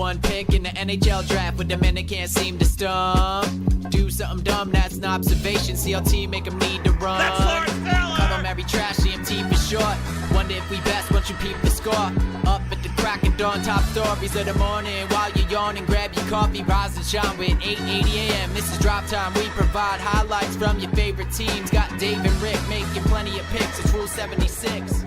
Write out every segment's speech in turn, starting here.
one pick in the NHL draft, but the men they can't seem to stump. Do something dumb, that's an observation. CLT make them need to run. That's Lawrence Taylor! Cut them every trash, CMT for short. Wonder if we best once you peep the score. Up at the crack of dawn, top stories of the morning. While you're yawning, grab your coffee, rise and shine with 8:80 a.m. This is Drop Time. We provide highlights from your favorite teams. Got Dave and Rick making plenty of picks. It's Rule 76.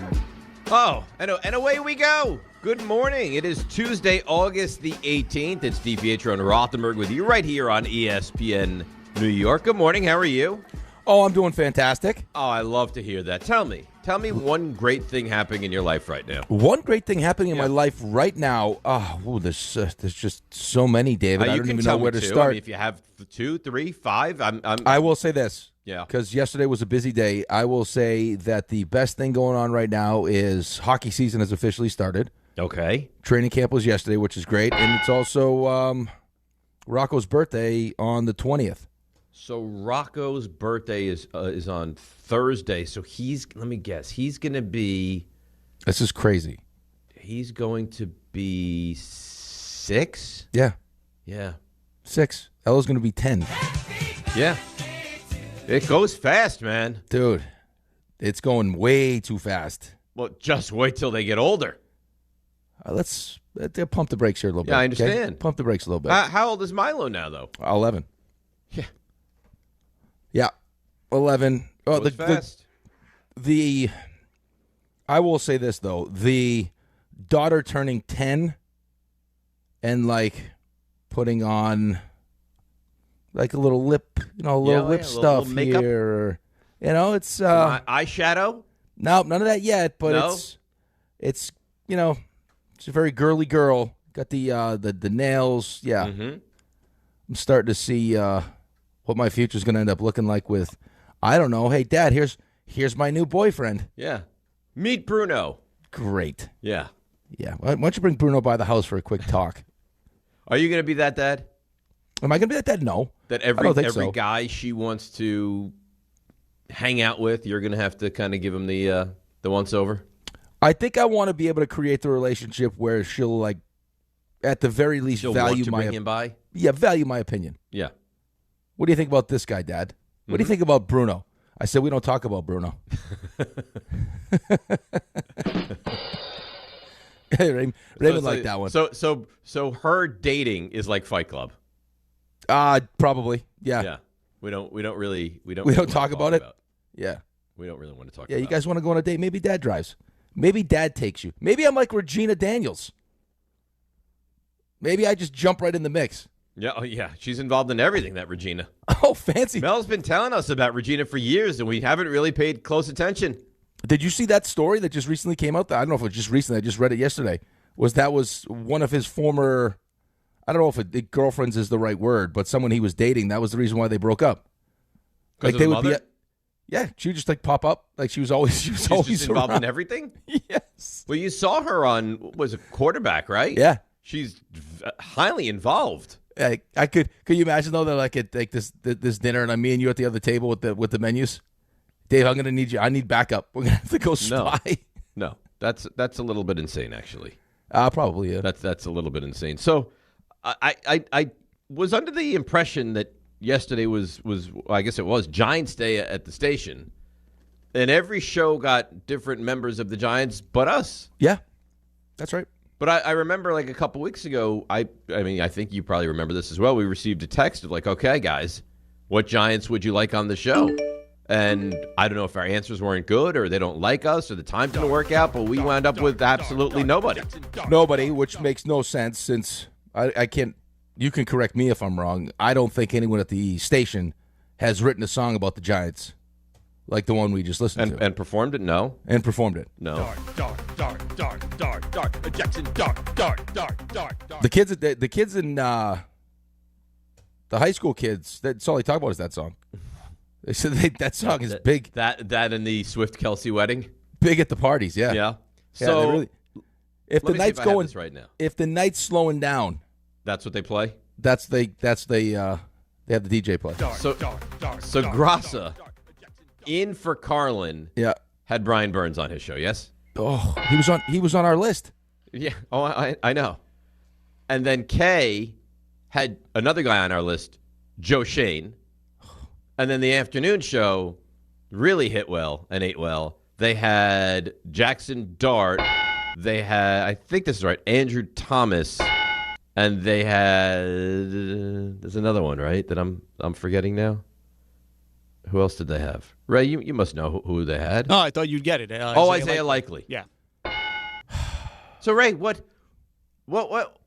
Oh, and away we go. Good morning. It is Tuesday, August the 18th. It's DiPietro and Rothenberg with you right here on ESPN New York. Good morning. How are you? Oh, I'm doing fantastic. Oh, I love to hear that. Tell me one great thing happening in your life right now. One great thing happening in my life right now. There's just so many, David. I don't even know where to start. I mean, if you have 2, 3, 5, I will say this. Yeah. Because yesterday was a busy day. I will say that the best thing going on right now is hockey season has officially started. Okay. Training camp was yesterday, which is great. And it's also Rocco's birthday on the 20th. So Rocco's birthday is on Thursday. So let me guess, he's going to be... This is crazy. He's going to be 6? Yeah. Yeah. 6. Ella's going to be 10. Yeah. It goes fast, man. Dude, it's going way too fast. Well, just wait till they get older. Let's pump the brakes here a little bit. Yeah, I understand. Okay? Pump the brakes a little bit. How old is Milo now, though? 11. Yeah. Yeah, 11. Oh, goes fast. I will say this, though. The daughter turning 10 and, putting on... like a little lip, lip stuff little makeup. here. It's eyeshadow. No, none of that yet. But No? it's it's a very girly girl. Got the nails. Yeah, Mm-hmm. I'm starting to see what my future's going to end up looking like with. I don't know. Hey, Dad, here's my new boyfriend. Yeah, meet Bruno. Great. Yeah. Why don't you bring Bruno by the house for a quick talk? Are you going to be that dad? Am I going to be that dad? No. That I don't think every so. guy she wants to hang out with, you're going to have to kind of give him the once over? I think I want to be able to create the relationship where she'll, at the very least, She'll value want to my bring him by? Yeah, value my opinion. Yeah. What do you think about this guy, Dad? What do you think about Bruno? I said we don't talk about Bruno. Raymond liked that one. So her dating is like Fight Club. Probably. Yeah. Yeah. We don't really talk about it. Yeah. We don't really want to talk about Yeah, it. you guys want to go on a date? Maybe Dad drives. Maybe Dad takes you. Maybe I'm like Regina Daniels. Maybe I just jump right in the mix. Yeah, oh yeah. She's involved in everything, that Regina. Oh, fancy. Mel's been telling us about Regina for years, and we haven't really paid close attention. Did you see that story that just recently came out? I don't know if it was just recently. I just read it yesterday. That was one of his former, I don't know if girlfriends is the right word, but someone he was dating. That was the reason why they broke up. Because they would be. Yeah, she would just pop up. She was always She's always just involved around. in everything? Yes. Well, you saw her on, was a quarterback, right? Yeah. She's highly involved. I could you imagine though that at this dinner and I'm me and you at the other table with the menus? Dave, I'm gonna need you. I need backup. We're gonna have to go spy. No. That's a little bit insane, actually. Probably, yeah. That's a little bit insane. So I was under the impression that yesterday was I guess it was Giants Day at the station, and every show got different members of the Giants but us. Yeah, that's right. But I remember a couple weeks ago, I mean, I think you probably remember this as well. We received a text of okay, guys, what Giants would you like on the show? And I don't know if our answers weren't good or they don't like us or the time didn't work out, but we wound up with absolutely nobody. Nobody, which makes no sense since I can't, you can correct me if I'm wrong. I don't think anyone at the station has written a song about the Giants like the one we just listened to. And performed it? No. And performed it. No. Dark. Jackson, dark. The kids in the high school kids, that's all they talk about is that song. They said that song is big. That in the Swift Kelsey wedding? Big at the parties, yeah. Yeah. So Yeah, really, if the night's going right now. If the night's slowing down, that's what they play? They have the DJ play. So Grassa in for Carlin. Yeah. Had Brian Burns on his show, yes? Oh, he was on our list. Yeah. Oh, I know. And then Kay had another guy on our list, Joe Shane. And then the afternoon show really hit well and ate well. They had Jackson Dart. They had, I think this is right, Andrew Thomas. And they had, there's another one, right, that I'm forgetting now. Who else did they have? Ray, you must know who they had. Oh, I thought you'd get it. Isaiah Likely. Yeah. So, Ray, what?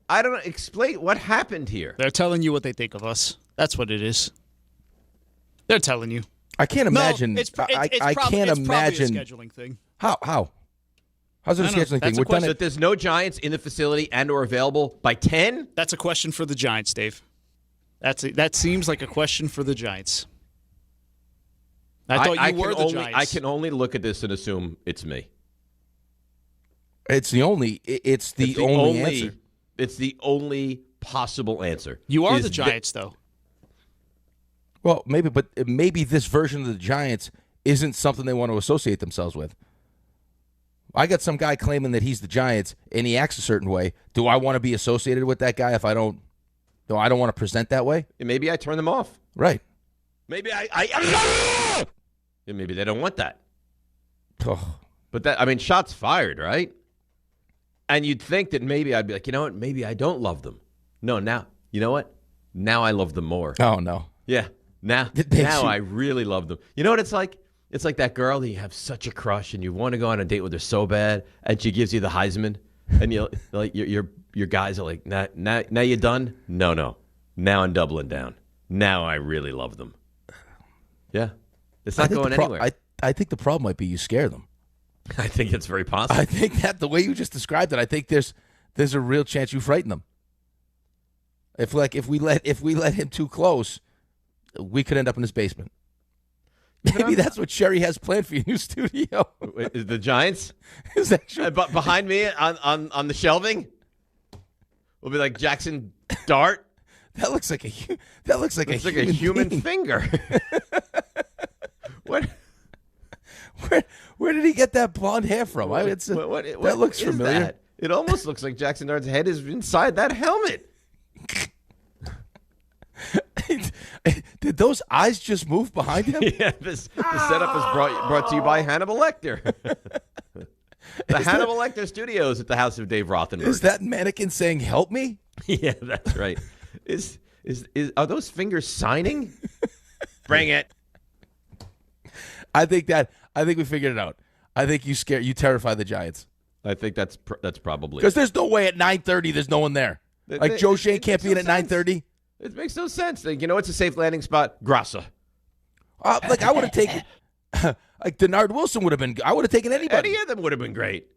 I don't know. Explain what happened here. They're telling you what they think of us. That's what it is. They're telling you. I can't imagine. No, it's I probably, can't it's imagine. Probably a scheduling thing. How? How's it a scheduling thing? We're done That there's no Giants in the facility and or available by 10? That's a question for the Giants, Dave. That seems like a question for the Giants. I thought you were the Giants. I can only look at this and assume it's me. It's the only answer. It's the only possible answer. You are the Giants, though. Well, maybe this version of the Giants isn't something they want to associate themselves with. I got some guy claiming that he's the Giants and he acts a certain way. Do I want to be associated with that guy if I don't? No, I don't want to present that way. Maybe I turn them off. Right. Maybe maybe they don't want that. Oh. But shots fired, right? And you'd think that maybe I'd be like, you know what? Maybe I don't love them. No, now, you know what? Now I love them more. Oh, no. Yeah. Now I really love them. You know what it's like? It's like that girl that you have such a crush and you want to go on a date with her so bad, and she gives you the Heisman, and your guys are like, now you done? No. Now I'm doubling down. Now I really love them. Yeah. It's not going anywhere. I think the problem might be you scare them. I think it's very possible. I think that the way you just described it, I think there's a real chance you frighten them. If we let him too close, we could end up in his basement. Maybe that's what Sherry has planned for your new studio. Is the Giants? Is that true? But behind me on the shelving will be like Jackson Dart. That looks like a human finger. What? Where did he get that blonde hair from? That looks familiar. That? It almost looks like Jackson Dart's head is inside that helmet. Did those eyes just move behind him? Yeah, the setup is brought to you by Hannibal Lecter. Hannibal Lecter Studios at the house of Dave Rothenberg. Is that mannequin saying "Help me"? Yeah, that's right. Are those fingers signing? Bring it. I think we figured it out. I think you terrify the Giants. I think that's probably because there's no way at 9:30 there's no one there. Like Joe Shane can't be in at 9:30. It makes no sense. You know, it's a safe landing spot. Grassa. I would have taken like Denard Wilson would have been. I would have taken anybody. Any of them would have been great.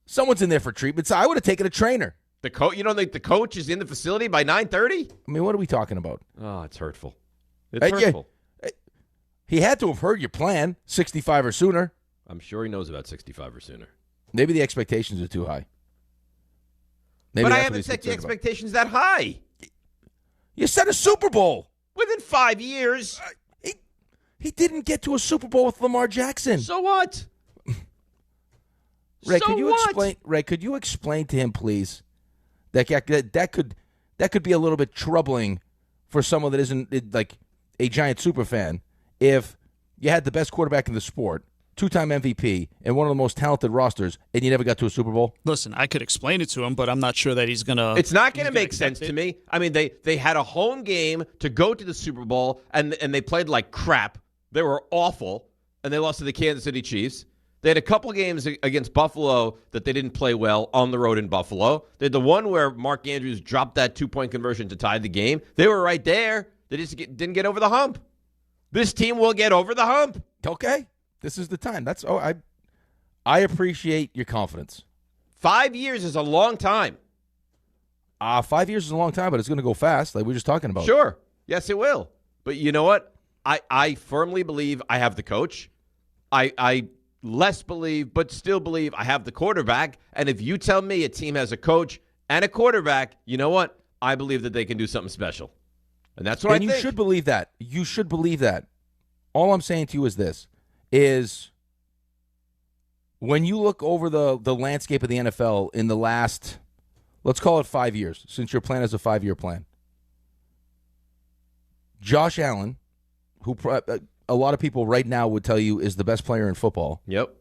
Someone's in there for treatment, so I would have taken a trainer. The coach. You don't think the coach is in the facility by 9:30? I mean, what are we talking about? Oh, it's hurtful. It's hurtful. He had to have heard your plan, 65 or sooner. I'm sure he knows about 65 or sooner. Maybe the expectations are too high. But I haven't set the expectations that high. You set a Super Bowl. Within 5 years. He didn't get to a Super Bowl with Lamar Jackson. So what? Ray, could you explain to him, please, that could be a little bit troubling for someone that isn't like a Giant super fan if you had the best quarterback in the sport, 2-time MVP, and one of the most talented rosters, and you never got to a Super Bowl? Listen, I could explain it to him, but I'm not sure that he's going to... It's not going to make sense to me. I mean, they had a home game to go to the Super Bowl, and they played like crap. They were awful, and they lost to the Kansas City Chiefs. They had a couple games against Buffalo that they didn't play well on the road in Buffalo. They had the one where Mark Andrews dropped that 2-point conversion to tie the game. They were right there. They just didn't get over the hump. This team will get over the hump. Okay. This is the time. I appreciate your confidence. 5 years is a long time. 5 years is a long time, but it's going to go fast, like we were just talking about. Sure. Yes, it will. But you know what? I firmly believe I have the coach. I less believe, but still believe I have the quarterback. And if you tell me a team has a coach and a quarterback, you know what? I believe that they can do something special. And that's what I think. And you should believe that. You should believe that. All I'm saying to you is this, is when you look over the landscape of the NFL in the last, Let's call it 5 years, since your plan is a 5-year plan. Josh Allen, who a lot of people right now would tell you is the best player in football. Yep.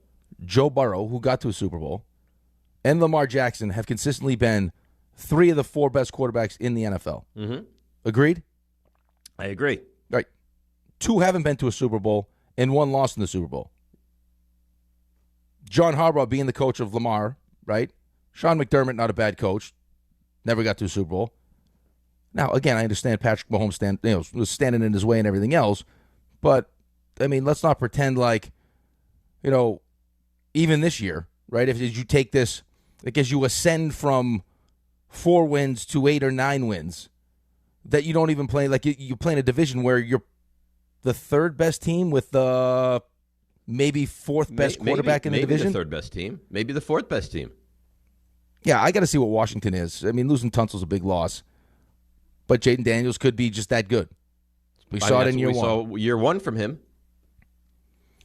Joe Burrow, who got to a Super Bowl, and Lamar Jackson have consistently been 3 of the 4 best quarterbacks in the NFL. Mm-hmm. Agreed? I agree. Right. 2 haven't been to a Super Bowl, and 1 lost in the Super Bowl. John Harbaugh being the coach of Lamar, right? Sean McDermott, not a bad coach. Never got to a Super Bowl. Now, again, I understand Patrick Mahomes was standing in his way and everything else, but, I mean, let's not pretend like, even this year, right, if you take this, like as you ascend from 4 wins to 8 or 9 wins, that you don't even play, like you play in a division where you're the 3rd best team with the maybe 4th best quarterback in the division. Maybe the 3rd best team. Maybe the 4th best team. Yeah, I got to see what Washington is. I mean, losing Tunsil's a big loss. But Jaden Daniels could be just that good. We saw it in year 1. Saw year 1 from him.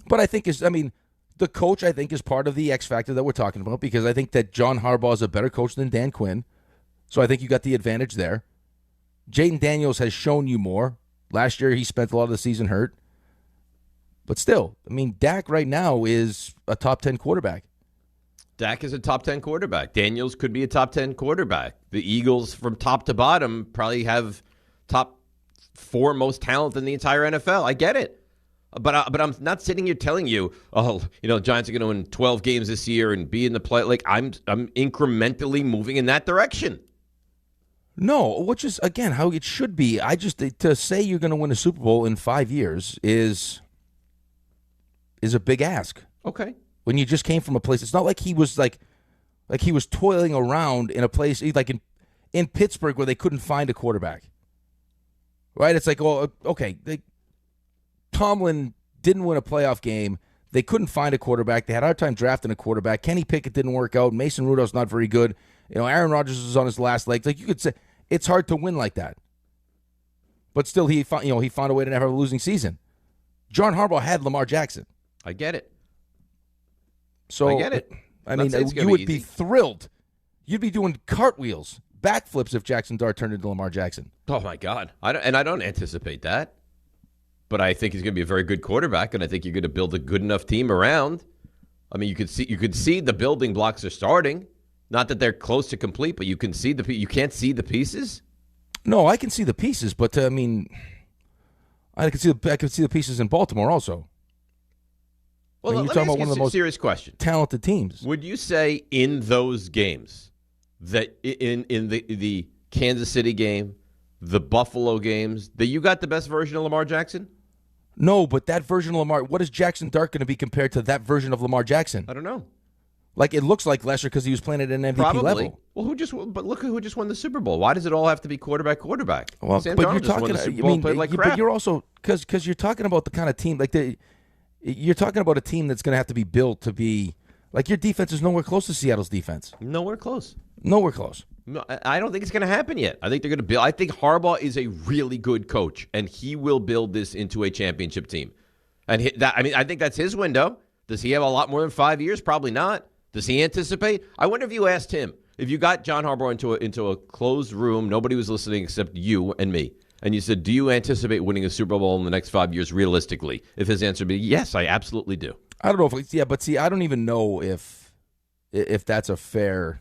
But I think the coach, I think, is part of the X factor that we're talking about, because I think that John Harbaugh is a better coach than Dan Quinn. So I think you got the advantage there. Jaden Daniels has shown you more. Last year, he spent a lot of the season hurt. But still, I mean, Dak right now is a top 10 quarterback. Dak is a top 10 quarterback. Daniels could be a top 10 quarterback. The Eagles, from top to bottom, probably have top 4 most talent in the entire NFL. I get it. But I'm not sitting here telling you, Giants are going to win 12 games this year and be in the play. Like, I'm incrementally moving in that direction. No, which is, again, how it should be. To say you're going to win a Super Bowl in 5 years is a big ask. Okay. When you just came from a place, it's not like he was like he was toiling around in a place like in Pittsburgh where they couldn't find a quarterback. Right? It's like, well, okay, Tomlin didn't win a playoff game. They couldn't find a quarterback. They had a hard time drafting a quarterback. Kenny Pickett didn't work out. Mason Rudolph's not very good. Aaron Rodgers was on his last legs. Like, you could say, it's hard to win like that. But still, he found a way to never have a losing season. John Harbaugh had Lamar Jackson. I get it. So, I get it. I mean, you would be thrilled. You'd be doing cartwheels, backflips if Jackson Dart turned into Lamar Jackson. Oh, my God. I don't anticipate that. But I think he's going to be a very good quarterback, and I think you're going to build a good enough team around. I mean, you could see the building blocks are starting. Not that they're close to complete, but you can see you can't see the pieces. No, I can see the pieces, but I could see the pieces in Baltimore also. Well, you're let talking me about one ask of the most serious question. Talented teams. Would you say in those games, that in the Kansas City game, the Buffalo games, that you got the best version of Lamar Jackson? No, but that version of Lamar, what is Jackson Dart going to be compared to that version of Lamar Jackson? I don't know. Like, it looks like lesser because he was playing at an MVP Probably. level. Well, but look who just won the Super Bowl. Why does it all have to be quarterback? Well, Sam but Darnold you're just won talking. the Super Bowl and played like crap. But you're also because you're talking about the kind of team you're talking about a team that's going to have to be built to be like, your defense is nowhere close to Seattle's defense. Nowhere close. Nowhere close. No, I don't think it's going to happen yet. I think they're going to build. I think Harbaugh is a really good coach, and he will build this into a championship team. And I think that's his window. Does he have a lot more than 5 years? Probably not. Does he anticipate? I wonder if you asked him, if you got John Harbaugh into a closed room, nobody was listening except you and me, and you said, do you anticipate winning a Super Bowl in the next 5 years realistically? If his answer would be, yes, I absolutely do. I don't know if but see, I don't even know if that's a fair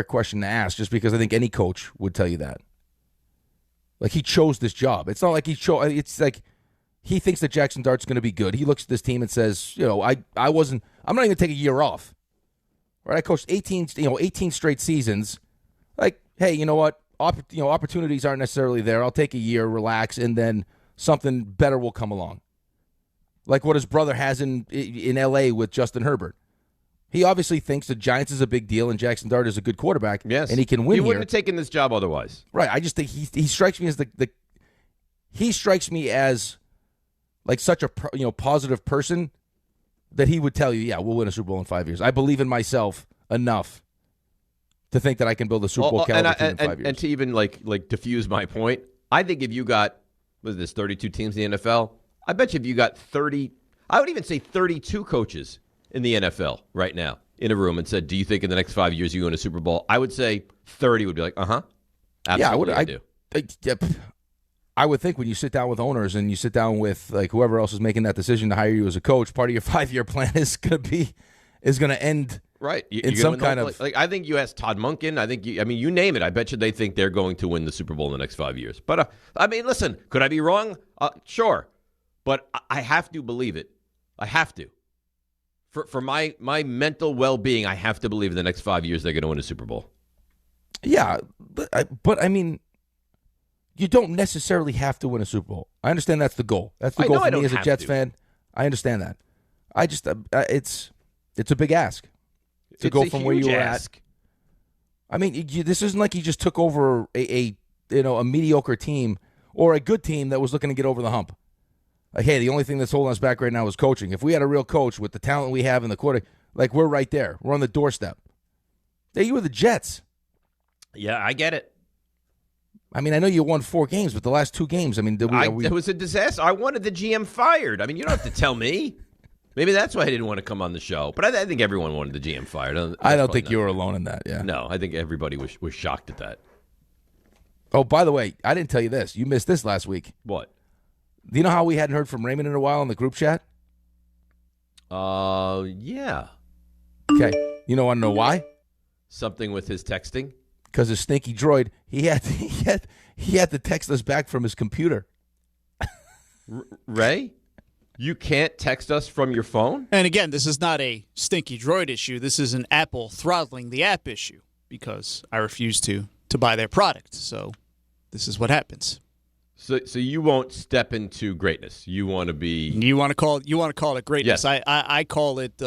question to ask, just because I think any coach would tell you that. Like, he chose this job. It's not like it's like he thinks that Jackson Dart's going to be good. He looks at this team and says, I'm not even going to take a year off. Right? I coached 18 straight seasons. Like, hey, you know what? Opportunities aren't necessarily there. I'll take a year, relax, and then something better will come along. Like what his brother has in L.A. with Justin Herbert. He obviously thinks the Giants is a big deal and Jackson Dart is a good quarterback. Yes. And he can win He here. wouldn't have taken this job otherwise. Right. I just think he strikes me as he strikes me as like such a positive person that he would tell you, yeah, we'll win a Super Bowl in 5 years. I believe in myself enough to think that I can build a Super Bowl caliber team in 5 years. And to even like diffuse my point, I think if you got 32 teams in the NFL, I bet you if you got 30, I would even say 32 coaches in the NFL right now, in a room and said, "Do you think in the next 5 years you win a Super Bowl?" I would say 30 would be like, absolutely, I do. I would think when you sit down with owners and you sit down with like whoever else is making that decision to hire you as a coach, part of your 5-year plan is going to end right in some kind of like. I think you asked Todd Monken. I think you name it. I bet you they think they're going to win the Super Bowl in the next 5 years. But I mean, listen, could I be wrong? Sure, but I have to believe it. I have to. For my mental well-being, I have to believe in the next 5 years they're going to win a Super Bowl. Yeah, but I mean, you don't necessarily have to win a Super Bowl. I understand that's the goal. That's the goal for me as a Jets fan. I understand that. I just it's a big ask to go from where you were at. I mean, this isn't like you just took over a mediocre team or a good team that was looking to get over the hump. Like, hey, the only thing that's holding us back right now is coaching. If we had a real coach with the talent we have in the quarter, like we're right there. We're on the doorstep. You were the Jets. Yeah, I get it. I mean, I know you won 4 games, but the last 2 games, I mean, it was a disaster. I wanted the GM fired. I mean, you don't have to tell me. Maybe that's why I didn't want to come on the show. But I think everyone wanted the GM fired. I don't think you were alone in that, yeah. No, I think everybody was shocked at that. Oh, by the way, I didn't tell you this. You missed this last week. What? Do you know how we hadn't heard from Raymond in a while in the group chat? Yeah. Okay. You want to know why? Something with his texting? Because his stinky droid, he had to text us back from his computer. Ray, you can't text us from your phone? And again, this is not a stinky droid issue. This is an Apple throttling the app issue because I refuse to buy their product. So this is what happens. So you won't step into greatness. You want to be. You want to call it greatness. Yes. I call it.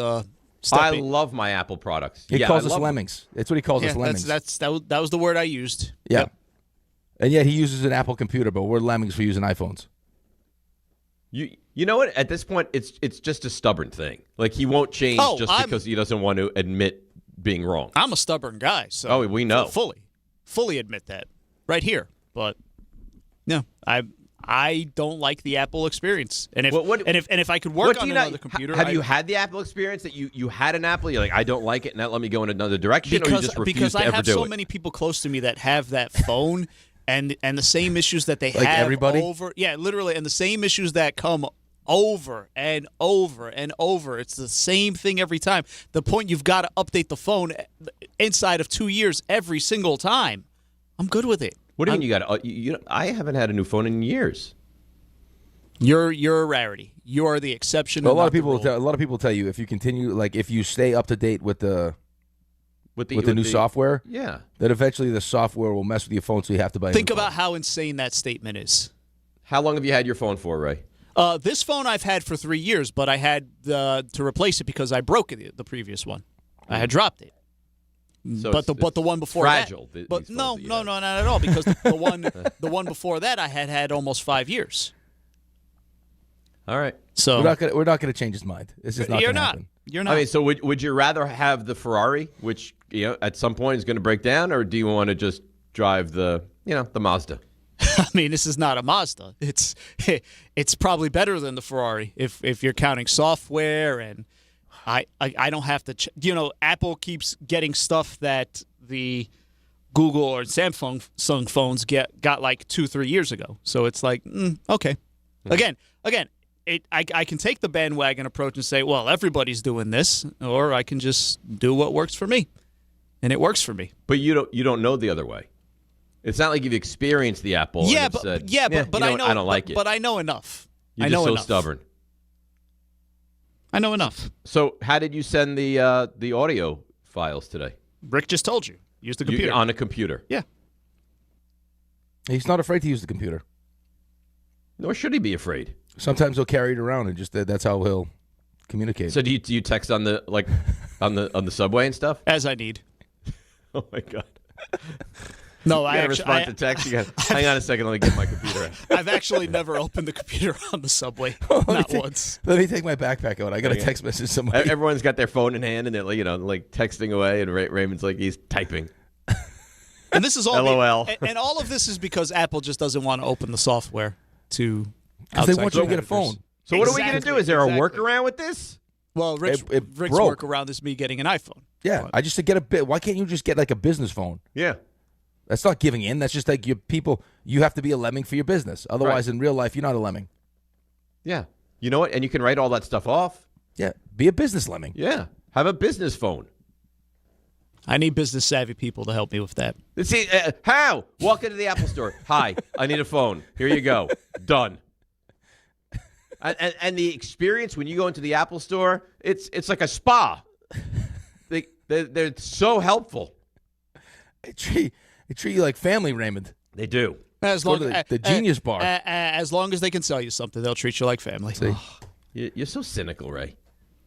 I love my Apple products. He calls us lemmings. That's what he calls us, lemmings. That was the word I used. Yeah. Yep. And yet he uses an Apple computer, but we're lemmings for using iPhones. You know what? At this point, it's just a stubborn thing. Like he won't change because he doesn't want to admit being wrong. I'm a stubborn guy. So we know. Fully admit that right here. But no, I don't like the Apple experience. And if I could work on another computer, have you had the Apple experience that you had an Apple? You're like, I don't like it, and that let me go in another direction, or you just refuse to ever do it? Because I have so many people close to me that have that phone, and the same issues that they like have everybody? literally, and the same issues that come over and over and over. It's the same thing every time. The point you've got to update the phone inside of 2 years every single time. I'm good with it. What do you mean you got to? I haven't had a new phone in years. You're a rarity. You are the exception. Well, a lot of people tell you if you continue, like if you stay up to date with the new software, yeah, that eventually the software will mess with your phone, so you have to buy. Think about how insane that statement is. How long have you had your phone for, Ray? This phone I've had for 3 years, but I had to replace it because I broke the previous one. I had dropped it. So but the one before fragile, that, but no, not at all. Because the one before that I had almost 5 years. All right, so we're not gonna change his mind. It's just not. You're not. I mean, so would you rather have the Ferrari, which at some point is going to break down, or do you want to just drive the Mazda? I mean, this is not a Mazda. It's probably better than the Ferrari if you're counting software, and I don't have to. Apple keeps getting stuff that the Google or Samsung phones got like 2-3 years ago. So it's like okay. Again. I can take the bandwagon approach and say, well, everybody's doing this, or I can just do what works for me, and it works for me. But you don't know the other way. It's not like you've experienced the Apple. Yeah, and but said, but I know I don't like it. But I know enough. You're I know just so enough. stubborn. I know enough. So how did you send the audio files today? Rick just told you. Use the computer. On a computer. Yeah. He's not afraid to use the computer. Nor should he be afraid. Sometimes he'll carry it around and just that's how he'll communicate. So do you text on the on the subway and stuff? As I need. Oh my God. No, I respond to text. You got hang on a second. Let me get my computer out. I've actually never opened the computer on the subway. Not once. Let me take my backpack out. I got a text message somebody. Everyone's got their phone in hand and they're like texting away, and Raymond's like he's typing. And this is all LOL. And all of this is because Apple just doesn't want to open the software to. Because they want you to get a phone. So what are we going to do? Is there a workaround with this? Well, Rick's broke. workaround is me getting an iPhone. Yeah, I just said get a bit. Why can't you just get like a business phone? Yeah. That's not giving in. That's just like you have to be a lemming for your business. Otherwise, in real life, you're not a lemming. Yeah. You know what? And you can write all that stuff off. Yeah, be a business lemming. Yeah. Have a business phone. I need business savvy people to help me with that. See, how? Walk into the Apple store. Hi, I need a phone. Here you go. Done. And the experience when you go into the Apple store, it's like a spa. They're so helpful. They treat you like family, Raymond. They do. As long the Genius Bar. As long as they can sell you something, they'll treat you like family. See? You're so cynical, Ray.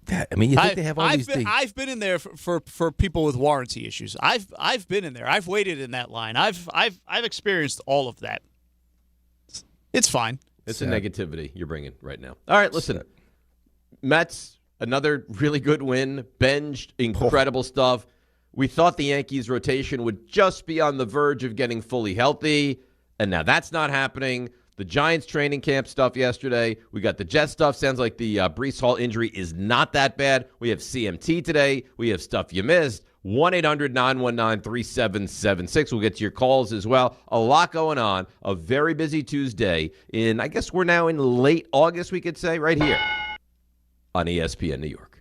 Yeah, I mean, you think they have all these things. I've been in there for people with warranty issues. I've been in there. I've waited in that line. I've experienced all of that. It's fine. It's a negativity you're bringing right now. All right, listen. Mets, another really good win. Benged, incredible stuff. We thought the Yankees' rotation would just be on the verge of getting fully healthy, and now that's not happening. The Giants training camp stuff yesterday. We got the Jets stuff. Sounds like the Breece Hall injury is not that bad. We have CMT today. We have stuff you missed. 1-800-919-3776. We'll get to your calls as well. A lot going on. A very busy Tuesday I guess we're now in late August, we could say, right here on ESPN New York.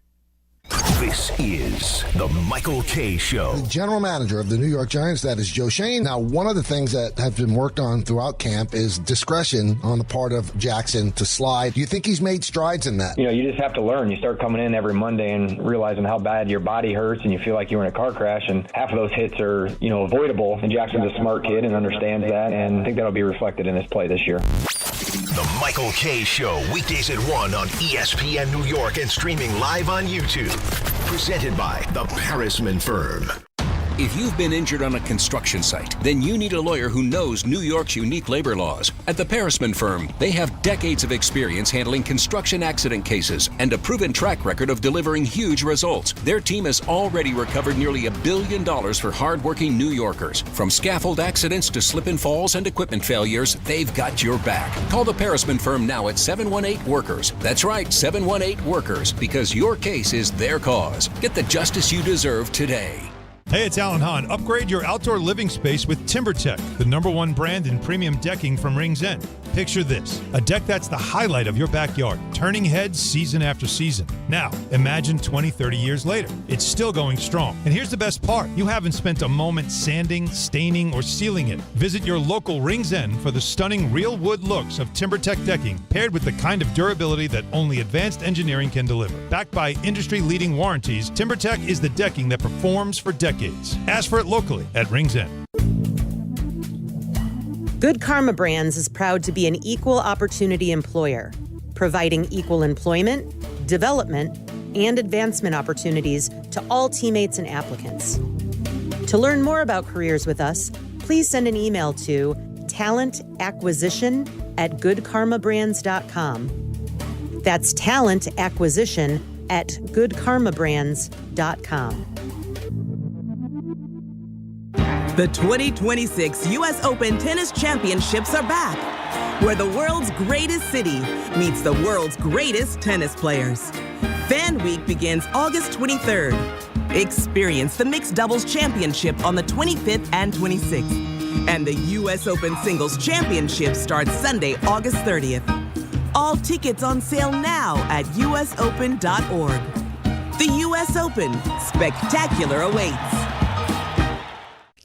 This is the Michael Kay Show. The general manager of the New York Giants, that is Joe Shane. Now, one of the things that have been worked on throughout camp is discretion on the part of Jackson to slide. Do you think he's made strides in that? You just have to learn. You start coming in every Monday and realizing how bad your body hurts and you feel like you were in a car crash, and half of those hits are, avoidable. And Jackson's a smart kid and understands that, and I think that'll be reflected in his play this year. The Michael Kay Show, weekdays at 1 on ESPN New York and streaming live on YouTube. Presented by the Parisman Firm. If you've been injured on a construction site, then you need a lawyer who knows New York's unique labor laws. At the Parisman Firm, they have decades of experience handling construction accident cases and a proven track record of delivering huge results. Their team has already recovered nearly $1 billion for hardworking New Yorkers. From scaffold accidents to slip and falls and equipment failures, they've got your back. Call the Parisman Firm now at 718-WORKERS. That's right, 718-WORKERS, because your case is their cause. Get the justice you deserve today. Hey, it's Alan Hahn. Upgrade your outdoor living space with TimberTech, the #1 brand in premium decking from Rings End. Picture this, a deck that's the highlight of your backyard, turning heads season after season. Now, imagine 20, 30 years later. It's still going strong. And here's the best part. You haven't spent a moment sanding, staining, or sealing it. Visit your local Rings End for the stunning real wood looks of TimberTech decking, paired with the kind of durability that only advanced engineering can deliver. Backed by industry-leading warranties, TimberTech is the decking that performs for decades. Ask for it locally at Rings End. Good Karma Brands is proud to be an equal opportunity employer, providing equal employment, development, and advancement opportunities to all teammates and applicants. To learn more about careers with us, please send an email to talentacquisition@goodkarmabrands.com. That's talentacquisition@goodkarmabrands.com. The 2026 U.S. Open Tennis Championships are back, where the world's greatest city meets the world's greatest tennis players. Fan Week begins August 23rd. Experience the Mixed Doubles Championship on the 25th and 26th. And the U.S. Open Singles Championship starts Sunday, August 30th. All tickets on sale now at usopen.org. The U.S. Open, spectacular awaits.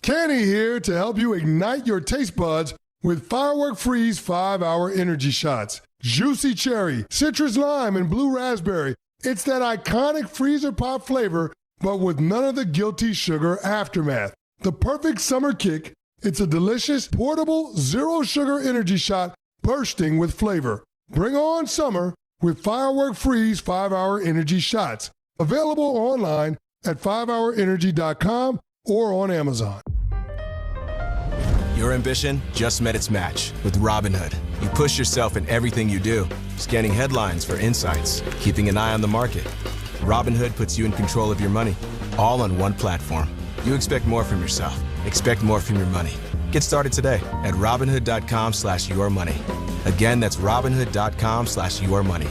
Kenny here to help you ignite your taste buds with Firework Freeze 5-Hour Energy Shots. Juicy cherry, citrus lime, and blue raspberry. It's that iconic freezer pop flavor, but with none of the guilty sugar aftermath. The perfect summer kick. It's a delicious, portable, zero-sugar energy shot bursting with flavor. Bring on summer with Firework Freeze 5-Hour Energy Shots. Available online at 5hourenergy.com or on Amazon. Your ambition just met its match with Robinhood. You push yourself in everything you do, scanning headlines for insights, keeping an eye on the market. Robinhood puts you in control of your money, all on one platform. You expect more from yourself. Expect more from your money. Get started today at Robinhood.com/yourmoney. Again, that's Robinhood.com/yourmoney.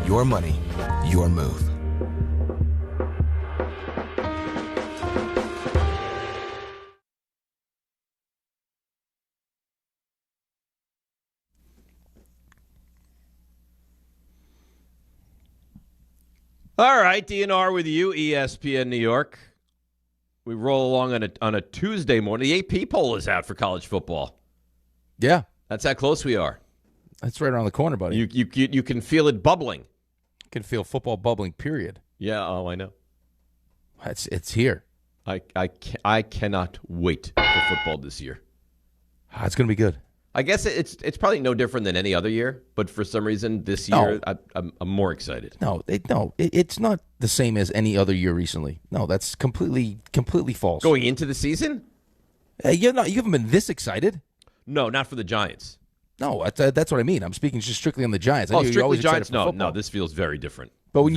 Your money, your move. All right, DNR with you, ESPN New York. We roll along on a Tuesday morning. The AP poll is out for college football. Yeah. That's how close we are. That's right around the corner, buddy. You can feel it bubbling. You can feel football bubbling, period. Yeah, I know. It's here. I cannot wait for football this year. It's going to be good. I guess it's probably no different than any other year, but for some reason this year I'm more excited. No, it's not the same as any other year recently. No, that's completely false. Going into the season? You haven't been this excited. No, not for the Giants. No, that's what I mean. I'm speaking just strictly on the Giants. Strictly Giants? No, this feels very different. But when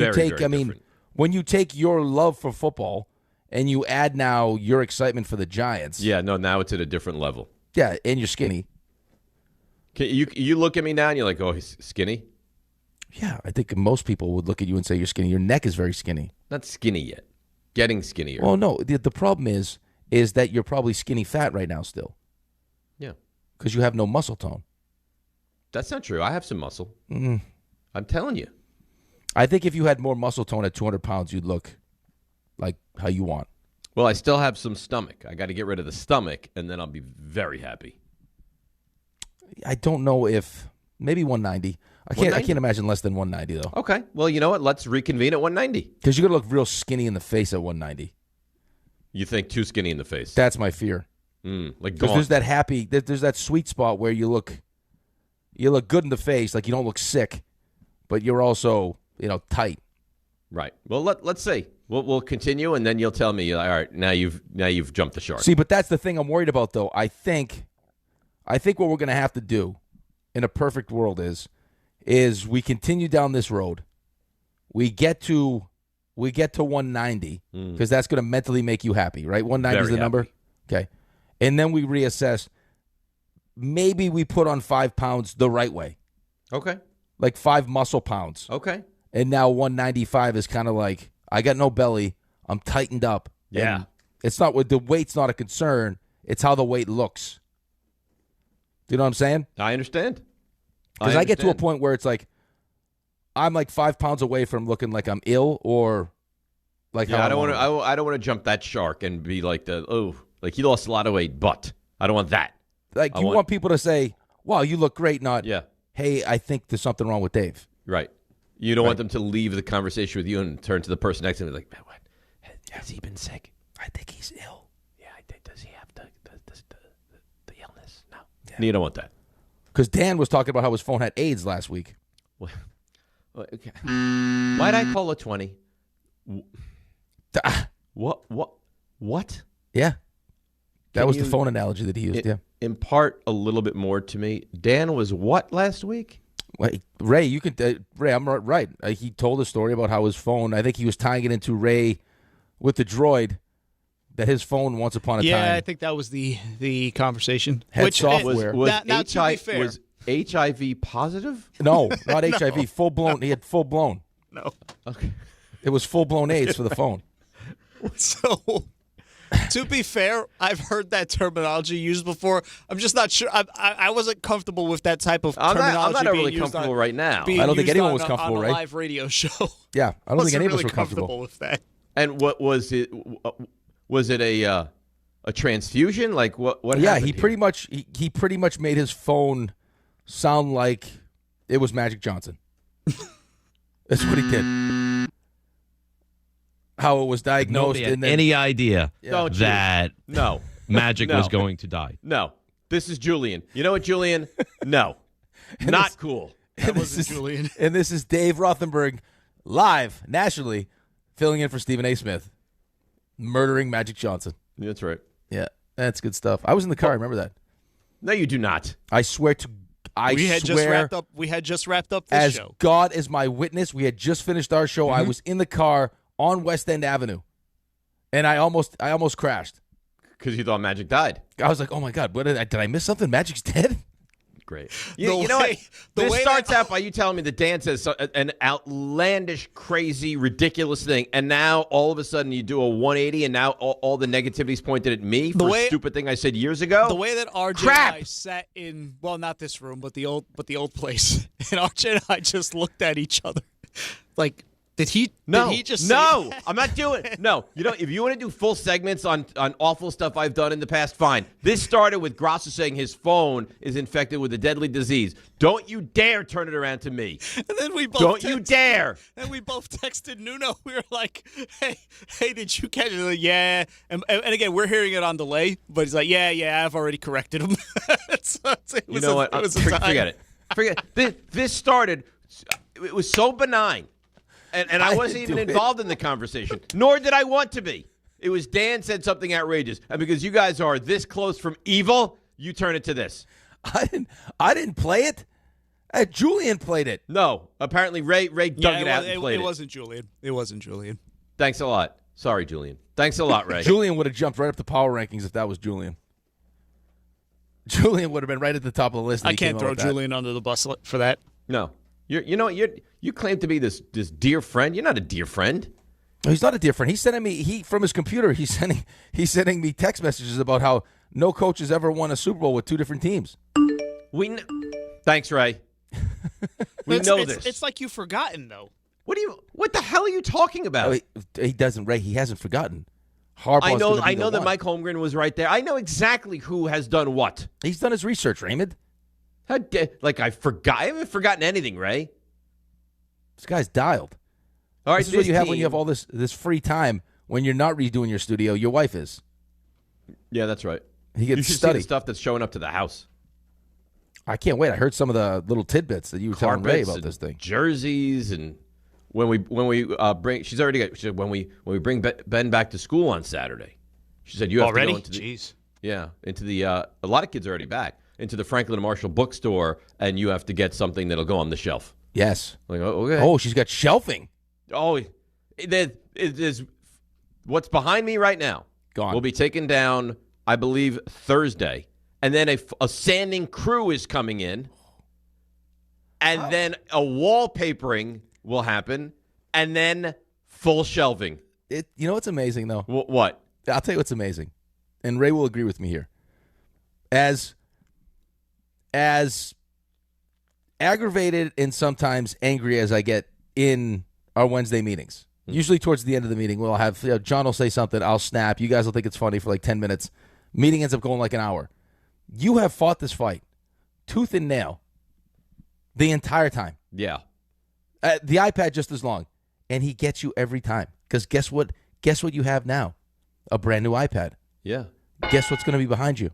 when you take your love for football and you add now your excitement for the Giants. Yeah, no, now it's at a different level. Yeah, and you're skinny. You look at me now and you're like, oh, he's skinny? Yeah, I think most people would look at you and say you're skinny. Your neck is very skinny. Not skinny yet. Getting skinnier. Well, no, the problem is that you're probably skinny fat right now still. Yeah. Because you have no muscle tone. That's not true. I have some muscle. Mm. I'm telling you. I think if you had more muscle tone at 200 pounds, you'd look like how you want. Well, I still have some stomach. I got to get rid of the stomach, and then I'll be very happy. I don't know if maybe 190. I can't imagine less than 190 though. Okay. Well, you know what? Let's reconvene at 190. Because you're gonna look real skinny in the face at 190. You think too skinny in the face? That's my fear. Because there's that sweet spot where you look good in the face, like you don't look sick, but you're also tight. Right. Well, let's see. We'll continue, and then you'll tell me. All right, now you've jumped the shark. See, but that's the thing I'm worried about, though. I think what we're going to have to do in a perfect world is we continue down this road. We get to 190 because that's going to mentally make you happy, right? 190 is the number. Okay. And then we reassess. Maybe we put on 5 pounds the right way. Okay. Like 5 muscle pounds. Okay. And now 195 is kind of like, I got no belly. I'm tightened up. Yeah. And it's not the weight's not a concern. It's how the weight looks. Do you know what I'm saying? I understand. Because I get to a point where it's like, I'm like 5 pounds away from looking like I'm ill or like how I don't want to jump that shark and be like like he lost a lot of weight, but I don't want that. Like you want people to say, "Wow, you look great," not yeah. Hey, I think there's something wrong with Dave. Right. You don't want them to leave the conversation with you and turn to the person next to them and be like, "Man, what? Has he been sick? I think he's ill." Yeah, I think. Does he have the illness? No. Yeah. You don't want that. Because Dan was talking about how his phone had AIDS last week. Well, okay. Why'd I call it 20? What? Yeah. That was the phone analogy that he used, yeah. Impart a little bit more to me. Dan was what last week? Wait, Ray, Ray, I'm right. He told a story about how his phone, I think he was tying it into Ray with the droid, that his phone once upon a time. Yeah, I think that was the conversation. Had software. Now, to be fair. Was HIV positive? No, not HIV. Full blown. He had full blown. No. Okay. It was full blown AIDS for the phone. So, to be fair, I've heard that terminology used before. I'm just not sure. I wasn't comfortable with that type of terminology. I'm not really comfortable right now. I don't think anyone was comfortable, on right? A live radio show. Yeah, I don't think any of us were comfortable with that. And what was it? Was it a transfusion? Like what? Yeah, happened he pretty much made his phone sound like it was Magic Johnson. That's what he did. How it was diagnosed. Nobody had any idea that Magic was going to die. No. This is Julian. You know what, Julian? No. Not cool. That wasn't Julian. And this is Dave Rothenberg, live, nationally, filling in for Stephen A. Smith, murdering Magic Johnson. That's right. Yeah, that's good stuff. I was in the car. I remember that. No, you do not. I swear to we had just wrapped up this show. As God is my witness, we had just finished our show. I was in the car on West End Avenue, and I almost crashed because you thought Magic died. I was like, "Oh my God, what did I miss something? Magic's dead." Great. You know what? This starts out by you telling me that Dan says an outlandish, crazy, ridiculous thing, and now all of a sudden you do a 180, and now all the negativity's pointed at me for a stupid thing I said years ago. The way that RJ and I sat in, well, not this room, but the old place, and RJ and I just looked at each other like, Did he just No, say I'm not doing it. No. If you want to do full segments on awful stuff I've done in the past, fine. This started with Grosso saying his phone is infected with a deadly disease. Don't you dare turn it around to me. And then we both you dare. And we both texted Nuno. We were like, hey, did you catch it? Like, yeah. And again, we're hearing it on delay, but he's like, yeah, I've already corrected him. You know what? Forget it. This started, it was so benign. And I wasn't even involved in the conversation, nor did I want to be. It was Dan said something outrageous. And because you guys are this close from evil, you turn it to this. I didn't play it. Julian played it. No. Apparently Ray dug it out and played it. It wasn't Julian. It wasn't Julian. Thanks a lot. Sorry, Julian. Thanks a lot, Ray. Julian would have jumped right up the power rankings if that was Julian. Julian would have been right at the top of the list. I can't throw Julian under the bus for that. No. You claim to be this dear friend. You're not a dear friend. No, he's not a dear friend. He's sending me from his computer. He's sending me text messages about how no coach has ever won a Super Bowl with two different teams. Thanks, Ray. We know this. It's like you've forgotten, though. What the hell are you talking about? Oh, he doesn't, Ray. He hasn't forgotten. Harbaugh's I know that Mike Holmgren was right there. I know exactly who has done what. He's done his research, Raymond. I haven't forgotten anything, Ray. This guy's dialed. All right, this is what you have when you have all this free time when you're not redoing your studio. Your wife is. Yeah, that's right. He gets you should study. see the stuff that's showing up to the house. I can't wait. I heard some of the little tidbits that you were telling Ray about this thing. Jerseys, and when we bring, she said when we bring Ben back to school on Saturday, she said you have to go into into the a lot of kids are already back into the Franklin and Marshall bookstore, and you have to get something that'll go on the shelf. Yes. Like, okay. Oh, she's got shelving. Oh, there's what's behind me right now. Gone. Will be taken down, I believe, Thursday. And then a sanding crew is coming in. And then a wallpapering will happen. And then full shelving. You know what's amazing, though? What? I'll tell you what's amazing. And Ray will agree with me here. As aggravated and sometimes angry as I get in our Wednesday meetings, usually towards the end of the meeting, we'll have John will say something, I'll snap. You guys will think it's funny for like 10 minutes. Meeting ends up going like an hour. You have fought this fight tooth and nail the entire time. Yeah. The iPad just as long. And he gets you every time. Because guess what? Guess what you have now? A brand new iPad. Yeah. Guess what's going to be behind you?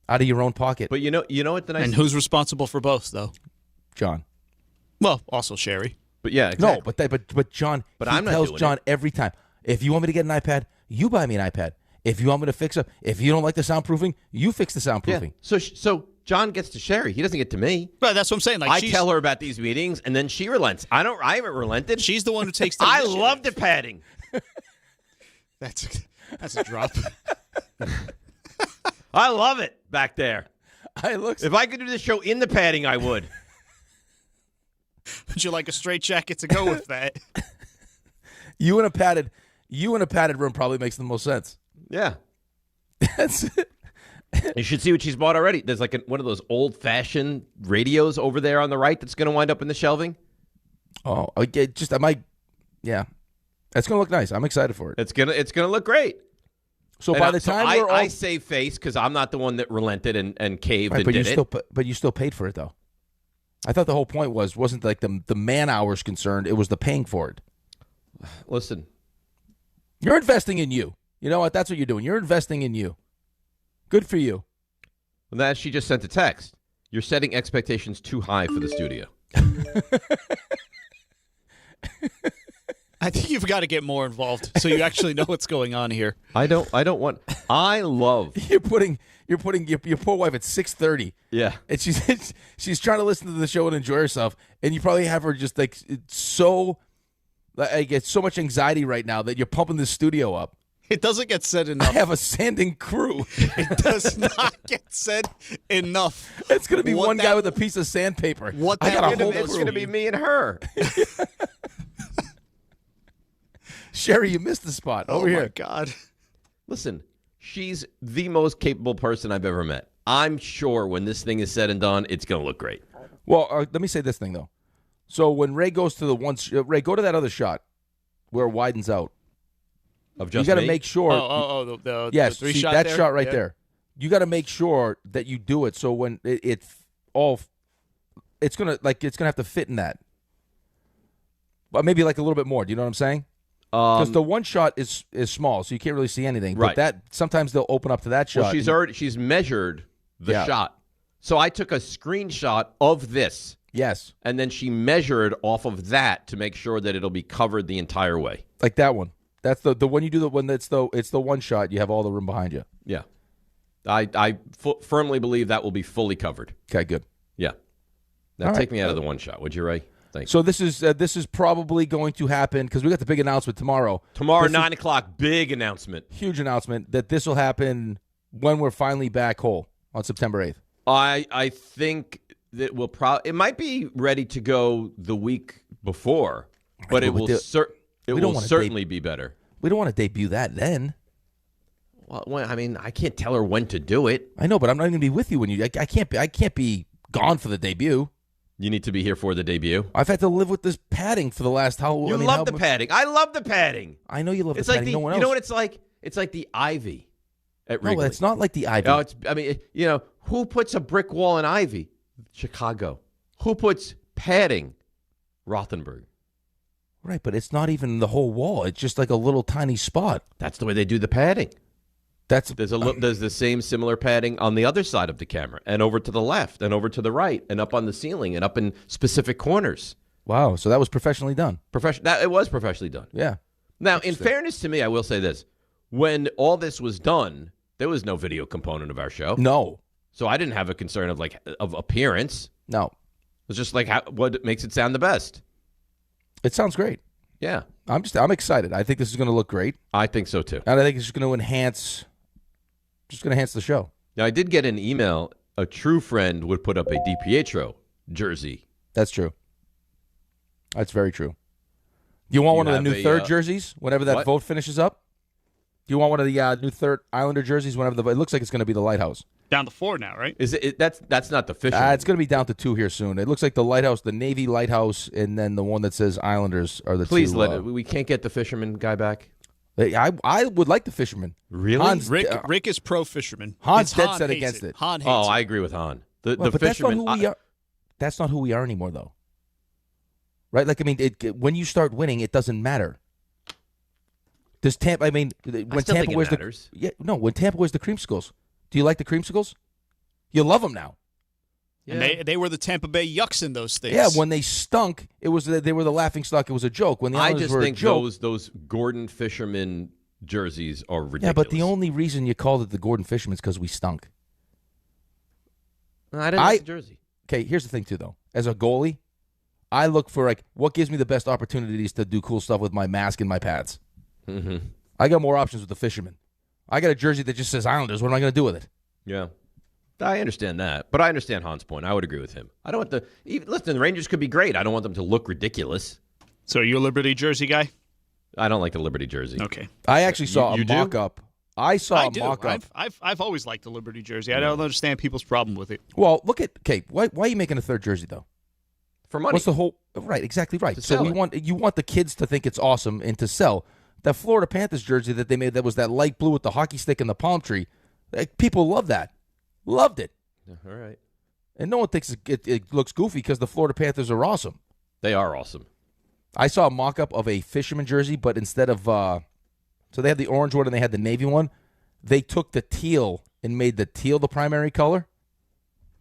Out of your own pocket. But you know what the nice And who's responsible for both, though? John. Well, also Sherry. But yeah, exactly. No, but John, but he I'm not tells doing John it. every time, if you want me to get an iPad, you buy me an iPad. If you want me to fix it, if you don't like the soundproofing, you fix the soundproofing. Yeah. So John gets to Sherry. He doesn't get to me. But that's what I'm saying. Like I tell her about these meetings, and then she relents. I haven't relented. She's the one who takes the I initiative. love the padding. That's a drop. I love it back there. If I could do this show in the padding, I would. Would you like a straight jacket to go with that? You in a padded room probably makes the most sense. Yeah. That's it. You should see what she's bought already. There's like one of those old-fashioned radios over there on the right that's going to wind up in the shelving. Oh, yeah. It's going to look nice. I'm excited for it. It's gonna look great. So by the time we're all... I save face because I'm not the one that relented and caved and but did it. But you still paid for it, though. I thought the whole point wasn't like the man hours concerned. It was the paying for it. Listen. You're investing in you. You know what? That's what you're doing. You're investing in you. Good for you. Well, that she just sent a text. You're setting expectations too high for the studio. I think you've got to get more involved so you actually know what's going on here. I love. You're putting your poor wife at 6:30. Yeah. And she's trying to listen to the show and enjoy herself, and you probably have her just like so much anxiety right now that you're pumping the studio up. It doesn't get said enough. I have a sanding crew. It does not get said enough. It's going to be one guy with a piece of sandpaper. It's going to be me and her. Sherry, you missed the spot. Over here. Oh, my God. Listen, she's the most capable person I've ever met. I'm sure when this thing is said and done, it's going to look great. Well, let me say this thing, though. So when Ray goes to the one, Ray, go to that other shot where it widens out. Of just you got to me? make sure. The three shot that there? shot right there. You got to make sure that you do it so when it's gonna have to fit in that. But maybe like a little bit more. Do you know what I'm saying? Because the one shot is small, so you can't really see anything. Right. But that sometimes they'll open up to that shot. Well, she's measured the shot. So I took a screenshot of this. Yes. And then she measured off of that to make sure that it'll be covered the entire way. Like that one. That's the one you do it's the one shot. You have all the room behind you. Yeah. I firmly believe that will be fully covered. Okay, good. Yeah. Now All take right. me out of the one shot, would you, Ray? Thanks. So this is probably going to happen because we got the big announcement tomorrow. Tomorrow, 9 o'clock, big announcement. Huge announcement that this will happen when we're finally back whole on September 8th. I think that it might be ready to go the week before, but it will certainly be better. We don't want to debut that then. Well, I mean, I can't tell her when to do it. I know, but I'm not going to be with you when you. I can't be gone for the debut. You need to be here for the debut. I've had to live with this padding for the last how. You love the padding. I love the padding. I know you love it's the like padding. No one else. You know what it's like? It's like the ivy at Wrigley. No, it's not like the ivy. No, who puts a brick wall in ivy? Chicago. Who puts padding? Rothenberg. Right, but it's not even the whole wall. It's just like a little tiny spot. That's the way they do the padding. There's the same similar padding on the other side of the camera, and over to the left, and over to the right, and up on the ceiling, and up in specific corners. Wow, so that was professionally done. It was professionally done. Yeah. Now, in fairness to me, I will say this: when all this was done, there was no video component of our show. No. So I didn't have a concern of appearance. No. It's just like what makes it sound the best. It sounds great. Yeah. I'm excited. I think this is going to look great. I think so too. And I think it's going to enhance the show. Now, I did get an email. A true friend would put up a DiPietro jersey. That's true. That's very true. Do you want one of the new third jerseys whenever that vote finishes up? Do you want one of the new third Islander jerseys whenever it looks like it's going to be the Lighthouse? Down to 4 now, right? Is it? That's not the fisherman. It's going to be down to 2 here soon. It looks like the Lighthouse, the Navy Lighthouse, and then the one that says Islanders are the two. Please let it. We can't get the fisherman guy back. I would like the fisherman. Really? Rick is pro fisherman. Hahn's dead set against it. Hahn hates it. I agree with Hahn. The but fisherman. That's not who we are. That's not who we are anymore, though. Right? Like, I mean, when you start winning, it doesn't matter. Does Tampa? I mean, when Tampa wears when Tampa wears the creamsicles, do you like the creamsicles? You love them now. Yeah. And they were the Tampa Bay Yucks in those things. Yeah, when they stunk, they were the laughing stock. It was a joke. When the I Islanders just were think a joke, those Gordon Fisherman jerseys are ridiculous. Yeah, but the only reason you called it the Gordon Fisherman is because we stunk. I didn't like the jersey. Okay, here's the thing too, though. As a goalie, I look for what gives me the best opportunities to do cool stuff with my mask and my pads. Mm-hmm. I got more options with the Fisherman. I got a jersey that just says Islanders. What am I going to do with it? Yeah. I understand that, but I understand Hahn's point. I would agree with him. I don't want listen, the Rangers could be great. I don't want them to look ridiculous. So are you a Liberty jersey guy? I don't like the Liberty jersy. Okay. I actually saw a mock-up. I saw a mock-up. I've always liked the Liberty jersey. I don't understand people's problem with it. Well, look at why are you making a third jersey though? For money. What's the whole right? Exactly right. So you want the kids to think it's awesome and to sell. That Florida Panthers jersey that they made that was that light blue with the hockey stick and the palm tree. People love that. Loved it. Yeah, all right. And no one thinks it looks goofy because the Florida Panthers are awesome. They are awesome. I saw a mock-up of a Fisherman jersey, but instead of so they had the orange one and they had the navy one. They took the teal and made the teal the primary color.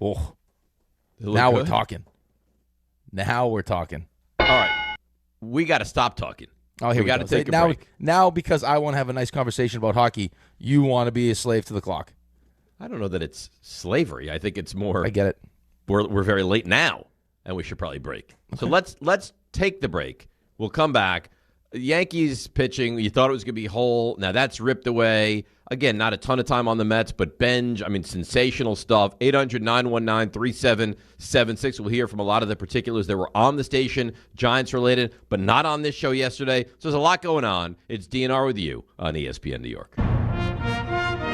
Oh, now we're talking. Now we're talking. All right. We got to stop talking. Oh, here we got to take a break. Now, because I want to have a nice conversation about hockey, you want to be a slave to the clock. I don't know that it's slavery. I think it's more. I get it. We're very late now, and we should probably break. Okay. So let's take the break. We'll come back. Yankees pitching. You thought it was going to be whole. Now that's ripped away. Again, not a ton of time on the Mets, but Benj, sensational stuff. 800-919-3776. We'll hear from a lot of the particulars that were on the station, Giants related, but not on this show yesterday. So there's a lot going on. It's DNR with you on ESPN New York.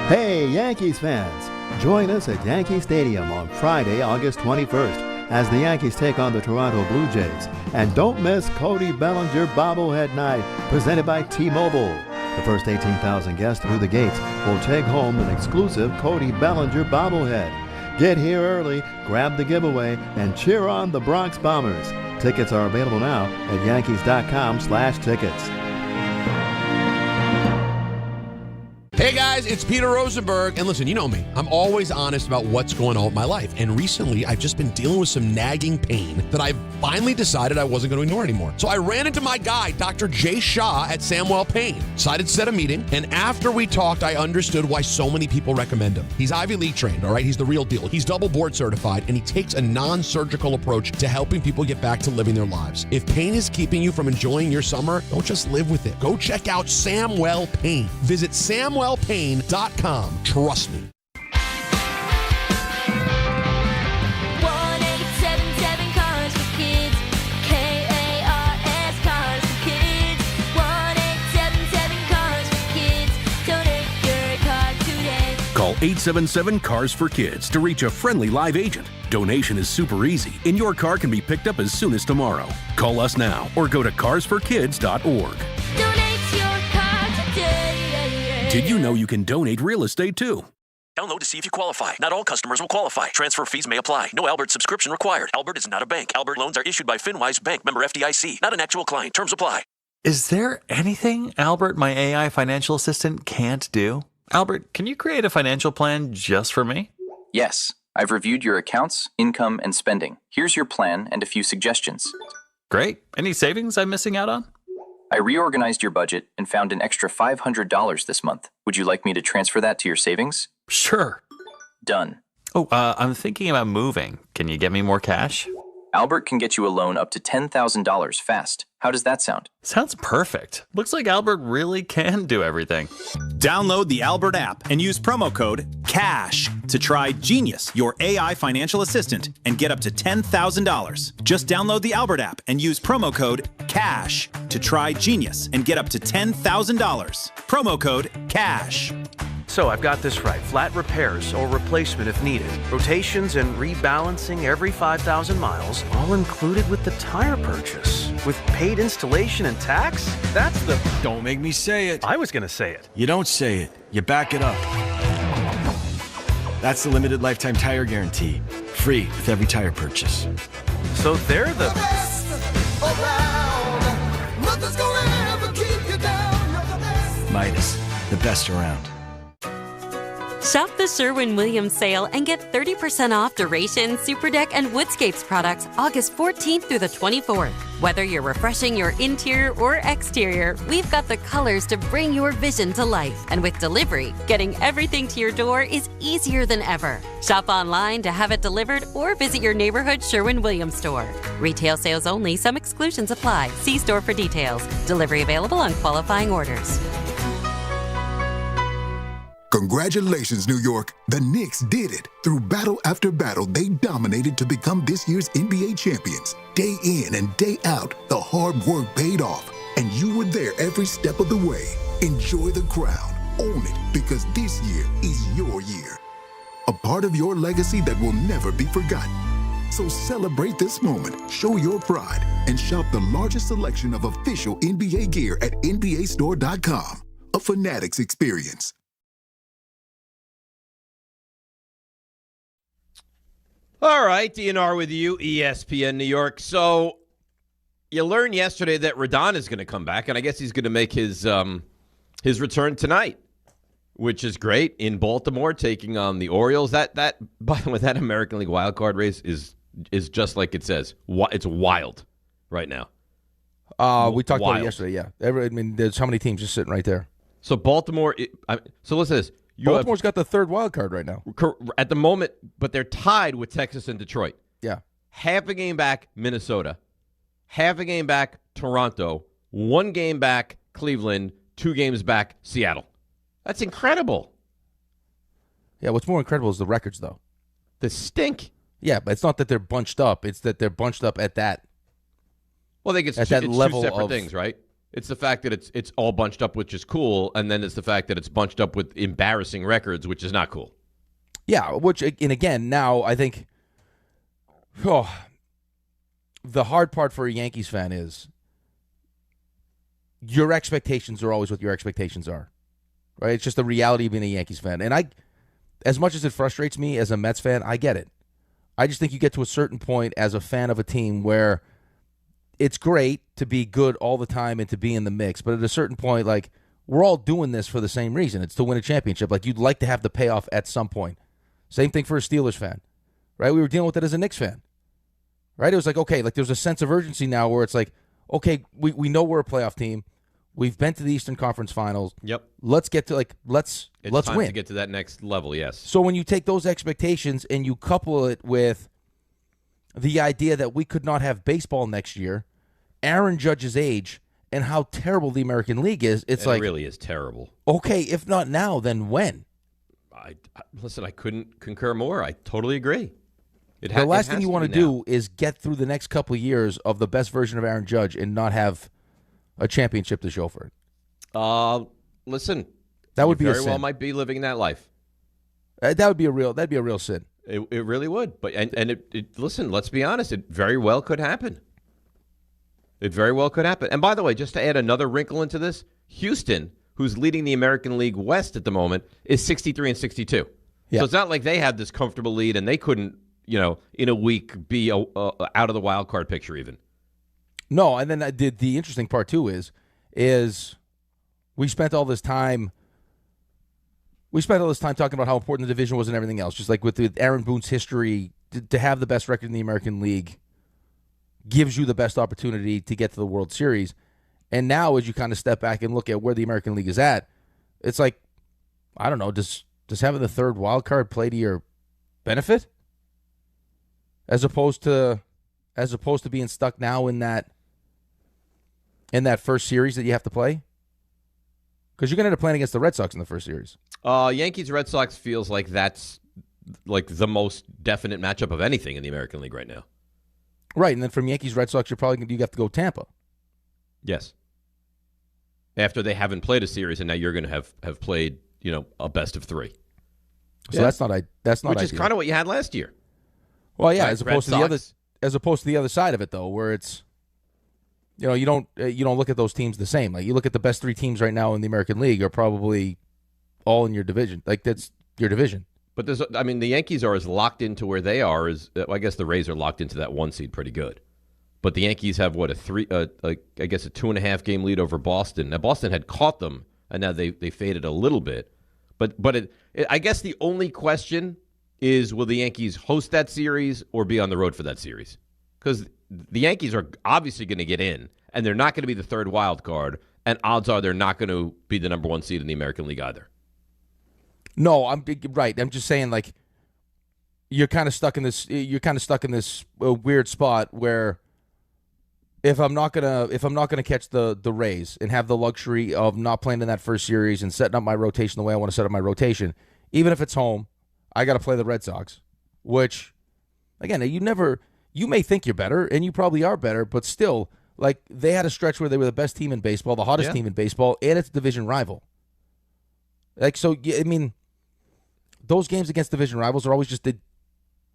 Hey, Yankees fans. Join us at Yankee Stadium on Friday, August 21st as the Yankees take on the Toronto Blue Jays. And don't miss Cody Bellinger Bobblehead Night, presented by T-Mobile. The first 18,000 guests through the gates will take home an exclusive Cody Bellinger bobblehead. Get here early, grab the giveaway, and cheer on the Bronx Bombers. Tickets are available now at Yankees.com/tickets. Hey guys, it's Peter Rosenberg. And listen, you know me. I'm always honest about what's going on with my life. And recently, I've just been dealing with some nagging pain that I've finally decided I wasn't going to ignore anymore. So I ran into my guy, Dr. Jay Shah at Samwell Pain. Decided to set a meeting. And after we talked, I understood why so many people recommend him. He's Ivy League trained, all right? He's the real deal. He's double board certified, and he takes a non-surgical approach to helping people get back to living their lives. If pain is keeping you from enjoying your summer, don't just live with it. Go check out Samwell Pain. Visit samwellpain.com. Trust me. 1-877 Cars for Kids. KARS Cars for Kids. 1-877 Cars for Kids. Donate your car today. Call 877 Cars for Kids to reach a friendly live agent. Donation is super easy, and your car can be picked up as soon as tomorrow. Call us now or go to carsforkids.org. Donate your car today. Did you know you can donate real estate too? Download to see if you qualify. Not all customers will qualify. Transfer fees may apply. No Albert subscription required. Albert is not a bank. Albert loans are issued by FinWise Bank, member FDIC. Not an actual client. Terms apply. Is there anything Albert, my AI financial assistant, can't do? Albert, can you create a financial plan just for me? Yes. I've reviewed your accounts, income, and spending. Here's your plan and a few suggestions. Great. Any savings I'm missing out on? I reorganized your budget and found an extra $500 this month. Would you like me to transfer that to your savings? Sure. Done. Oh, I'm thinking about moving. Can you get me more cash? Albert can get you a loan up to $10,000 fast. How does that sound? Sounds perfect. Looks like Albert really can do everything. Download the Albert app and use promo code CASH to try Genius, your AI financial assistant, and get up to $10,000. Just download the Albert app and use promo code CASH to try Genius and get up to $10,000. Promo code CASH. So I've got this right. Flat repairs or replacement if needed. Rotations and rebalancing every 5,000 miles, all included with the tire purchase. With paid installation and tax? That's the... Don't make me say it. I was going to say it. You don't say it. You back it up. That's the limited lifetime tire guarantee. Free with every tire purchase. So they're the... best around. Nothing's gonna ever keep you down. You're the best. Midas, the best around. Shop the Sherwin-Williams sale and get 30% off Duration, Superdeck, and Woodscapes products August 14th through the 24th. Whether you're refreshing your interior or exterior, we've got the colors to bring your vision to life. And with delivery, getting everything to your door is easier than ever. Shop online to have it delivered or visit your neighborhood Sherwin-Williams store. Retail sales only. Some exclusions apply. See store for details. Delivery available on qualifying orders. Congratulations, New York. The Knicks did it. Through battle after battle, they dominated to become this year's NBA champions. Day in and day out, the hard work paid off, and you were there every step of the way. Enjoy the crown. Own it, because this year is your year. A part of your legacy that will never be forgotten. So celebrate this moment, show your pride, and shop the largest selection of official NBA gear at NBAstore.com. A Fanatics experience. All right, DNR with you, ESPN New York. So you learned yesterday that Rodon is going to come back, and I guess he's going to make his return tonight, which is great in Baltimore, taking on the Orioles. That by the way, that American League wildcard race is just like it says. It's wild right now. We talked about it yesterday. Yeah, there's how many teams just sitting right there. So Baltimore. So listen to this. Baltimore's got the third wild card right now. At the moment, but they're tied with Texas and Detroit. Yeah. Half a game back, Minnesota. Half a game back, Toronto. 1 game back, Cleveland. 2 games back, Seattle. That's incredible. Yeah, what's more incredible is the records, though. The stink. Yeah, but it's not that they're bunched up. It's that they're bunched up at that. Well, I think it's two separate things, right? It's the fact that it's all bunched up, which is cool, and then it's the fact that it's bunched up with embarrassing records, which is not cool. Yeah, and again, now I think The hard part for a Yankees fan is your expectations are always what your expectations are, right? It's just the reality of being a Yankees fan. And as much as it frustrates me as a Mets fan, I get it. I just think you get to a certain point as a fan of a team where it's great to be good all the time and to be in the mix. But at a certain point, like, we're all doing this for the same reason. It's to win a championship. Like, you'd like to have the payoff at some point. Same thing for a Steelers fan, right? We were dealing with it as a Knicks fan, right? It was like, okay, like there's a sense of urgency now where it's like, okay, we know we're a playoff team. We've been to the Eastern Conference Finals. Yep. Let's get to let's time win. To get to that next level, yes. So when you take those expectations and you couple it with the idea that we could not have baseball next year, Aaron Judge's age, and how terrible the American League is, it really is terrible. Okay, if not now, then when? Listen, I couldn't concur more. I totally agree. The last thing you want to do is get through the next couple of years of the best version of Aaron Judge and not have a championship to show for it. Listen, that would be very a sin. well might be living that life. That'd be a real sin. It really would. But listen, let's be honest. It very well could happen. It very well could happen. And by the way, just to add another wrinkle into this, Houston, who's leading the American League West at the moment, is 63 and 62. Yeah. So it's not like they had this comfortable lead and they couldn't, in a week be out of the wild card picture even. No, and then the interesting part too is we spent all this time talking about how important the division was and everything else. Just like with Aaron Boone's history, to have the best record in the American League gives you the best opportunity to get to the World Series. And now, as you kind of step back and look at where the American League is at, it's like, I don't know, does having the third wild card play to your benefit, as opposed to being stuck now in that first series that you have to play? Because you're going to end up playing against the Red Sox in the first series. Yankees-Red Sox feels like that's like the most definite matchup of anything in the American League right now. Right, and then from Yankees-Red Sox, you have to go Tampa. Yes. After they haven't played a series, and now you're going to have played, a best of three. So that's not which ideal. is kind of what you had last year. Well, yeah, right? as opposed to the other side of it, though, where it's, you don't look at those teams the same. Like, you look at the best three teams right now in the American League are probably all in your division. Like, that's your division. But the Yankees are as locked into where they are as I guess the Rays are locked into that one seed pretty good. But the Yankees have a 2.5 game lead over Boston. Now Boston had caught them, and now they faded a little bit. But I guess the only question is, will the Yankees host that series or be on the road for that series? Because the Yankees are obviously going to get in, and they're not going to be the third wild card, and odds are they're not going to be the number one seed in the American League either. No, I'm right. I'm just saying, like, you're kind of stuck in this weird spot where if I'm not gonna catch the Rays and have the luxury of not playing in that first series and setting up my rotation the way I want to set up my rotation, even if it's home, I got to play the Red Sox. Which, again, you may think you're better, and you probably are better, but still, like, they had a stretch where they were the best team in baseball, the hottest team in baseball, and it's a division rival. Like, so, I mean, those games against division rivals are always just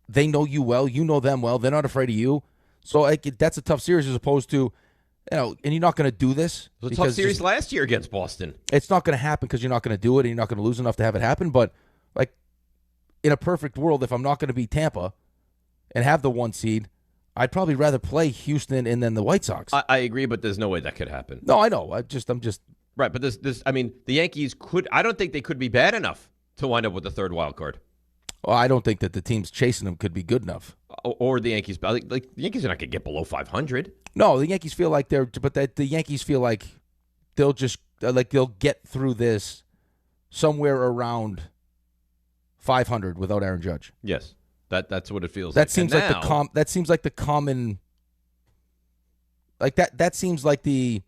they know you well, you know them well, they're not afraid of you. So, like, that's a tough series as opposed to, and you're not going to do this. It was a tough series last year against Boston. It's not going to happen because you're not going to do it and you're not going to lose enough to have it happen. But, like, in a perfect world, if I'm not going to beat Tampa and have the one seed, I'd probably rather play Houston and then the White Sox. I agree, but there's no way that could happen. No, I know. I'm just right. But the Yankees I don't think they could be bad enough to wind up with the third wild card. Well, I don't think that the teams chasing them could be good enough. Or the Yankees. Like the Yankees are not going to get below 500. No, the Yankees feel like the Yankees feel like they'll just they'll get through this somewhere around 500 without Aaron Judge. Yes, that's what it feels. That seems like that seems like the common. Like that seems like the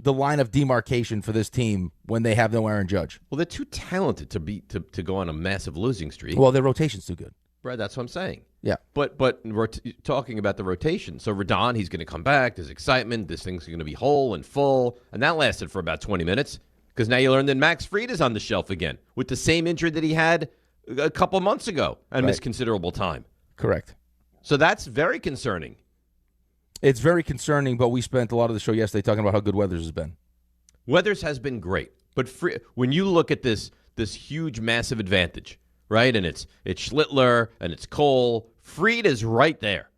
line of demarcation for this team when they have no Aaron Judge. Well, they're too talented to go on a massive losing streak. Well, their rotation's too good. Right, that's what I'm saying. Yeah. But we're talking about the rotation. So Rodon, he's going to come back. There's excitement. This thing's going to be whole and full. And that lasted for about 20 minutes because now you learn that Max Fried is on the shelf again with the same injury that he had a couple months ago and missed considerable time. Correct. So that's very concerning. It's very concerning, but we spent a lot of the show yesterday talking about how good Weathers has been. Weathers has been great, but when you look at this huge, massive advantage, right? And it's Schlittler and it's Cole. Fried is right there,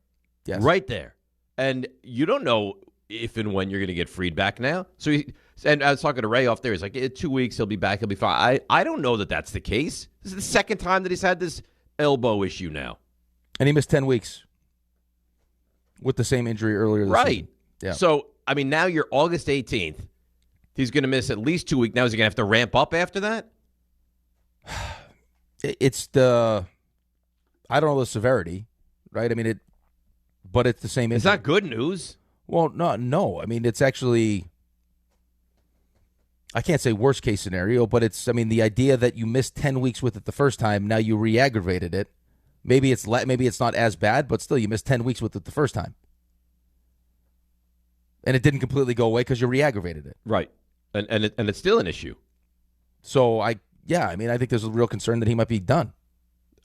right there, and you don't know if and when you're going to get Fried back now. So, and I was talking to Ray off there. He's like, in 2 weeks he'll be back. He'll be fine. I don't know that that's the case. This is the second time that he's had this elbow issue now, and he missed 10 weeks with the same injury earlier this season. Yeah. So, I mean, now you're August 18th. He's going to miss at least 2 weeks. Now, is he going to have to ramp up after that? It's I don't know the severity, right? I mean, but it's the same injury. It's not good news. Well, no. I mean, it's actually, I can't say worst case scenario, but it's, I mean, the idea that you missed 10 weeks with it the first time, now you re-aggravated it. Maybe it's not as bad, but still, you missed 10 weeks with it the first time. And it didn't completely go away because you re-aggravated it. Right. And it's still an issue. So, I think there's a real concern that he might be done.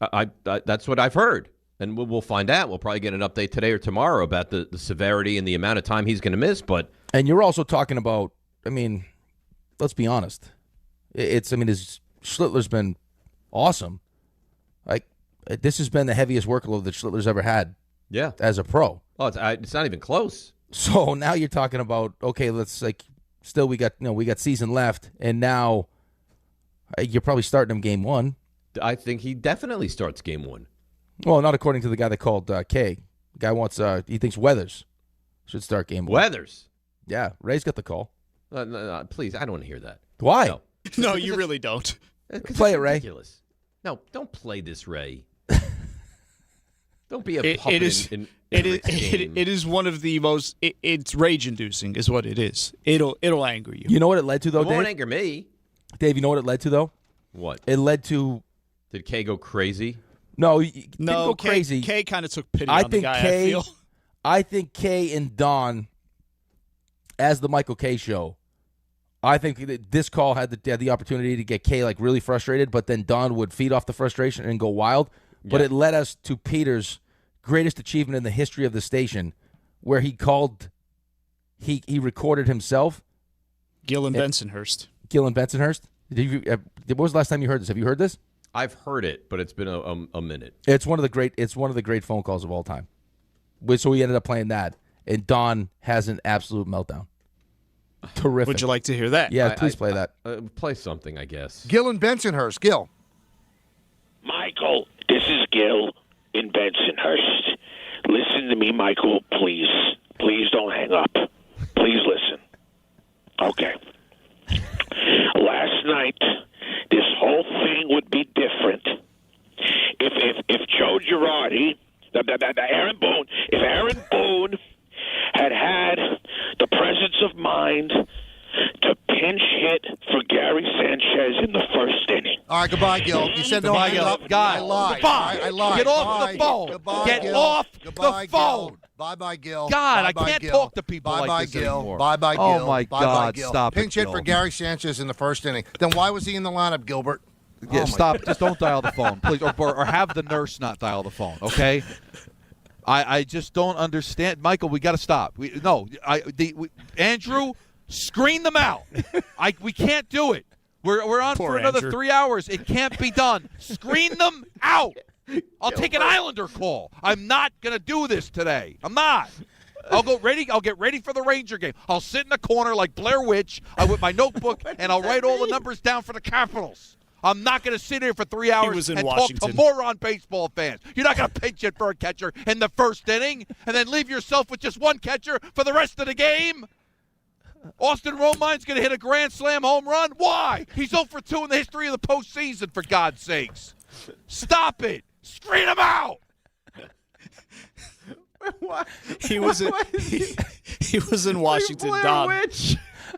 I that's what I've heard. And we'll find out. We'll probably get an update today or tomorrow about the severity and the amount of time he's going to miss. And you're also talking about, I mean, let's be honest. His Schlittler's been awesome. Like, this has been the heaviest workload that Schlittler's ever had. Yeah. As a pro. Oh, it's not even close. So now you're talking about, okay, still we got season left, and now you're probably starting him game one. I think he definitely starts game one. Well, not according to the guy that called K. The guy he thinks Weathers should start game one. Weathers? Yeah, Ray's got the call. No, please, I don't want to hear that. Why? No, you really don't. Play it, Ray. Ridiculous. No, don't play this, Ray. Don't be a puppet It is one of the most. It's rage-inducing, is what it is. It'll anger you. You know what it led to, though, It Dave? won't anger me. Dave, you know what it led to, though? What? It led to. Did Kay go crazy? No, he didn't go crazy. Kay kind of took pity on the guy. I think Kay and Don, as the Michael Kay show, I think that this call had the opportunity to get Kay really frustrated, but then Don would feed off the frustration and go wild. But it led us to Peter's greatest achievement in the history of the station, where he recorded himself. Gil Bensonhurst. What was the last time you heard this? Have you heard this? I've heard it, but it's been a minute. It's one of the great phone calls of all time. So we ended up playing that, and Don has an absolute meltdown. Terrific. Would you like to hear that? Yeah, please play that. Play something, I guess. Gil and Bensonhurst. Gil. Michael, this is Gil in Bensonhurst. Listen to me, Michael, please. Please don't hang up. Please listen. Okay. Last night, this whole thing would be different if Joe Girardi, if Aaron Boone had the presence of mind to pinch hit for Gary Sanchez in the first inning. All right, goodbye, Gil. You said no hang up. God, I lied. goodbye. I lied. Get off the phone. Goodbye, Get Gil. off Goodbye, the phone. Gil. Bye-bye, Gil. God, I Bye-bye, can't Gil. talk to people Bye-bye, like this Gil. anymore. Bye-bye, Gil. Oh, my Bye-bye, God, Gil. stop it, Pinch hit Gil. for Gary Sanchez in the first inning. Then why was he in the lineup, Gilbert? Yeah, stop. Just don't dial the phone, please. Or have the nurse not dial the phone, okay? I just don't understand. Michael, we got to stop. Andrew, screen them out. We can't do it. We're on Poor for another Andrew. 3 hours. It can't be done. Screen them out. I'll take an Islander call. I'm not going to do this today. I'm not. I'll get ready for the Ranger game. I'll sit in the corner like Blair Witch with my notebook, and I'll write all the numbers down for the Capitals. I'm not going to sit here for 3 hours and talk to moron baseball fans. You're not going to pinch hit for a catcher in the first inning and then leave yourself with just one catcher for the rest of the game. Austin Romine's going to hit a grand slam home run. Why? He's 0 for 2 in the history of the postseason, for God's sakes. Stop it. Screen him out. He was in Washington, Don.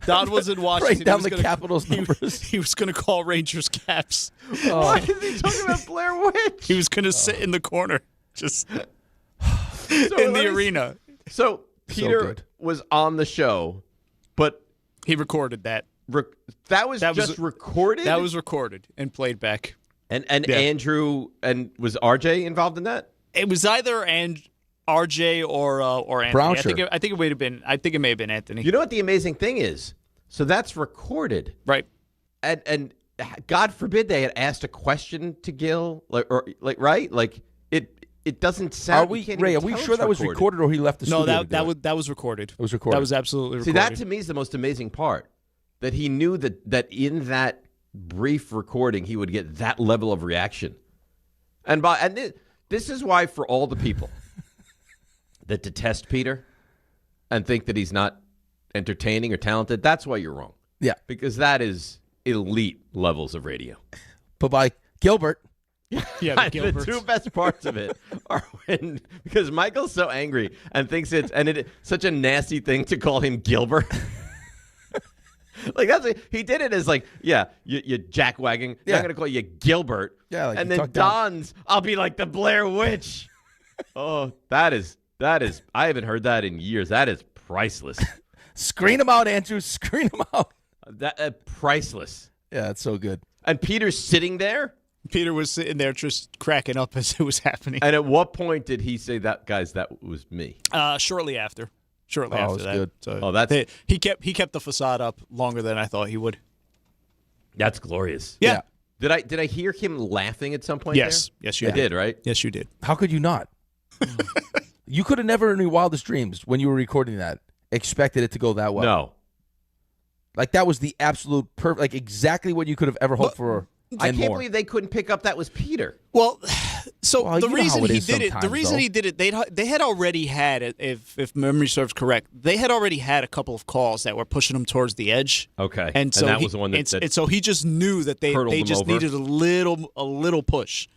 Don was in Washington. Write down the Capitals numbers. He was going to call Rangers caps. Why is he talking about Blair Witch? He was going to sit in the corner, just in the arena. So Peter was on the show, but he recorded that. That was recorded? That was recorded and played back. And Andrew, and was RJ involved in that? It was either RJ or Anthony. Brownshire. I think it may have been Anthony. You know what the amazing thing is? So that's recorded, right? And God forbid they had asked a question to Gil, right? It doesn't sound. Are we sure that was recorded or he left the studio? No, that was recorded. It was recorded. That was absolutely recorded. See, that to me is the most amazing part. That he knew that in that brief recording he would get that level of reaction. And this is why, for all the people that detest Peter and think that he's not entertaining or talented, that's why you're wrong. Yeah. Because that is elite levels of radio. But by Gilbert. Yeah, the two best parts of it are because Michael's so angry and thinks it's such a nasty thing to call him Gilbert. He did it as you jackwagging. Yeah. I'm gonna call you Gilbert. Yeah, and then Don's, I'll be like the Blair Witch. Oh, that is. I haven't heard that in years. That is priceless. Screen him out, Andrew. Screen him out. That priceless. Yeah, it's so good. And Peter's sitting there. Peter was sitting there just cracking up as it was happening. And at what point did he say that, guys, that was me? Shortly after. After that. Good. So he kept the facade up longer than I thought he would. That's glorious. Yeah. Did I hear him laughing at some point? Yes. There? Yes, you did. Right? Yes, you did. How could you not? You could have never in your wildest dreams when you were recording that expected it to go that well. No. That was the absolute perfect, exactly what you could have ever hoped for. I can't believe they couldn't pick up that was Peter. Well, the reason he did it, they had already had, if memory serves correct, they had already had a couple of calls that were pushing them towards the edge. Okay, and so that was the one that and so he just knew that they just needed a little push,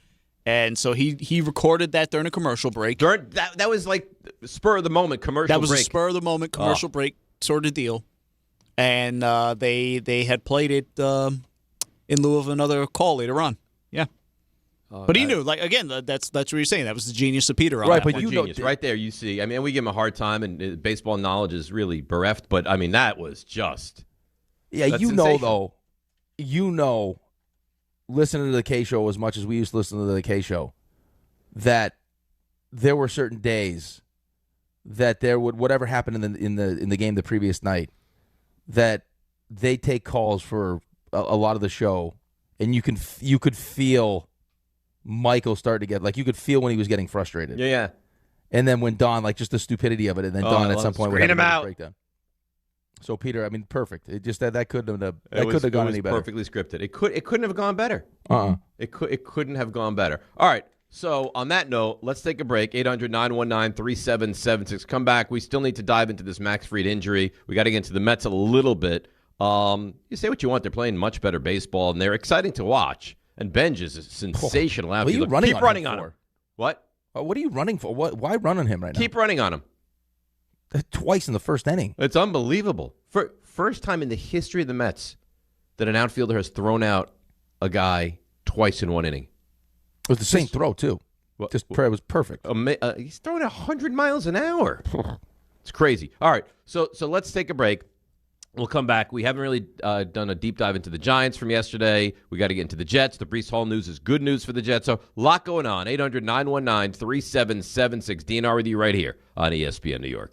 and so he recorded that during a commercial break. That was like spur of the moment commercial. That was break. a spur of the moment commercial break sort of deal, and they had played it. In lieu of another call later on, yeah. But he knew, again, that's what you're saying. That was the genius of Peter, right? But you know, right there, you see. I mean, we give him a hard time, and baseball knowledge is really bereft. But I mean, that was just, though, listening to the K Show as much as we used to listen to the K Show, that there were certain days that there would whatever happened in the game the previous night, that they take calls for a lot of the show, and you could feel Michael start to get you could feel when he was getting frustrated. Yeah. And then when Don, just the stupidity of it, and then Don at some point would have a breakdown. So Peter, I mean, perfect. It just that couldn't have gone any better. Perfectly scripted. It couldn't have gone better. It couldn't have gone better. All right. So on that note, let's take a break. 800-919-3776. Come back. We still need to dive into this Max Fried injury. We got to get into the Mets a little bit. You say what you want. They're playing much better baseball, and they're exciting to watch. And Benj is sensational. What are you running Keep on running him on for? him. What? What are you running for? Why run on him right now? Keep running on him. Twice in the first inning. It's unbelievable. First time in the history of the Mets that an outfielder has thrown out a guy twice in one inning. It was the same throw, too. It was perfect. He's throwing 100 miles an hour. It's crazy. All right, so let's take a break. We'll come back. We haven't really done a deep dive into the Giants from yesterday. We got to get into the Jets. The Breece Hall news is good news for the Jets. So a lot going on. 800-919-3776. DNR with you right here on ESPN New York.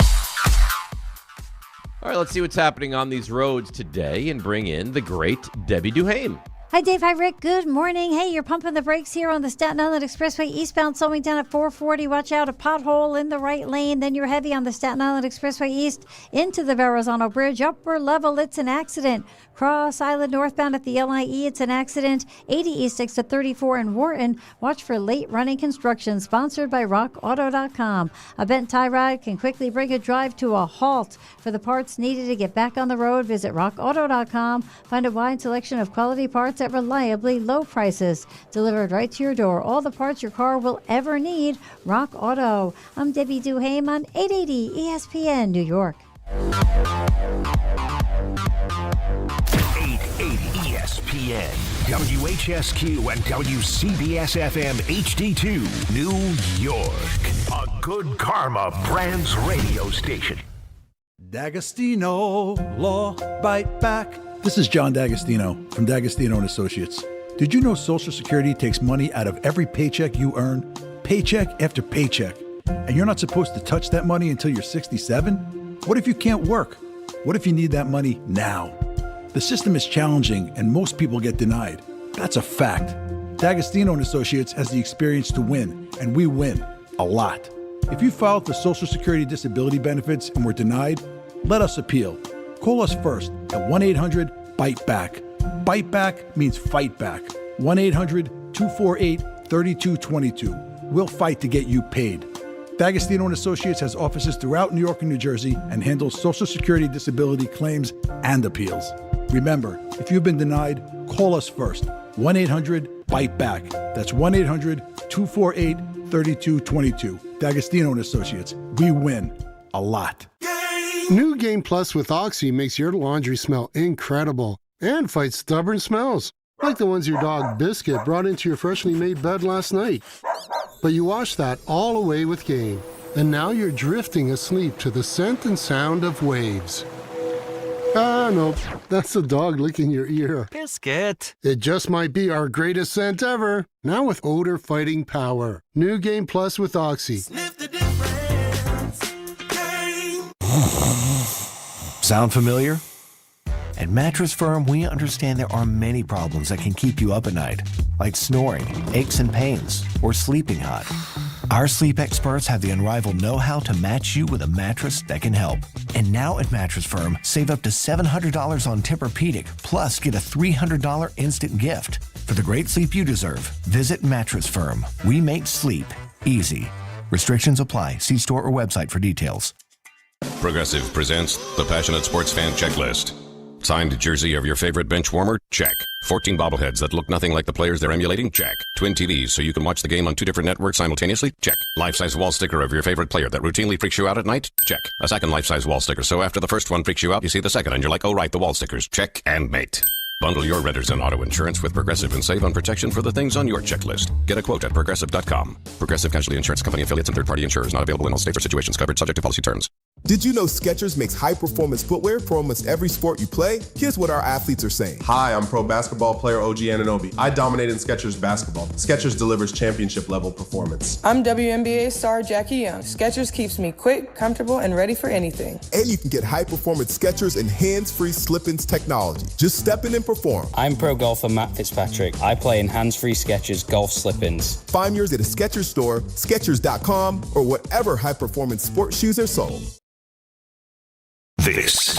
All right, let's see what's happening on these roads today and bring in the great Debbie Duhaime. Hi, Dave. Hi, Rick. Good morning. Hey, you're pumping the brakes here on the Staten Island Expressway eastbound, slowing down at 440. Watch out, a pothole in the right lane. Then you're heavy on the Staten Island Expressway east into the Verrazano Bridge. Upper level, it's an accident. Cross Island northbound at the LIE, it's an accident. 80 East 6 to 34 in Wharton. Watch for late running construction. Sponsored by RockAuto.com. A bent tie rod can quickly bring a drive to a halt. For the parts needed to get back on the road, visit RockAuto.com. Find a wide selection of quality parts at reliably low prices. Delivered right to your door. All the parts your car will ever need. Rock Auto. I'm Debbie Duhaime on 880 ESPN New York. 880 ESPN, WHSQ, and WCBS-FM HD2, New York. A Good Karma Brands radio station. D'Agostino, Law Bite Back. This is John D'Agostino from D'Agostino & Associates. Did you know Social Security takes money out of every paycheck you earn? Paycheck after paycheck. And you're not supposed to touch that money until you're 67? What if you can't work? What if you need that money now? The system is challenging and most people get denied. That's a fact. D'Agostino and Associates has the experience to win, and we win a lot. If you filed for Social Security disability benefits and were denied, let us appeal. Call us first at 1-800-BITE-BACK. Bite back means fight back. 1-800-248-3222. We'll fight to get you paid. D'Agostino and Associates has offices throughout New York and New Jersey and handles Social Security disability claims and appeals. Remember, if you've been denied, call us first. 1-800-BITE-BACK. That's 1-800-248-3222. D'Agostino and Associates. We win a lot. New Game Plus with Oxy makes your laundry smell incredible and fights stubborn smells, like the ones your dog Biscuit brought into your freshly made bed last night. But you washed that all away with Game, and now you're drifting asleep to the scent and sound of waves. Ah, nope, that's the dog licking your ear. Biscuit. It just might be our greatest scent ever, now with odor fighting power. New Game Plus with Oxy. Sound familiar? At Mattress Firm, we understand there are many problems that can keep you up at night, like snoring, aches and pains, or sleeping hot. Our sleep experts have the unrivaled know-how to match you with a mattress that can help. And now at Mattress Firm, save up to $700 on Tempur-Pedic, plus get a $300 instant gift. For the great sleep you deserve, visit Mattress Firm. We make sleep easy. Restrictions apply. See store or website for details. Progressive presents the Passionate Sports Fan Checklist. Signed jersey of your favorite bench warmer? Check. 14 bobbleheads that look nothing like the players they're emulating? Check. Twin TVs so you can watch the game on 2 different networks simultaneously? Check. Life-size wall sticker of your favorite player that routinely freaks you out at night? Check. A second life-size wall sticker so after the first one freaks you out, you see the second and you're like, oh right, the wall stickers. Check and mate. Bundle your renters and auto insurance with Progressive and save on protection for the things on your checklist. Get a quote at Progressive.com. Progressive Casualty Insurance Company affiliates and third-party insurers not available in all states or situations covered subject to policy terms. Did you know Skechers makes high-performance footwear for almost every sport you play? Here's what our athletes are saying. Hi, I'm pro basketball player OG Anunoby. I dominate in Skechers basketball. Skechers delivers championship-level performance. I'm WNBA star Jackie Young. Skechers keeps me quick, comfortable, and ready for anything. And you can get high-performance Skechers and hands-free slip-ins technology. Just step in and perform. I'm pro golfer Matt Fitzpatrick. I play in hands-free Skechers golf slip-ins. Find yours at a Skechers store, Skechers.com, or whatever high-performance sports shoes are sold. This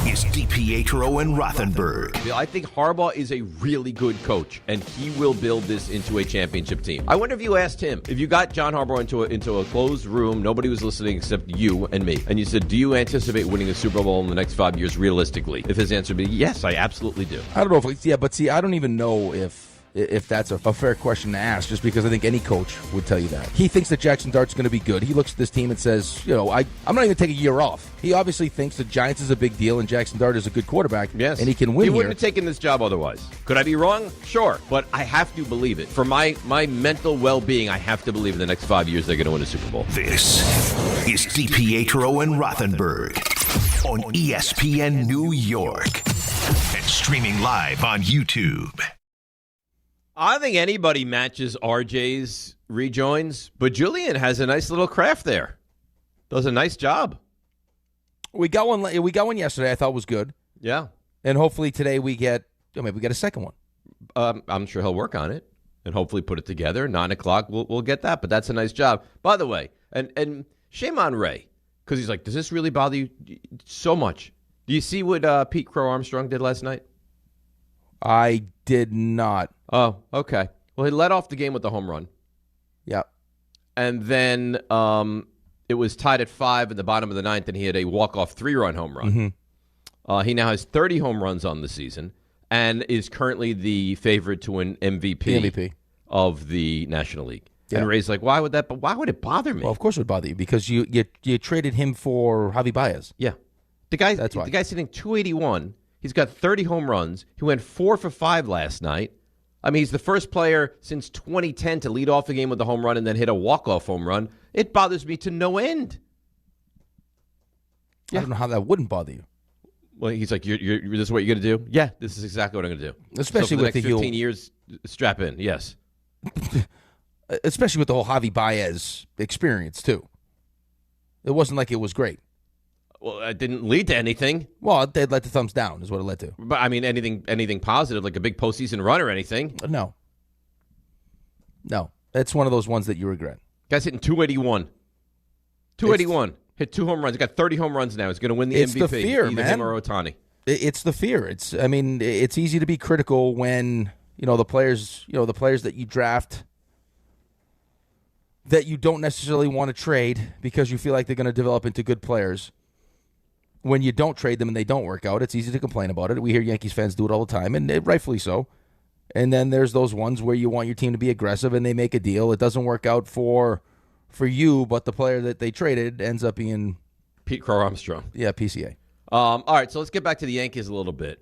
is DiPietro and Rothenberg. I think Harbaugh is a really good coach, and he will build this into a championship team. I wonder if you asked him, if you got John Harbaugh into a closed room, nobody was listening except you and me, and you said, do you anticipate winning a Super Bowl in the next 5 years realistically? If his answer would be, yes, I absolutely do. I don't know if, but see, I don't even know if that's a fair question to ask, just because I think any coach would tell you that. He thinks that Jackson Dart's going to be good. He looks at this team and says, I'm not even going to take a year off. He obviously thinks the Giants is a big deal and Jackson Dart is a good quarterback, yes, and he can win. He wouldn't have taken this job otherwise. Could I be wrong? Sure. But I have to believe it. For my mental well-being, I have to believe in the next 5 years they're going to win a Super Bowl. This is DiPietro and Rothenberg on ESPN New York and streaming live on YouTube. I think anybody matches RJ's rejoins, but Julian has a nice little craft there. Does a nice job. We got one. We got one yesterday. I thought was good. Yeah, and hopefully today we get maybe we get a second one. I'm sure he'll work on it and hopefully put it together. 9:00, we'll get that. But that's a nice job, by the way. And shame on Ray, because he's like, does this really bother you so much? Do you see what Pete Crow Armstrong did last night? I did not. Oh, okay. Well, he led off the game with the home run. Yeah. And then it was tied at 5 in the bottom of the 9th, and he had a walk-off 3-run home run. Mm-hmm. He now has 30 home runs on the season and is currently the favorite to win MVP of the National League. Yeah. And Ray's like, why would it bother me? Well, of course it would bother you, because you traded him for Javi Baez. Yeah. That's why. The guy's hitting .281. He's got 30 home runs. He went 4 for 5 last night. I mean, he's the first player since 2010 to lead off the game with a home run and then hit a walk-off home run. It bothers me to no end. Yeah. I don't know how that wouldn't bother you. Well, he's like, this is what you're going to do? Yeah, this is exactly what I'm going to do. Especially so for with the next 15 years, strap in, yes. especially with the whole Javi Baez experience, too. It wasn't like it was great. Well, it didn't lead to anything. Well, they led to thumbs down is what it led to. But, I mean, anything positive, like a big postseason run or anything? No. It's one of those ones that you regret. Guy's hitting 281. 281. Hit 2 home runs. He's got 30 home runs now. He's going to win the MVP. It's the fear, either man. him or Ohtani. It's the fear. It's easy to be critical when, the players that you draft that you don't necessarily want to trade because you feel like they're going to develop into good players. When you don't trade them and they don't work out, it's easy to complain about it. We hear Yankees fans do it all the time, and rightfully so. And then there's those ones where you want your team to be aggressive and they make a deal. It doesn't work out for you, but the player that they traded ends up being Pete Crow Armstrong. Yeah, PCA. All right, so let's get back to the Yankees a little bit.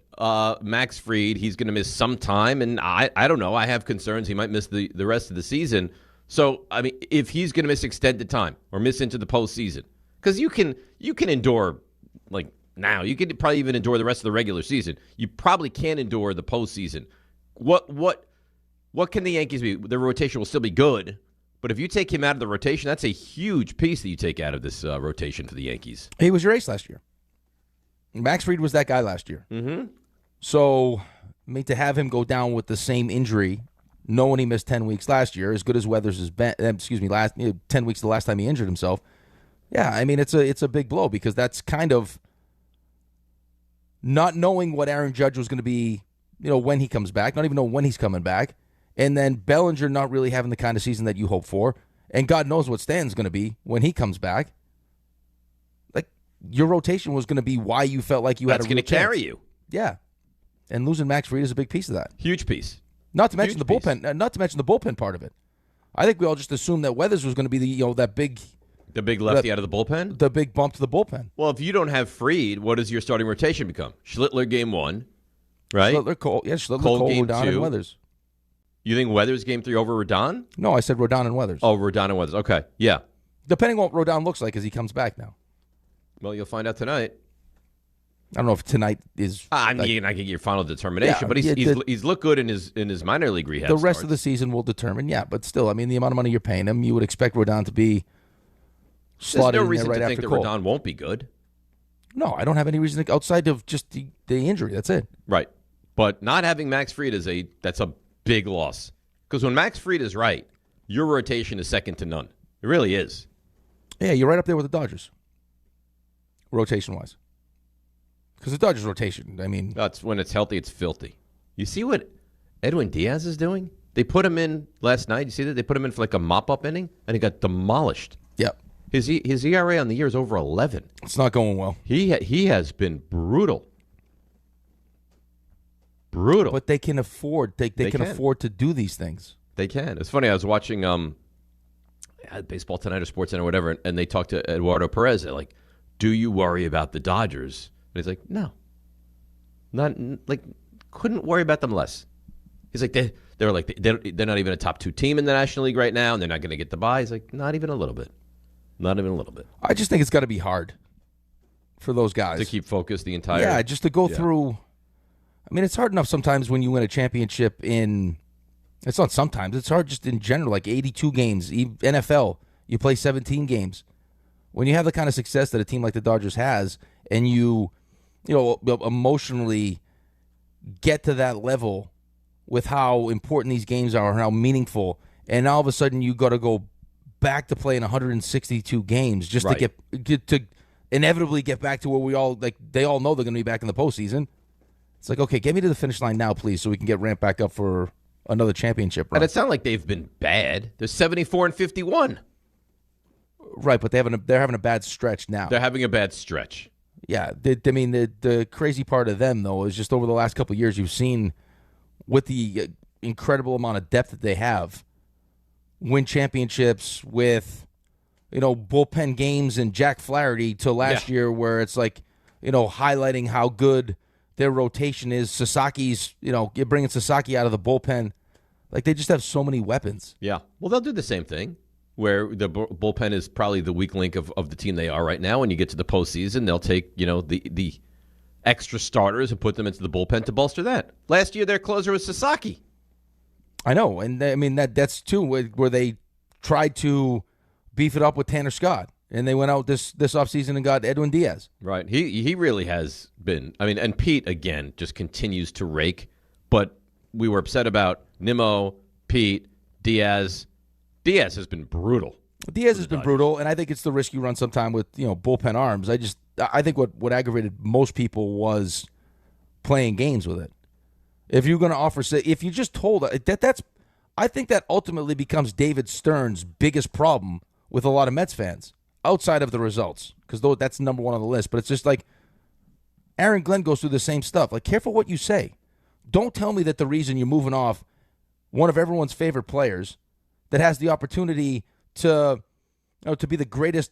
Max Fried, he's going to miss some time, and I don't know. I have concerns he might miss the rest of the season. So, I mean, if he's going to miss extended time or miss into the postseason, because you can endure, like now, you could probably even endure the rest of the regular season. You probably can't endure the postseason. What can the Yankees be? Their rotation will still be good, but if you take him out of the rotation, that's a huge piece that you take out of this rotation for the Yankees. He was your ace last year. Max Fried was that guy last year. Mm-hmm. So, to have him go down with the same injury, knowing he missed 10 weeks last year, as good as Weathers has been, 10 weeks the last time he injured himself. Yeah, I mean, it's a big blow because that's kind of not knowing what Aaron Judge was going to be, when he comes back, not even knowing when he's coming back, and then Bellinger not really having the kind of season that you hope for, and God knows what Stan's going to be when he comes back. Your rotation was going to be why you felt like you had a real chance. That's going to carry you. Yeah. And losing Max Fried is a big piece of that. Huge piece. Not to mention the bullpen. Not to mention the bullpen part of it. I think we all just assumed that Weathers was going to be the big lefty out of the bullpen. The big bump to the bullpen. Well, if you don't have Fried, what does your starting rotation become? Schlittler game 1, right? Schlittler, Cole, game Rodon, 2. and Weathers. You think Weathers game 3 over Rodon? No, I said Rodon and Weathers. Oh, Rodon and Weathers. Okay, yeah. Depending on what Rodon looks like as he comes back now. Well, you'll find out tonight. I don't know if tonight is. I can get your final determination, but he's looked good in his minor league rehab. The rest of the season will determine. Yeah, but still, I mean, the amount of money you're paying him, you would expect Rodon to be slotted in there right after Cole. There's no reason to think that Rodon won't be good. No, I don't have any reason outside of just the injury. That's it. Right, but not having Max Fried that's a big loss because when Max Fried is right, your rotation is second to none. It really is. Yeah, you're right up there with the Dodgers. Rotation-wise. Because the Dodgers' rotation, I mean... That's when it's healthy, it's filthy. You see what Edwin Diaz is doing? They put him in last night. You see that? They put him in for like a mop-up inning, and he got demolished. Yep. His ERA on the year is over 11. It's not going well. He has been brutal. Brutal. But they can afford... They can afford to do these things. They can. It's funny, I was watching Baseball Tonight or Sports Center or whatever, and they talked to Eduardo Perez. They're like, do you worry about the Dodgers? And he's like, no. Couldn't worry about them less. He's like, they're not even a top 2 team in the National League right now, and they're not going to get the bye. He's like, not even a little bit. Not even a little bit. I just think it's got to be hard for those guys. To keep focused the entire... Yeah, just to go through... I mean, it's hard enough sometimes when you win a championship in... It's not sometimes. It's hard just in general, like 82 games. NFL, you play 17 games. When you have the kind of success that a team like the Dodgers has, and you emotionally get to that level with how important these games are and how meaningful, and all of a sudden you got to go back to playing 162 games just to get to inevitably get back to where we all they all know they're going to be back in the postseason. It's like, okay, get me to the finish line now, please, so we can get ramped back up for another championship run. And it's not like they've been bad. They're 74-51. Right, but they're having a bad stretch now. They're having a bad stretch. Yeah, the crazy part of them, though, is just over the last couple of years, you've seen with the incredible amount of depth that they have, win championships with, bullpen games and Jack Flaherty to last year where it's like, highlighting how good their rotation is. Sasaki's, you're bringing Sasaki out of the bullpen. Like, they just have so many weapons. Yeah. Well, they'll do the same thing, where the bullpen is probably the weak link of the team they are right now. When you get to the postseason, they'll take, the extra starters and put them into the bullpen to bolster that. Last year, their closer was Sasaki. I know, and I mean that's too where they tried to beef it up with Tanner Scott, and they went out this offseason and got Edwin Diaz. Right. He really has been. I mean, and Pete, again, just continues to rake. But we were upset about Nimmo, Pete, Diaz. Diaz has been brutal. Diaz has been brutal, and I think it's the risk you run sometime with bullpen arms. I think what aggravated most people was playing games with it. If you're going to offer, if you just told that's, I think that ultimately becomes David Stern's biggest problem with a lot of Mets fans outside of the results, because that's number one on the list. But it's just like Aaron Glenn goes through the same stuff. Like, careful what you say. Don't tell me that the reason you're moving off one of everyone's favorite players that has the opportunity to be the greatest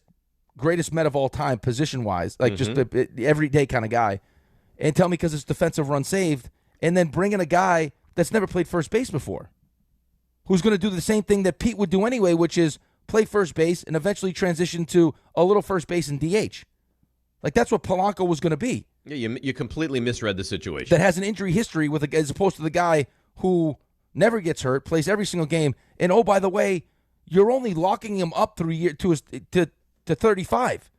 Met of all time position wise, like just the everyday kind of guy, and tell me because it's defensive run saved, and then bring in a guy that's never played first base before, who's going to do the same thing that Pete would do anyway, which is play first base and eventually transition to a little first base and DH. Like, that's what Polanco was going to be. Yeah, you completely misread the situation. That has an injury history as opposed to the guy who never gets hurt, plays every single game, and oh, by the way, you're only locking him up through to 35.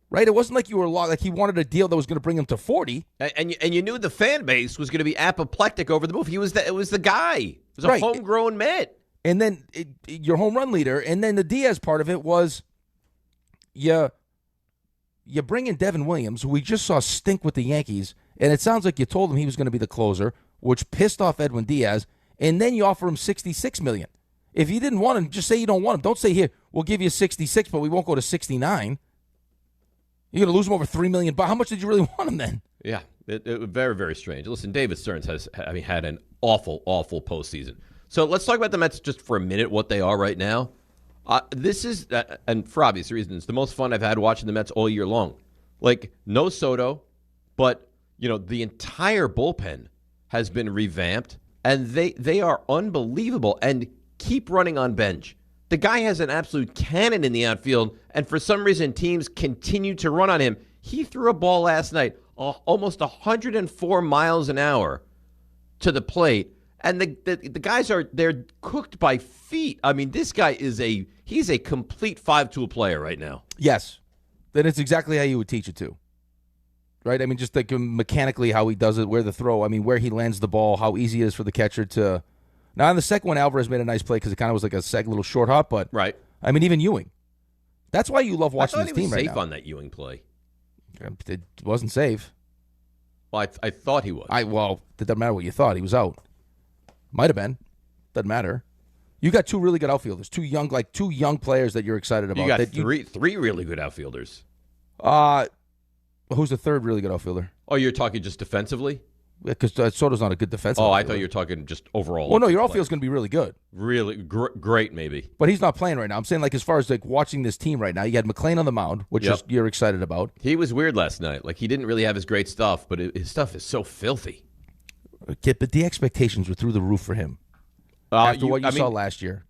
Right? It wasn't like you were like he wanted a deal that was going to bring him to 40. And you knew the fan base was going to be apoplectic over the move. It was the guy. It was a homegrown Met. And then your home run leader, and then the Diaz part of it was you bring in Devin Williams, who we just saw stink with the Yankees, and it sounds like you told him he was going to be the closer, which pissed off Edwin Diaz, and then you offer him $66 million. If you didn't want him, just say you don't want him. Don't say, here, we'll give you 66, but we won't go to 69. You're going to lose him over $3 million. How much did you really want him then? Yeah, it very, very strange. Listen, David Stearns has had an awful, awful postseason. So let's talk about the Mets just for a minute, what they are right now. This is, and for obvious reasons, the most fun I've had watching the Mets all year long. Like, no Soto, but, the entire bullpen has been revamped, and they are unbelievable and keep running on bench. The guy has an absolute cannon in the outfield, and for some reason, teams continue to run on him. He threw a ball last night, almost 104 miles an hour to the plate, and the guys they're cooked by feet. I mean, this guy he's a complete five-tool player right now. Yes, then it's exactly how you would teach it to. Right? I mean, just like mechanically how he does it, where the throw, I mean, where he lands the ball, how easy it is for the catcher to. Now, on the second one, Alvarez made a nice play because it kind of was like a little short hop, but right. I mean, even Ewing. That's why you love watching this team right now. I thought he was safe on that Ewing play. It wasn't safe. Well, I thought he was. It doesn't matter what you thought. He was out. Might have been. Doesn't matter. You got two really good outfielders, two young players that you're excited about. You got three really good outfielders. Who's the third really good outfielder? Oh, you're talking just defensively? Because Soto's not a good defensive outfielder. outfielder. I thought you were talking just overall. Well, no, your outfield's going to be really good. Really great, maybe. But he's not playing right now. I'm saying, like, as far as like watching this team right now, you had McClain on the mound, which you're excited about. He was weird last night. Like, he didn't really have his great stuff, but his stuff is so filthy. But the expectations were through the roof for him after what you saw last year.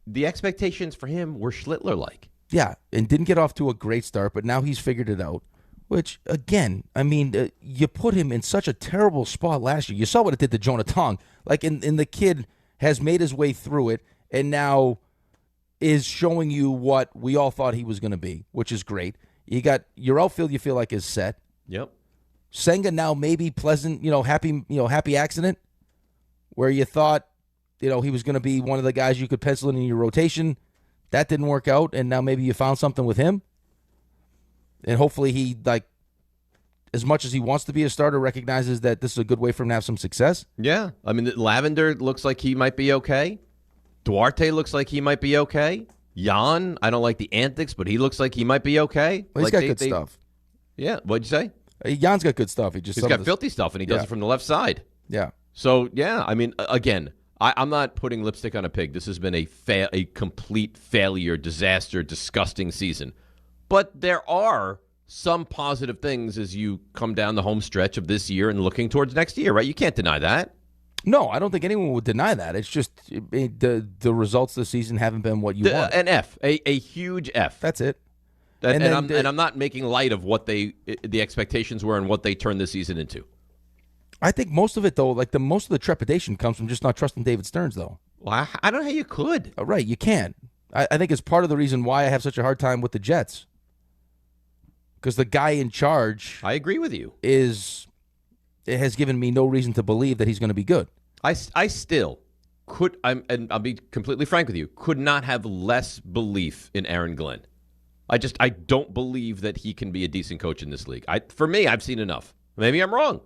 The expectations for him were Schlittler-like. Yeah, and didn't get off to a great start, but now he's figured it out. Which, again, I mean, you put him in such a terrible spot last year. You saw what it did to Jonah Tong. Like, and the kid has made his way through it and now is showing you what we all thought he was going to be, which is great. You got your outfield you feel like is set. Yep. Senga now maybe pleasant, happy accident where you thought, he was going to be one of the guys you could pencil in your rotation. That didn't work out, and now maybe you found something with him. And hopefully he, as much as he wants to be a starter, recognizes that this is a good way for him to have some success. Yeah. I mean, Lavender looks like he might be okay. Duarte looks like he might be okay. Jan, I don't like the antics, but he looks like he might be okay. Well, he's got good stuff. Yeah. What'd you say? Jan's got good stuff. He's got filthy stuff, and he does it from the left side. Yeah. So, yeah, I mean, again, I'm not putting lipstick on a pig. This has been a complete failure, disaster, disgusting season. But there are some positive things as you come down the home stretch of this year and looking towards next year, right? You can't deny that. No, I don't think anyone would deny that. It's just the results this season haven't been what you want. An F, a huge F. That's it. And I'm not making light of what the expectations were and what they turned this season into. I think most of it, though, most of the trepidation comes from just not trusting David Stearns, though. Well, I don't know how you could. Right, you can't. I think it's part of the reason why I have such a hard time with the Jets. Because the guy in charge, I agree with you, it has given me no reason to believe that he's going to be good. I still and I'll be completely frank with you, could not have less belief in Aaron Glenn. I don't believe that he can be a decent coach in this league. For me, I've seen enough. Maybe I'm wrong,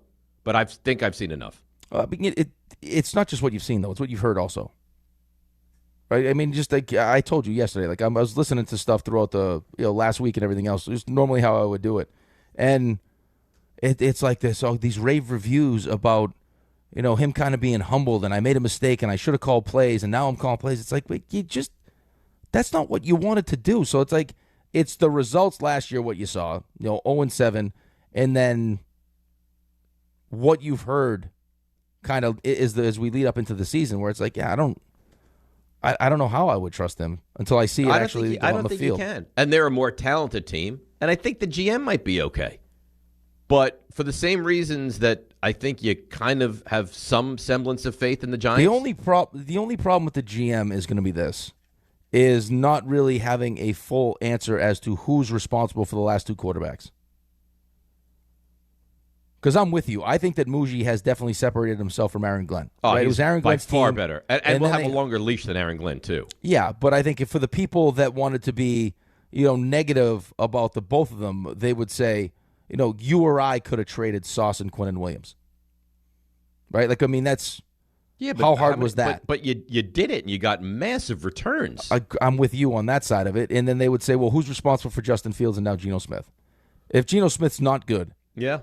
but I think I've seen enough. It's not just what you've seen, though. It's what you've heard also. Right? I mean, just like I told you yesterday, I was listening to stuff throughout the last week and everything else. It's normally how I would do it. And it's like this, these rave reviews about, him kind of being humbled, and I made a mistake, and I should have called plays, and now I'm calling plays. It's like, wait, that's not what you wanted to do. So it's like, it's the results last year, what you saw, 0-7, and then what you've heard kind of as we lead up into the season, where it's like, yeah, I don't know how I would trust them until I see it actually on the field. I don't think you can. And they're a more talented team, and I think the GM might be okay. But for the same reasons that I think you kind of have some semblance of faith in the Giants. The only problem with the GM is going to be this, is not really having a full answer as to who's responsible for the last two quarterbacks. Because I'm with you. I think that Muji has definitely separated himself from Aaron Glenn. Oh, right? It was Aaron Glenn's by far team, better. And we'll have a longer leash than Aaron Glenn, too. Yeah, but I think for the people that wanted to be, negative about the both of them, they would say, you or I could have traded Sauce and Quinnen Williams. Right? That's how hard was that? But you did it, and you got massive returns. I'm with you on that side of it. And then they would say, well, who's responsible for Justin Fields and now Geno Smith? If Geno Smith's not good,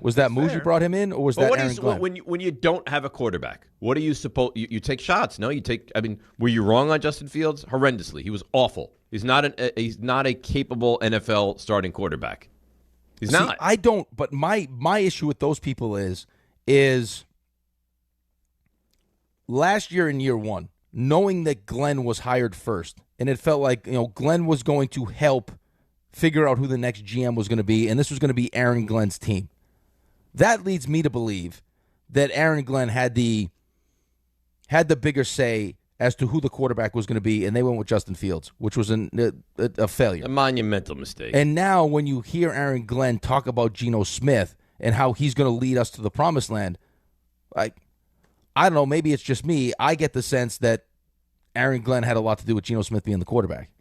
was that Muji brought him in, or was that Aaron Glenn? When you don't have a quarterback, what are you supposed? You take shots. No, you take. Were you wrong on Justin Fields? Horrendously, he was awful. He's not a capable NFL starting quarterback. He's not. I don't. But my issue with those people is last year in year one, knowing that Glenn was hired first, and it felt like Glenn was going to help figure out who the next GM was going to be, and this was going to be Aaron Glenn's team. That leads me to believe that Aaron Glenn had the bigger say as to who the quarterback was going to be, and they went with Justin Fields, which was a failure. A monumental mistake. And now when you hear Aaron Glenn talk about Geno Smith and how he's going to lead us to the promised land, I don't know, maybe it's just me. I get the sense that Aaron Glenn had a lot to do with Geno Smith being the quarterback.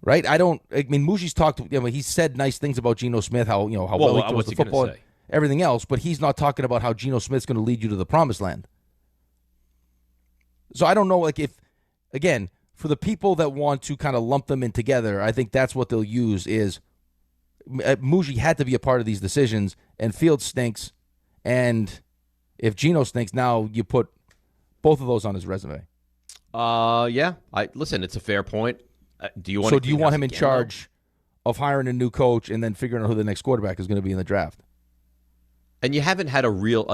Right? Muji's talked, he said nice things about Geno Smith, how well he throws the football, and everything else, but he's not talking about how Geno Smith's going to lead you to the promised land. So I don't know, if, again, for the people that want to kind of lump them in together, I think that's what they'll use is Muji had to be a part of these decisions, and Fields stinks, and if Geno stinks, now you put both of those on his resume. Yeah. Listen, it's a fair point. Do you want him in charge of hiring a new coach and then figuring out who the next quarterback is going to be in the draft? And you haven't had a real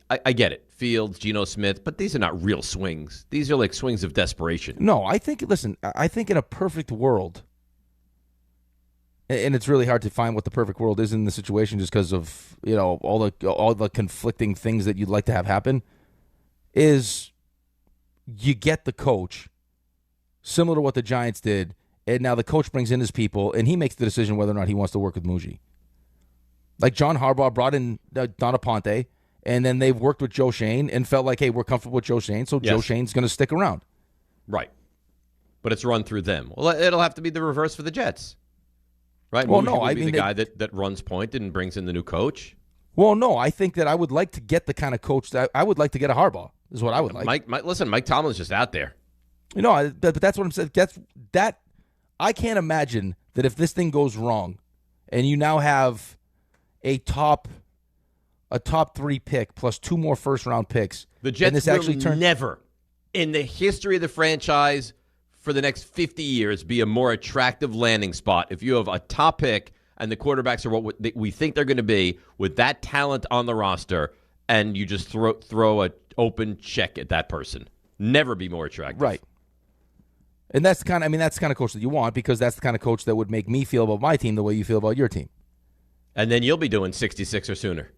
I get it, Fields, Geno Smith, but these are not real swings. These are like swings of desperation. No, I think in a perfect world, and it's really hard to find what the perfect world is in the situation just because of all the conflicting things that you'd like to have happen, is you get the coach similar to what the Giants did, and now the coach brings in his people, and he makes the decision whether or not he wants to work with Muji. Like John Harbaugh brought in Donna Ponte, and then they've worked with Joe Shane and felt like, hey, we're comfortable with Joe Shane, so yes. Joe Shane's going to stick around. Right. But it's run through them. Well, it'll have to be the reverse for the Jets. Right? Well, Muji would be the guy that runs point and brings in the new coach. Well, no, I think that I would like to get the kind of coach that I would like to get a Harbaugh, is what I would like. Mike Tomlin's just out there. But that's what I'm saying. I can't imagine that if this thing goes wrong and you now have a top 3 pick plus 2 more first-round picks. The Jets will never, in the history of the franchise for the next 50 years, be a more attractive landing spot if you have a top pick and the quarterbacks are what we think they're going to be with that talent on the roster, and you just throw an open check at that person. Never be more attractive. Right. And that's the kind of coach that you want, because that's the kind of coach that would make me feel about my team the way you feel about your team. And then you'll be doing 66 or sooner.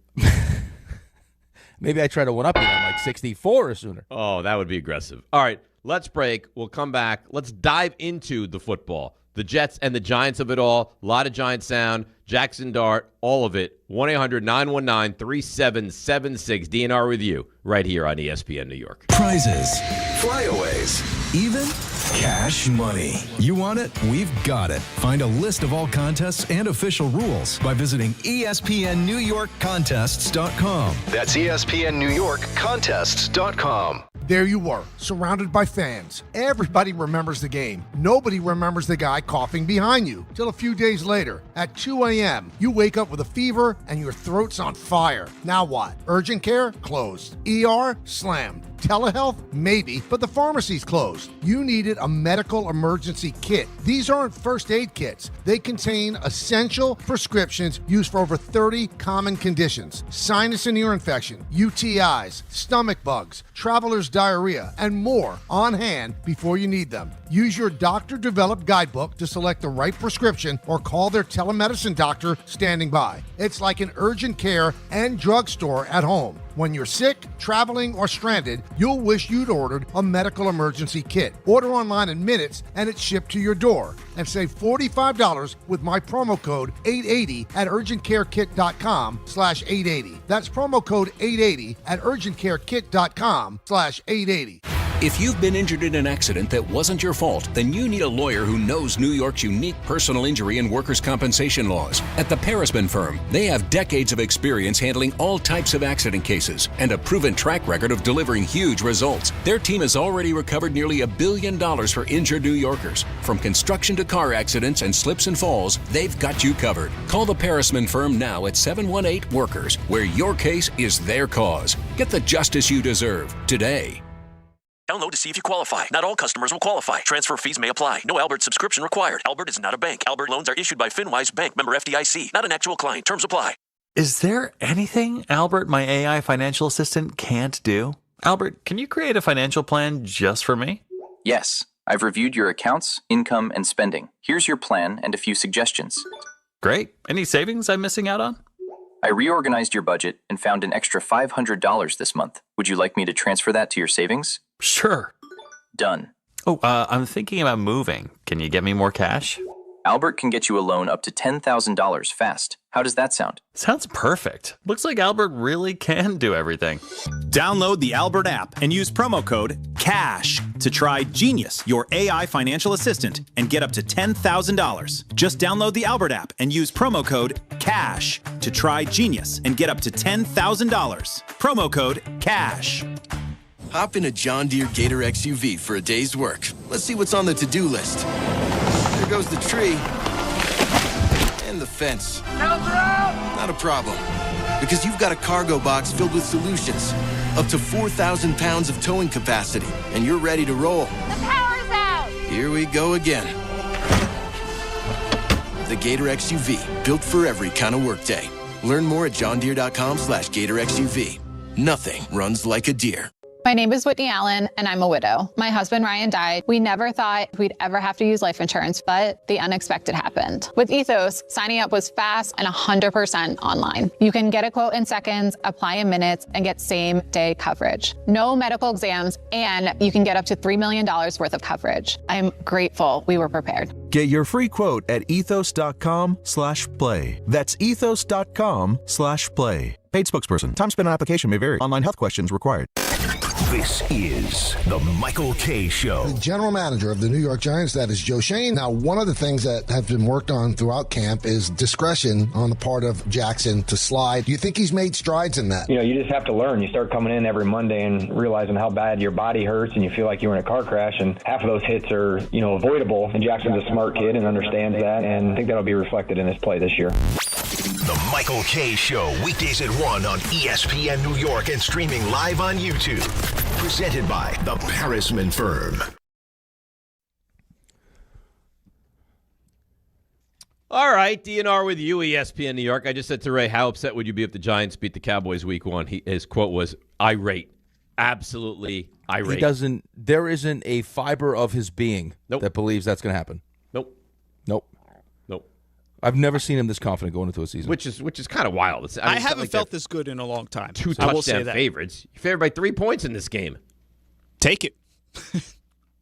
Maybe I try to one up you on like 64 or sooner. Oh, that would be aggressive. All right, let's break. We'll come back. Let's dive into the football. The Jets and the Giants of it all. A lot of Giant sound. Jackson Dart, all of it. 1-800-919-3776. DNR with you right here on ESPN New York. Prizes, flyaways, even cash money. You want it? We've got it. Find a list of all contests and official rules by visiting ESPNNewYorkContests.com. That's ESPNNewYorkContests.com. There you were, surrounded by fans. Everybody remembers the game. Nobody remembers the guy coughing behind you. Till a few days later, at 2 a.m., you wake up with a fever and your throat's on fire. Now what? Urgent care? Closed. ER? Slammed. Telehealth? Maybe, but the pharmacy's closed. You needed a medical emergency kit. These aren't first aid kits. They contain essential prescriptions used for over 30 common conditions. Sinus and ear infection, UTIs, stomach bugs, traveler's diarrhea, and more on hand before you need them. Use your doctor-developed guidebook to select the right prescription or call their telemedicine doctor standing by. It's like an urgent care and drugstore at home. When you're sick, traveling, or stranded, you'll wish you'd ordered a medical emergency kit. Order online in minutes and it's shipped to your door. And save $45 with my promo code 880 at urgentcarekit.com/880. That's promo code 880 at urgentcarekit.com/880. If you've been injured in an accident that wasn't your fault, then you need a lawyer who knows New York's unique personal injury and workers' compensation laws. At the Parisman Firm, they have decades of experience handling all types of accident cases and a proven track record of delivering huge results. Their team has already recovered nearly $1 billion for injured New Yorkers. From construction to car accidents and slips and falls, they've got you covered. Call the Parisman Firm now at 718-WORKERS, where your case is their cause. Get the justice you deserve today. Download to see if you qualify. Not all customers will qualify. Transfer fees may apply. No Albert subscription required. Albert is not a bank. Albert loans are issued by FinWise Bank, member FDIC. Not an actual client. Terms apply. Is there anything Albert, my AI financial assistant, can't do? Albert, can you create a financial plan just for me? Yes. I've reviewed your accounts, income, and spending. Here's your plan and a few suggestions. Great. Any savings I'm missing out on? I reorganized your budget and found an extra $500 this month. Would you like me to transfer that to your savings? Sure. Done. Oh, I'm thinking about moving. Can you get me more cash? Albert can get you a loan up to $10,000 fast. How does that sound? Sounds perfect. Looks like Albert really can do everything. Download the Albert app and use promo code CASH to try Genius, your AI financial assistant, and get up to $10,000. Just download the Albert app and use promo code CASH to try Genius and get up to $10,000. Promo code CASH. Hop in a John Deere Gator XUV for a day's work. Let's see what's on the to-do list. There goes the tree. And the fence. Not a problem. Because you've got a cargo box filled with solutions. Up to 4,000 pounds of towing capacity. And you're ready to roll. The power's out! Here we go again. The Gator XUV. Built for every kind of workday. Learn more at johndeere.com/Gator XUV. Nothing runs like a deer. My name is Whitney Allen, and I'm a widow. My husband, Ryan, died. We never thought we'd ever have to use life insurance, but the unexpected happened. With Ethos, signing up was fast and 100% online. You can get a quote in seconds, apply in minutes, and get same-day coverage. No medical exams, and you can get up to $3 million worth of coverage. I'm grateful we were prepared. Get your free quote at ethos.com/play. That's ethos.com/play. Paid spokesperson. Time spent on application may vary. Online health questions required. This is the Michael Kay Show. The general manager of the New York Giants, that is Joe Shane. Now, one of the things that have been worked on throughout camp is discretion on the part of Jackson to slide. Do you think he's made strides in that? You know, you just have to learn. You start coming in every Monday and realizing how bad your body hurts and you feel like you were in a car crash, and half of those hits are, avoidable. And Jackson's a smart kid and understands that, and I think that'll be reflected in his play this year. The Michael Kay Show, weekdays at 1 on ESPN New York and streaming live on YouTube. Presented by the Parisman Firm. All right, DNR with you, ESPN New York. I just said to Ray, how upset would you be if the Giants beat the Cowboys week 1? His quote was, irate. Absolutely irate. There isn't a fiber of his being that believes that's going to happen. Nope. I've never seen him this confident going into a season. Which is kind of wild. I haven't felt this good in a long time. Two I will say touchdown that. favorites. You're favored by 3 points in this game. Take it.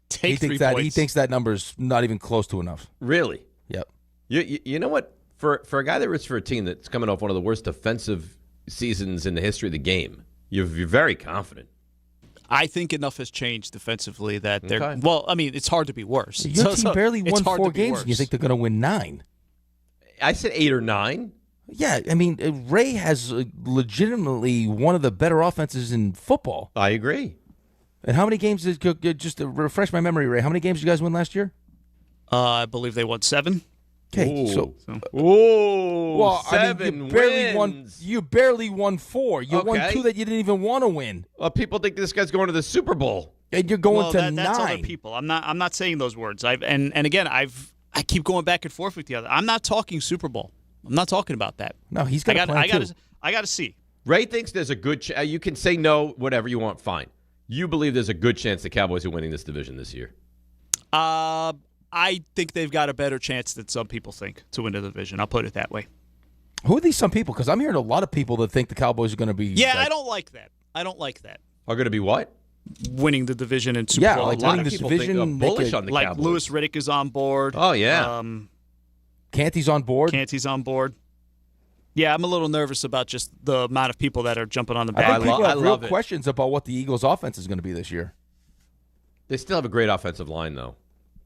Take 3 points. He thinks that number's not even close to enough. Really? Yep. You know what? For a guy that roots for a team that's coming off one of the worst defensive seasons in the history of the game, you're very confident. I think enough has changed defensively that they're Okay. well. I mean, it's hard to be worse. Your team barely it's won hard 4 to be games, worse. and you think they're going to win 9. I said 8 or 9. Yeah, I mean, Ray has legitimately one of the better offenses in football. I agree. And how many games just to refresh my memory, Ray, how many games did you guys win last year? I believe they won 7. Okay, so well, 7 I mean, you barely wins. You barely won 4. You won Okay. 2 that you didn't even want to win. Well, people think this guy's going to the Super Bowl, and you're going to that's 9. other people. I'm not saying those words. And again, I keep going back and forth with the other. I'm not talking Super Bowl. I'm not talking about that. No, he's got a plan too. I got to see. Ray thinks there's a good chance. You can say no, whatever you want, fine. You believe there's a good chance the Cowboys are winning this division this year. I think they've got a better chance than some people think to win the division. I'll put it that way. Who are these some people? Because I'm hearing a lot of people that think the Cowboys are going to be. Yeah, I don't like that. I don't like that. Are going to be what? Winning the division and Super Yeah, Bowl. like a lot winning of this people division, think bullish on the like Cowboys. Louis Riddick is on board. Oh yeah, Canty's on board. Canty's on board. Yeah, I'm a little nervous about just the amount of people that are jumping on the I back. think people have real love it. questions about what the Eagles' offense is going to be this year. They still have a great offensive line, though.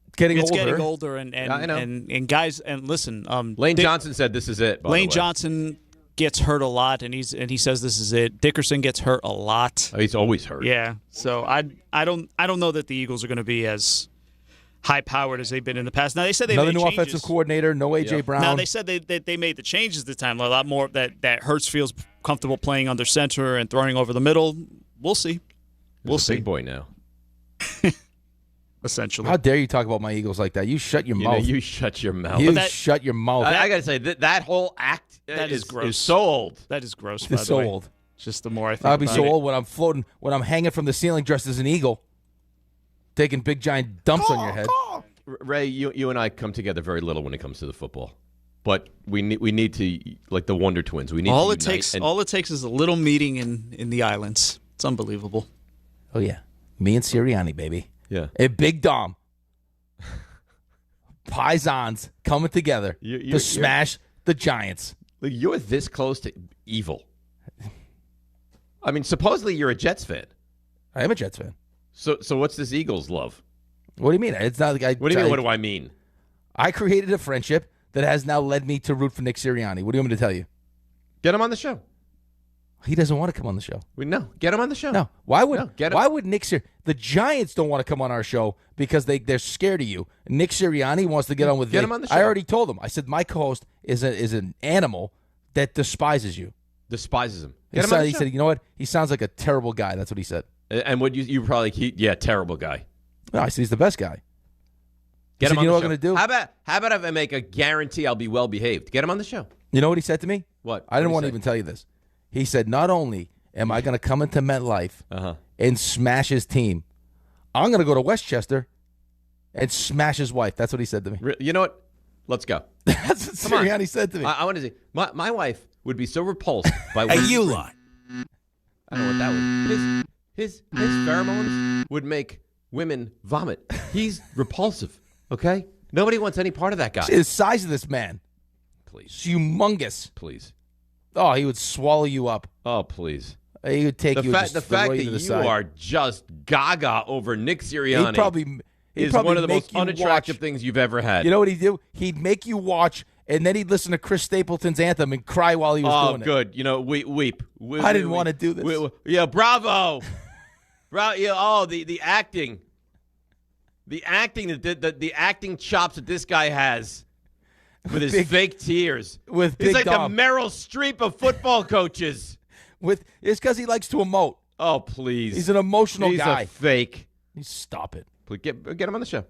It's getting older, and I know. and guys, and listen, Lane Johnson said this is it. By Lane the way. Johnson gets hurt a lot, and he says this is it. Dickerson gets hurt a lot. Oh, he's always hurt. Yeah, so I don't know that the Eagles are going to be as high powered as they've been in the past. Now they said they Another made new changes. offensive coordinator, no AJ Brown. Now they said they made the changes this time. A lot more that Hurts feels comfortable playing under center and throwing over the middle. We'll see. We'll see. Big boy now. Essentially. How dare you talk about my Eagles like that? You shut your mouth. You shut your mouth. You shut your mouth. I got to say that whole act That is gross. Is so old. That is gross. It's by the so way. old. Just the more I think I'll be about so it. old when I'm floating, when I'm hanging from the ceiling dressed as an eagle, taking big giant dumps on your head. Ray, you and I come together very little when it comes to the football, but we need to, like the Wonder Twins. We need all to it unite takes. and- All it takes is a little meeting in the islands. It's unbelievable. Oh yeah, me and Sirianni, baby. Yeah, and Big Dom. Paisans coming together you're- to smash the Giants. Like, you're this close to evil. I mean, supposedly you're a Jets fan. I am a Jets fan. So what's this Eagles love? What do you mean? It's not like What do you mean? What do I mean? I created a friendship that has now led me to root for Nick Sirianni. What do you want me to tell you? Get him on the show. He doesn't want to come on the show. No, get him on the show. No. Why would get him. Why would Nick The Giants don't want to come on our show because they're scared of you. Nick Sirianni wants to get on with Get me. him on the show. I already told him. I said my co-host is an animal that despises you. Despises him. He Get him on the he show. said, you know what? He sounds like a terrible guy. That's what he said. And would you probably terrible guy. No, I said he's the best guy. Get He him said, on you know the what show. I'm going to do? How about if I make a guarantee I'll be well behaved? Get him on the show. You know what he said to me? What? I didn't What'd want he to say? even tell you this. He said, not only am I going to come into MetLife and smash his team, I'm going to go to Westchester and smash his wife. That's what he said to me. You know what? Let's go. That's what Come on. Sirianni said to me. I want to see. My wife would be so repulsed by Hey, what you bring. lie. I don't know what that would. His pheromones would make women vomit. He's repulsive. Okay. Nobody wants any part of that guy. The size of this man. Please. It's humongous. Please. Oh, he would swallow you up. Oh, please. He would take The you fact just that throw you to the you side. are just gaga over Nick Sirianni He'd is probably one of the make most you unattractive watch- things you've ever had. You know what he'd do? He'd make you watch, and then he'd listen to Chris Stapleton's anthem and cry while he was doing it. Good. You know, weep. I didn't want to do this. Yeah, bravo. The acting. The acting, the acting chops that this guy has with his fake tears. With He's Big like Dom. the Meryl Streep of football coaches. It's because he likes to emote. Oh, please. He's an emotional He's guy. a fake. Stop it. Please get him on the show.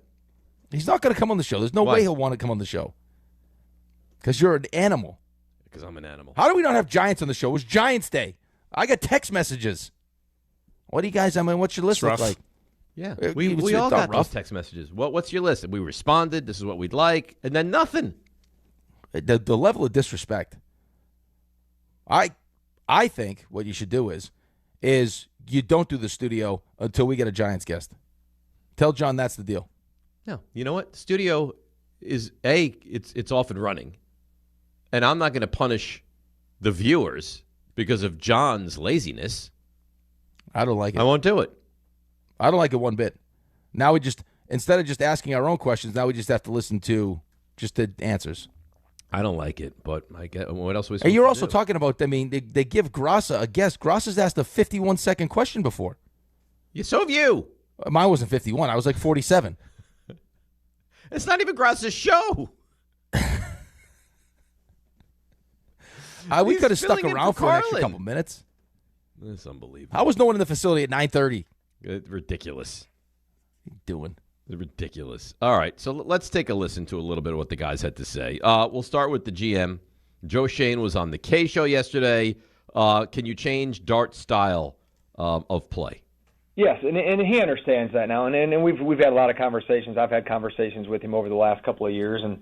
He's not going to come on the show. There's no Why? way he'll want to come on the show. Because you're an animal. Because I'm an animal. How do we not have Giants on the show? It was Giants Day. I got text messages. What do you guys, what's your list look like? Yeah, It's we not all got rough. those text messages. What's your list? We responded. This is what we'd like, and then nothing. The level of disrespect. I think what you should do is you don't do the studio until we get a Giants guest. Tell John that's the deal. No, you know what? Studio is it's off and running, and I'm not going to punish the viewers because of John's laziness. I don't like it. I won't do it. I don't like it one bit. Now we just, instead of just asking our own questions, now we just have to listen to just the answers. I don't like it, but I get what else are we supposed And you're to also do? talking about, I mean, they give Grassa a guess. Grassa's asked a 51-second question before. Yeah, so have you. Mine wasn't 51. I was like 47. It's not even Grassa's show. We could have stuck filling in around for an extra Carlin. couple minutes. That's unbelievable. How was no one in the facility at 9:30? Ridiculous. What are you doing? Ridiculous. All right, so let's take a listen to a little bit of what the guys had to say. We'll start with the GM. Joe Shane was on the K Show yesterday. Can you change Dart's style of play? Yes, and he understands that now, and we've had a lot of conversations. I've had conversations with him over the last couple of years, and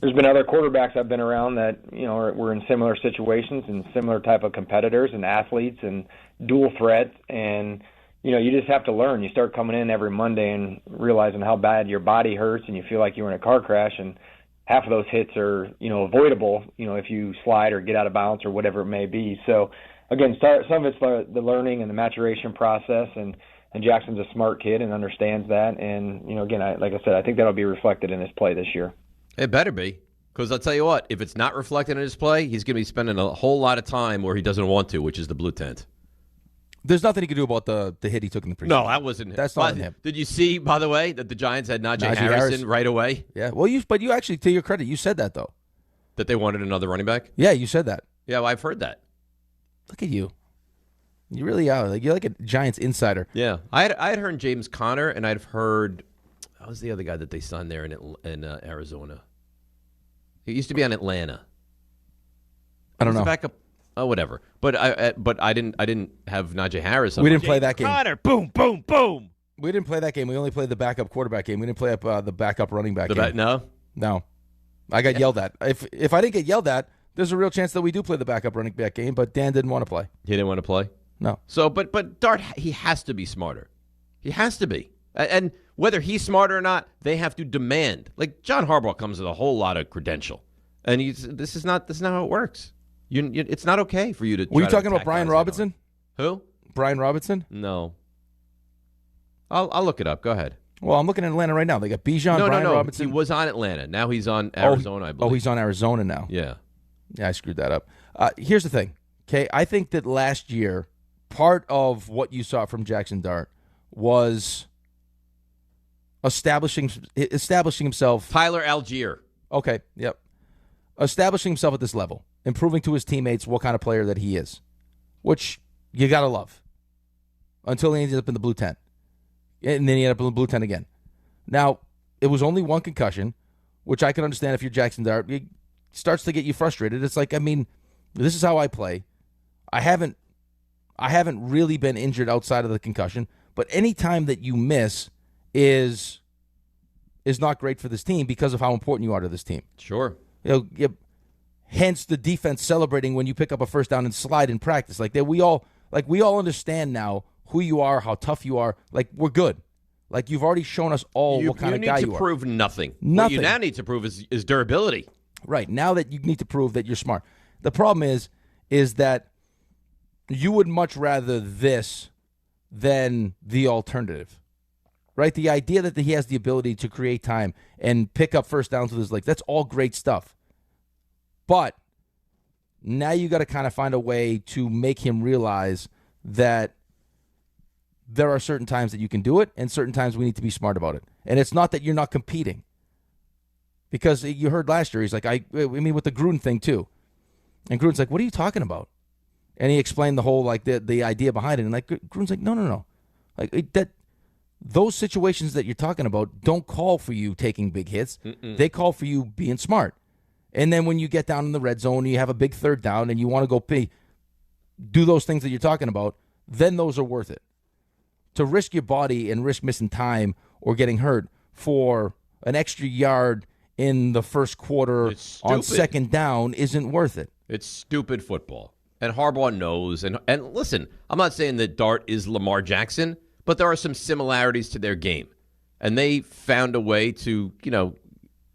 there's been other quarterbacks I've been around that were in similar situations and similar type of competitors and athletes and dual threats, and you just have to learn. You start coming in every Monday and realizing how bad your body hurts, and you feel like you were in a car crash, and half of those hits are avoidable if you slide or get out of bounds or whatever it may be. So again, some of it's the learning and the maturation process, and Jackson's a smart kid and understands that. And, again, like I said, I think that'll be reflected in his play this year. It better be, because I'll tell you what, if it's not reflected in his play, he's going to be spending a whole lot of time where he doesn't want to, which is the blue tent. There's nothing he can do about the hit he took in the preseason. No, that wasn't him. That's not him. Did you see, by the way, that the Giants had Najee Harrison right away? Yeah, well, you actually, to your credit, you said that, though. That they wanted another running back? Yeah, you said that. Yeah, well, I've heard that. Look at you. You really are. You're like a Giants insider. Yeah. I had heard James Conner, and I'd heard, what was the other guy that they signed there in Arizona? He used to be on Atlanta. I don't know. Backup. Oh, whatever. But I didn't have Najee Harris. We didn't play that game. Conner, boom, boom, boom. We didn't play that game. We only played the backup quarterback game. We didn't play up the backup running back game. No. I got yelled at. If I didn't get yelled at, there's a real chance that we do play the backup running back game. But Dan didn't want to play. He didn't want to play. No. So, but Dart, he has to be smarter. He has to be. And whether he's smarter or not, they have to demand. Like John Harbaugh comes with a whole lot of credential, and this is not how it works. It's not okay for you to. Were you talking about Brian Robinson? Who? Brian Robinson? No. I'll look it up. Go ahead. Well, I'm looking at Atlanta right now. They got Bijan, Brian Robinson. He was on Atlanta. Now he's on Arizona, I believe. Oh, he's on Arizona now. Yeah. Yeah, I screwed that up. Here's the thing, okay? I think that last year, part of what you saw from Jackson Dart was establishing himself. Tyler Algier. Okay, yep. Establishing himself at this level, improving to his teammates what kind of player that he is, which you got to love, until he ended up in the blue tent. And then he ended up in the blue tent again. Now, it was only one concussion, which I can understand if you're Jackson Dart. It starts to get you frustrated. It's like, I mean, this is how I play. I haven't really been injured outside of the concussion, but any time that you miss is not great for this team because of how important you are to this team. Sure. Hence the defense celebrating when you pick up a first down and slide in practice. We all understand now who you are, how tough you are. Like, we're good. Like, you've already shown us all what kind of guy you are. You need to prove nothing. Nothing. What you now need to prove is durability. Right. Now that you need to prove that you're smart. The problem is that you would much rather this than the alternative. Right? The idea that he has the ability to create time and pick up first downs with his legs, that's all great stuff. But now you got to kind of find a way to make him realize that there are certain times that you can do it and certain times we need to be smart about it. And it's not that you're not competing. Because you heard last year, he's like, I mean, with the Gruden thing too. And Gruden's like, what are you talking about? And he explained the whole, like, the idea behind it. And like Gruden's like, no. Like, those situations that you're talking about don't call for you taking big hits. Mm-mm. They call for you being smart. And then when you get down in the red zone and you have a big third down and you want to go do those things that you're talking about, then those are worth it. To risk your body and risk missing time or getting hurt for an extra yard in the first quarter on second down isn't worth it. It's stupid football. And Harbaugh knows. And listen, I'm not saying that Dart is Lamar Jackson, but there are some similarities to their game. And they found a way to,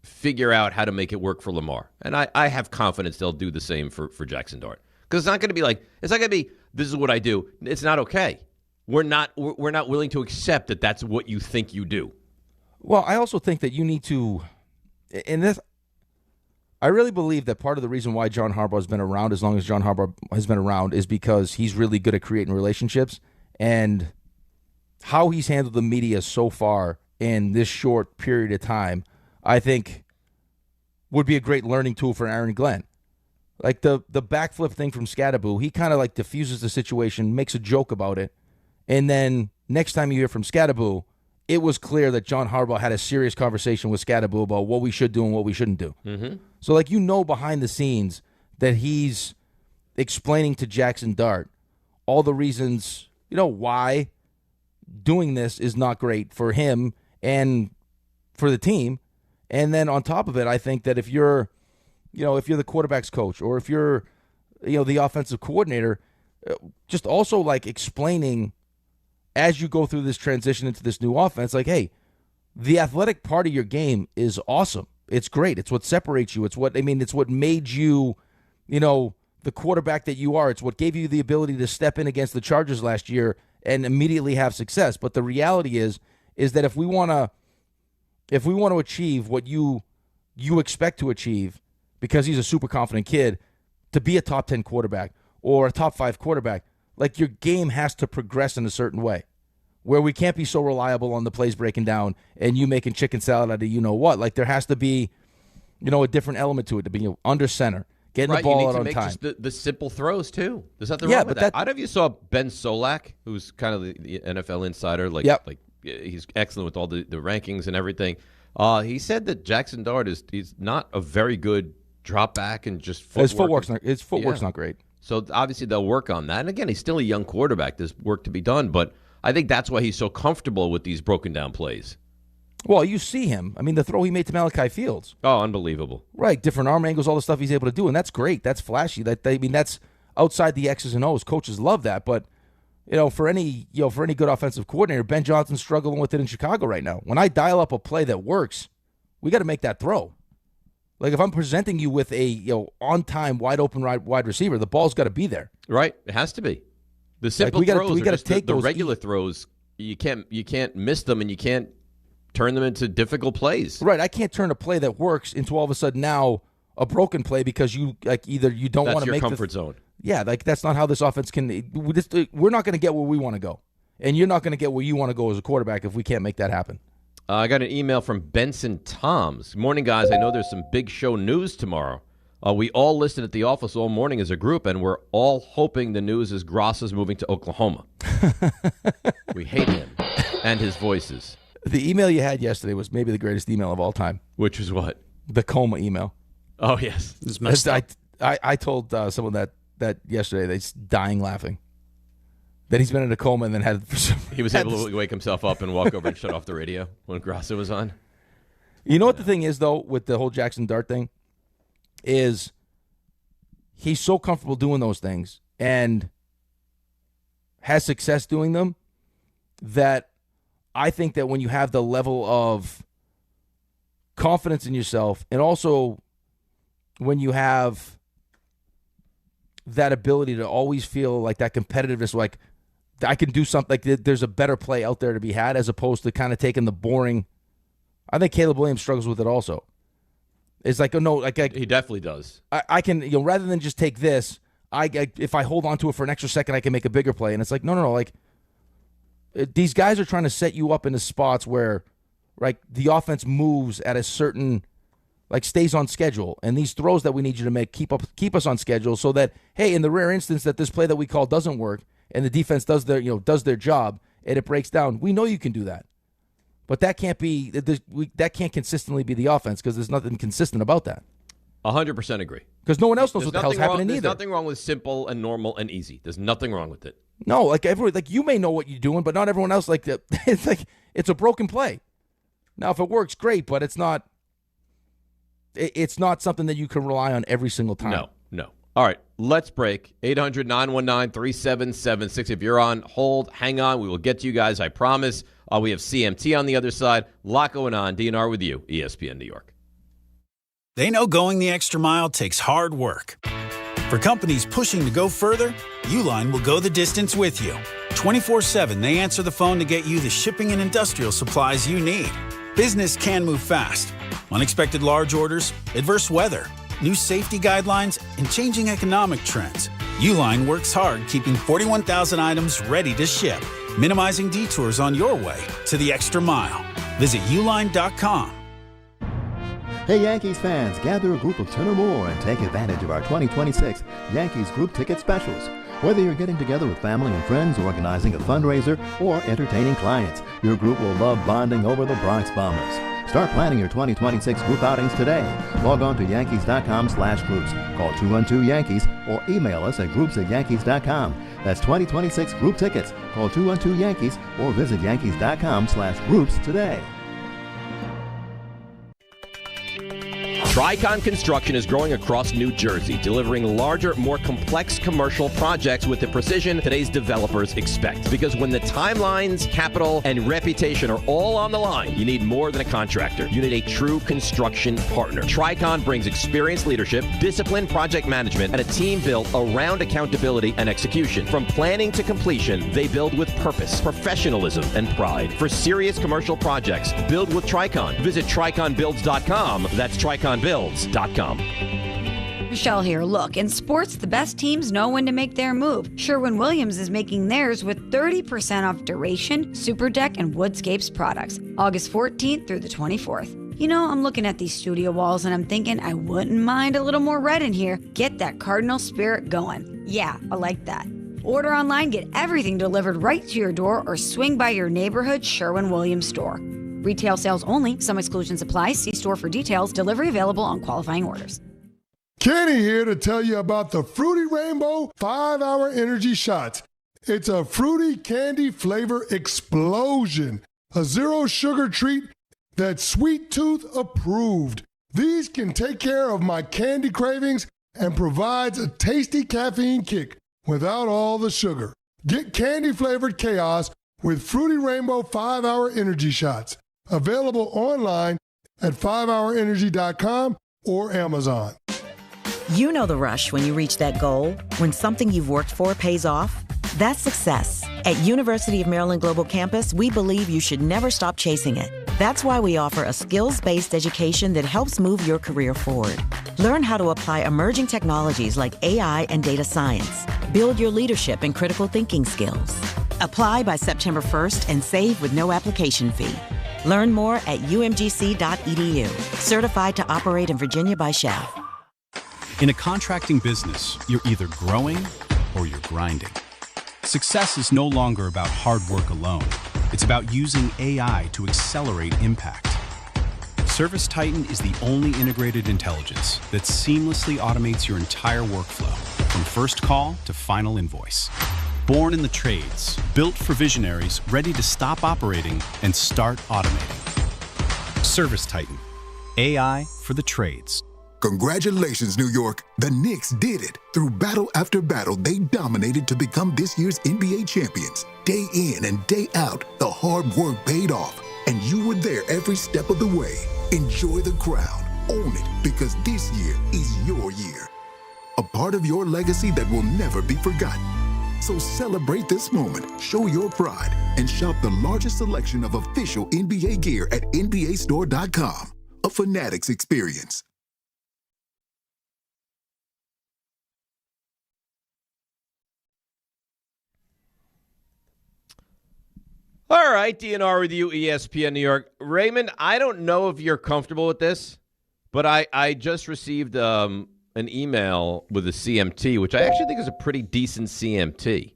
figure out how to make it work for Lamar. And I have confidence they'll do the same for Jackson Dart. Because it's not going to be, this is what I do. It's not okay. We're not willing to accept that that's what you think you do. Well, I also think that you need to, in this, I really believe that part of the reason why John Harbaugh has been around as long as John Harbaugh has been around is because he's really good at creating relationships, and how he's handled the media so far in this short period of time, I think would be a great learning tool for Aaron Glenn. Like the backflip thing from Scadaboo, he kind of like diffuses the situation, makes a joke about it, and then next time you hear from Scadaboo, it was clear that John Harbaugh had a serious conversation with Scadaboo about what we should do and what we shouldn't do. Mm-hmm. So, behind the scenes that he's explaining to Jackson Dart all the reasons, why doing this is not great for him and for the team. And then on top of it, I think that if you're the quarterback's coach or if you're, the offensive coordinator, just also explaining as you go through this transition into this new offense, hey, the athletic part of your game is awesome. It's great. It's what separates you. It's what made you, the quarterback that you are. It's what gave you the ability to step in against the Chargers last year and immediately have success. But the reality is that if we want to achieve what you expect to achieve, because he's a super confident kid, to be a top 10 quarterback or a top 5 quarterback, your game has to progress in a certain way where we can't be so reliable on the plays breaking down and you making chicken salad out of what. There has to be, a different element to it, to be under center, getting the ball out on time. You need to make the simple throws, too. There's nothing wrong with that. I don't know if you saw Ben Solak, who's kind of the NFL insider. He's excellent with all the rankings and everything. He said that Jackson Dart he's not a very good drop back and just footwork. His footwork's not great. So obviously they'll work on that. And again, he's still a young quarterback. There's work to be done. But I think that's why he's so comfortable with these broken down plays. Well, you see him. I mean, the throw he made to Malachi Fields. Oh, unbelievable. Right. Different arm angles, all the stuff he's able to do. And that's great. That's flashy. That's outside the X's and O's. Coaches love that. But, for any good offensive coordinator, Ben Johnson's struggling with it in Chicago right now. When I dial up a play that works, we got to make that throw. If I'm presenting you with a on-time, wide-open wide receiver, the ball's got to be there. Right. It has to be. The simple throws are just the regular throws. You can't miss them, and you can't turn them into difficult plays. Right. I can't turn a play that works into all of a sudden now a broken play because you either you don't want to make your comfort zone. Yeah, that's not how this offense can. We're not going to get where we want to go, and you're not going to get where you want to go as a quarterback if we can't make that happen. I got an email from Benson Toms. Good morning, guys. I know there's some big show news tomorrow. We all listened at the office all morning as a group, and we're all hoping the news is Gross is moving to Oklahoma. We hate him and his voices. The email you had yesterday was maybe the greatest email of all time. Which was what? The coma email. Oh, yes. It's messed up. I told someone that yesterday. They're dying laughing. That he's been in a coma and then had... He was able to wake himself up and walk over and shut off the radio when Grasso was on. You know what the thing is, though, with the whole Jackson Dart thing? Is he's so comfortable doing those things and has success doing them that I think that when you have the level of confidence in yourself and also when you have that ability to always feel like that competitiveness, like I can do something, like there's a better play out there to be had as opposed to kind of taking the boring. I think Caleb Williams struggles with it also. It's like, oh no, he definitely does. I can, rather than just take this, if I hold on to it for an extra second, I can make a bigger play. And it's like, no. These guys are trying to set you up into spots where, the offense moves at a certain, stays on schedule. And these throws that we need you to make keep us on schedule so that, hey, in the rare instance that this play that we call doesn't work and the defense does their job and it breaks down, we know you can do that. But that can't consistently be the offense because there's nothing consistent about that. 100% agree. Because no one else knows what the hell's happening either. There's nothing wrong with simple and normal and easy. There's nothing wrong with it. No, everyone, you may know what you're doing, but not everyone else. It's a broken play. Now, if it works, great, but it's not. it's not something that you can rely on every single time. No. All right, let's break. 800-919-3776. If you're on hold, hang on. We will get to you guys, I promise. We have CMT on the other side. A lot going on. DNR with you, ESPN New York. They know going the extra mile takes hard work. For companies pushing to go further, Uline will go the distance with you. 24/7, they answer the phone to get you the shipping and industrial supplies you need. Business can move fast. Unexpected large orders, adverse weather, new safety guidelines, and changing economic trends. Uline works hard keeping 41,000 items ready to ship, minimizing detours on your way to the extra mile. Visit uline.com. Hey Yankees fans, gather a group of 10 or more and take advantage of our 2026 Yankees group ticket specials. Whether you're getting together with family and friends, organizing a fundraiser, or entertaining clients, your group will love bonding over the Bronx Bombers. Start planning your 2026 group outings today. Log on to Yankees.com/groups. Call 212-YANKEES or email us at groups@Yankees.com. That's 2026 group tickets. Call 212-YANKEES or visit Yankees.com/groups today. Tricon Construction is growing across New Jersey, delivering larger, more complex commercial projects with the precision today's developers expect. Because when the timelines, capital, and reputation are all on the line, you need more than a contractor. You need a true construction partner. Tricon brings experienced leadership, disciplined project management, and a team built around accountability and execution. From planning to completion, they build with purpose, professionalism, and pride. For serious commercial projects, build with Tricon. Visit triconbuilds.com. That's triconbuilds.com. Michelle here. Look, in sports, the best teams know when to make their move. Sherwin-Williams is making theirs with 30% off Duration, Super Deck, and Woodscapes products. August 14th through the 24th. You know, I'm looking at these studio walls and I'm thinking I wouldn't mind a little more red in here. Get that Cardinal spirit going. Yeah, I like that. Order online, get everything delivered right to your door, or swing by your neighborhood Sherwin-Williams store. Retail sales only. Some exclusions apply. See store for details. Delivery available on qualifying orders. Kenny here to tell you about the Fruity Rainbow 5-Hour Energy Shots. It's a fruity candy flavor explosion. A zero-sugar treat that's Sweet Tooth approved. These can take care of my candy cravings and provides a tasty caffeine kick without all the sugar. Get candy-flavored chaos with Fruity Rainbow 5-Hour Energy Shots. Available online at 5hourenergy.com or Amazon. You know the rush when you reach that goal, when something you've worked for pays off. That's success. At University of Maryland Global Campus, we believe you should never stop chasing it. That's why we offer a skills-based education that helps move your career forward. Learn how to apply emerging technologies like AI and data science. Build your leadership and critical thinking skills. Apply by September 1st and save with no application fee. Learn more at umgc.edu. Certified to operate in Virginia by Shell. In a contracting business, you're either growing or you're grinding. Success is no longer about hard work alone. It's about using AI to accelerate impact. Service Titan is the only integrated intelligence that seamlessly automates your entire workflow, from first call to final invoice. Born in the trades, built for visionaries ready to stop operating and start automating. Service Titan, AI for the trades. Congratulations, New York. The Knicks did it. Through battle after battle, they dominated to become this year's NBA champions. Day in and day out, the hard work paid off, and you were there every step of the way. Enjoy the crown. Own it, because this year is your year. A part of your legacy that will never be forgotten. So celebrate this moment, show your pride, and shop the largest selection of official NBA gear at NBAstore.com. A Fanatics experience. All right, DNR with you, ESPN New York. Raymond, I don't know if you're comfortable with this, but I just received an email with a CMT, which I actually think is a pretty decent CMT.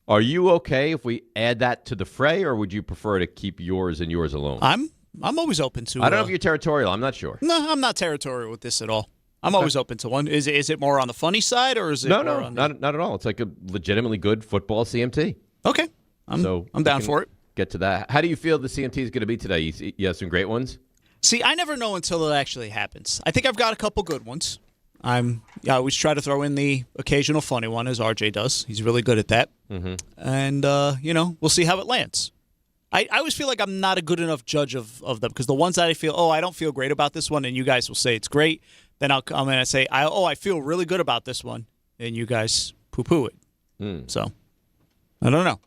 Are you okay if we add that to the fray, or would you prefer to keep yours and yours alone? I'm always open to. I don't know if you're territorial. I'm not sure. No, I'm not territorial with this at all. I'm always open to one. Is it more on the funny side, or is it more on the... not at all. It's like a legitimately good football CMT. Okay. I'm down for it. Get to that. How do you feel the CMT is going to be today? You have some great ones? See, I never know until it actually happens. I think I've got a couple good ones. I always try to throw in the occasional funny one, as RJ does. He's really good at that. Mm-hmm. And, we'll see how it lands. I always feel like I'm not a good enough judge of them because the ones that I feel, I don't feel great about this one, and you guys will say it's great. Then I'll come in and say, I feel really good about this one, and you guys poo-poo it. So, I don't know.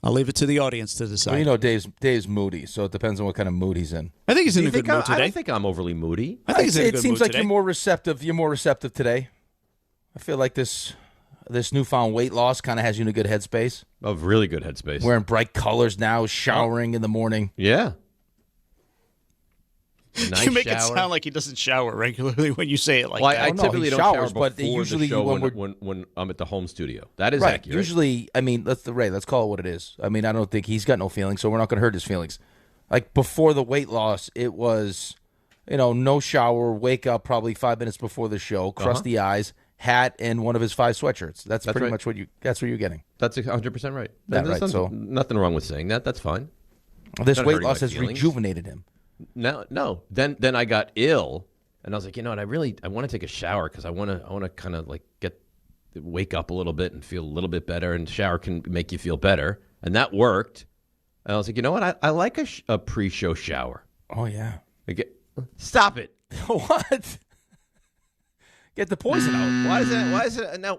I'll leave it to the audience to decide. Well, Dave's moody, so it depends on what kind of mood he's in. I think he's in a good mood today. I don't think I'm overly moody. I think he's in a good mood today. It seems like you're more receptive. You're more receptive today. I feel like this newfound weight loss kind of has you in a good headspace. Of really good headspace. Wearing bright colors now, showering in the morning. Yeah. Nice you make shower. it sound like he doesn't shower regularly when you say it like that. that. I typically don't showers, shower but before usually the show when when I'm at the home studio. That is right. accurate. Usually, let's call it what it is. I mean, I don't think he's got no feelings, so we're not going to hurt his feelings. Like before the weight loss, it was, no shower, wake up probably 5 minutes before the show, crusty eyes, hat, and one of his 5 sweatshirts. That's pretty much what you're getting. That's 100% right. That's right. So nothing wrong with saying that. That's fine. This weight loss has rejuvenated him. No. Then I got ill, and I was like, I want to take a shower because I want to kind of like wake up a little bit and feel a little bit better, and shower can make you feel better, and that worked. And I was like, you know what? I like a pre-show shower. Oh yeah. Stop it. What? Get the poison out. Why is it now?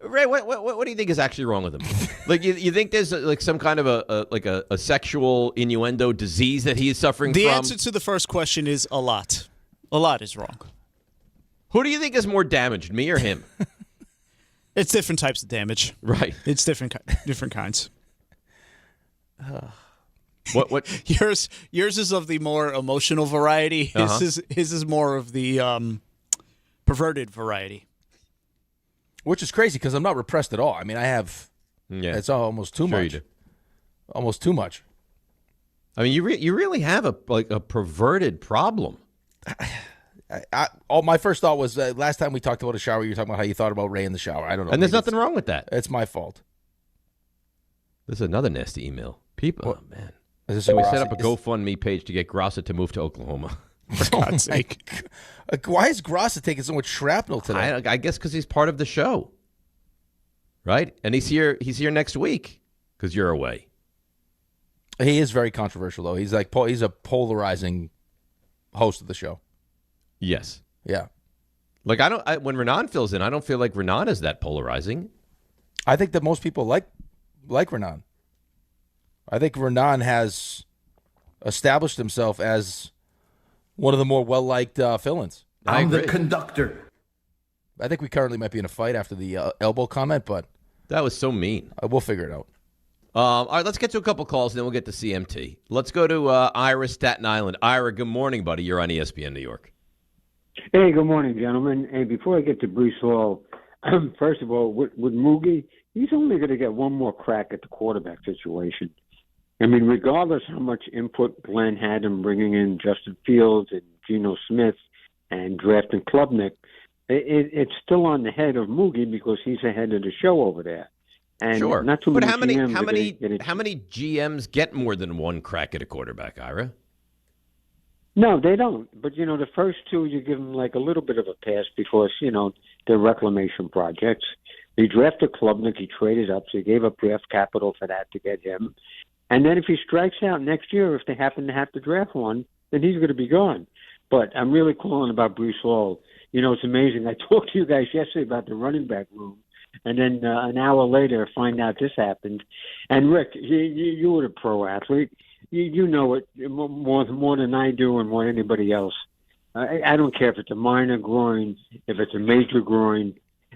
Ray, what do you think is actually wrong with him? Like you think there's like some kind of a sexual innuendo disease that he is suffering from? The answer to the first question is a lot. A lot is wrong. Who do you think is more damaged, me or him? It's different types of damage. Right. It's different kinds. What? Yours is of the more emotional variety. His is more of the perverted variety. Which is crazy because I'm not repressed at all. I mean, I have. Yeah. It's almost too much. You do. Almost too much. I mean, you really have a perverted problem. My first thought was last time we talked about a shower, you were talking about how you thought about Ray in the shower. I don't know. And there's nothing wrong with that. It's my fault. This is another nasty email. People, what? Oh man. Is this we set up a GoFundMe page to get Grossa to move to Oklahoma. For God's sake. Why is Grossa taking so much shrapnel today? I guess because he's part of the show. Right? And he's here next week because you're away. He is very controversial, though. He's a polarizing host of the show. Yes. Yeah. Like when Renan fills in, I don't feel like Renan is that polarizing. I think that most people like Renan. I think Renan has established himself as one of the more well-liked fill-ins. I'm the conductor. I think we currently might be in a fight after the elbow comment, but that was so mean. We'll figure it out. All right, let's get to a couple calls, and then we'll get to CMT. Let's go to Ira, Staten Island. Ira, good morning, buddy. You're on ESPN New York. Hey, good morning, gentlemen. Hey, before I get to Breece Hall, first of all, with Moogie, he's only going to get one more crack at the quarterback situation. I mean, regardless how much input Glenn had in bringing in Justin Fields and Geno Smith and drafting Klubnik, it's still on the head of Moogie because he's ahead of the show over there. And sure, not too but many how many GMs get more than one crack at a quarterback, Ira? No, they don't. But, the first two, you give them like a little bit of a pass because, they're reclamation projects. He drafted Klubnik. He traded up, so he gave up draft capital for that to get him. And then if he strikes out next year, if they happen to have to draft one, then he's going to be gone. But I'm really calling about Breece Hall. It's amazing. I talked to you guys yesterday about the running back room, and then an hour later find out this happened. And, Rick, you were a pro athlete. You know it more than I do and more than anybody else. I don't care if it's a minor groin, if it's a major groin.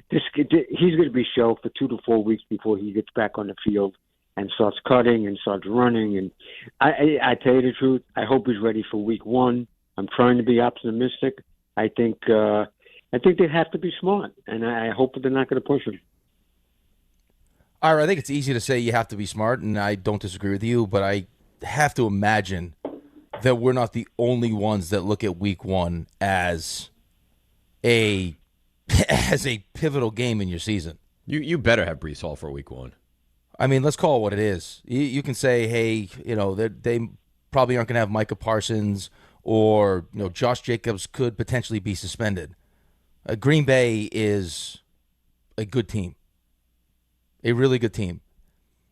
He's going to be shelved for 2 to 4 weeks before he gets back on the field and starts cutting and starts running. And I tell you the truth, I hope he's ready for week 1. I'm trying to be optimistic. I think they have to be smart, and I hope they're not going to push him. Ira, I think it's easy to say you have to be smart, and I don't disagree with you, but I have to imagine that we're not the only ones that look at week 1 as a pivotal game in your season. You better have Breece Hall for week 1. I mean, let's call it what it is. You can say, hey, probably aren't going to have Micah Parsons, or Josh Jacobs could potentially be suspended. Green Bay is a good team, a really good team.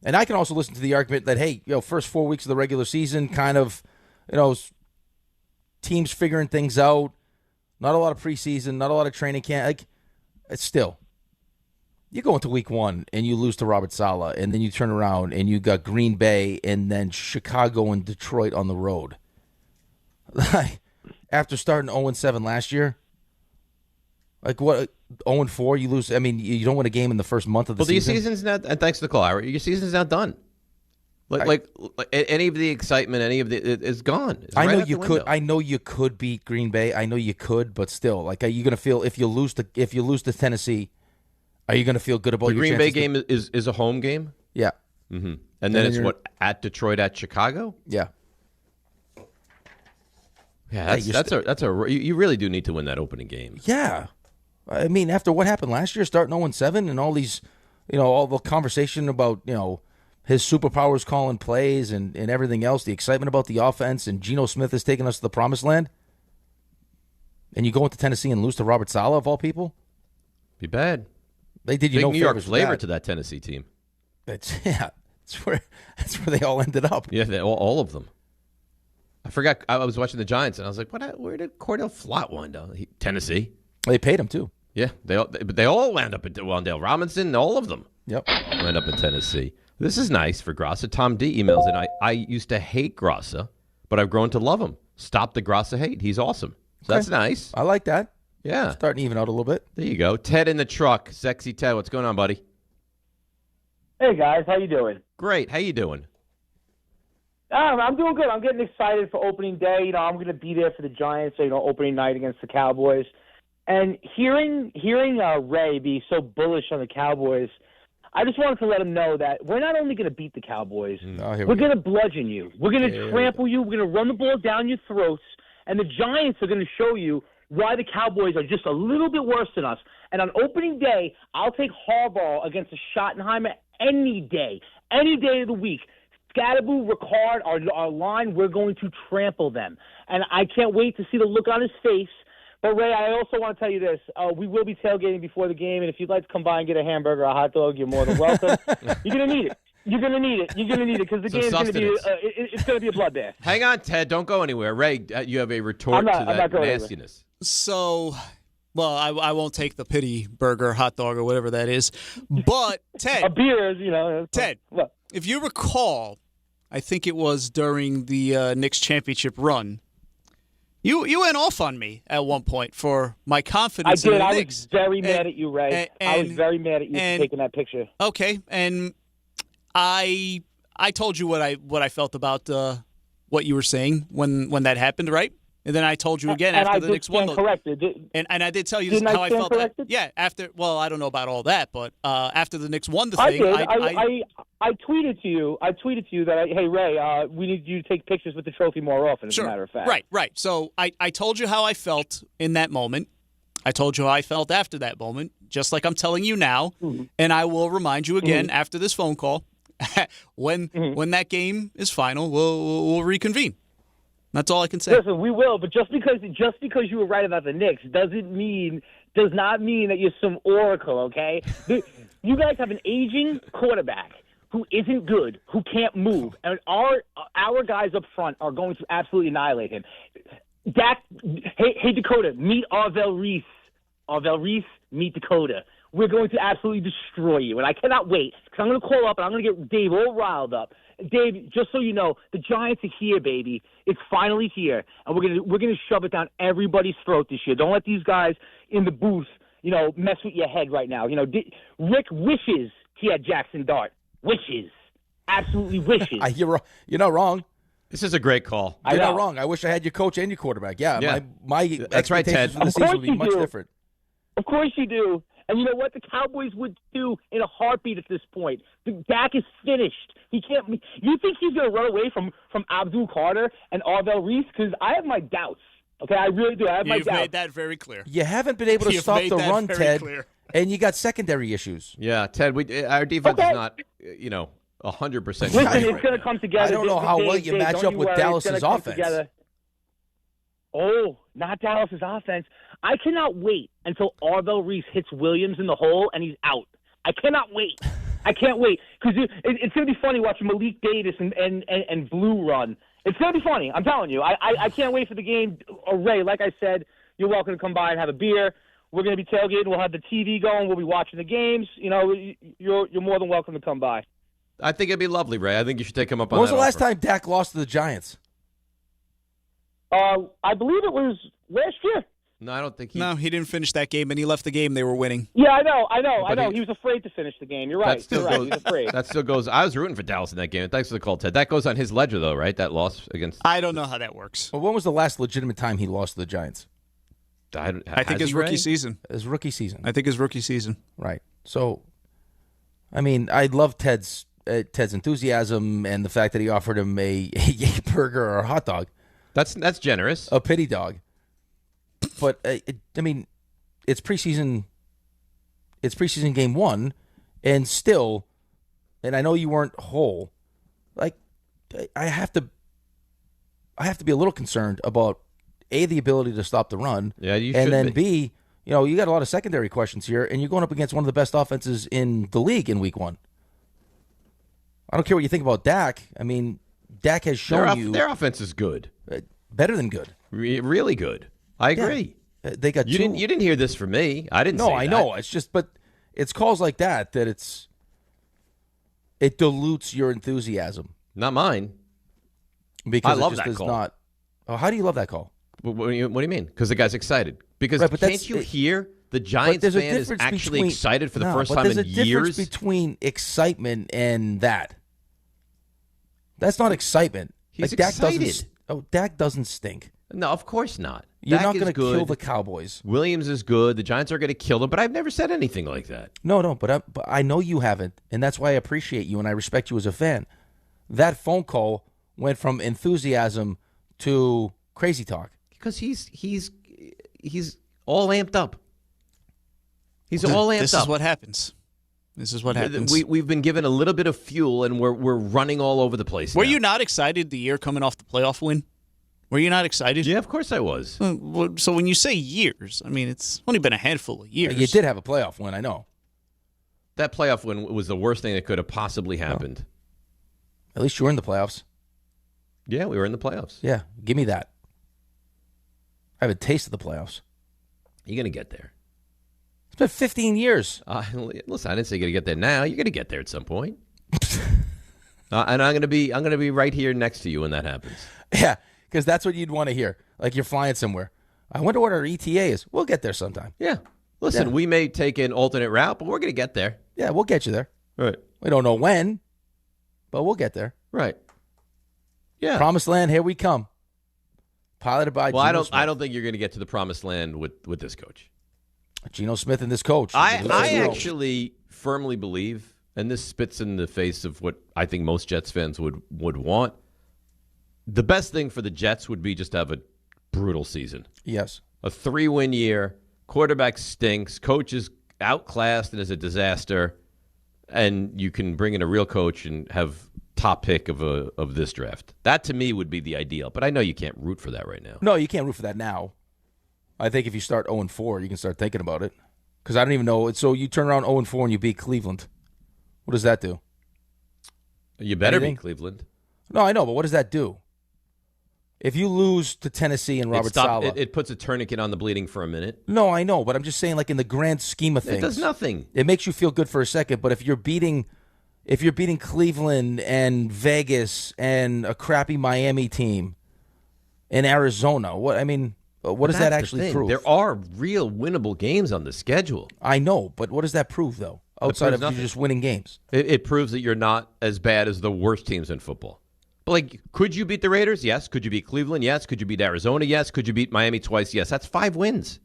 And I can also listen to the argument that, hey, first 4 weeks of the regular season, kind of, teams figuring things out, not a lot of preseason, not a lot of training camp. Like, it's still, you go into week 1 and you lose to Robert Saleh, and then you turn around and you got Green Bay and then Chicago and Detroit on the road. After starting 0-7 last year, like what, 0-4, you lose. I mean, you don't win a game in the first month of the season. Well, your season's not, and thanks to the call, Ira, your season's not done. Like any of the excitement, any of the is gone. It's I right know out you the could. window. I know you could beat Green Bay. I know you could, but still, like, are you going to feel if you lose to Tennessee? Are you going to feel good about the your Green Bay chances game is a home game? Yeah. Mm-hmm. And then it's you're- what, at Detroit, at Chicago? Yeah. Yeah, Hey, you really do need to win that opening game. Yeah. I mean, after what happened last year, starting 0-7, and all these, all the conversation about, his superpowers calling plays and everything else, the excitement about the offense, and Geno Smith has taken us to the promised land, and you go into Tennessee and lose to Robert Saleh, of all people? Be bad. They did you Big no New York favors for flavor that. to that Tennessee team. That's where they all ended up. Yeah, all of them. I forgot. I was watching the Giants, and I was like, where did Cordell Flott wind up? Tennessee. They paid him, too. Yeah, they all wound up at Wandale Robinson, all of them. Yep. Wound up in Tennessee. This is nice for Grassa. Tom D emails in. I used to hate Grassa, but I've grown to love him. Stop the Grassa hate. He's awesome. So that's nice. I like that. Yeah. Starting to even out a little bit. There you go. Ted in the truck. Sexy Ted. What's going on, buddy? Hey, guys. How you doing? Great. How you doing? I'm doing good. I'm getting excited for opening day. I'm going to be there for the Giants, opening night against the Cowboys. And hearing Ray be so bullish on the Cowboys, I just wanted to let him know that we're not only going to beat the Cowboys, we're going to bludgeon you. We're going to trample you. We're going to run the ball down your throats. And the Giants are going to show you why the Cowboys are just a little bit worse than us. And on opening day, I'll take Harbaugh against a Schottenheimer any day of the week. Scadaboo, Ricard, our line, we're going to trample them. And I can't wait to see the look on his face. But, Ray, I also want to tell you this. We will be tailgating before the game, and if you'd like to come by and get a hamburger or a hot dog, you're more than welcome. You're going to need it. You're going to need it. You're going to need it because the game's going to be it's going to be a bloodbath. Hang on, Ted. Don't go anywhere. Ray, you have a retort to that nastiness. So, well, I won't take the pity burger, hot dog, or whatever that is. But, Ted. A beer, Ted, if you recall, I think it was during the Knicks championship run, you went off on me at one point for my confidence in the Knicks. I was very mad at you, Ray. I was very mad at you for taking that picture. Okay, and I told you what I felt about what you were saying when that happened, right? And then I told you again after the Knicks won. And I did tell you this, how I felt. Yeah, after. Well, I don't know about all that, but after the Knicks won the thing, I tweeted to you. That hey Ray, we need you to take pictures with the trophy more often. As a matter of fact. Right. So I told you how I felt in that moment. I told you how I felt after that moment, just like I'm telling you now, and I will remind you again after this phone call. when that game is final, we'll reconvene. That's all I can say. Listen, we will, but just because you were right about the Knicks does not mean that you're some oracle, okay? You guys have an aging quarterback who isn't good, who can't move, and our guys up front are going to absolutely annihilate him. Dak, hey Dakota, meet Arvell Reese. Arvell Reese, meet Dakota. We're going to absolutely destroy you, and I cannot wait because I'm going to call up and I'm going to get Dave all riled up. Dave, just so you know, the Giants are here, baby. It's finally here, and we're gonna shove it down everybody's throat this year. Don't let these guys in the booth, mess with your head right now. Rick wishes he had Jackson Dart. Wishes, absolutely wishes. You're not wrong. This is a great call. You're not wrong. I wish I had your coach and your quarterback. Yeah. My that's right, Ted. For the season would be much different. Of course you do. And you know what? The Cowboys would do in a heartbeat at this point. Dak is finished. He can't. You think he's going to run away from Abdul Carter and Arvell Reese? Because I have my doubts. Okay, I really do. I have my doubts. You've made that very clear. You haven't been able to stop the run, Ted, and you got secondary issues. Yeah, Ted. Our defense is not, 100%. Listen, it's going to come together. I don't know how well you match up with Dallas's offense. Oh, not Dallas's offense. I cannot wait until Arvell Reese hits Williams in the hole and he's out. I cannot wait. I can't wait because it's going to be funny watching Malik Davis and Blue run. It's going to be funny. I'm telling you. I can't wait for the game. Ray, like I said, you're welcome to come by and have a beer. We're going to be tailgating. We'll have the TV going. We'll be watching the games. You know, you're more than welcome to come by. I think it'd be lovely, Ray. I think you should take him up on When was that the last offer. time Dak lost to the Giants? I believe it was last year. No, I don't think No, he didn't finish that game, and he left the game. They were winning. Yeah, I know. But He was afraid to finish the game. You're right. You're right. He was afraid. That still goes. I was rooting for Dallas in that game. Thanks for the call, Ted. That goes on his ledger, though, right? That loss against. I don't know how that works. Well, when was the last legitimate time he lost to the Giants? I think his rookie season. His rookie season. I think his rookie season. Right. So, I mean, I love Ted's enthusiasm and the fact that he offered him a burger or a hot dog. That's generous. A pity dog. But I mean, it's preseason. It's preseason game 1, and still, and I know you weren't whole. Like, I have to be a little concerned about A, the ability to stop the run. Yeah, you and should then be. B, you know, you got a lot of secondary questions here, and you're going up against one of the best offenses in the league in week 1. I don't care what you think about Dak. I mean, Dak has shown their offense is good, better than good, really good. I agree. Yeah. They got you didn't hear this from me. I didn't. No, say I that. know. It's just, but it's calls like that it dilutes your enthusiasm. Not mine. Because I love it just that is call. Not. Oh, how do you love that call? What do you mean? Because the guy's excited. Because Right, but can't you hear the Giants there's a fan is difference actually between- excited for the No, first but time there's in a difference years? between excitement and that. That's not excitement. He's Dak excited. Dak doesn't stink. No, of course not. You're Dak not is going to good. kill the Cowboys. Williams is good. The Giants are going to kill them, but I've never said anything like that. No, but I know you haven't, and that's why I appreciate you and I respect you as a fan. That phone call went from enthusiasm to crazy talk. Because he's all amped up. He's all amped up. This is what happens. This is what happens. We've been given a little bit of fuel, and we're running all over the place. Were now. you not excited the year coming off the playoff win? Were you not excited? Yeah, of course I was. So when you say years, I mean, it's only been a handful of years. You did have a playoff win, I know. That playoff win was the worst thing that could have possibly happened. At least you were in the playoffs. Yeah, we were in the playoffs. Yeah, give me that. I have a taste of the playoffs. You're going to get there. It's been 15 years. Listen, I didn't say you're going to get there now. You're going to get there at some point. And I'm going to be right here next to you when that happens. Yeah, because that's what you'd want to hear. Like you're flying somewhere. I wonder what our ETA is. We'll get there sometime. Yeah. Listen, Yeah. we may take an alternate route, but we're going to get there. Yeah, we'll get you there. Right. We don't know when, but we'll get there. Right. Yeah. Promised land, here we come. Piloted by Well, Geno Smith. I don't think you're going to get to the promised land with this coach. Geno Smith and this coach. I actually firmly believe, and this spits in the face of what I think most Jets fans would want, the best thing for the Jets would be just to have a brutal season. Yes. A 3-win year, quarterback stinks, coach is outclassed and is a disaster, and you can bring in a real coach and have top pick of this draft. That to me would be the ideal, but I know you can't root for that right now. No, you can't root for that now. I think if you start 0-4, you can start thinking about it. Because I don't even know. So you turn around 0-4 and you beat Cleveland. What does that do? You better Anything? beat Cleveland. No, I know, but what does that do? If you lose to Tennessee and Robert Saleh. It puts a tournament on the bleeding for a minute. No, I know, but I'm just saying, like in the grand scheme of things, It does nothing. It makes you feel good for a second, but if you're beating Cleveland and Vegas and a crappy Miami team in Arizona, what does that actually prove? There are real winnable games on the schedule. I know, but what does that prove though? Outside of you just winning games, it proves that you're not as bad as the worst teams in football. But like, could you beat the Raiders? Yes. Could you beat Cleveland? Yes. Could you beat Arizona? Yes. Could you beat Miami twice? Yes. That's 5 wins.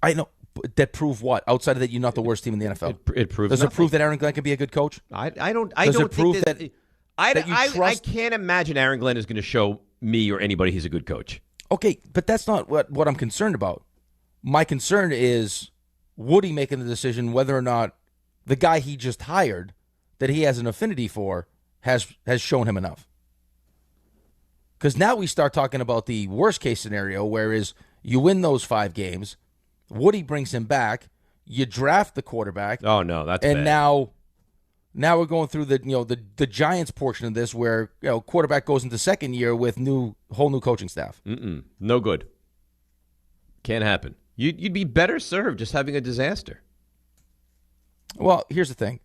I know. But that prove what? Outside of that, you're not the worst team in the NFL. It proves. Does nothing. it prove that Aaron Glenn can be a good coach? I Does don't it prove think that you I trust? can't imagine Aaron Glenn is going to show me or anybody he's a good coach. Okay, but that's not what I'm concerned about. My concern is Woody making the decision whether or not the guy he just hired that he has an affinity for has shown him enough. Because now we start talking about the worst case scenario, whereas you win those 5 games, Woody brings him back, you draft the quarterback. Oh no, that's and bad. now we're going through the Giants portion of this, where quarterback goes into second year with whole new coaching staff. No good. Can't happen. You'd be better served just having a disaster. Well, here's the thing.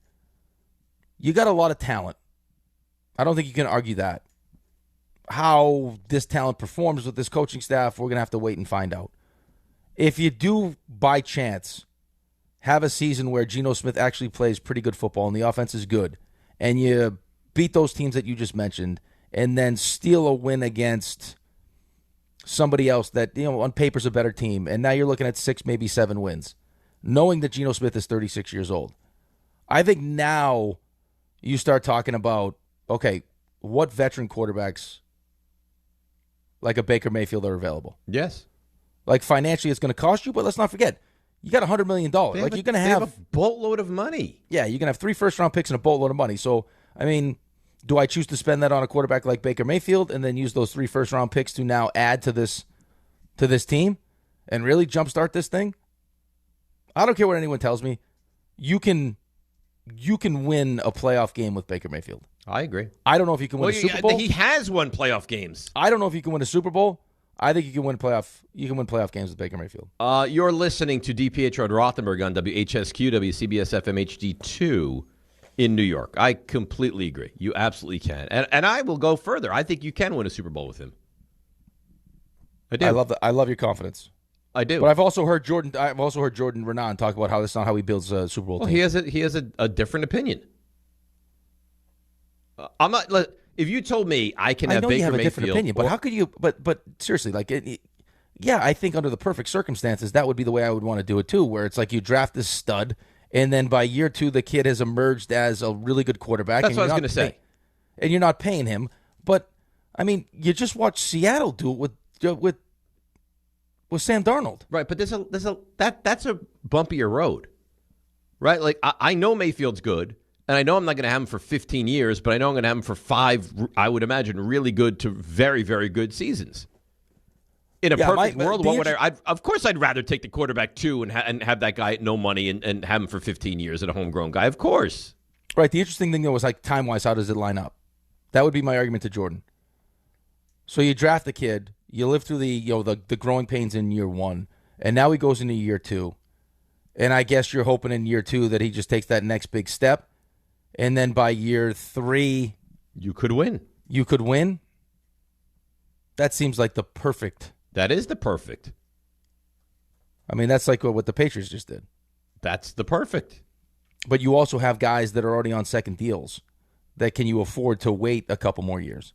You got a lot of talent. I don't think you can argue that. How this talent performs with this coaching staff, we're going to have to wait and find out. If you do, by chance, have a season where Geno Smith actually plays pretty good football and the offense is good, and you beat those teams that you just mentioned, and then steal a win against somebody else that, on paper is a better team, and now you're looking at 6, maybe 7 wins, knowing that Geno Smith is 36 years old. I think now you start talking about, okay, what veteran quarterbacks like a Baker Mayfield are available? Yes. Like, financially it's going to cost you, but let's not forget, you got $100 million. Like, you're going to have a boatload of money. Yeah, you're going to have 3 first-round picks and a boatload of money. So, I mean, do I choose to spend that on a quarterback like Baker Mayfield and then use those 3 first-round picks to now add to this team and really jumpstart this thing? I don't care what anyone tells me. You can win a playoff game with Baker Mayfield. I agree. I don't know if you can win a Super Bowl. He has won playoff games. I don't know if you can win a Super Bowl. I think you can win playoff games with Baker Mayfield. You're listening to DiPietro Rothenberg on WHSQ, WCBS FM HD2 in New York. I completely agree. You absolutely can. And I will go further. I think you can win a Super Bowl with him. I do. I love your confidence. I do. But I've also heard Jordan Renan talk about how that's not how he builds a Super Bowl team. He has a different opinion. I'm not. If you told me I can have Baker Mayfield, you have a different opinion, but how could you? But seriously, like, yeah, I think under the perfect circumstances, that would be the way I would want to do it too. Where it's like you draft this stud, and then by year 2, the kid has emerged as a really good quarterback. That's what I was going to say. And you're not paying him, but I mean, you just watch Seattle do it with Sam Darnold, right? But that's a bumpier road, right? Like I know Mayfield's good. And I know I'm not going to have him for 15 years, but I know I'm going to have him for 5, I would imagine, really good to very, very good seasons. In a perfect world, of course I'd rather take the quarterback 2 and have that guy at no money and have him for 15 years at a homegrown guy. Of course. Right. The interesting thing, though, was like time-wise, how does it line up? That would be my argument to Jordan. So you draft the kid, you live through the growing pains in year 1, and now he goes into year 2. And I guess you're hoping in year 2 that he just takes that next big step. And then by year 3, you could win. That seems like the perfect. That is the perfect. I mean, that's like what the Patriots just did. That's the perfect. But you also have guys that are already on second deals that can you afford to wait a couple more years.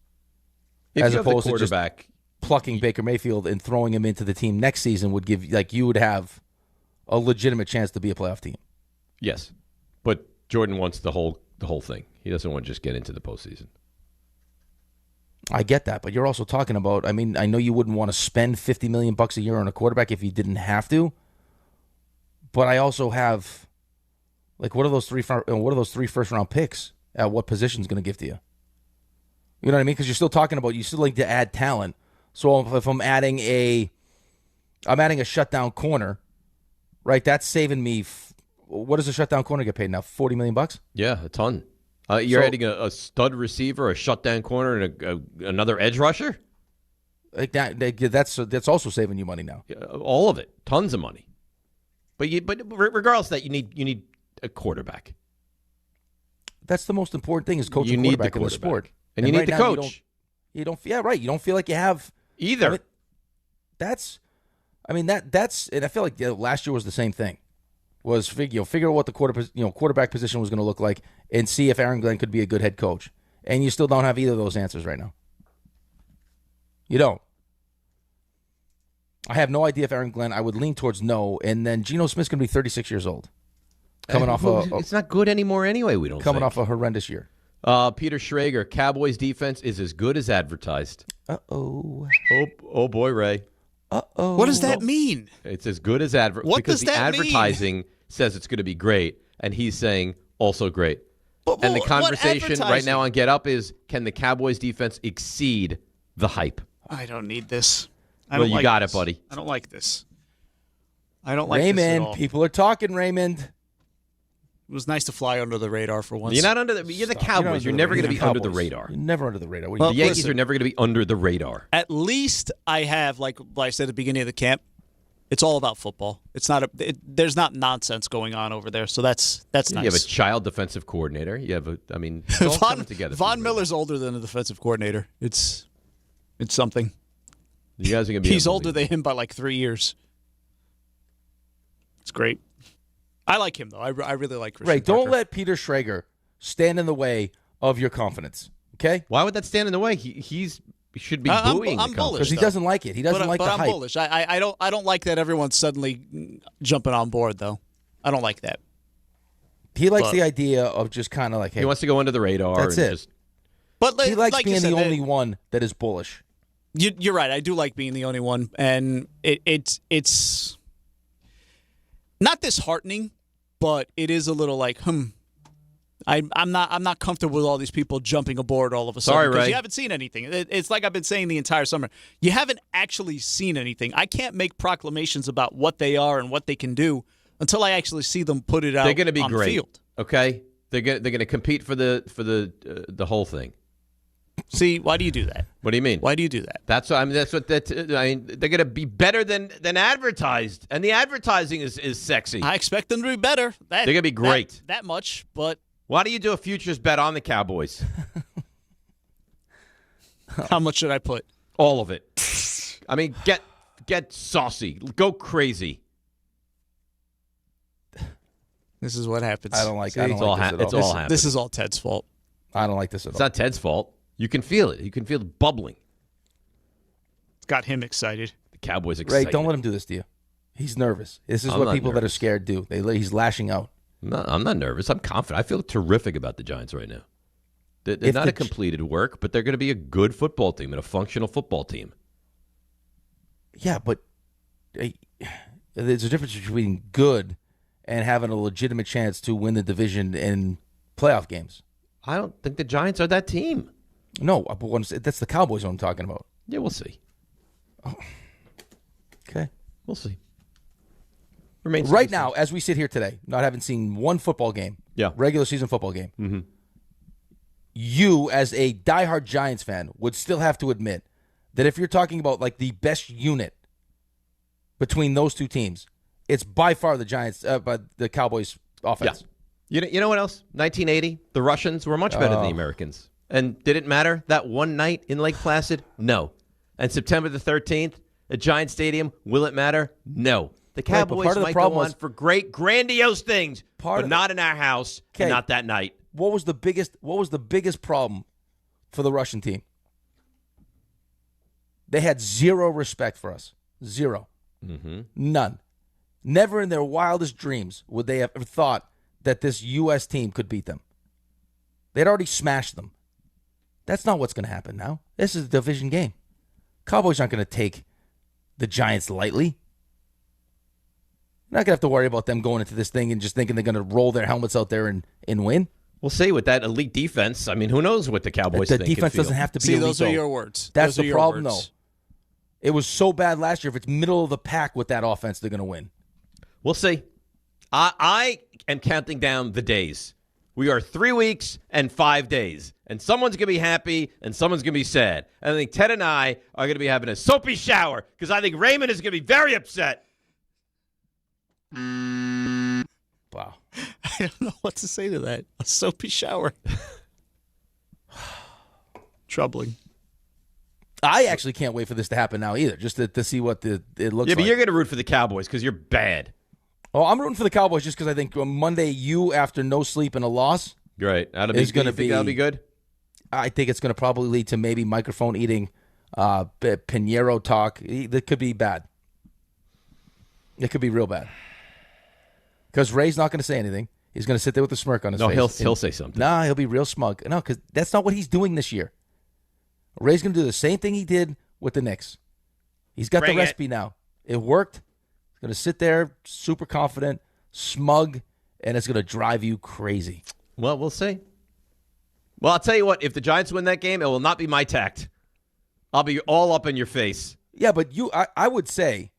As opposed to just plucking Baker Mayfield and throwing him into the team next season would give, like, you would have a legitimate chance to be a playoff team. Yes. But Jordan wants the whole thing. He doesn't want to just get into the postseason. I get that, but you're also talking about, I mean, I know you wouldn't want to spend $50 million a year on a quarterback if you didn't have to, but I also have, like, what are those 3 first round picks at what position is going to give to you? You know what I mean? Because you're still talking about, you still like to add talent. So if I'm adding a shutdown corner, right? That's saving me. What does a shutdown corner get paid now? $40 million? Yeah, a ton. You're adding a stud receiver, a shutdown corner, and another edge rusher? Like that's also saving you money now. All of it. Tons of money. But regardless of that, you need a quarterback. That's the most important thing is coaching quarterback in the sport. And you need the coach. You don't feel like you have either. I mean, that's and I feel like last year was the same thing. Was figure out what the quarterback position was going to look like and see if Aaron Glenn could be a good head coach. And you still don't have either of those answers right now. You don't. I have no idea if Aaron Glenn, I would lean towards no. And then Geno Smith's going to be 36 years old. It's not good anymore anyway, we don't Coming off a horrendous year. Peter Schrager, Cowboys defense is as good as advertised. Uh-oh. Oh boy, Ray. Uh-oh. What does that mean? It's as good as advertising. What because does that the advertising mean? says it's going to be great, and he's saying also great. And the conversation right now on Get Up is, can the Cowboys defense exceed the hype? I don't need this. Well, you got it, buddy. I don't like this. I don't like Raymond, this at all. people are talking, Raymond. It was nice to fly under the radar for once. You're not under the. You're the Cowboys. You're never going to be under the radar. You're never under the radar. The Yankees are never going to be under the radar. At least I have, like I said at the beginning of the camp, it's all about football. It's not there's not nonsense going on over there, so that's nice. You have a child defensive coordinator. You have it's all coming together. Von Miller's older than a defensive coordinator. It's something. You guys are going to be. He's older than him by like 3 years. It's great. I like him though. I really like Christian Ray, don't Parker. let Peter Schrager stand in the way of your confidence. Okay? Why would that stand in the way? He should be booing I'm bullish because he doesn't like it. He doesn't like the hype. I'm bullish. I don't like that everyone's suddenly jumping on board though. I don't like that. He likes the idea of just kind of like, hey, he wants to go under the radar. That's it. But he likes like being you said, the only one that is bullish. You're right. I do like being the only one, and it's not disheartening, but it is a little like, I'm not comfortable with all these people jumping aboard all of a sudden. Sorry, because Ray. you haven't seen anything. It's like I've been saying the entire summer. You haven't actually seen anything. I can't make proclamations about what they are and what they can do until I actually see them put it out. They're going to be on great. the field. Okay, they're going to compete for the whole thing. See, why do you do that? What do you mean? Why do you do that? That's what they're going to be better than advertised, and the advertising is sexy. I expect them to be better. They're going to be great. That much, but why do you do a futures bet on the Cowboys? How much should I put? All of it. I mean, get saucy, go crazy. This is what happens. I don't like See, it. it's all happening. This is all Ted's fault. I don't like this at all. It's not Ted's fault. You can feel it. You can feel it bubbling. It's got him excited. The Cowboys excited. Ray, don't let him do this to you. He's nervous. This is I'm what not people that are nervous. scared do. He's lashing out. I'm not nervous. I'm confident. I feel terrific about the Giants right now. They're not a completed work, but they're going to be a good football team and a functional football team. Yeah, but there's a difference between good and having a legitimate chance to win the division in playoff games. I don't think the Giants are that team. No, but that's the Cowboys I'm talking about. Yeah, we'll see. Oh. Okay. We'll see. Remains right now, as we sit here today, not having seen one football game, regular season football game, you as a diehard Giants fan would still have to admit that if you're talking about like the best unit between those two teams, it's by far the Giants, the Cowboys offense. Yeah. You know what else? 1980, the Russians were much better than the Americans. And did it matter that one night in Lake Placid? No. And September the 13th at Giant Stadium, will it matter? No. The Cowboys might go on for great, grandiose things, but not in our house, and not that night. What was the biggest problem for the Russian team? They had zero respect for us. Zero. Mm-hmm. None. Never in their wildest dreams would they have ever thought that this U.S. team could beat them. They'd already smashed them. That's not what's going to happen now. This is a division game. Cowboys aren't going to take the Giants lightly. You're not going to have to worry about them going into this thing and just thinking they're going to roll their helmets out there and win. We'll see with that elite defense. I mean, who knows what the Cowboys think. The defense doesn't have to be elite. Those are your words. That's the problem, though. It was so bad last year. If it's middle of the pack with that offense, they're going to win. We'll see. I am counting down the days. We are 3 weeks and 5 days. And someone's going to be happy and someone's going to be sad. And I think Ted and I are going to be having a soapy shower because I think Raymond is going to be very upset. Wow. I don't know what to say to that. A soapy shower. Troubling. I actually can't wait for this to happen now either, just to see what it looks like. Yeah, but you're going to root for the Cowboys because you're bad. Oh, I'm rooting for the Cowboys just because I think on Monday, you, after no sleep and a loss, right, is going to be. That'll be good. I think it's going to probably lead to maybe microphone eating, Pinheiro talk. That could be bad. It could be real bad. Because Ray's not going to say anything. He's going to sit there with a smirk on his face. No, he'll say something. Nah, he'll be real smug. No, because that's not what he's doing this year. Ray's going to do the same thing he did with the Knicks. He's got the recipe now. It worked. He's going to sit there super confident, smug, and it's going to drive you crazy. Well, we'll see. Well, I'll tell you what. If the Giants win that game, it will not be my tact. I'll be all up in your face. Yeah, but I would say,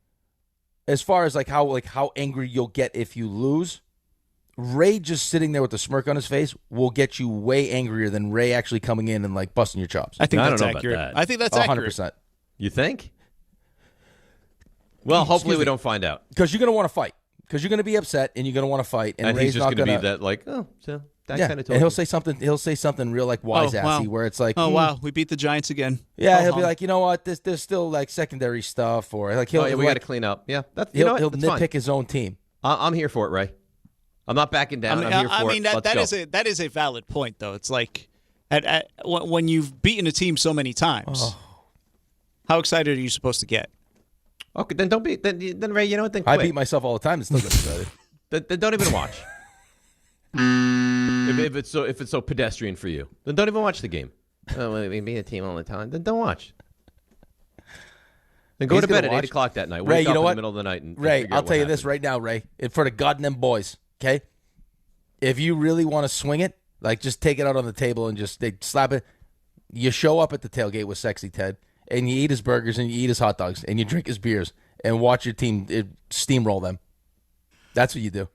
as far as how angry you'll get if you lose, Ray just sitting there with a smirk on his face will get you way angrier than Ray actually coming in and like busting your chops. I think that's don't know accurate. about that. I think that's accurate. 100%. You think? Well, hopefully we don't find out. Because you're going to want to fight. Because you're going to be upset and you're going to want to fight. And Ray's he's just not going to be that like, oh, so that kind of talk. And he'll say something real like wise-assy where it's like, wow, we beat the Giants again. Yeah, he'll be like, you know what, there's still like secondary stuff, or like we got to clean up. Yeah, he'll that's nitpick fine. his own team. I'm here for it, Ray. I'm not backing down. I'm here for it. That is a valid point, though. It's like when you've beaten a team so many times, how excited are you supposed to get? Okay, then don't be. Then Ray, you know what? Then quit. I beat myself all the time and still get excited. Then don't even watch. if it's so pedestrian for you, then don't even watch the game. Oh, we beat a team all the time. Then don't watch. Then go to bed at 8 o'clock that night. Ray, Wake you know up what? in the middle of the night. Ray, I'll tell you this right now, Ray. For the goddamn boys, okay? If you really want to swing it, like just take it out on the table and just slap it. You show up at the tailgate with Sexy Ted, and you eat his burgers and you eat his hot dogs and you drink his beers and watch your team steamroll them. That's what you do.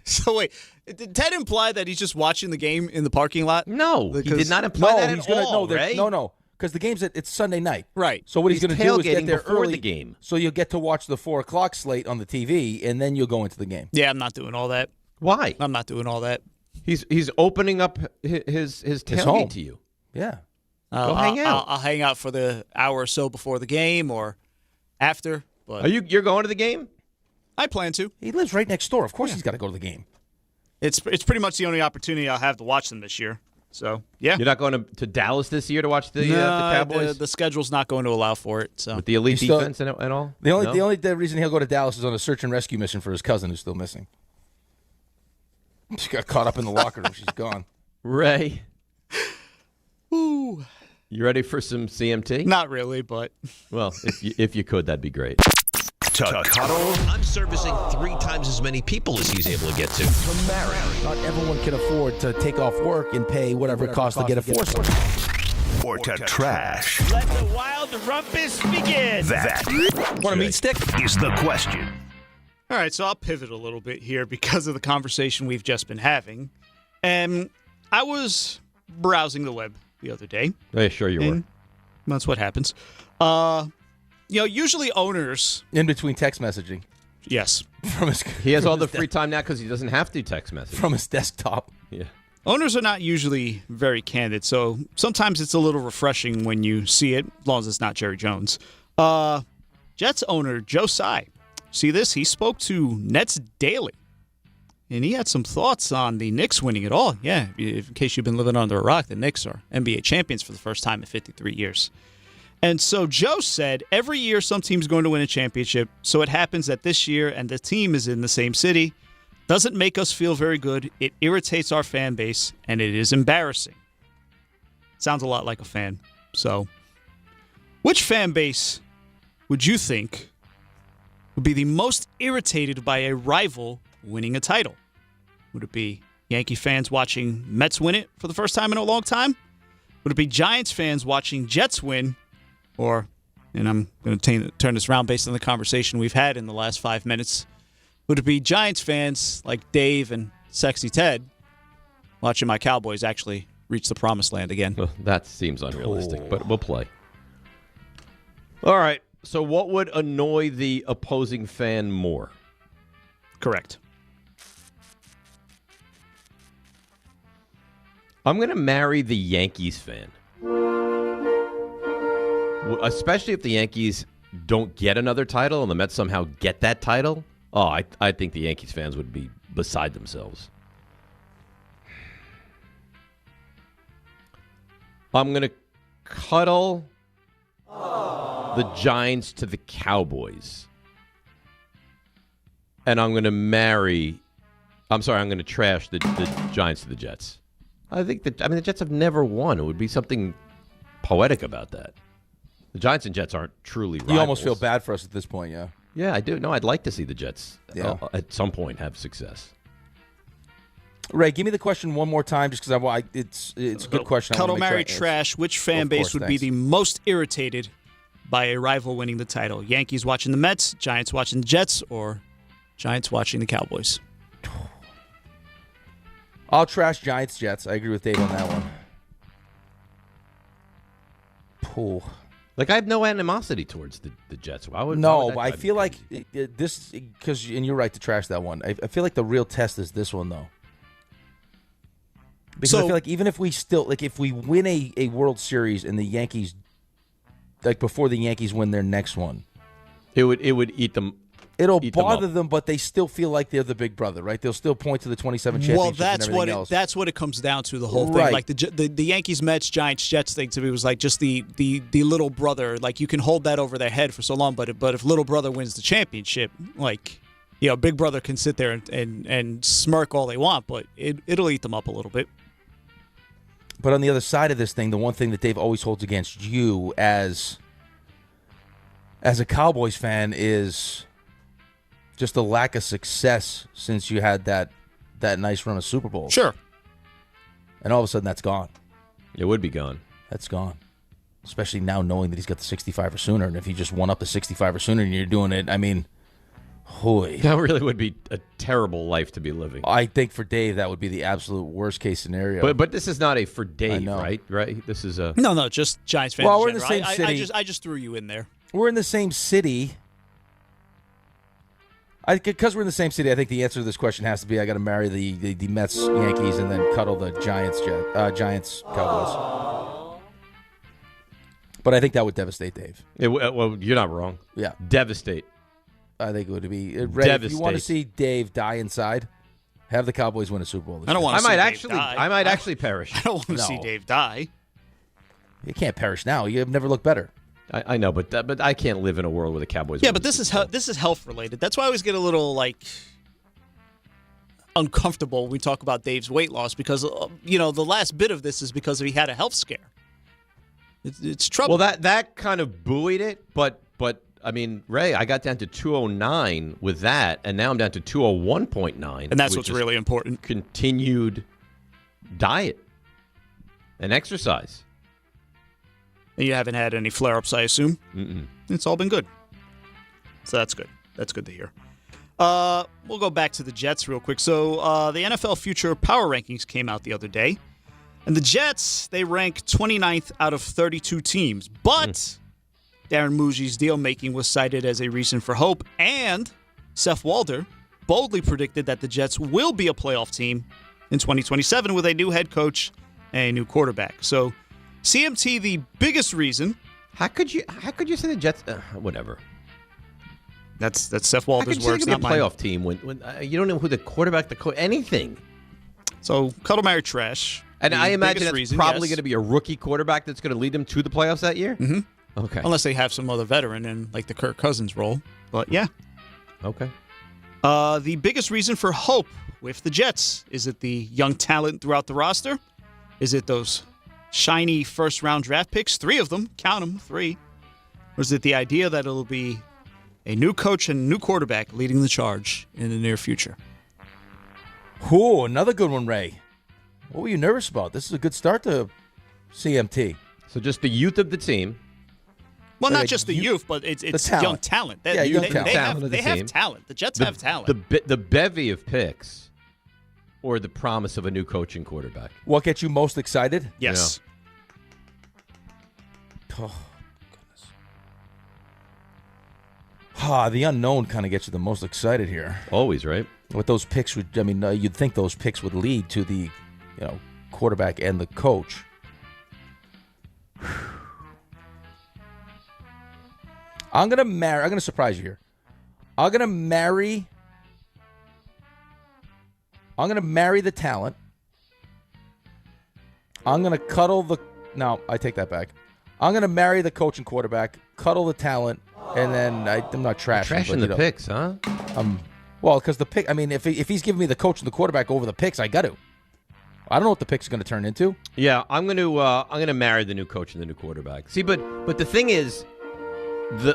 So wait, did Ted imply that he's just watching the game in the parking lot? No, he did not imply that at all, Ray. No, because the game's it's Sunday night. Right. So what he's going to do is get there before early. The game. So you'll get to watch the 4 o'clock slate on the TV, and then you'll go into the game. Yeah, I'm not doing all that. Why? I'm not doing all that. He's opening up his tailgate to you. Yeah. Go hang out. I'll hang out for the hour or so before the game or after. But you're going to the game? I plan to. He lives right next door. Of course he's got to go to the game. It's pretty much the only opportunity I'll have to watch them this year. So, yeah. You're not going to Dallas this year to watch the Cowboys? The schedule's not going to allow for it. So with the elite defense and all? The only reason he'll go to Dallas is on a search and rescue mission for his cousin who's still missing. She got caught up in the locker room. She's gone. Ray. Ooh. You ready for some CMT? Not really, but. Well, if you could, that'd be great. To cuddle. I'm servicing 3 times as many people as he's able to get to. To marry. Not everyone can afford to take off work and pay whatever it costs to get a foursome. Or to trash. Let the wild rumpus begin. That. Want a meat stick? Is the question. All right, so I'll pivot a little bit here because of the conversation we've just been having. And I was browsing the web the other day. Yeah, sure you were. That's what happens. Usually owners... In between text messaging. Yes. He has all the free time now because he doesn't have to text message. From his desktop. Yeah. Owners are not usually very candid, so sometimes it's a little refreshing when you see it, as long as it's not Jerry Jones. Jets owner Joe Tsai. See this? He spoke to Nets Daily, and he had some thoughts on the Knicks winning it all. Yeah, in case you've been living under a rock, the Knicks are NBA champions for the first time in 53 years. And so Joe said, every year some team's going to win a championship, so it happens that this year and the team is in the same city. Doesn't make us feel very good. It irritates our fan base, and it is embarrassing. Sounds a lot like a fan. So, which fan base would you think would be the most irritated by a rival winning a title? Would it be Yankee fans watching Mets win it for the first time in a long time? Would it be Giants fans watching Jets win? Or, and I'm going to turn this around based on the conversation we've had in the last 5 minutes, would it be Giants fans like Dave and Sexy Ted watching my Cowboys actually reach the promised land again? Well, that seems unrealistic, but we'll play. All right. So what would annoy the opposing fan more? Correct. I'm going to marry the Yankees fan. Especially if the Yankees don't get another title and the Mets somehow get that title. Oh, I think the Yankees fans would be beside themselves. I'm going to cuddle the Giants to the Cowboys. And I'm going to trash the Giants to the Jets. The Jets have never won. It would be something poetic about that. The Giants and Jets aren't truly rivals. You almost feel bad for us at this point, yeah. Yeah, I do. No, I'd like to see the Jets at some point have success. Ray, give me the question one more time, just because it's a good question. Cuddle, marry, trash. Which fan base would be the most irritated by a rival winning the title? Yankees watching the Mets, Giants watching the Jets, or Giants watching the Cowboys? I'll trash Giants, Jets. I agree with Dave on that one. Pool. Like, I have no animosity towards the Jets. Why would I feel like this, because, and you're right to trash that one. I feel like the real test is this one, though. Because I feel like even if we still, like, if we win a World Series and the Yankees, like, before the Yankees win their next one, it would eat them. It'll bother them, but they still feel like they're the big brother, right? They'll still point to the 27 championships and everything else. That's what it comes down to, the whole thing. Right. Like the Yankees, Mets, Giants, Jets thing to me was like just the little brother. Like, you can hold that over their head for so long, but if little brother wins the championship, like, you know, big brother can sit there and smirk all they want, but it'll eat them up a little bit. But on the other side of this thing, the one thing that Dave always holds against you as a Cowboys fan is just a lack of success since you had that nice run of Super Bowls. Sure. And all of a sudden, that's gone. It would be gone. That's gone. Especially now knowing that he's got the 65 or sooner. And if he just won up the 65 or sooner and you're doing it, I mean, hoy. That really would be a terrible life to be living. I think for Dave, that would be the absolute worst case scenario. But this is not a for Dave, right? Right? This is a... No, just Giants fans. Well, we're in the same city. I just threw you in there. We're in the same city. Because we're in the same city, I think the answer to this question has to be I got to marry the Mets, Yankees, and then cuddle the Giants, Cowboys. But I think that would devastate Dave. Well, you're not wrong. Yeah. Devastate. I think it would be. Ray, if you want to see Dave die inside, have the Cowboys win a Super Bowl this I don't year. want to see Dave die. I might actually perish. I don't want to see Dave die. You can't perish now. You have never looked better. I know, but I can't live in a world where the Cowboys. Yeah, but this is health related. That's why I always get a little uncomfortable when we talk about Dave's weight loss because the last bit of this is because he had a health scare. It's trouble. Well, that kind of buoyed it, but I mean, Ray, I got down to 209 with that, and now I'm down to 201.9, and that's what's really important. Continued diet and exercise. And you haven't had any flare-ups, I assume? Mm-mm. It's all been good. So that's good. That's good to hear. We'll go back to the Jets real quick. So the NFL Future Power Rankings came out the other day. And the Jets, they rank 29th out of 32 teams. But Darren Muji's deal-making was cited as a reason for hope. And Seth Walder boldly predicted that the Jets will be a playoff team in 2027 with a new head coach and a new quarterback. So CMT, the biggest reason. How could you say the Jets? Whatever. That's Seth Walder's words. How could you say not be a playoff team when you don't know who the quarterback, anything? So Cuddle Marry Trash. And I imagine that's probably going to be a rookie quarterback that's going to lead them to the playoffs that year. Mm-hmm. Okay. Unless they have some other veteran in like the Kirk Cousins role, but yeah. Okay. The biggest reason for hope with the Jets, is it the young talent throughout the roster? Is it those shiny first-round draft picks, 3 of them, count them, 3. Or is it the idea that it'll be a new coach and a new quarterback leading the charge in the near future? Ooh, another good one, Ray. What were you nervous about? This is a good start to CMT. So just the youth of the team. Well, not just the youth, but it's young talent. Young talent. They have talent. The Jets have talent. The bevy of picks or the promise of a new coach and quarterback. What gets you most excited? Yes. Yeah. Oh, goodness. The unknown kind of gets you the most excited here. Always, right? What those picks would, you'd think those picks would lead to the, quarterback and the coach. I'm going to surprise you here. I'm going to marry the talent. I'm going to cuddle no, I take that back. I'm going to marry the coach and quarterback, cuddle the talent, and then I'm not trashing the picks, huh? Well, because the pick, if he's giving me the coach and the quarterback over the picks, I got to. I don't know what the pick's going to turn into. Yeah, I'm going to marry the new coach and the new quarterback. See, but the thing is,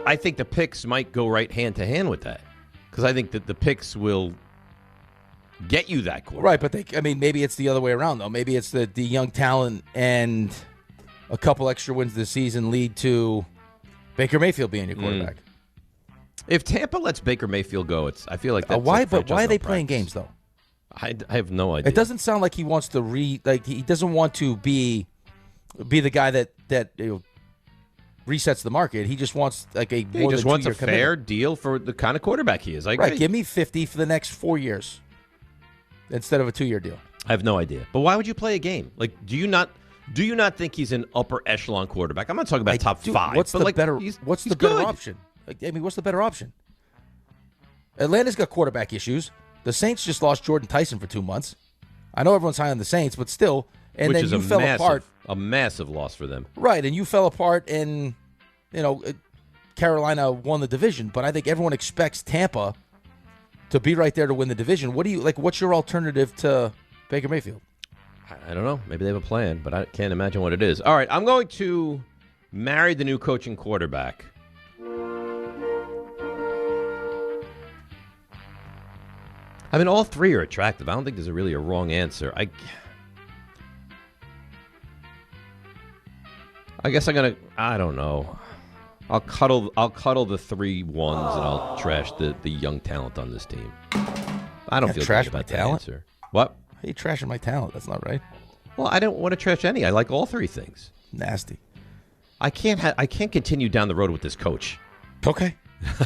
I think the picks might go right hand to hand with that, because I think that the picks will get you that quarterback. Right, but maybe it's the other way around, though. Maybe it's the young talent and a couple extra wins this season lead to Baker Mayfield being your quarterback. If Tampa lets Baker Mayfield go, I feel like that's why? like But why are they playing practice. games though? I have no idea. It doesn't sound like he wants to he doesn't want to be the guy that resets the market. He just wants He just wants a fair deal for the kind of quarterback he is. I agree. Right, give me 50 for the next 4 years instead of a 2-year deal. I have no idea. But why would you play a game? Like, do you not think he's an upper echelon quarterback? I'm not talking about top 5. What's the better good. option? What's the better option? Atlanta's got quarterback issues. The Saints just lost Jordan Tyson for 2 months. I know everyone's high on the Saints, but still. And Which then is you fell apart. A massive loss for them. Right, and you fell apart, and Carolina won the division. But I think everyone expects Tampa to be right there to win the division. What do you like? What's your alternative to Baker Mayfield? I don't know. Maybe they have a plan, but I can't imagine what it is. All right, I'm going to marry the new coaching quarterback. I mean, all three are attractive. I don't think there's really a wrong answer. I guess I don't know. I'll cuddle the 3 ones and I'll trash the young talent on this team. I don't feel trash good my about that talent. answer. What? Are you trashing my talent? That's not right. Well, I don't want to trash any. I like all 3 things. Nasty. I can't continue down the road with this coach. Okay.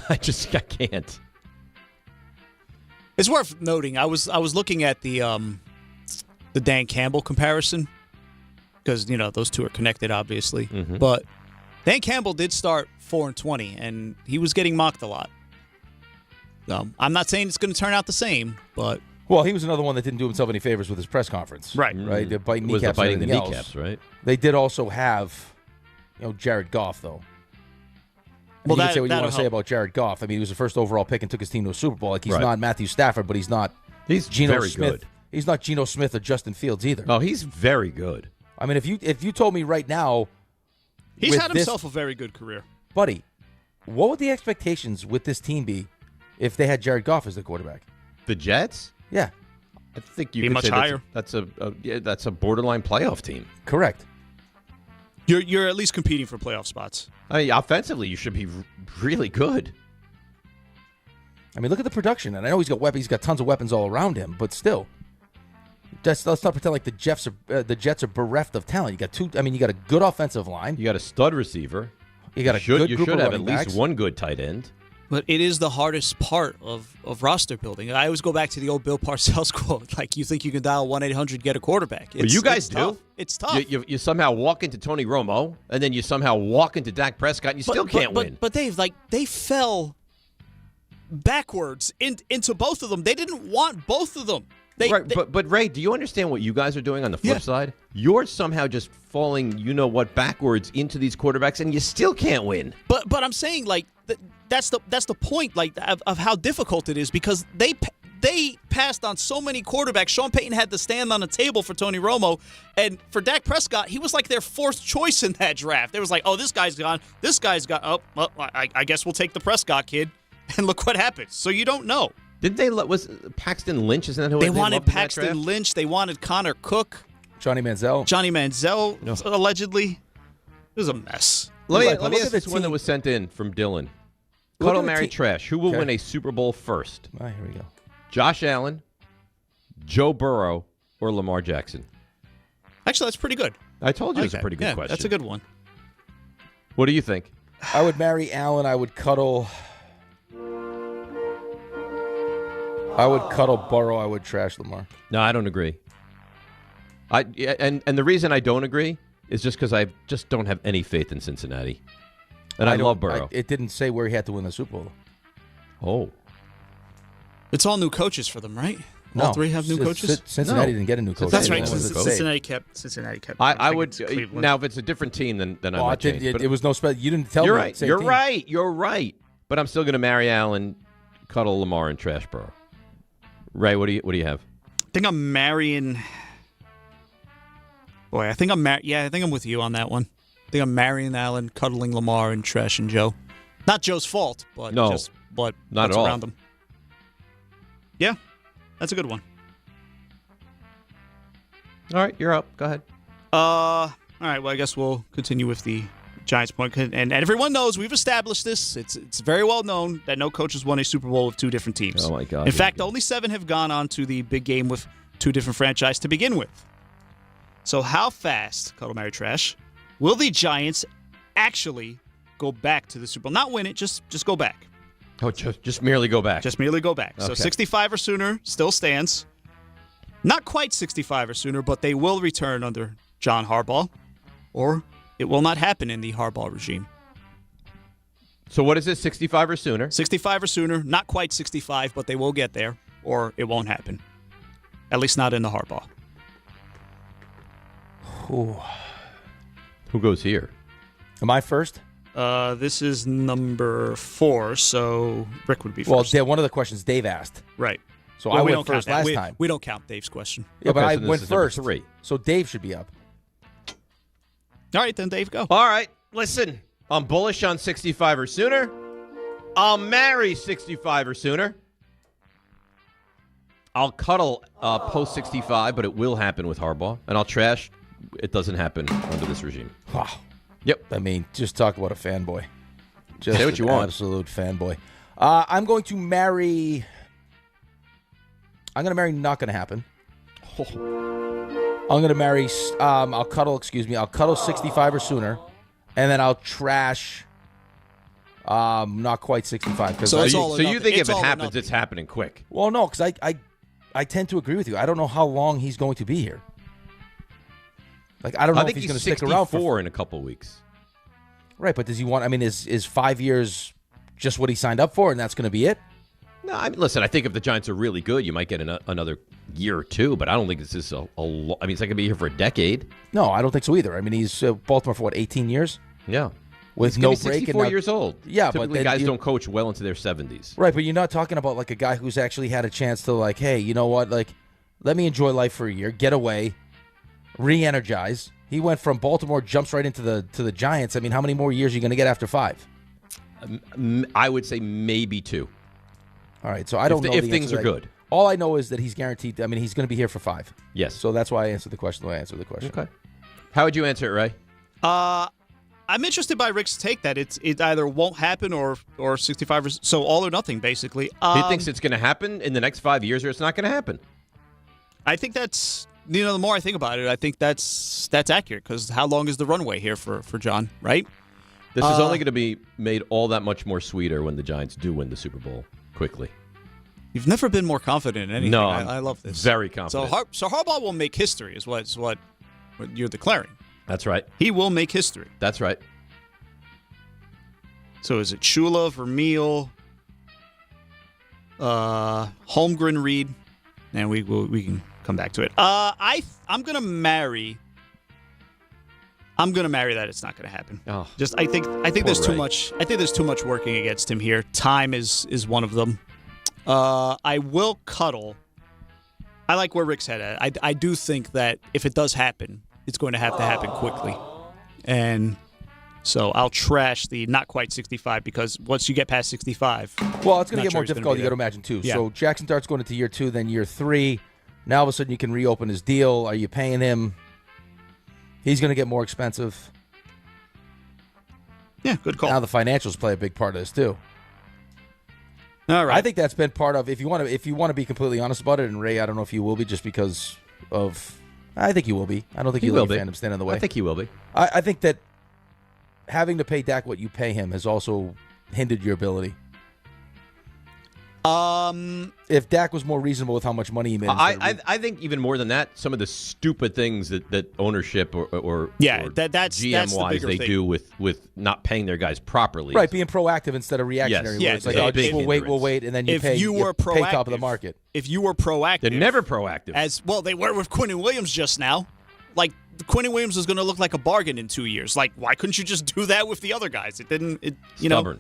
I can't. It's worth noting. I was looking at the Dan Campbell comparison because those two are connected, obviously. Mm-hmm. But Dan Campbell did start 4-20, and he was getting mocked a lot. I'm not saying it's going to turn out the same, but he was another one that didn't do himself any favors with his press conference. Right. Right. The biting Was kneecaps. the biting the and everything kneecaps, else. right? They did also have, Jared Goff though. Well, you can say what you want to say help. about Jared Goff. I mean, he was the first overall pick and took his team to a Super Bowl. Like he's Right. not Matthew Stafford, but he's Geno very Smith. good. He's not Geno Smith or Justin Fields either. Oh, he's very good. I mean, if you told me right now, he's had himself a very good career, buddy. What would the expectations with this team be if they had Jared Goff as the quarterback? The Jets? Yeah, I think you Be could much say higher. That's a borderline playoff team. correct. you're at least competing for playoff spots. I mean, offensively, you should be really good. I mean, look at the production, and I know he's got weapons. He's got tons of weapons all around him, but still, let's not pretend like the Jets are bereft of talent. You got two. I mean, you got a good offensive line. You got a stud receiver. You got a good You group should of have at running least backs. one good tight end. But it is the hardest part of roster building. I always go back to the old Bill Parcells quote, like, you think you can dial 1-800 get a quarterback. But you guys it's do. Tough. It's tough. You somehow walk into Tony Romo, and then you somehow walk into Dak Prescott, and you still can't win. But Dave, they fell backwards into both of them. They didn't want both of them. But Ray, do you understand what you guys are doing on the flip side? You're somehow just falling, backwards into these quarterbacks, and you still can't win. But I'm saying, like, that's the point, like, of how difficult it is, because they passed on so many quarterbacks. Sean Payton had to stand on a table for Tony Romo, and for Dak Prescott, he was like their 4th choice in that draft. They was like, oh, this guy's gone. This guy's gone. Oh, well, I guess we'll take the Prescott kid, and look what happens. So you don't know. Didn't they? Was Paxton Lynch? Isn't that who they loved wanted? in that Paxton draft? Lynch. They wanted Connor Cook. Johnny Manziel, allegedly. It was a mess. Let me ask this one that was sent in from Dylan. Cuddle, marry, trash. Who will Okay. win a Super Bowl first? All right, here we go. Josh Allen, Joe Burrow, or Lamar Jackson? Actually, that's pretty good. I told you it was a that. pretty good Yeah, question. that's a good one. What do you think? I would marry Allen. I would cuddle Burrow. I would trash Lamar. No, I don't agree. And the reason I don't agree is just because I just don't have any faith in Cincinnati. And I love Burrow. It didn't say where he had to win the Super Bowl. Oh. It's all new coaches for them, right? No. All 3 have new coaches? Cincinnati didn't get a new coach. That's right. What does it say? Cincinnati kept. I would now if it's a different team, then I Oh, might change. it was no special. You didn't tell You're me. right. Same You're team. right. You're right. But I'm still going to marry Allen, cuddle Lamar, and trash Burrow. Ray, what do you have? I think I'm marrying. Boy, I think I'm with you on that one. I think I'm marrying Allen, cuddling Lamar, and trashing Joe. Not Joe's fault, but No. just but Not what's at all. around him. Yeah, that's a good one. All right, you're up. Go ahead. All right, well, I guess we'll continue with the Giants point. And everyone knows, we've established this. It's very well known that no coach has won a Super Bowl with two different teams. Oh, my God. In fact, only 7 have gone on to the big game with two different franchises to begin with. So how fast, Cuddle Mary Trash, will the Giants actually go back to the Super Bowl? Not win it, just go back. Oh, just merely go back. Just merely go back. So Okay. 65 or sooner still stands. Not quite 65 or sooner, but they will return under John Harbaugh, or it will not happen in the Harbaugh regime. So what is it, 65 or sooner? 65 or sooner, not quite 65, but they will get there, or it won't happen. At least not in the Harbaugh. Who goes here? Am I first? This is number 4, so Rick would be Well, first. yeah, one of the questions Dave asked. Right. So Well, I we went don't count first that. last time. We don't count Dave's question. Yeah, but I so this went is number first. 3. So Dave should be up. All right, then Dave, go. All right, listen. I'm bullish on 65 or sooner. I'll marry 65 or sooner. I'll cuddle post 65, but it will happen with Harbaugh. And I'll trash. It doesn't happen under this regime. Wow. Yep. I mean, just talk about a fanboy. Just Say what you an want. Absolute fanboy. I'm going to marry. I'm going to marry. Not going to happen. I'm going to marry. I'll cuddle. Excuse me. I'll cuddle 65 or sooner, and then I'll trash. Not quite 65. So it's all or So you nothing. think It's if it all or happens, nothing. it's happening quick? Well, no, because I tend to agree with you. I don't know how long he's going to be here. Like I don't know I if think he's he's going to stick around for. in a couple weeks. Right, but does he want? I mean, is 5 years just what he signed up for, and that's going to be it? No, I mean, listen, I think if the Giants are really good, you might get another year or two, but I don't think this is I mean, it's not going to be here for a decade. No, I don't think so either. I mean, he's Baltimore for what, 18 years? Yeah. With He's no gonna be break. 64 and years old. Yeah, Typically, but then guys don't coach well into their 70s. Right, but you're not talking about like a guy who's actually had a chance to like, hey, you know what? Like, let me enjoy life for a year, get away, re-energize. He went from Baltimore, jumps right into the Giants. I mean, how many more years are you going to get after 5? I would say maybe 2. All right, so I don't know if the things answer are to that. good. All I know is that he's guaranteed. I mean, he's going to be here for 5. Yes. So that's why I answered the question the way I answered the question. Okay. How would you answer it, Ray? I'm interested by Rick's take that it either won't happen or 65 or so all or nothing basically. He thinks it's going to happen in the next 5 years, or it's not going to happen. I think that's the more I think about it, I think that's accurate because how long is the runway here for John, right? This is only going to be made all that much more sweeter when the Giants do win the Super Bowl quickly. You've never been more confident in anything. No, I love this. Very confident. So Harbaugh will make history, is what you're declaring. That's right. He will make history. That's right. So is it Shula, Vermeil, Holmgren, Reed, and we can come back to it. I'm gonna marry that it's not gonna happen. Oh, I think there's too much. I think there's too much working against him here. Time is one of them. I will cuddle. I like where Rick's head at. I do think that if it does happen, it's going to have to happen quickly. And so I'll trash the not quite 65 because once you get past 65. Well, it's going to not get sure more he's gonna difficult, be you got to there. imagine, too. Yeah. So Jackson Dart's going into year 2, then year 3. Now, all of a sudden, you can reopen his deal. Are you paying him? He's going to get more expensive. Yeah, good call. Now the financials play a big part of this, too. All right. I think that's been part of, if you want to be completely honest about it, and Ray, I don't know if you will be just because of, I think you will be. I don't think you let your fandom stand in the way. I think he will be. I think that having to pay Dak what you pay him has also hindered your ability. If Dak was more reasonable with how much money he made, I think even more than that, some of the stupid things that ownership or that's GM the wise bigger they thing. do with not paying their guys properly. right, being proactive instead of reactionary. Yes. Where it's like, Yeah, oh, big just we'll wait, and then you If pay. you were pay top of the proactive- market. If you were proactive, They're never proactive. as well, they were with Quinnen Williams just now. Like Quinnen Williams is going to look like a bargain in 2 years. Like, why couldn't you just do that with the other guys? It didn't. Stubborn.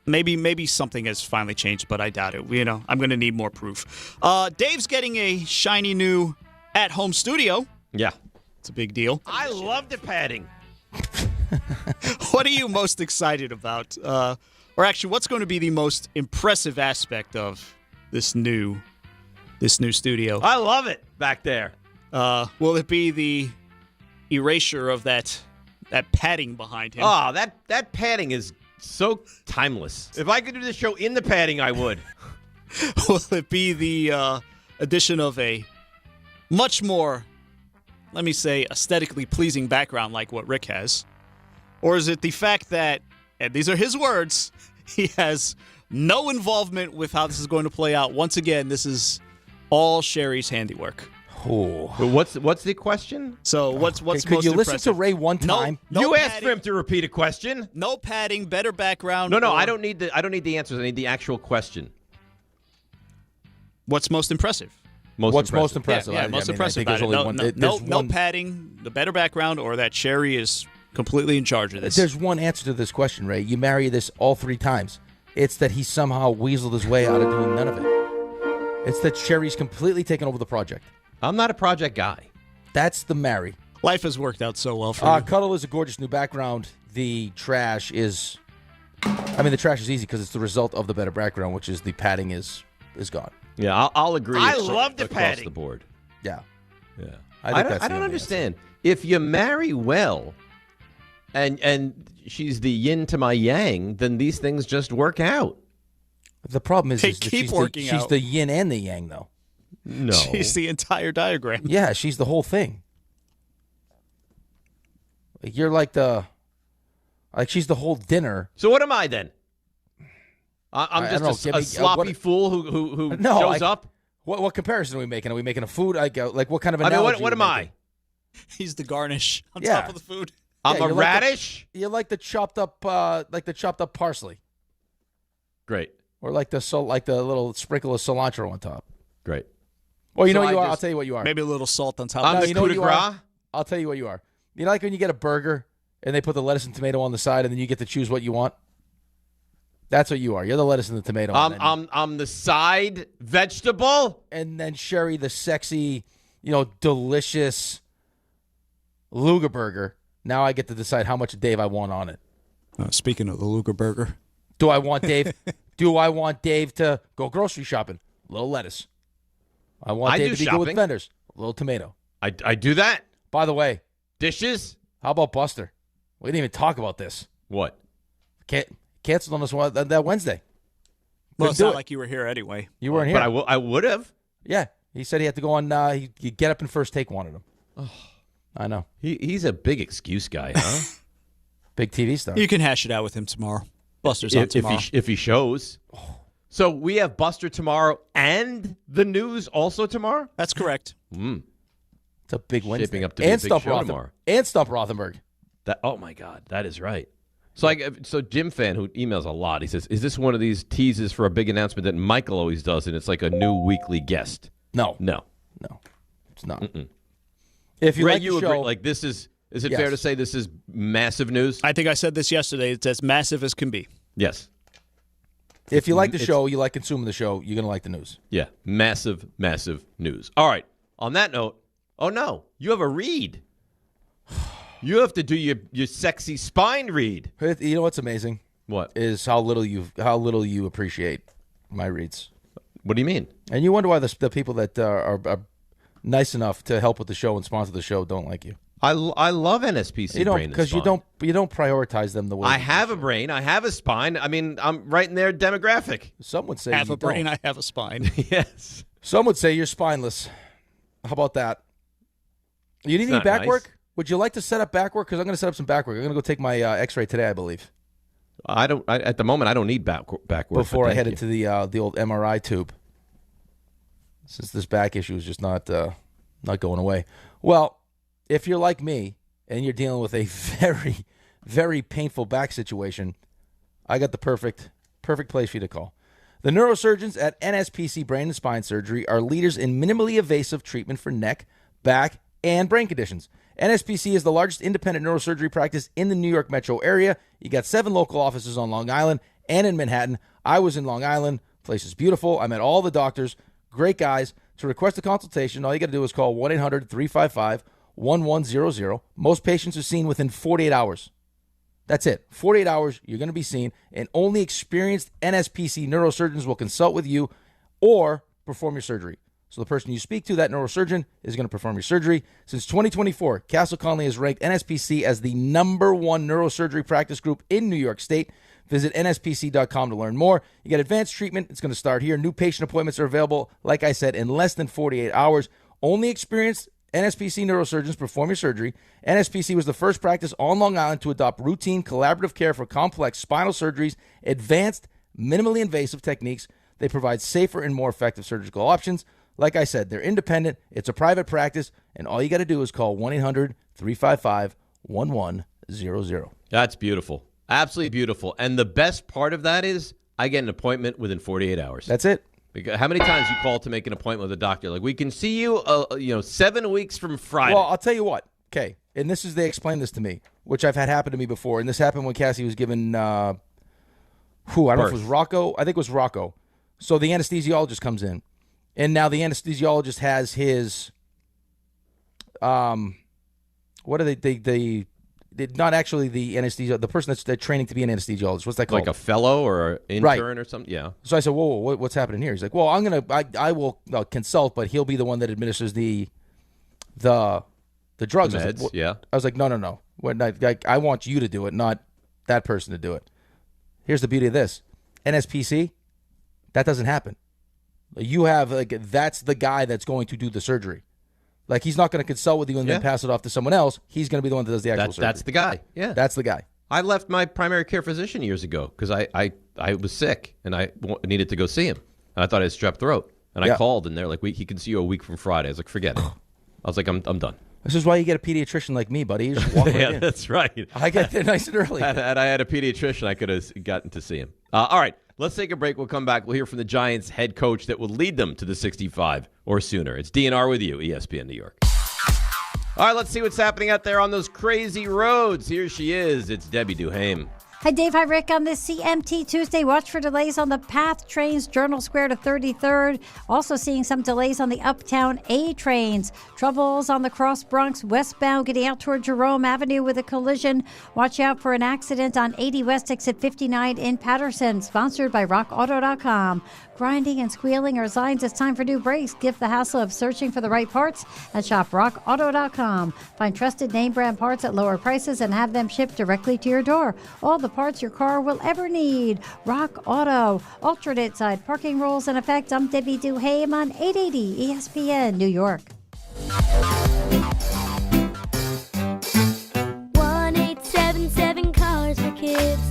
Maybe something has finally changed, but I doubt it. I'm going to need more proof. Dave's getting a shiny new at-home studio. Yeah, it's a big deal. I love the padding. What are you most excited about? Or actually, what's going to be the most impressive aspect of this new studio? I love it back there. Will it be the erasure of that padding behind him? Oh, that padding is so timeless. If I could do this show in the padding, I would. Will it be the addition of a much more, let me say, aesthetically pleasing background like what Rick has? Or is it the fact that, and these are his words, he has no involvement with how this is going to play out? Once again, this is all Sherry's handiwork. Oh. What's the question? So what's most Could you listen impressive? to Ray one time? You asked for him to repeat a question. No padding, better background. No, or- I don't need the answers. I need the actual question. What's most impressive? What's most impressive? Yeah, I most mean, impressive I think about there's it. only one. No padding, the better background, or that Sherry is completely in charge of this. There's one answer to this question, Ray. You marry this all 3 times. It's that he somehow weaseled his way out of doing none of it. It's that Sherry's completely taken over the project. I'm not a project guy. That's the marry. Life has worked out so well for you. Cuddle is a gorgeous new background. The trash is... the trash is easy because it's the result of the better background, which is the padding is gone. Yeah, I'll agree. I love the across padding. the board. Yeah. Yeah. I don't understand. If you marry well, and she's the yin to my yang, then these things just work out. The problem is, They is that keep working she's out. the yin and the yang, though. No. She's the entire diagram. Yeah, she's the whole thing. You're she's the whole dinner. So what am I then? I'm I don't just know. a sloppy fool who shows up. What comparison are we making? Are we making a food? Like what kind of I mean, analogy? what am I? He's the garnish on Yeah. top of the food. I'm Yeah, a you're like radish. You're like the chopped up parsley, Great, or like the little sprinkle of cilantro on top. great. Well, you So know what you I are. I'll just- tell you what you are. Maybe a little salt on top. I'm of the it. coup de grace. I'll tell you what you are. You know, like when you get a burger and they put the lettuce and tomato on the side, and then you get to choose what you want. That's what you are. You're the lettuce and the tomato. I'm the side vegetable. And then Sherry, the sexy, delicious Luger burger. Now I get to decide how much Dave I want on it. Speaking of the Luger burger, Do I want Dave? Do I want Dave to go grocery shopping? A little lettuce. I want I Dave do to be good with shopping. vendors. A little tomato. I do that. By the way, Dishes. how about Buster? We didn't even talk about this. What? Canceled on us that Wednesday. well, Couldn't it's do not it. like you were here anyway. You weren't here. But I would have. Yeah, he said he had to go on. He Get Up and First Take wanted him. I know. He's a big excuse guy, huh? Big TV star. You can hash it out with him tomorrow. Buster's on tomorrow. if he shows. So we have Buster tomorrow and the news also tomorrow? That's correct. It's a big Wednesday. Shaping up to be a big show tomorrow. And Stump Rothenberg. Oh my God, that is right. So Jim Fan, who emails a lot, he says, "Is this one of these teases for a big announcement that Michael always does, and it's like a new weekly guest?" No, it's not. If you Ray, like you the agree? show, Like this is it Yes. fair to say this is massive news? I think I said this yesterday. It's as massive as can be. Yes. if you like the show, you like consuming the show, you're gonna like the news. Yeah, massive, massive news. All right. On that note, oh no, you have a read. You have to do your sexy spine read. You know what's amazing? What is how little you appreciate my reads. What do you mean? And you wonder why the people that are nice enough to help with the show and sponsor the show don't like you. I love NSPC. You don't, brain and because you spine. don't prioritize them the way I have a brain. I have a spine. I mean, I'm right in their demographic. Some would say Have you a brain, don't. I have a spine. Yes. Some would say you're spineless. How about that? You need It's any not back nice. work? Would you like to set up back work? Because I'm going to set up some back work. I'm going to go take my X-ray today, I believe. At the moment, I don't need back work. Before but I head thank into the old MRI tube, since this back issue is just not going away. Well, if you're like me and you're dealing with a very, very painful back situation, I got the perfect place for you to call. The neurosurgeons at NSPC Brain and Spine Surgery are leaders in minimally invasive treatment for neck, back, and brain conditions. NSPC is the largest independent neurosurgery practice in the New York metro area. You got 7 local offices on Long Island and in Manhattan. I was in Long Island. Place is beautiful. I met all the doctors. Great guys. To request a consultation, all you got to do is call 1-800-355-1100. Most patients are seen within 48 hours. That's it. 48 hours, you're going to be seen, and only experienced NSPC neurosurgeons will consult with you or perform your surgery. So the person you speak to, that neurosurgeon, is going to perform your surgery. Since 2024, Castle Connolly has ranked NSPC as the #1 neurosurgery practice group in New York State. Visit nspc.com to learn more. You get advanced treatment. It's going to start here. New patient appointments are available, like I said, in less than 48 hours. Only experienced NSPC neurosurgeons perform your surgery. NSPC was the first practice on Long Island to adopt routine collaborative care for complex spinal surgeries, advanced, minimally invasive techniques. They provide safer and more effective surgical options. Like I said, they're independent. It's a private practice, and all you got to do is call 1-800-355-1100. That's beautiful. Absolutely beautiful. And the best part of that is I get an appointment within 48 hours. That's it. Because how many times you call to make an appointment with a doctor? Like, we can see you, 7 weeks from Friday. Well, I'll tell you what. Okay, and they explained this to me, which I've had happen to me before, and this happened when Cassie was given, I don't know if it was Rocco. I think it was Rocco. So the anesthesiologist comes in, and now the anesthesiologist has his, what are they not actually the anesthesia, the person that's training to be an anesthesiologist. What's that called? Like a fellow or an intern or something? Yeah. So I said, whoa, what's happening here? He's like, well, I will consult, but he'll be the one that administers the drugs. The meds, yeah. I was like, no. I want you to do it, not that person to do it. Here's the beauty of this. NSPC, that doesn't happen. You have, that's the guy that's going to do the surgery. Like, he's not going to consult with you and then pass it off to someone else. He's going to be the one that does the actual surgery. That's the guy. Yeah. That's the guy. I left my primary care physician years ago because I was sick and I needed to go see him. And I thought I had strep throat. And I called and they're like, he can see you a week from Friday. I was like, forget it. I was like, I'm done. This is why you get a pediatrician like me, buddy. You just walk right in. That's right. I get there nice and early. Had I had a pediatrician, I could have gotten to see him. All right, let's take a break. We'll come back. We'll hear from the Giants head coach that will lead them to the 65 or sooner. It's DNR with you, ESPN New York. All right, let's see what's happening out there on those crazy roads. Here she is. It's Debbie Duhame. Hi, Dave. Hi, Rick. On this CMT Tuesday, watch for delays on the PATH trains, Journal Square to 33rd. Also seeing some delays on the Uptown A trains. Troubles on the Cross Bronx westbound getting out toward Jerome Avenue with a collision. Watch out for an accident on 80 West exit 59 in Patterson. Sponsored by RockAuto.com. Grinding and squealing are signs it's time for new brakes. Give the hassle of searching for the right parts and shop RockAuto.com. Find trusted name brand parts at lower prices and have them shipped directly to your door. All the parts your car will ever need. Rock Auto. Alternate side parking rules in effect. I'm Debbie Duhame on 880 ESPN New York. 1-877 Cars for Kids.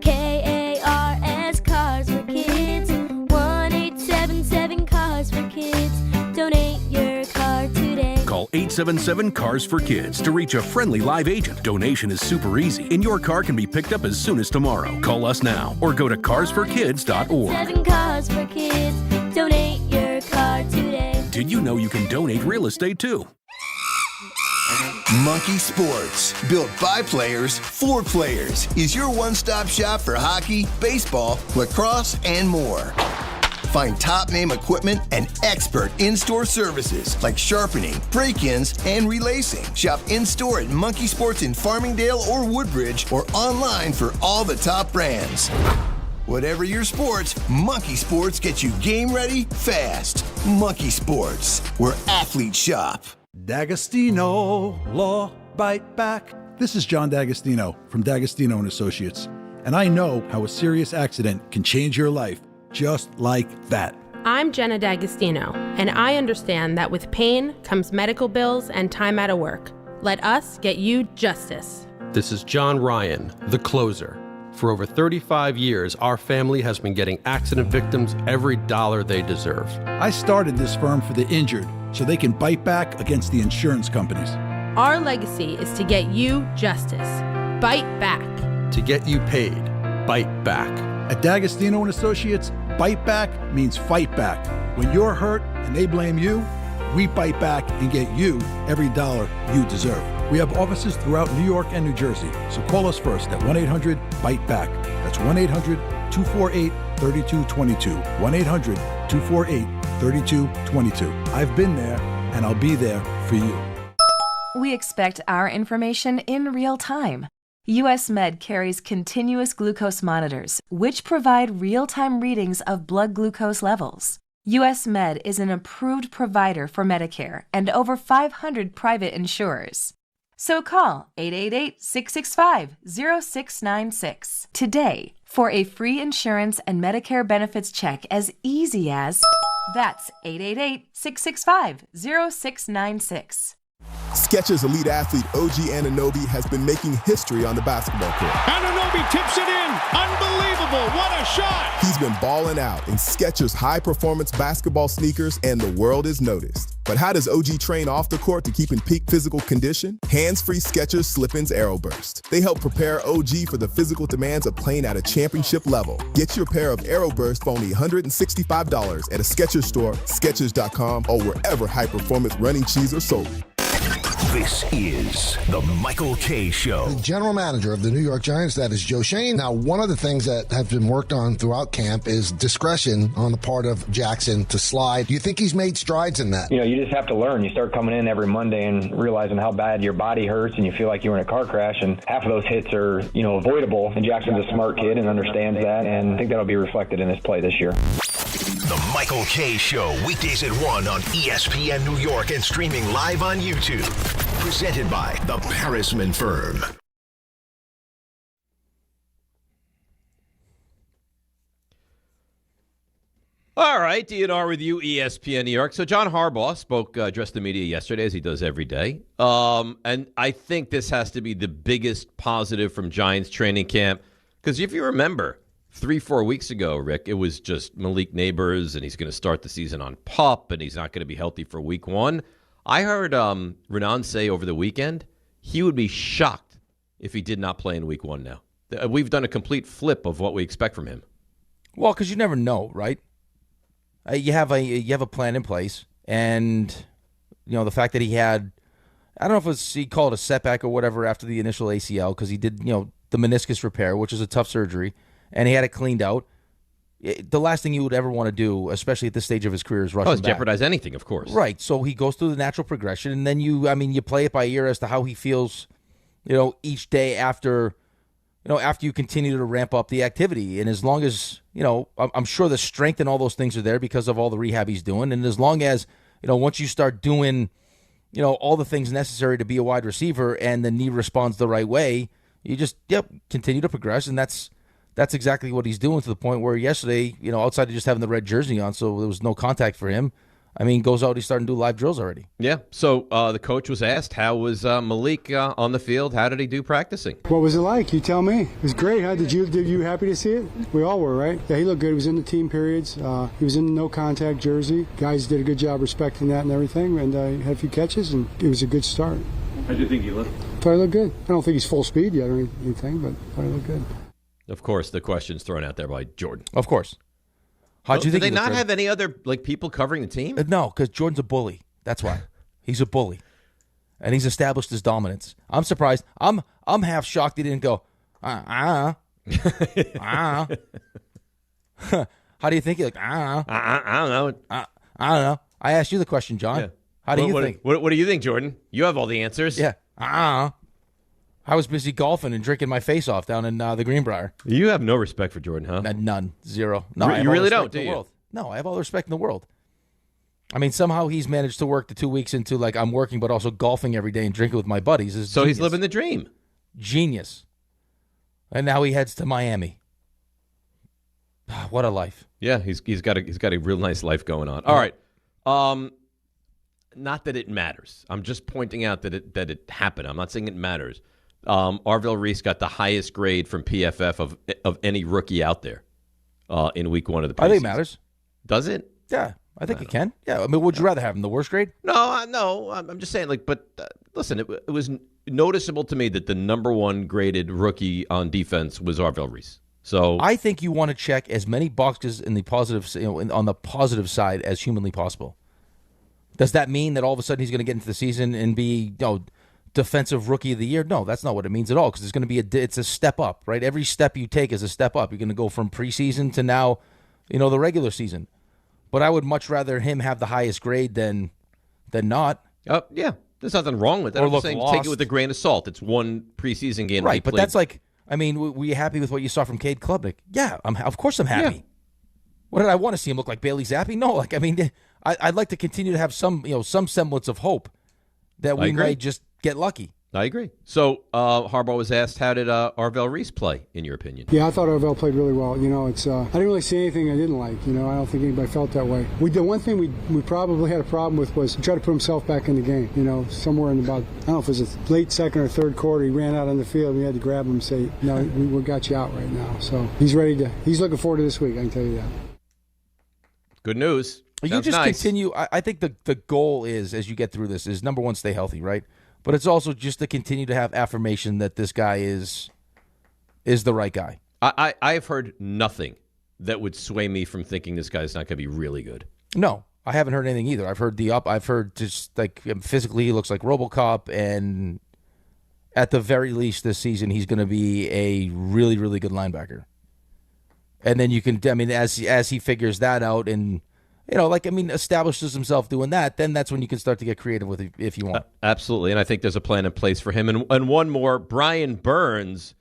KARS Cars for Kids. 1-877 Cars for Kids. Donate your car today. Call 877 Cars for Kids to reach a friendly live agent. Donation is super easy, and your car can be picked up as soon as tomorrow. Call us now or go to carsforkids.org. 7 Cars for Kids. Donate your car today. Did you know you can donate real estate too? Monkey Sports, built by players for players, is your one-stop shop for hockey, baseball, lacrosse, and more. Find top-name equipment and expert in-store services like sharpening, break-ins, and relacing. Shop in-store at Monkey Sports in Farmingdale or Woodbridge or online for all the top brands. Whatever your sports, Monkey Sports gets you game ready fast. Monkey Sports, where athletes shop. D'Agostino Law Bite Back. This is John D'Agostino from D'Agostino & Associates, and I know how a serious accident can change your life just like that. I'm Jenna D'Agostino, and I understand that with pain comes medical bills and time out of work. Let us get you justice. This is John Ryan, the closer. For over 35 years, our family has been getting accident victims every dollar they deserve. I started this firm for the injured so they can bite back against the insurance companies. Our legacy is to get you justice. Bite back. To get you paid. Bite back. At D'Agostino & Associates, bite back means fight back. When you're hurt and they blame you, we bite back and get you every dollar you deserve. We have offices throughout New York and New Jersey, so call us first at 1-800-BITE-BACK. That's 1-800-248-3222. 1-800-248-3222. I've been there, and I'll be there for you. We expect our information in real time. US Med carries continuous glucose monitors, which provide real-time readings of blood glucose levels. US Med is an approved provider for Medicare and over 500 private insurers. So call 888-665-0696 today for a free insurance and Medicare benefits check as easy as... That's 888-665-0696. Skechers elite athlete OG Anunoby has been making history on the basketball court. Anunoby tips it in. Unbelievable. What a shot. He's been balling out in Skechers high-performance basketball sneakers, and the world is noticed. But how does OG train off the court to keep in peak physical condition? Hands-free Skechers Slip-ins Aeroburst. They help prepare OG for the physical demands of playing at a championship level. Get your pair of Aeroburst for only $165 at a Skechers store, Skechers.com, or wherever high-performance running shoes are sold. This is the Michael Kay Show. The general manager of the New York Giants, that is Joe Shane. Now, one of the things that have been worked on throughout camp is discretion on the part of Jackson to slide. Do you think he's made strides in that? You know, you just have to learn. You start coming in every Monday and realizing how bad your body hurts and you feel like you were in a car crash, and half of those hits are, avoidable. And Jackson's a smart kid and understands that, and I think that'll be reflected in his play this year. The Michael Kay Show, weekdays at 1 on ESPN New York and streaming live on YouTube. Presented by the Parisman Firm. All right, DNR with you, ESPN New York. So John Harbaugh addressed the media yesterday, as he does every day. And I think this has to be the biggest positive from Giants training camp. Because if you remember, 3-4 weeks ago, Rick, it was just Malik Neighbors, and he's going to start the season on PUP, and he's not going to be healthy for week 1. I heard Renan say over the weekend he would be shocked if he did not play in week 1 now. We've done a complete flip of what we expect from him. Well, because you never know, right? You have a plan in place, and the fact that he had, I don't know if he called it a setback or whatever after the initial ACL, because he did the meniscus repair, which is a tough surgery, and he had it cleaned out. The last thing you would ever want to do, especially at this stage of his career, is rush him back. Jeopardize anything, of course. Right. So he goes through the natural progression, and then you play it by ear as to how he feels, each day after you continue to ramp up the activity. And as long as, I'm sure the strength and all those things are there because of all the rehab he's doing. And as long as, once you start doing, all the things necessary to be a wide receiver and the knee responds the right way, you just, continue to progress. And that's exactly what he's doing, to the point where yesterday, outside of just having the red jersey on, so there was no contact for him. Goes out, he's starting to do live drills already. Yeah. So the coach was asked, how was Malik on the field? How did he do practicing? What was it like? You tell me. It was great. Huh? Did you happy to see it? We all were, right? Yeah, he looked good. He was in the team periods. He was in the no-contact jersey. Guys did a good job respecting that and everything, and he had a few catches, and it was a good start. How do you think he looked? Thought he looked good. I don't think he's full speed yet or anything, but thought he looked good. Of course, the question's thrown out there by Jordan. Of course. How'd you think? Did they not have any other people covering the team? No, because Jordan's a bully. That's why. He's a bully, and he's established his dominance. I'm surprised. I'm half shocked he didn't go. How do you think? You're like I don't know. I don't know. I asked you the question, John. Yeah. How do you think? What do you think, Jordan? You have all the answers. Yeah. I was busy golfing and drinking my face off down in the Greenbrier. You have no respect for Jordan, huh? None. Zero. No, you really don't, do you? World. No, I have all the respect in the world. Somehow he's managed to work the 2 weeks into, like, I'm working but also golfing every day and drinking with my buddies. So he's living the dream. Genius. And now he heads to Miami. What a life. Yeah, he's got a real nice life going on. All right. Not that it matters. I'm just pointing out that it happened. I'm not saying it matters. Arvell Reese got the highest grade from PFF of any rookie out there in week 1 of the preseason. I think it matters. Does it? Yeah, I think it can. Yeah, would you rather have him the worst grade? No. I'm just saying, listen, it was noticeable to me that the number 1 graded rookie on defense was Arvell Reese. So I think you want to check as many boxes in the positive, on the positive side as humanly possible. Does that mean that all of a sudden he's going to get into the season and be, defensive rookie of the year? No, that's not what it means at all, because it's going to be it's a step up, right? Every step you take is a step up. You're going to go from preseason to now, the regular season. But I would much rather him have the highest grade than not. Yeah, there's nothing wrong with that. I'm saying take it with a grain of salt. It's one preseason game. Right, but that's like, were you happy with what you saw from Cade Klubnik? Yeah, of course I'm happy. What did I want to see him look like? Bailey Zappi? No, like, I mean, I'd like to continue to have some semblance of hope that we might just get lucky. I agree. So Harbaugh was asked, how did Arvell Reese play, in your opinion? Yeah, I thought Arvell played really well. It's I didn't really see anything I didn't like. I don't think anybody felt that way. The one thing we probably had a problem with was he tried to put himself back in the game. Somewhere in about, I don't know if it was a late second or third quarter, he ran out on the field. We had to grab him and say, no, we got you out right now. So he's looking forward to this week, I can tell you that. Good news. You just continue. I think the goal is, as you get through this, is number one, stay healthy, right? But it's also just to continue to have affirmation that this guy is the right guy. I've heard nothing that would sway me from thinking this guy's not going to be really good. No, I haven't heard anything either. I've heard just like physically he looks like RoboCop, and at the very least this season he's going to be a really, really good linebacker. And then you can, as he figures that out and establishes himself doing that, then that's when you can start to get creative with it if you want. Absolutely, and I think there's a plan in place for him. And one more, Brian Burns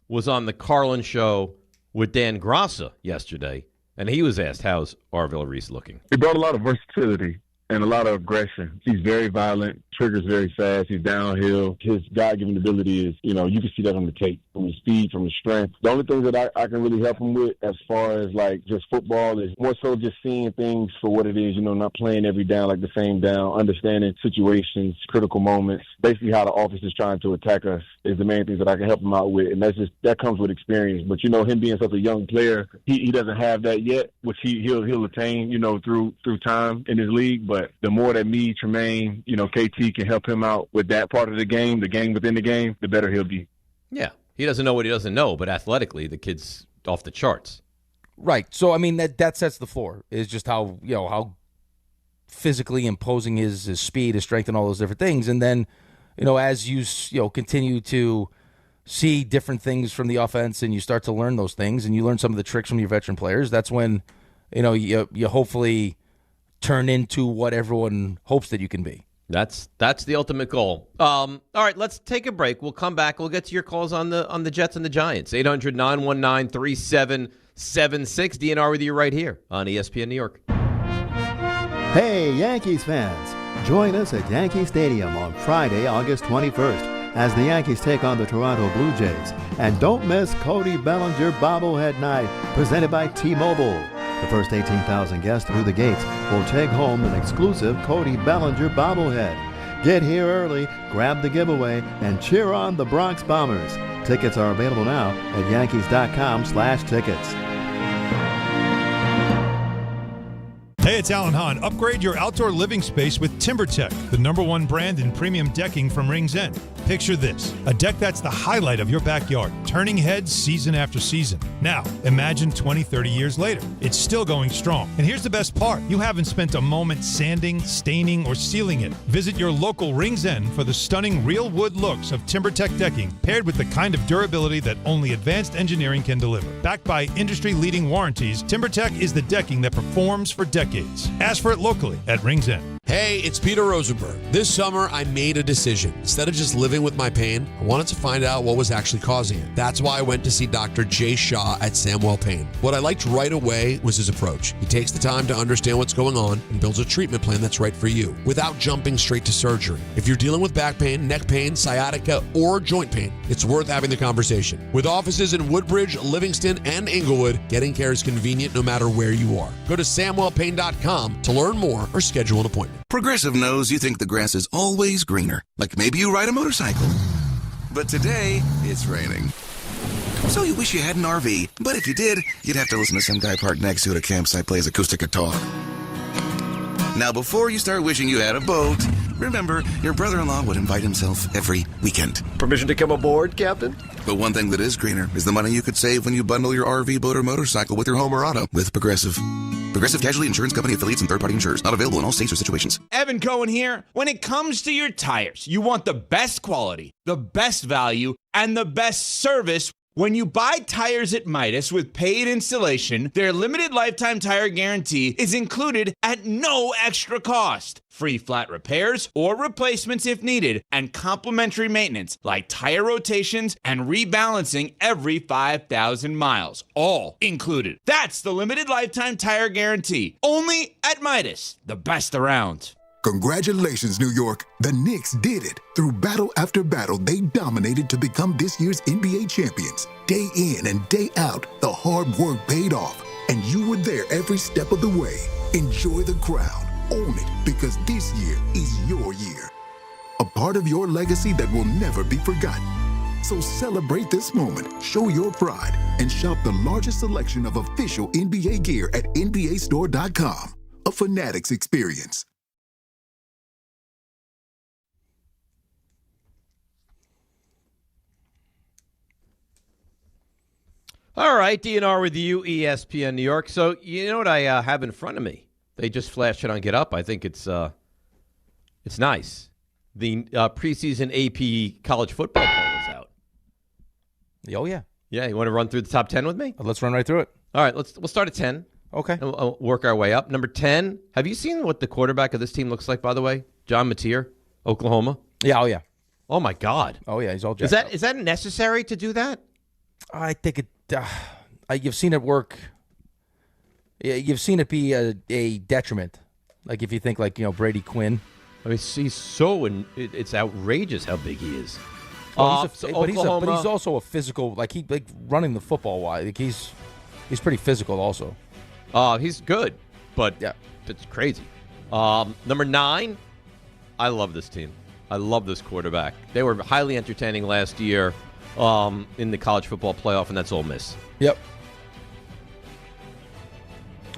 was on the Carlin show with Dan Grassa yesterday, and he was asked, how's Arvell Reese looking? He brought a lot of versatility and a lot of aggression. He's very violent, triggers very fast, he's downhill. His God-given ability is, you can see that on the tape, from his speed, from his strength. The only thing that I can really help him with as far as like just football is more so just seeing things for what it is, not playing every down like the same down, understanding situations, critical moments, basically how the offense is trying to attack us is the main things that I can help him out with. And that comes with experience. But him being such a young player, he doesn't have that yet, which he'll attain, through time in his league. But the more that me, Tremaine, KT can help him out with that part of the game within the game, the better he'll be. Yeah. He doesn't know what he doesn't know, but athletically, the kid's off the charts. Right. So, that sets the floor, is just how physically imposing his speed, his strength, and all those different things. And then, as you continue to see different things from the offense and you start to learn those things and you learn some of the tricks from your veteran players, that's when, you hopefully turn into what everyone hopes that you can be. That's the ultimate goal. All right, let's take a break. We'll come back. We'll get to your calls on the Jets and the Giants. 800-919-3776. DNR with you right here on ESPN New York. Hey, Yankees fans. Join us at Yankee Stadium on Friday, August 21st, as the Yankees take on the Toronto Blue Jays. And don't miss Cody Bellinger Bobblehead Night, presented by T-Mobile. The first 18,000 guests through the gates will take home an exclusive Cody Bellinger bobblehead. Get here early, grab the giveaway, and cheer on the Bronx Bombers. Tickets are available now at Yankees.com/tickets. Hey, it's Alan Hahn. Upgrade your outdoor living space with TimberTech, the #1 brand in premium decking from Rings End. Picture this, a deck that's the highlight of your backyard, turning heads season after season. Now, imagine 20, 30 years later. It's still going strong. And here's the best part. You haven't spent a moment sanding, staining, or sealing it. Visit your local Rings End for the stunning real wood looks of TimberTech decking, paired with the kind of durability that only advanced engineering can deliver. Backed by industry-leading warranties, TimberTech is the decking that performs for decades. Ask for it locally at Rings End. Hey, it's Peter Rosenberg. This summer, I made a decision. Instead of just living with my pain, I wanted to find out what was actually causing it. That's why I went to see Dr. Jay Shah at Samwell Pain. What I liked right away was his approach. He takes the time to understand what's going on and builds a treatment plan that's right for you, without jumping straight to surgery. If you're dealing with back pain, neck pain, sciatica, or joint pain, it's worth having the conversation. With offices in Woodbridge, Livingston, and Inglewood, getting care is convenient no matter where you are. Go to SamwellPain.com to learn more or schedule an appointment. Progressive knows you think the grass is always greener. Like maybe you ride a motorcycle. But today, it's raining. So you wish you had an RV. But if you did, you'd have to listen to some guy parked next to it at a campsite plays acoustic guitar. Now, before you start wishing you had a boat, remember, your brother-in-law would invite himself every weekend. Permission to come aboard, Captain? But one thing that is greener is the money you could save when you bundle your RV, boat, or motorcycle with your home or auto with Progressive. Progressive Casualty Insurance Company affiliates and third-party insurers. Not available in all states or situations. Evan Cohen here. When it comes to your tires, you want the best quality, the best value, and the best service When you buy tires at Midas with paid installation, their limited lifetime tire guarantee is included at no extra cost. Free flat repairs or replacements if needed, and complimentary maintenance like tire rotations and rebalancing every 5,000 miles. All included. That's the limited lifetime tire guarantee. Only at Midas, the best around. Congratulations, New York. The Knicks did it. Through battle after battle, they dominated to become this year's NBA champions. Day in and day out, the hard work paid off, and you were there every step of the way. Enjoy the crown. Own it, because this year is your year. A part of your legacy that will never be forgotten. So celebrate this moment, show your pride, and shop the largest selection of official NBA gear at NBAstore.com. A Fanatics experience. All right, DNR with you, ESPN New York. So you know what I have in front of me? They just flashed it on Get Up. I think it's nice. The preseason AP college football poll is out. Oh, yeah. Yeah, you want to run through the top 10 with me? Let's run right through it. All right, we'll start at 10. Okay. And we'll work our way up. Number 10, have you seen what the quarterback of this team looks like, by the way? John Mateer, Oklahoma. Yeah, oh, yeah. Oh, my God. Oh, yeah, he's all jacked Is that necessary to do that? I think it. You've seen it work. You've seen it be a detriment. Like if you think like Brady Quinn. I mean, he's so it's outrageous how big he is. But he's also a physical. Like running the football wise. Like he's pretty physical also. He's good, but yeah, it's crazy. Number 9, I love this team. I love this quarterback. They were highly entertaining last year. In the college football playoff, and that's Ole Miss. Yep.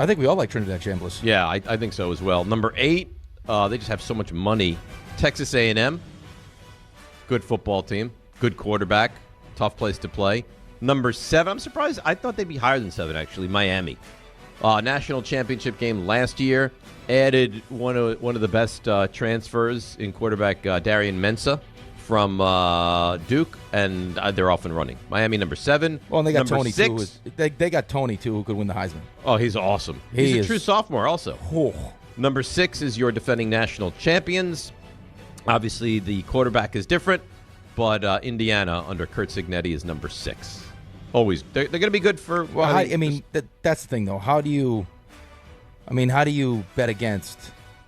I think we all like Trinidad Chambliss. Yeah, I think so as well. Number 8, they just have so much money. Texas A&M, good football team, good quarterback, tough place to play. Number 7, I'm surprised. I thought they'd be higher than 7, actually. Miami. National championship game last year. Added one of the best transfers in quarterback Darian Mensah from Duke, and they're off and running. Miami, number 7. Well, and they got number Tony, 6. too. They got Tony, too, who could win the Heisman. Oh, he's awesome. He's a true sophomore also. Number 6 is your defending national champions. Obviously, the quarterback is different, but Indiana under Kurt Cignetti is number 6. Always. They're going to be good for... Well, that's the thing, though. How do you bet against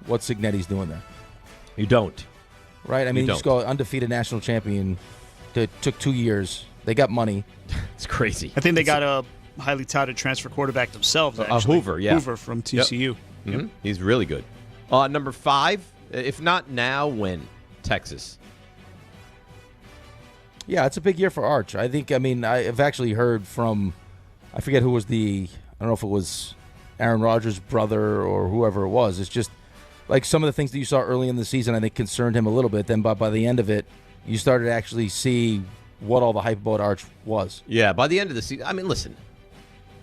what Cignetti's doing there? You don't. Right? I mean, you just go undefeated national champion. It took 2 years. They got money. It's crazy. I think they got a highly touted transfer quarterback themselves, actually. Hoover, yeah. Hoover from TCU. Yep. Mm-hmm. He's really good. Number 5, if not now, when? Texas. Yeah, it's a big year for Arch. I've actually heard from, I forget who was I don't know if it was Aaron Rodgers' brother or whoever it was. It's just, like some of the things that you saw early in the season, I think concerned him a little bit. Then by the end of it, you started to actually see what all the hype about Arch was. Yeah, by the end of the season, I mean, listen.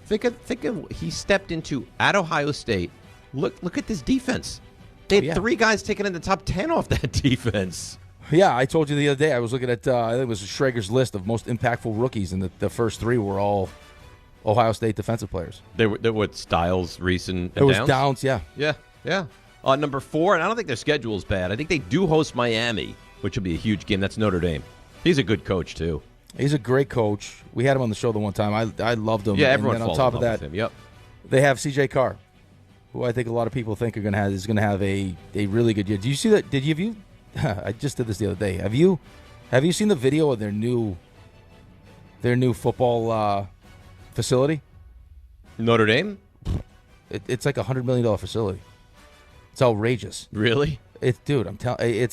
Think of he stepped into at Ohio State. Look at this defense. They had 3 guys taken in the top 10 off that defense. Yeah, I told you the other day. I was looking at I think it was Schrager's list of most impactful rookies, and the first 3 were all Ohio State defensive players. They were what, Styles, Reese, and It was Downs? Downs, yeah. Yeah. Number 4, and I don't think their schedule is bad. I think they do host Miami, which will be a huge game. That's Notre Dame. He's a good coach, too. He's a great coach. We had him on the show the one time. I loved him. Yeah, everyone and then falls on top in of love that, with him. Yep. They have C.J. Carr, who I think a lot of people think is going to have a really good year. Do you see that? Did you? I just did this the other day. Have you seen the video of their new football facility? Notre Dame? It's like $100 million facility. It's outrageous. Really? Dude, I'm telling.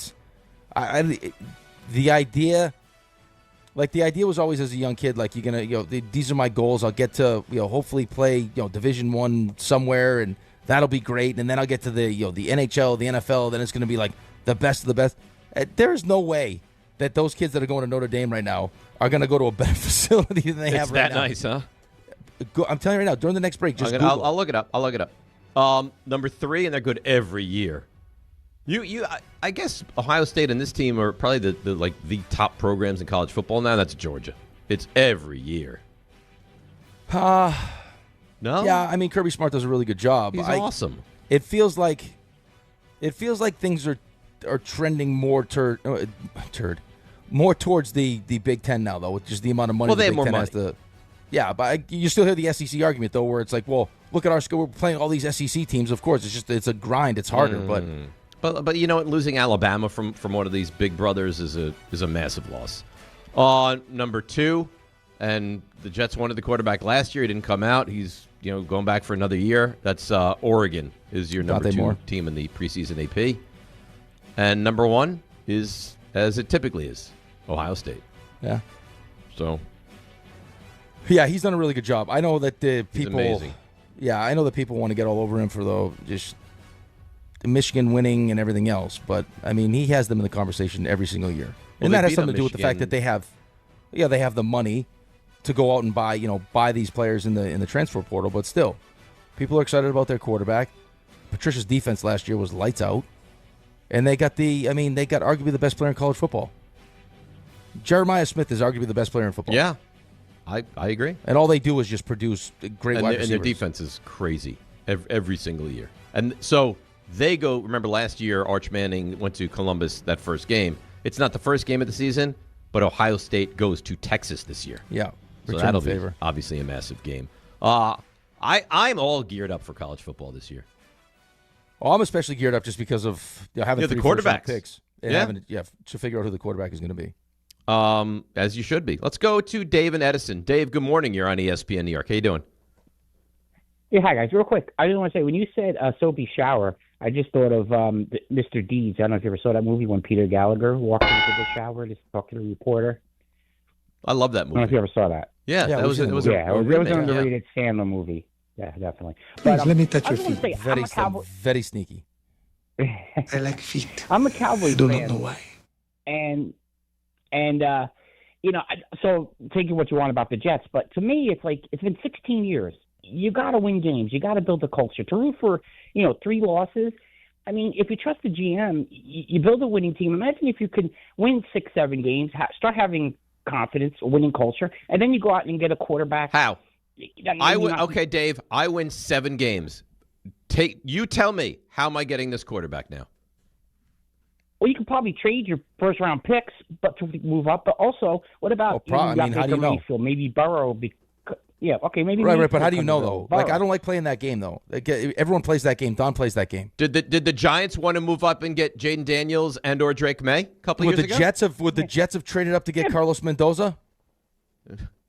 The idea. Like, the idea was always as a young kid, like, you're going to, these are my goals. I'll get to, hopefully play, Division I somewhere, and that'll be great. And then I'll get to the NHL, the NFL, then it's going to be like the best of the best. There is no way that those kids that are going to Notre Dame right now are going to go to a better facility than they have right now. It's that nice, huh? I'm telling you right now, during the next break, just Google. I'll look it up. Number 3, and they're good every year. I guess Ohio State and this team are probably the top programs in college football now. That's Georgia. It's every year. No? Yeah, I mean, Kirby Smart does a really good job. He's awesome. It feels like things are trending more more towards the Big Ten now, though, with just the amount of money Well, the they have Big more Ten money. has to. Yeah, but you still hear the SEC argument, though, where it's like, well, look at our school. We're playing all these SEC teams. Of course, it's a grind. It's harder, But you know what? Losing Alabama from one of these big brothers is a massive loss. Number 2, and the Jets wanted the quarterback last year. He didn't come out. He's going back for another year. That's Oregon is your number 2 team in the preseason AP. And number 1 is, as it typically is, Ohio State. Yeah. So. Yeah, he's done a really good job. I know that the people. He's amazing. Yeah, I know that people want to get all over him for just Michigan winning and everything else, but I mean, he has them in the conversation every single year, and that has something to do with the fact that they have the money to go out and buy these players in the transfer portal. But still, people are excited about their quarterback. Patricia's defense last year was lights out, and they got arguably the best player in college football. Jeremiah Smith is arguably the best player in football. Yeah, I agree. And all they do is just produce great wide receivers. And their defense is crazy every single year. And so they go, remember last year, Arch Manning went to Columbus that first game. It's not the first game of the season, but Ohio State goes to Texas this year. Yeah. So that'll be obviously a massive game. I'm all geared up for college football this year. Well, I'm especially geared up just because of having the 3 quarterbacks picks. And to figure out who the quarterback is going to be. As you should be. Let's go to Dave and Edison. Dave, good morning. You're on ESPN New York. How you doing? Yeah, hi, guys. Real quick, I just want to say, when you said Soapy Shower, I just thought of Mr. Deeds. I don't know if you ever saw that movie when Peter Gallagher walked into the shower to talk to the reporter. I love that movie. I don't know if you ever saw that. Yeah, it was an underrated Sandler movie. Yeah, definitely. Please, let me touch your feet. feet. Very sneaky. I like feet. I'm a Cowboys I do fan. not know why. And so take what you want about the Jets, but to me, it's like it's been 16 years. You got to win games. You got to build a culture. To root for 3 losses. I mean, if you trust the GM, you build a winning team. Imagine if you could win 6-7 games, start having confidence, a winning culture, and then you go out and get a quarterback. How? Okay, Dave. I win 7 games. You tell me, how am I getting this quarterback now? Well, you could probably trade your first-round picks, but to move up. But also, what about how do you know? Mayfield, maybe Burrow? Maybe right. But how do you know though? Burrow. Like, I don't like playing that game though. Like, everyone plays that game. Don plays that game. Did the Giants want to move up and get Jaden Daniels and or Drake May a couple years ago? Would the Jets have traded up to get Carlos Mendoza?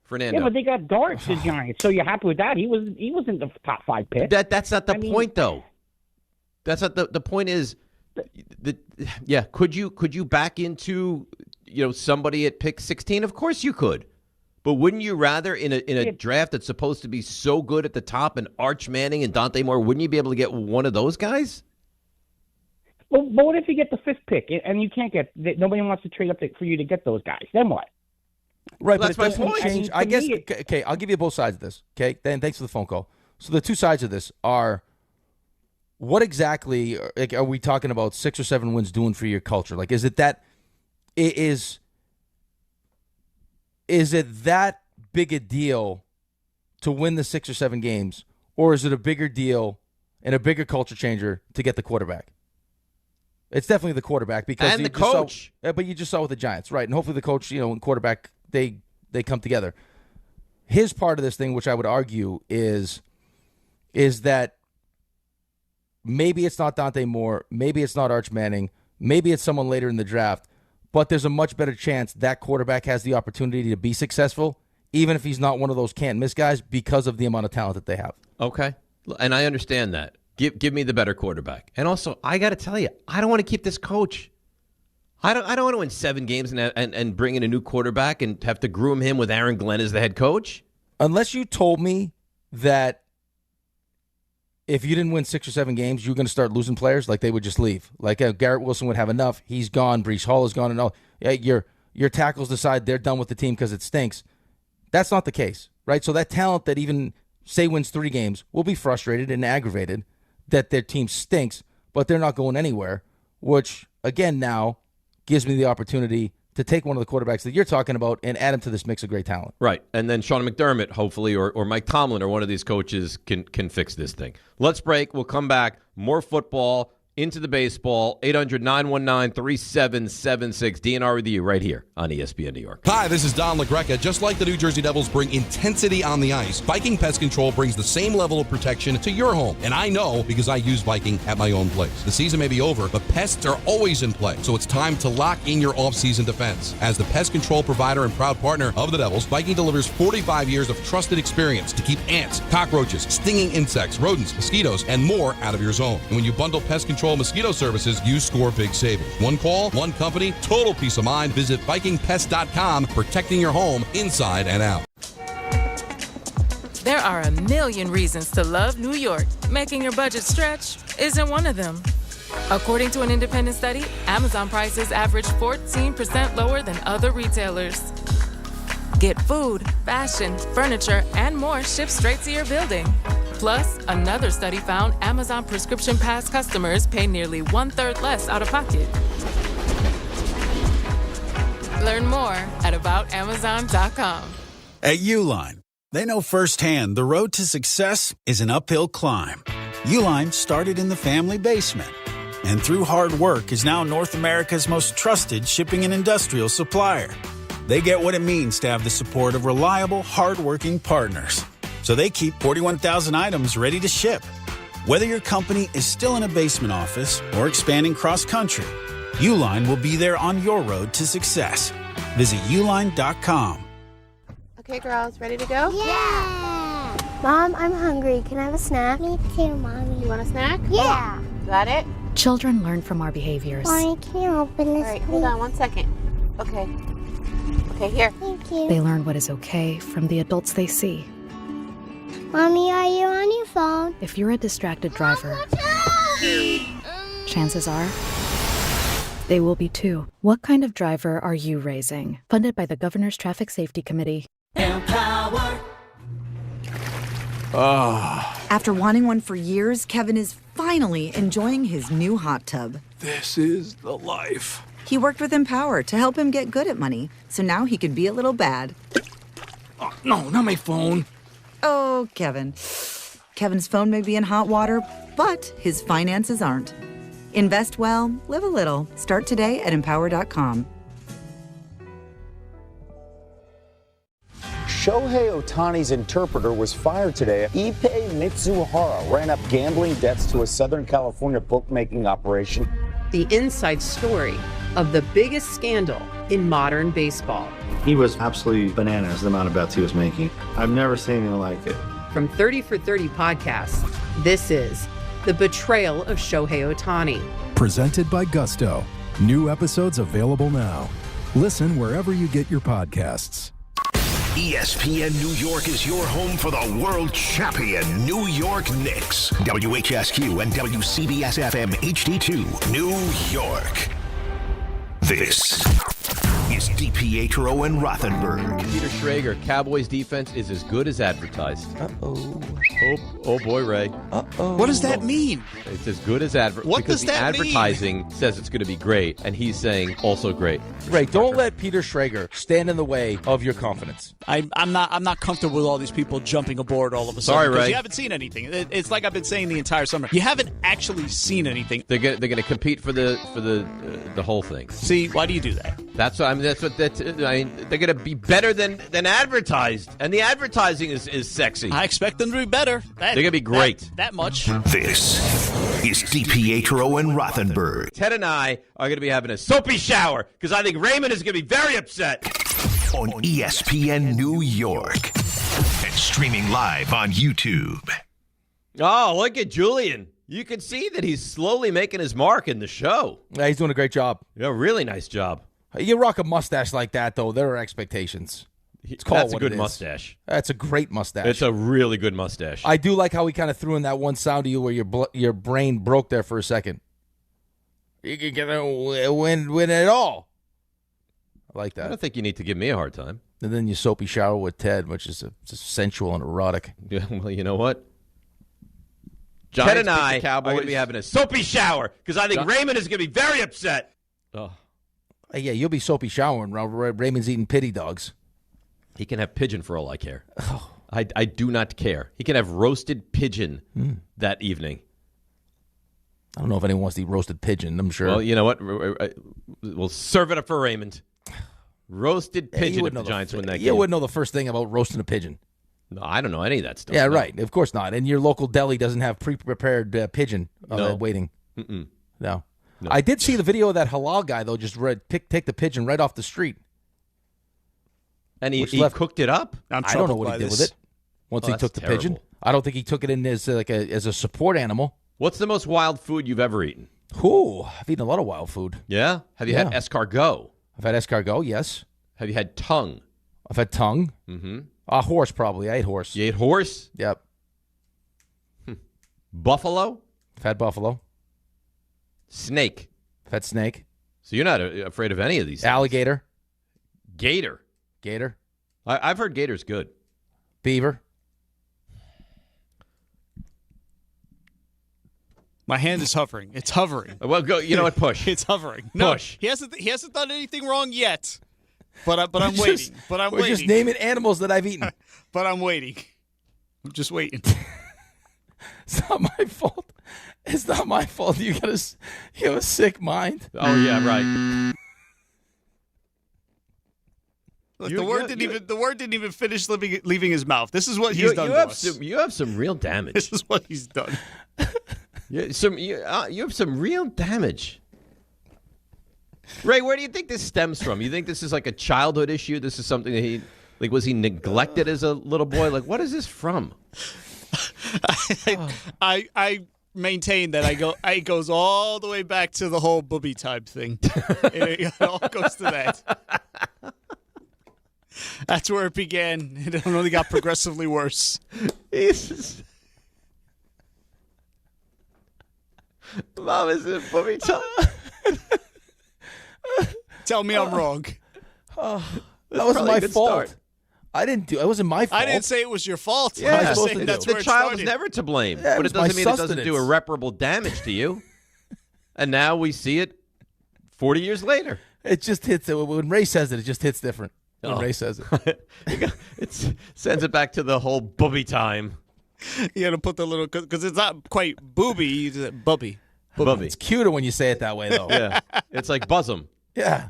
Fernando. Yeah, but they got Darts, the Giants. So you're happy with that? He was in the top 5 pick. That's not the point though. That's not the point. Is could you back into somebody at pick 16? Of course you could. But wouldn't you rather in a draft that's supposed to be so good at the top, and Arch Manning and Dante Moore, wouldn't you be able to get one of those guys? Well, but what if you get the 5th pick and you can't get? Nobody wants to trade up for you to get those guys. Then what? Right, well, but it doesn't change. I guess. Okay, I'll give you both sides of this. Okay, then thanks for the phone call. So the 2 sides of this are: what exactly are we talking about? 6 or 7 wins doing for your culture? Like, is it that? Is it that big a deal to win the 6 or 7 games, or is it a bigger deal and a bigger culture changer to get the quarterback? It's definitely the quarterback because and the coach. But you just saw with the Giants, right? And hopefully the coach, and quarterback, they come together. His part of this thing, which I would argue is that maybe it's not Dante Moore, maybe it's not Arch Manning, maybe it's someone later in the draft. But there's a much better chance that quarterback has the opportunity to be successful, even if he's not one of those can't-miss guys, because of the amount of talent that they have. Okay, and I understand that. Give me the better quarterback. And also, I got to tell you, I don't want to keep this coach. I don't want to win 7 games and bring in a new quarterback and have to groom him with Aaron Glenn as the head coach. Unless you told me that if you didn't win 6 or 7 games, you're going to start losing players, like they would just leave. Like Garrett Wilson would have enough. He's gone. Breece Hall is gone. And all. Your tackles decide they're done with the team because it stinks. That's not the case, right? So that talent that even, say, wins 3 games will be frustrated and aggravated that their team stinks, but they're not going anywhere, which, again, now gives me the opportunity to take one of the quarterbacks that you're talking about and add him to this mix of great talent. Right. And then Sean McDermott, hopefully, or Mike Tomlin or one of these coaches can fix this thing. Let's break. We'll come back. More football. Into the baseball, 800-919-3776. DNR with you right here on ESPN New York. Hi, this is Don LaGreca. Just like the New Jersey Devils bring intensity on the ice, Viking Pest Control brings the same level of protection to your home. And I know because I use Viking at my own place. The season may be over, but pests are always in play. So it's time to lock in your off-season defense. As the pest control provider and proud partner of the Devils, Viking delivers 45 years of trusted experience to keep ants, cockroaches, stinging insects, rodents, mosquitoes, and more out of your zone. And when you bundle pest control mosquito services, you score big savings. One call, one company, total peace of mind. Visit VikingPest.com, protecting your home inside and out. There are a million reasons to love New York. Making your budget stretch isn't one of them. According to an independent study, Amazon prices average 14% lower than other retailers. Get food, fashion, furniture, and more shipped straight to your building. Plus, another study found Amazon Prescription Pass customers pay nearly 1/3 less out of pocket. Learn more at aboutamazon.com. At Uline, they know firsthand the road to success is an uphill climb. Uline started in the family basement, and through hard work is now North America's most trusted shipping and industrial supplier. They get what it means to have the support of reliable, hardworking partners. So they keep 41,000 items ready to ship. Whether your company is still in a basement office or expanding cross-country, Uline will be there on your road to success. Visit uline.com. Okay, girls, ready to go? Yeah! Mom, I'm hungry. Can I have a snack? Me too, Mommy. You want a snack? Yeah! Got it? Children learn from our behaviors. Mommy, can you open this? All right, hold on 1 second. Okay. Okay, here. Thank you. They learn what is okay from the adults they see. Mommy, are you on your phone? If you're a distracted driver, chances are they will be too. What kind of driver are you raising? Funded by the Governor's Traffic Safety Committee. Empower. After wanting one for years, Kevin is finally enjoying his new hot tub. This is the life. He worked with Empower to help him get good at money, so now he can be a little bad. Oh, no, not my phone. Oh, Kevin. Kevin's phone may be in hot water, but his finances aren't. Invest well, live a little. Start today at Empower.com. Shohei Ohtani's interpreter was fired today. Ippei Mitsuhara ran up gambling debts to a Southern California bookmaking operation. The inside story of the biggest scandal in modern baseball. He was absolutely bananas, the amount of bets he was making. I've never seen anything like it. From 30 for 30 podcasts, this is The Betrayal of Shohei Ohtani. Presented by Gusto. New episodes available now. Listen wherever you get your podcasts. ESPN New York is your home for the world champion New York Knicks. WHSQ and WCBS-FM HD2, New York. This is DiPietro and Rothenberg. Peter Schrager, Cowboys defense is as good as advertised. Oh boy, Ray. What does that mean? It's as good as advertised. What does that mean? Because the advertising says it's going to be great, and he's saying also great. Ray, don't let Peter Schrager stand in the way of your confidence. I'm not comfortable with all these people jumping aboard all of a sudden. Sorry, because Ray. you haven't seen anything. It's like I've been saying the entire summer. You haven't actually seen anything. They're going to compete for the whole thing. See, why do you do that? They're going to be better than advertised, and the advertising is sexy. I expect them to be better. They're going to be great. That much. This is DiPietro and Rothenberg. Ted and I are going to be having a soapy shower because I think Raymond is going to be very upset. On ESPN New York. And streaming live on YouTube. Oh, look at Julian. You can see that he's slowly making his mark in the show. Yeah, he's doing a great job. Yeah, really nice job. You rock a mustache like that, though, there are expectations. That's a good mustache. That's a great mustache. It's a really good mustache. I do like how he kind of threw in that one sound to you where your brain broke there for a second. You're going to win it all. I like that. I don't think you need to give me a hard time. And then you soapy shower with Ted, which is just sensual and erotic. Yeah, well, you know what? Ted and I are going to be having a soapy shower because I think Raymond is going to be very upset. Oh. Yeah, you'll be soapy showering while Raymond's eating pity dogs. He can have pigeon for all I care. I do not care. He can have roasted pigeon that evening. I don't know if anyone wants to eat roasted pigeon. I'm sure. Well, you know what? We'll serve it up for Raymond. Roasted pigeon if the Giants win that game. You wouldn't know the first thing about roasting a pigeon. No, I don't know any of that stuff. Yeah, no. right. Of course not. And your local deli doesn't have pre-prepared pigeon waiting. Mm-mm. No. I did see the video of that halal guy, though, just take the pigeon right off the street. And he cooked it up? I don't know what he did with it. Once he took the pigeon. I don't think he took it in as a support animal. What's the most wild food you've ever eaten? Ooh, I've eaten a lot of wild food. Yeah? Have you had escargot? I've had escargot, yes. Have you had tongue? I've had tongue. Mm-hmm. Horse, probably. I ate horse. You ate horse? Yep. Buffalo? I've had buffalo. Snake? I've had snake. So you're not afraid of any of these things. Alligator. Gator? Gator. I've heard gator's good. Beaver. My hand is hovering. It's hovering. Well, go. You know what? Push. It's hovering. No, push. He hasn't done anything wrong yet. But I'm waiting. We're just naming animals that I've eaten. But I'm waiting. I'm just waiting. It's not my fault. It's not my fault. You have a sick mind. Oh yeah, right. Look, the word didn't even finish leaving his mouth. This is what he's done to us. You have some real damage. This is what he's done. You have some real damage. Ray, where do you think this stems from? You think this is like a childhood issue? This is something that was he neglected as a little boy? Like, what is this from? I maintain that it goes all the way back to the whole booby time thing. It all goes to that. That's where it began. It only got progressively worse. Mom, is it booby time? Tell me I'm wrong. That wasn't my fault. Start. It wasn't my fault. I didn't say it was your fault. Yeah, that's where the it child was started. never to blame. Yeah, but it doesn't mean it doesn't do irreparable damage to you. And now we see it 40 years later. It just hits. When Ray says it, it just hits different. When Ray says it. It sends it back to the whole booby time. You got to put the little, because it's not quite booby, it's bubby. Bubby. It's cuter when you say it that way, though. Yeah, it's like bosom. Yeah.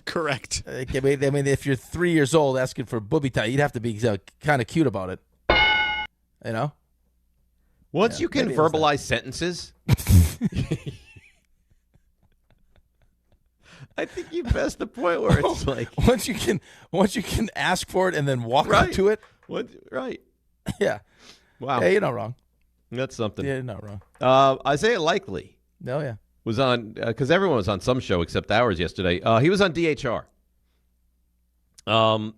Correct. I mean, if you're 3 years old asking for booby tie, you'd have to be kind of cute about it. You know? Once you can verbalize sentences, I think you passed the point where it's like once you can ask for it and then walk up to it. Right. Yeah. Wow. Yeah, you're not wrong. That's something. Yeah, you're not wrong. Isaiah Likely. Oh, yeah. Was on, because everyone was on some show except ours yesterday. He was on DHR.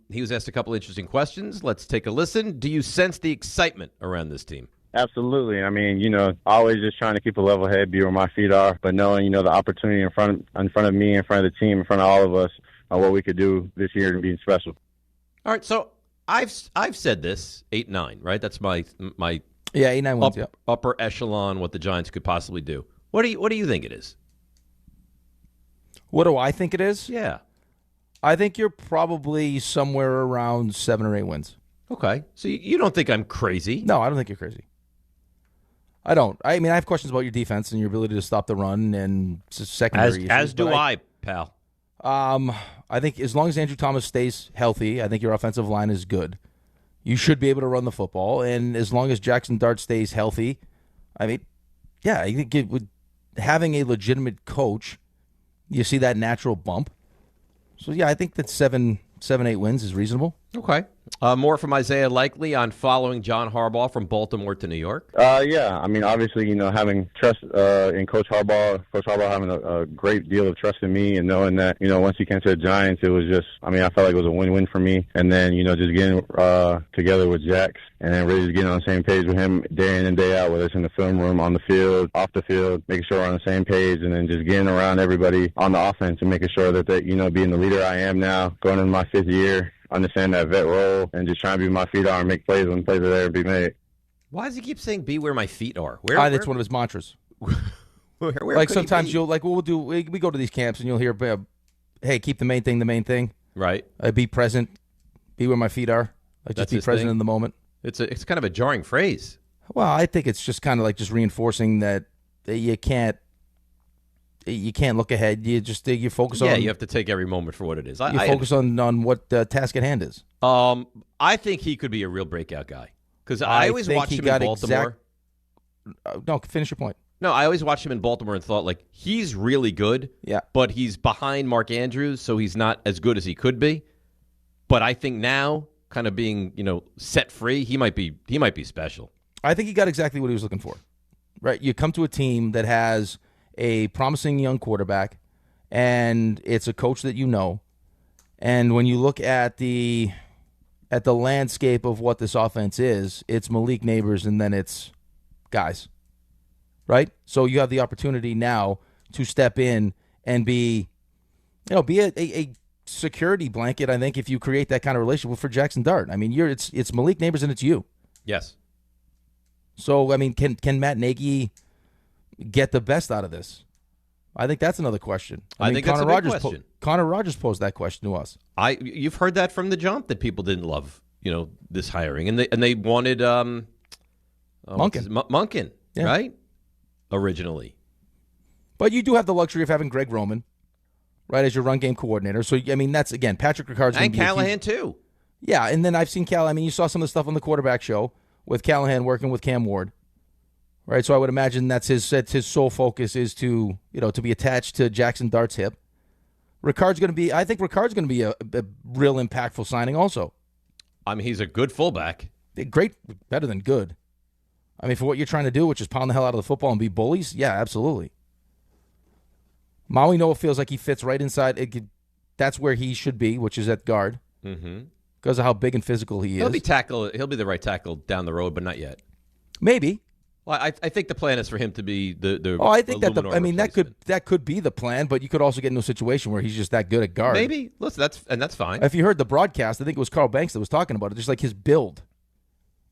He was asked a couple interesting questions. Let's take a listen. Do you sense the excitement around this team? Absolutely. I mean, always just trying to keep a level head, be where my feet are, but knowing, the opportunity in front of me, in front of the team, in front of all of us, what we could do this year and being special. All right, so I've said this 8-9, right? That's my 8-9 wins. Upper echelon, what the Giants could possibly do. What do you think it is? What do I think it is? Yeah. I think you're probably somewhere around 7 or 8 wins. Okay. So you don't think I'm crazy? No, I don't think you're crazy. I don't. I mean, I have questions about your defense and your ability to stop the run and secondary issues. As do I, pal. I think as long as Andrew Thomas stays healthy, I think your offensive line is good. You should be able to run the football. And as long as Jackson Dart stays healthy, I mean, yeah, I think having a legitimate coach, you see that natural bump. So, yeah, I think that 7, 8 wins is reasonable. Okay. More from Isaiah Likely on following John Harbaugh from Baltimore to New York. Yeah, I mean, obviously, having trust in Coach Harbaugh having a great deal of trust in me and knowing that, once he came to the Giants, it was just, I felt like it was a win-win for me. And then, just getting together with Jax and then really just getting on the same page with him day in and day out, whether it's in the film room, on the field, off the field, making sure we're on the same page, and then just getting around everybody on the offense and making sure that being the leader I am now, going into my 5th year, understand that vet role, and just trying to be my feet are and make plays when plays are there to be made. Why does he keep saying "be where my feet are"? That's one of his mantras. Where like sometimes you'll we'll do. We go to these camps and you'll hear hey, keep the main thing. Right. Be present. Be where my feet are. Like, just be present in the moment. It's kind of a jarring phrase. Well, I think it's just kind of like just reinforcing that you can't look ahead. You focus on. Yeah, you have to take every moment for what it is. You focus on what the task at hand is. I think he could be a real breakout guy because I always watched him in Baltimore. No, finish your point. No, I always watched him in Baltimore and thought, like, he's really good. Yeah. But he's behind Mark Andrews, so he's not as good as he could be. But I think now, kind of being, set free, he might be special. I think he got exactly what he was looking for. Right? You come to a team that has a promising young quarterback, and it's a coach that you know. And when you look at the landscape of what this offense is, it's Malik Neighbors and then it's guys. Right? So you have the opportunity now to step in and be a security blanket, I think, if you create that kind of relationship for Jackson Dart. I mean, it's Malik Neighbors and it's you. Yes. So, I mean, can Matt Nagy get the best out of this? I think that's another question. I think that's a big question. Connor Rogers posed that question to us. You've heard that from the jump that people didn't love, this hiring, and they wanted Monken, yeah. Right? Originally. But you do have the luxury of having Greg Roman, right, as your run game coordinator. So, I mean, that's, again, Patrick Ricard's going to be Callahan, too. Yeah, and then I've seen I mean, you saw some of the stuff on the quarterback show with Callahan working with Cam Ward, right? So I would imagine that's his sole focus is to be attached to Jackson Dart's hip. I think Ricard's going to be a real impactful signing also. I mean, he's a good fullback. Great, better than good. I mean, for what you're trying to do, which is pound the hell out of the football and be bullies, yeah, absolutely. Maui Noah feels like he fits right inside. That's where he should be, which is at guard. Mm-hmm. Because of how big and physical he is. He'll be the right tackle down the road, but not yet. Maybe. Well, I think the plan is for him to be the. Oh, I think that could be the plan, but you could also get into a situation where he's just that good at guard. Maybe. Listen, that's fine. If you heard the broadcast, I think it was Carl Banks that was talking about it. Just like his build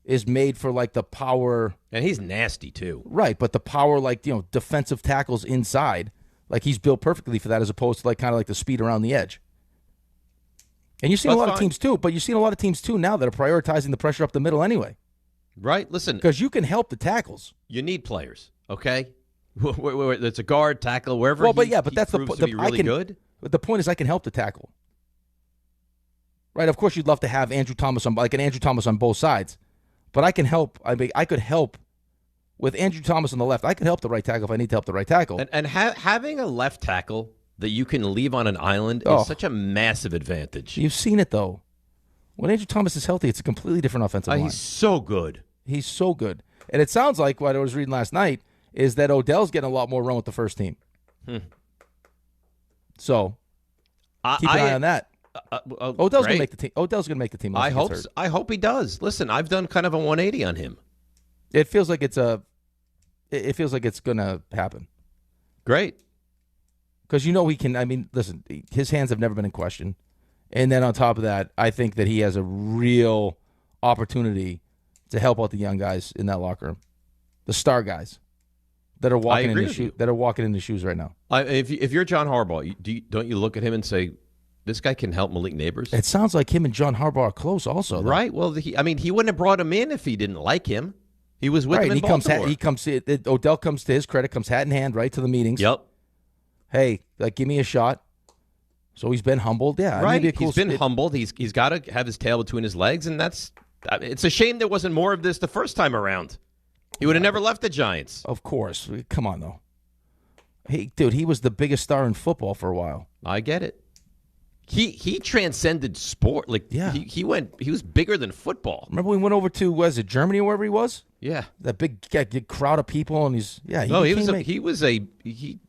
is made for like the power, and he's nasty too. Right, but the power, like defensive tackles inside, like he's built perfectly for that, as opposed to like kind of like the speed around the edge. And you've seen a lot of teams too, but you've seen a lot of teams too now that are prioritizing the pressure up the middle anyway. Right. Listen, because you can help the tackles. You need players, okay? It's a guard, tackle, wherever. Well, but that's really good. But the point is, I can help the tackle. Right. Of course, you'd love to have Andrew Thomas on both sides, but I can help. I mean, I could help with Andrew Thomas on the left. I could help the right tackle if I need to help the right tackle. And having a left tackle that you can leave on an island is such a massive advantage. You've seen it though. When Andrew Thomas is healthy, it's a completely different offensive line. He's so good. He's so good. And it sounds like what I was reading last night is that Odell's getting a lot more run with the first team. So keep an eye on that. Odell's going to make the team. Odell's going to make the team. I hope he does. Listen, I've done kind of a 180 on him. It feels like it's going to happen. Great. Because he can. I mean, listen, his hands have never been in question. And then on top of that, I think that he has a real opportunity to help out the young guys in that locker room, the star guys that are walking in the shoes right now. If you're John Harbaugh, don't you look at him and say, this guy can help Malik Neighbors? It sounds like him and John Harbaugh are close also. Though. Right. Well, he wouldn't have brought him in if he didn't like him. He was with him in Baltimore. Odell comes, to his credit, comes hat in hand right to the meetings. Yep. Hey, give me a shot. So he's been humbled. Yeah. Right. He's been humbled. He's got to have his tail between his legs, and it's a shame there wasn't more of this the first time around. He would have never left the Giants. Of course. Come on, though. Hey, dude, he was the biggest star in football for a while. I get it. He transcended sport. Like, yeah. He was bigger than football. Remember we went over to, Germany or wherever he was? Yeah. That big crowd of people, and he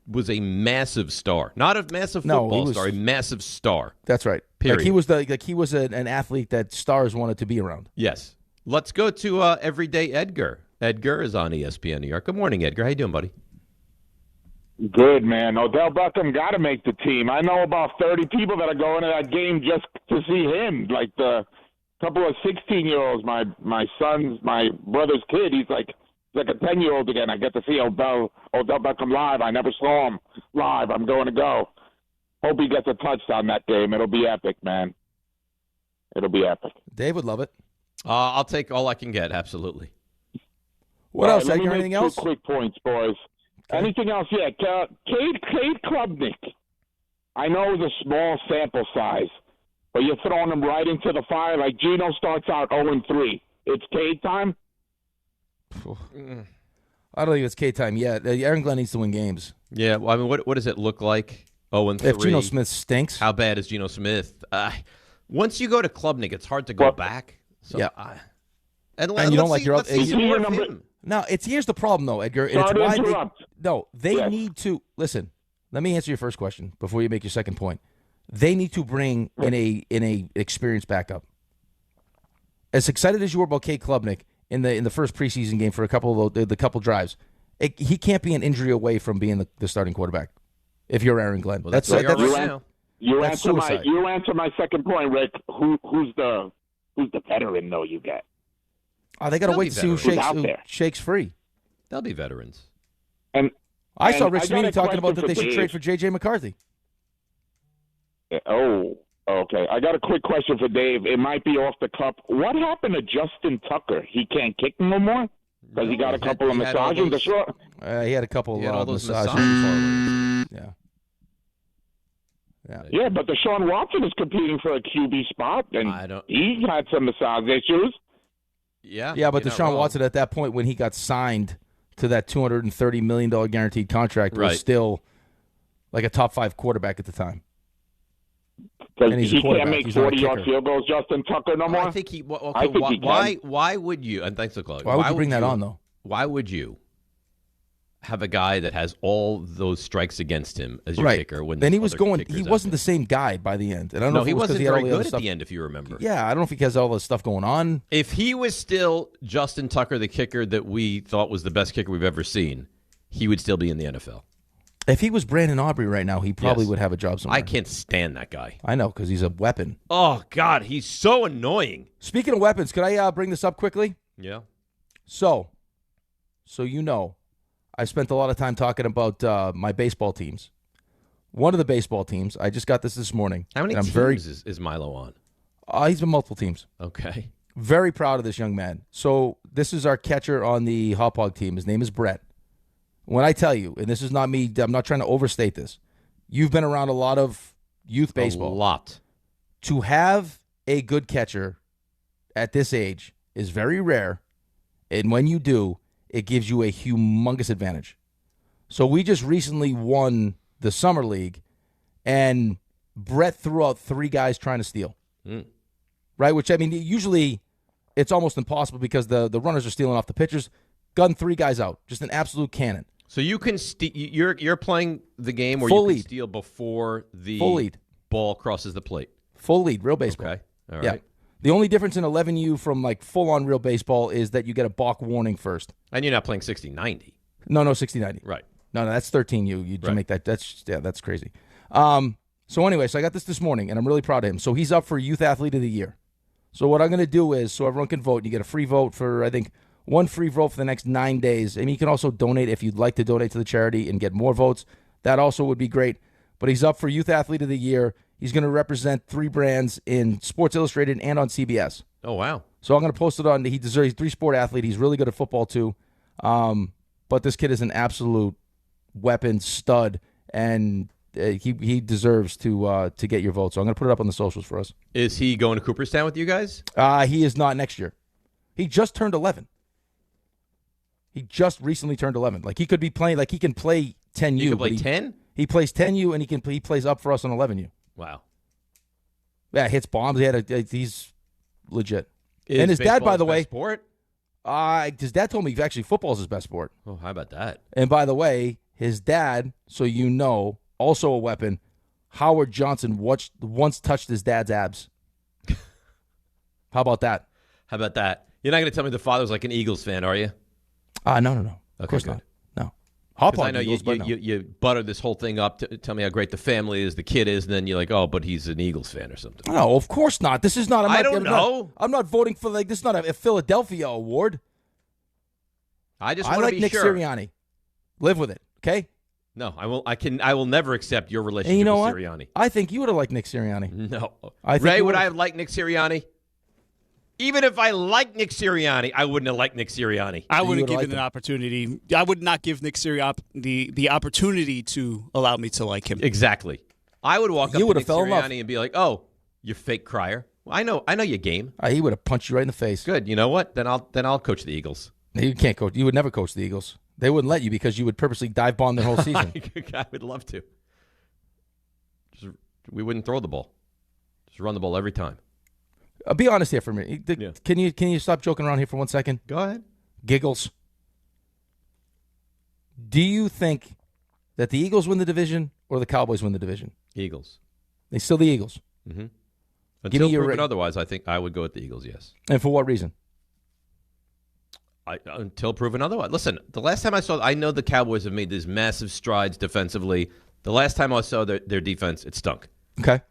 was a massive star. Not a massive football star, a massive star. That's right. Period. He was an athlete that stars wanted to be around. Yes. Let's go to Everyday Edgar. Edgar is on ESPN New York. Good morning, Edgar. How you doing, buddy? Good, man. Odell Beckham got to make the team. I know about 30 people that are going to that game just to see him. Like the couple of 16-year-olds, my brother's kid, he's like a 10-year-old again. I get to see Odell Beckham live. I never saw him live. I'm going to go. Hope he gets a touchdown that game. It'll be epic, man. It'll be epic. Dave would love it. I'll take all I can get, absolutely. What else? Let me make Anything two else? quick points, boys. Okay. Anything else? Yeah, Cade Klubnik. I know it's a small sample size, but you're throwing him right into the fire. Like Geno starts out 0-3. It's Cade time? I don't think it's K time yet. Aaron Glenn needs to win games. Yeah, well, I mean, what does it look like? 0-3. If Geno Smith stinks. How bad is Geno Smith? Once you go to Klubnik, it's hard to go back. So, yeah. And you don't like your other. No, here's the problem, though, Edgar. And it's why they need to – listen, let me answer your first question before you make your second point. They need to bring in a experienced backup. As excited as you were about Cade Klubnik in the first preseason game for a couple of the couple drives, he can't be an injury away from being the starting quarterback if you're Aaron Glenn. Well, You answer my second point, Rick. Who's the veteran though you get? Oh, they got to wait to see who shakes free. They'll be veterans. And I saw Rich Sweeney talking about that they should trade for J.J. McCarthy. Oh, okay. I got a quick question for Dave. It might be off the cup. What happened to Justin Tucker? He can't kick no more because he got a couple of massages. He had a couple of massages. Yeah, but Deshaun Watson is competing for a QB spot, and he had some massage issues. Yeah, but Deshaun Watson at that point when he got signed to that $230 million guaranteed contract was still like a top 5 quarterback at the time. Because he can't make 40-yard field goals, Justin Tucker, no more? I think he why would you, and thanks to Chloe. Why would you bring that on, though? Why would you have a guy that has all those strikes against him as your kicker? Then he wasn't the same guy by the end. And I don't know if he wasn't very good at the end, if you remember. Yeah, I don't know if he has all this stuff going on. If he was still Justin Tucker, the kicker that we thought was the best kicker we've ever seen, he would still be in the NFL. If he was Brandon Aubrey right now, he probably would have a job somewhere. I can't stand that guy. I know, because he's a weapon. Oh, God, he's so annoying. Speaking of weapons, could I bring this up quickly? Yeah. So you know, I spent a lot of time talking about my baseball teams. One of the baseball teams, I just got this morning. How many teams is Milo on? He's been multiple teams. Okay. Very proud of this young man. So this is our catcher on the Hop Hog team. His name is Brett. When I tell you, and this is not me, I'm not trying to overstate this, you've been around a lot of youth baseball. A lot. To have a good catcher at this age is very rare, and when you do, it gives you a humongous advantage. So we just recently won the Summer League, and Brett threw out 3 guys trying to steal. Right? Which, I mean, usually it's almost impossible because the runners are stealing off the pitchers. Gunned 3 guys out. Just an absolute cannon. So you can you're playing the game where Full you can lead. steal before the Full lead. Ball crosses the plate. Full lead, real baseball. Okay. All right. Yeah. The only difference in 11U from like full-on real baseball is that you get a balk warning first. And you're not playing 60-90. No, 60-90. Right. No, that's 13U. You make that. That's crazy. So anyway, so I got this morning, and I'm really proud of him. So he's up for Youth Athlete of the Year. So what I'm going to do is, so everyone can vote, and you get a free vote for, I think, 1 free vote for the next 9 days. And you can also donate if you'd like to donate to the charity and get more votes. That also would be great. But he's up for Youth Athlete of the Year. He's going to represent 3 brands in Sports Illustrated and on CBS. Oh, wow. So I'm going to post it on. He's a 3-sport athlete. He's really good at football, too. But this kid is an absolute weapon, stud, and he deserves to get your vote. So I'm going to put it up on the socials for us. Is he going to Cooperstown with you guys? He is not next year. He just turned 11. He just recently turned 11. Like, he could be playing, like, he can play 10U. He can play 10? He plays 10U, and he plays up for us on 11U. Wow. Yeah, hits bombs. He's legit. Is and his dad, by the way, sport? His dad told me actually football is his best sport. Oh, how about that? And by the way, his dad, so you know, also a weapon, Howard Johnson once touched his dad's abs. How about that? How about that? You're not going to tell me the father's like an Eagles fan, are you? No. Of course not. No. Hop on, I know Eagles, you butter this whole thing up to tell me how great the family is, the kid is, and then you're like, oh, but he's an Eagles fan or something. No, of course not. This is not. I don't know. I'm not voting for this is not a Philadelphia award. I like want to be Nick sure. Sirianni. Live with it, okay? No, I will. I will never accept your relationship And you know with what? Sirianni. I think you would have liked Nick Sirianni. No. I think Ray, you would would've. I have liked Nick Sirianni? Even if I liked Nick Sirianni, I wouldn't have liked Nick Sirianni. I wouldn't give it an opportunity. I would not give Nick Sirianni the opportunity to allow me to like him. Exactly. I would walk up to Nick fell in love. Sirianni and be like, "Oh, you fake crier. Well, I know your game. He would have punched you right in the face. Good. You know what? Then I'll coach the Eagles. You can't coach. You would never coach the Eagles. They wouldn't let you because you would purposely dive bomb their whole season. I would love to. We wouldn't throw the ball. Just run the ball every time. Be honest here for a minute. Can you stop joking around here for 1 second? Go ahead. Giggles. Do you think that the Eagles win the division or the Cowboys win the division? Eagles. They still the Eagles. Mm-hmm. Give me Until your proven otherwise, I think I would go with the Eagles. Yes. And for what reason? Until proven otherwise. Listen, the last time I know the Cowboys have made these massive strides defensively. The last time I saw their defense, it stunk. Okay.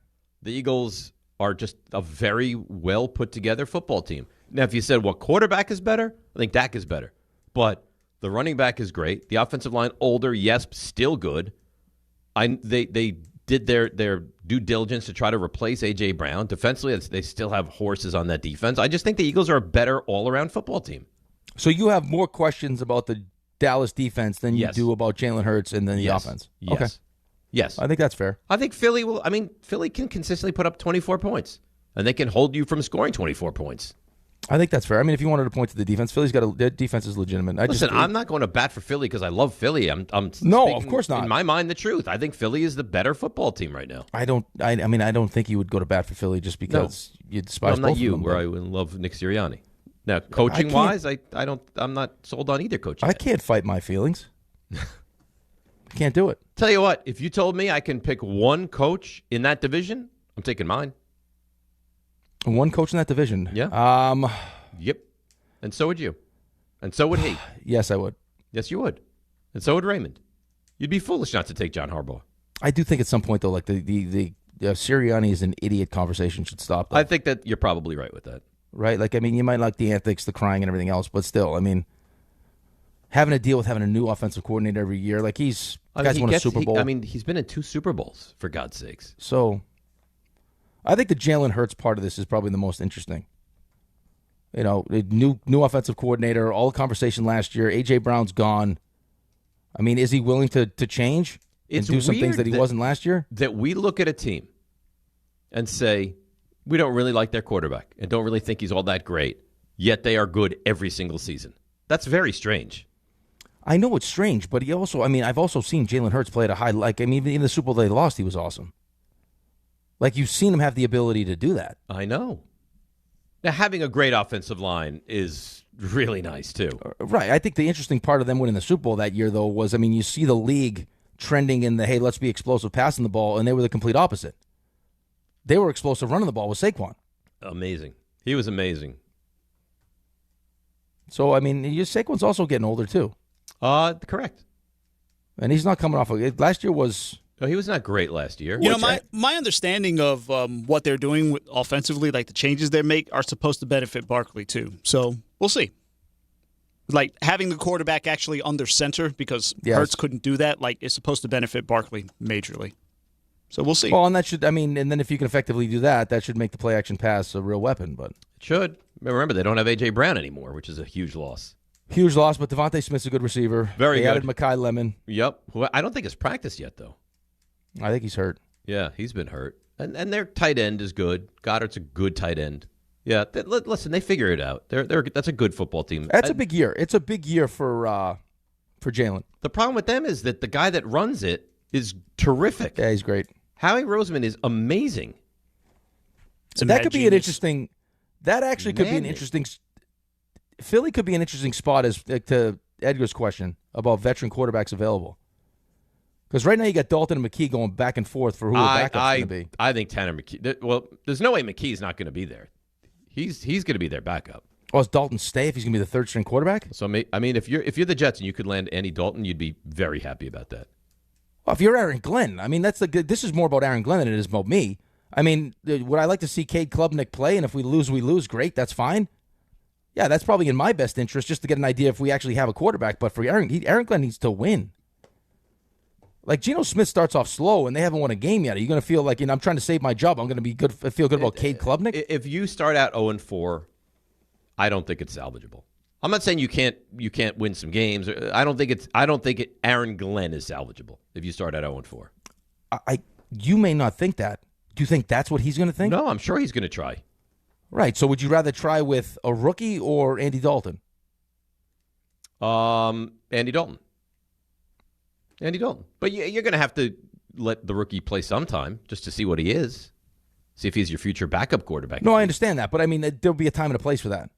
The Eagles are just a very well put together football team. Now, if you said what quarterback is better, I think Dak is better. But the running back is great. The offensive line, older, yes, still good. They did their due diligence to try to replace A.J. Brown. Defensively, they still have horses on that defense. I just think the Eagles are a better all-around football team. So you have more questions about the Dallas defense than you do about Jalen Hurts and then the offense? Yes. Okay. Yes. I think that's fair. I think Philly can consistently put up 24 points, and they can hold you from scoring 24 points. I think that's fair. I mean, if you wanted to point to the defense, their defense is legitimate. I'm not going to bat for Philly because I love Philly. I'm no, of course not. In my mind, the truth. I think Philly is the better football team right now. I don't think you would go to bat for Philly just because you despise I'm not both you, of them. where I would love Nick Sirianni. Now, coaching wise, I'm not sold on either coach. I can't fight my feelings. Can't do it. Tell you what, if you told me I can pick one coach in that division, I'm taking mine. One coach in that division? Yeah. Yep. And so would you. And so would he. Yes, I would. Yes, you would. And so would Raymond. You'd be foolish not to take John Harbaugh. I do think at some point, though, like the Sirianni is an idiot conversation should stop. Though. I think that you're probably right with that. Right? Like, I mean, you might like the antics, the crying, and everything else, but still, I mean, having to deal with having a new offensive coordinator every year, like he's won a Super Bowl. He's been in 2 Super Bowls, for God's sakes. So, I think the Jalen Hurts part of this is probably the most interesting. You know, new offensive coordinator, all the conversation last year. A.J. Brown's gone. I mean, is he willing to change and do some things that he wasn't last year? That we look at a team and say, we don't really like their quarterback and don't really think he's all that great, yet they are good every single season. That's very strange. I know it's strange, but I've also seen Jalen Hurts play at a high, even in the Super Bowl they lost, he was awesome. Like, you've seen him have the ability to do that. I know. Now, having a great offensive line is really nice, too. Right. I think the interesting part of them winning the Super Bowl that year, though, was, you see the league trending in the, hey, let's be explosive passing the ball, and they were the complete opposite. They were explosive running the ball with Saquon. Amazing. He was amazing. So, Saquon's also getting older, too. Correct. And he's not coming off of it. Last year was... No, he was not great last year. You know, my understanding of what they're doing offensively, like the changes they make, are supposed to benefit Barkley, too. So, we'll see. Like, having the quarterback actually under center, because Hurts couldn't do that, is supposed to benefit Barkley majorly. So we'll see. Well, and that should, and then if you can effectively do that, that should make the play action pass a real weapon. But it should. Remember, they don't have A.J. Brown anymore, which is a huge loss. Huge loss, but Devontae Smith's a good receiver. Very good. They added Mekhi Lemon. Yep. Who I don't think has practiced yet, though. I think he's hurt. Yeah, he's been hurt. And their tight end is good. Goddard's a good tight end. Yeah, listen, they figure it out. That's a good football team. That's a big year. It's a big year for Jalen. The problem with them is that the guy that runs it is terrific. Yeah, he's great. Howie Roseman is amazing. That could be an interesting. That actually could be an interesting. Philly could be an interesting spot as to Edgar's question about veteran quarterbacks available. Because right now you got Dalton and McKee going back and forth for who the backup's going to be. I think Tanner McKee. Well, there's no way McKee's not going to be there. He's going to be their backup. Oh, is Dalton stay if he's going to be the third string quarterback? So if you're the Jets and you could land Andy Dalton, you'd be very happy about that. Well, if you're Aaron Glenn, this is more about Aaron Glenn than it is about me. Would I like to see Cade Klubnik play? And if we lose, great, that's fine. Yeah, that's probably in my best interest just to get an idea if we actually have a quarterback. But for Aaron Glenn needs to win. Like, Geno Smith starts off slow, and they haven't won a game yet. Are you going to feel like, I'm trying to save my job, I'm going to be good, feel good about Cade Klubnik? If you start out 0-4, I don't think it's salvageable. I'm not saying you can't win some games. I don't think Aaron Glenn is salvageable if you start at 0-4. You may not think that. Do you think that's what he's going to think? No, I'm sure he's going to try. Right. So would you rather try with a rookie or Andy Dalton? Andy Dalton. But you're going to have to let the rookie play sometime just to see what he is. See if he's your future backup quarterback. No, I understand that. But, I mean, there'll be a time and a place for that.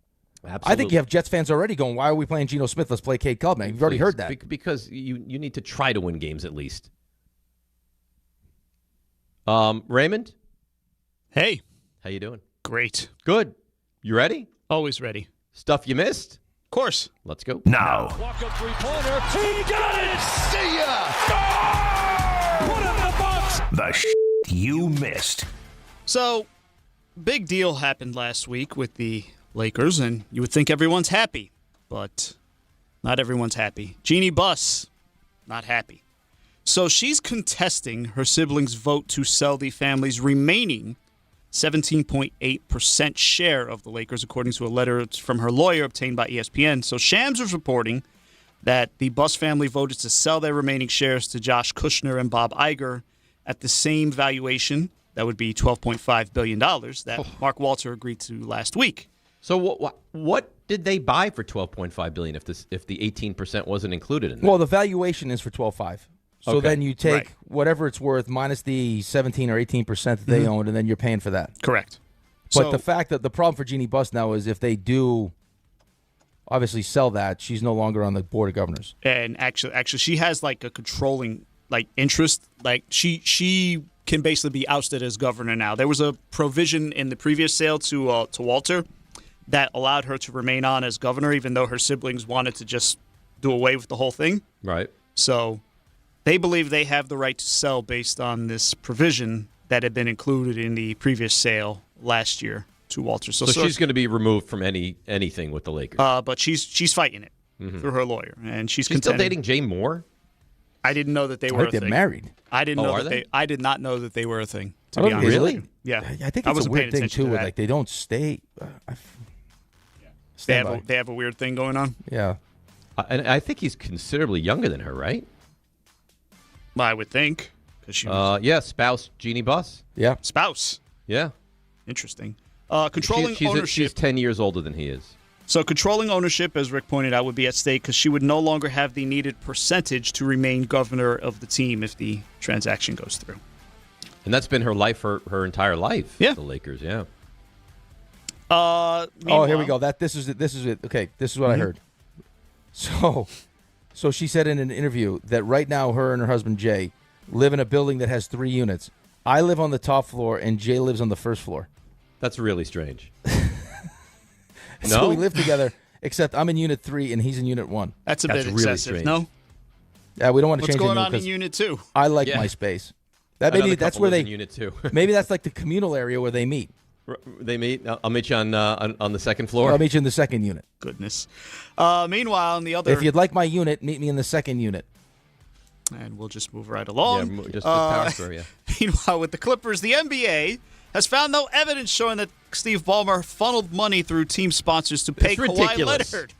Absolutely. I think you have Jets fans already going, why are we playing Geno Smith? Let's play Cade Klubnik. You've already heard that. Because you need to try to win games at least. Raymond? Hey. How you doing? Great. Good. You ready? Always ready. Stuff you missed? Of course. Let's go. Now. Walk-up three-pointer. He got it! See ya! Oh! Put him in the box! The you missed. So, big deal happened last week with the Lakers, and you would think everyone's happy, but not everyone's happy. Jeannie Buss, not happy. So she's contesting her siblings' vote to sell the family's remaining 17.8% share of the Lakers, according to a letter from her lawyer obtained by ESPN. So Shams was reporting that the Buss family voted to sell their remaining shares to Josh Kushner and Bob Iger at the same valuation, that would be $12.5 billion, that Mark Walter agreed to last week. So what did they buy for $12.5 billion if the 18% wasn't included in that? Well, the valuation is for $12.5. So Okay. then you take whatever it's worth minus the 17 or 18% that they owned, and then you're paying for that. Correct. But the fact that the problem for Jeannie Buss now is if they do obviously sell that, she's no longer on the board of governors. And actually, she has like a controlling interest. Like she can basically be ousted as governor now. There was a provision in the previous sale to Walter that allowed her to remain on as governor, even though her siblings wanted to just do away with the whole thing. Right. So they believe they have the right to sell based on this provision that had been included in the previous sale last year to Walter. So she's going to be removed from anything with the Lakers. But she's fighting it through her lawyer, and she's still dating Jay Moore. I didn't know that they were a thing. They're married. I didn't know are that they? I did not know that they were a thing. To be honest, really? Yeah, I think it's a weird thing too. Like they don't stay. They have a weird thing going on. Yeah, and I think he's considerably younger than her, right? Well, I would think because she was spouse Jeannie Buss. Yeah, spouse. Yeah, interesting. Controlling ownership. She's 10 years older than he is. So controlling ownership, as Rick pointed out, would be at stake because she would no longer have the needed percentage to remain governor of the team if the transaction goes through. And that's been her life, her entire life. Yeah, the Lakers. Yeah. Oh, here we go. This is it. Okay, this is what I heard. So she said in an interview that right now her and her husband Jay live in a building that has 3 units. I live on the top floor and Jay lives on the first floor. That's really strange. So we live together, except I'm in unit 3 and he's in unit 1. That's a bit excessive, strange. no? Yeah, we don't want to What's change going it on in unit 2? I like my space. That maybe that's where they in unit 2. maybe that's like the communal area where they meet. They meet. I'll meet you on the second floor. I'll meet you in the second unit. Goodness. Meanwhile, in the other, if you'd like my unit, meet me in the second unit. And we'll just move right along. Yeah, just power story, yeah. Meanwhile, with the Clippers, the NBA has found no evidence showing that Steve Ballmer funneled money through team sponsors to pay Kawhi Leonard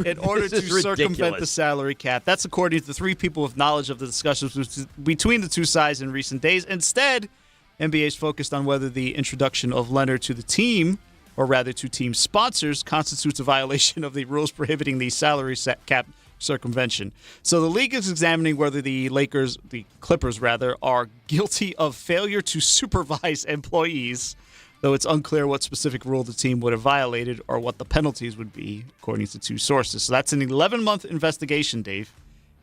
in order to circumvent the salary cap. That's according to 3 people with knowledge of the discussions between the two sides in recent days. Instead, NBA is focused on whether the introduction of Leonard to the team, or rather to team sponsors, constitutes a violation of the rules prohibiting the salary cap circumvention. So the league is examining whether the Clippers, are guilty of failure to supervise employees, though it's unclear what specific rule the team would have violated or what the penalties would be, according to 2 sources. So that's an 11-month investigation, Dave,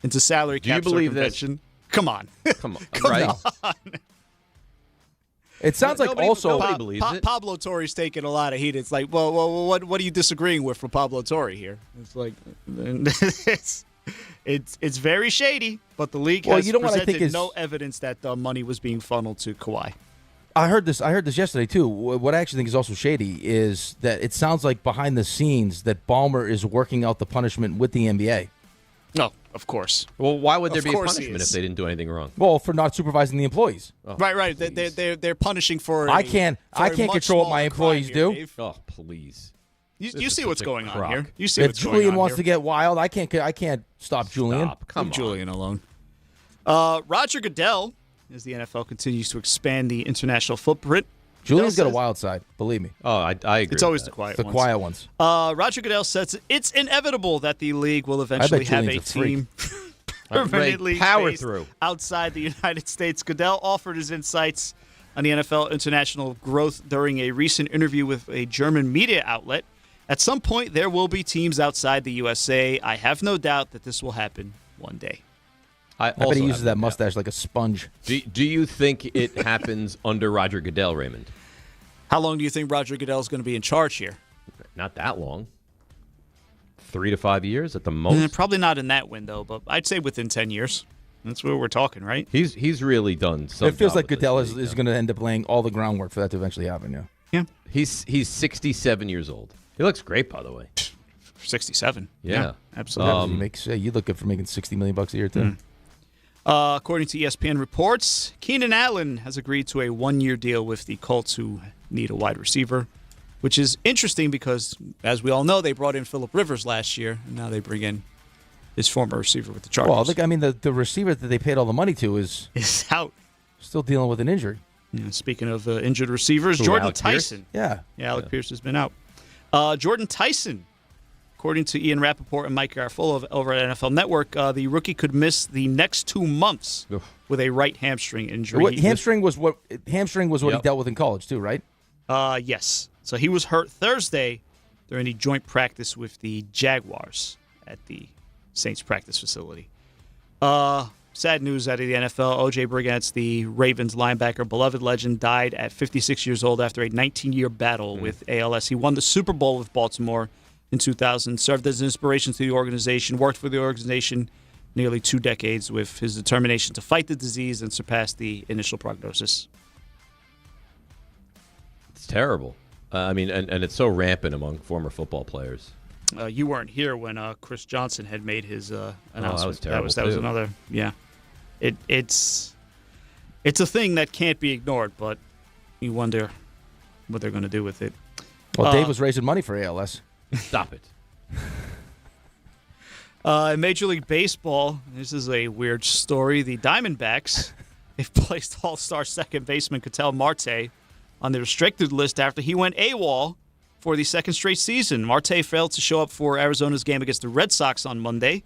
into salary cap circumvention. Come on. Come on. It sounds like nobody believes it. Pablo Torre's taking a lot of heat. It's like, well, what are you disagreeing with from Pablo Torre here? It's like, it's very shady, but the league has presented no evidence that the money was being funneled to Kawhi. I heard this yesterday too. What I actually think is also shady is that it sounds like behind the scenes that Ballmer is working out the punishment with the NBA. No, of course. Well, why would there Of be a course he punishment is. if they didn't do anything wrong? Well, for not supervising the employees. Oh, Right. They're punishing for. I can't control what my employees do. Dave. Oh, please. You see what's going on crock. here. You see If what's going Julian on wants here. to get wild, I can't stop Julian. Come Leave on. Julian alone. Roger Goodell, as the NFL continues to expand the international footprint. Julian's got a says- wild side, believe me. Oh, I agree. It's always with the that. quiet The ones. quiet ones. Roger Goodell says it's inevitable that the league will eventually have a Julian's a freak. team permanently Power based through. outside the United States. Goodell offered his insights on the NFL international growth during a recent interview with a German media outlet. At some point, there will be teams outside the USA. I have no doubt that this will happen one day. I bet he also uses have that no mustache like a sponge. doubt. Do you think it happens under Roger Goodell, Raymond? How long do you think Roger Goodell is going to be in charge here? Not that long. 3 to 5 years at the most. Probably not in that window, but I'd say within 10 years. That's where we're talking, right? He's really done something. It feels like Goodell is going to end up laying all the groundwork for that to eventually happen. Yeah. Yeah. He's 67 years old. He looks great, by the way. 67. Yeah. Absolutely. He makes you look good for making $60 million a year too. According to ESPN reports, Keenan Allen has agreed to a one-year deal with the Colts, who need a wide receiver, which is interesting because, as we all know, they brought in Phillip Rivers last year, and now they bring in his former receiver with the Chargers. Well, the receiver that they paid all the money to is out. Still dealing with an injury. Yeah, speaking of injured receivers, Who, Jordan Alec Pierce? Tyson. Yeah. Alec Pierce has been out. Jordan Tyson, according to Ian Rappaport and Mike Garafolo over at NFL Network, the rookie could miss the next 2 months with a right hamstring injury. Hamstring was what he dealt with in college too, right? Yes. So he was hurt Thursday during the joint practice with the Jaguars at the Saints practice facility. Sad news out of the NFL. O.J. Brigance, the Ravens linebacker, beloved legend, died at 56 years old after a 19-year battle with ALS. He won the Super Bowl with Baltimore in 2000, served as an inspiration to the organization, worked for the organization nearly 2 decades with his determination to fight the disease and surpass the initial prognosis. It's terrible. And it's so rampant among former football players. You weren't here when Chris Johnson had made his announcement. that was terrible, That was too. another. Yeah, it's a thing that can't be ignored, but you wonder what they're going to do with it. Well, Dave was raising money for ALS. Stop it. In Major League Baseball, this is a weird story. The Diamondbacks, they've placed All-Star second baseman Ketel Marte on the restricted list after he went AWOL for the second straight season. Marte failed to show up for Arizona's game against the Red Sox on Monday,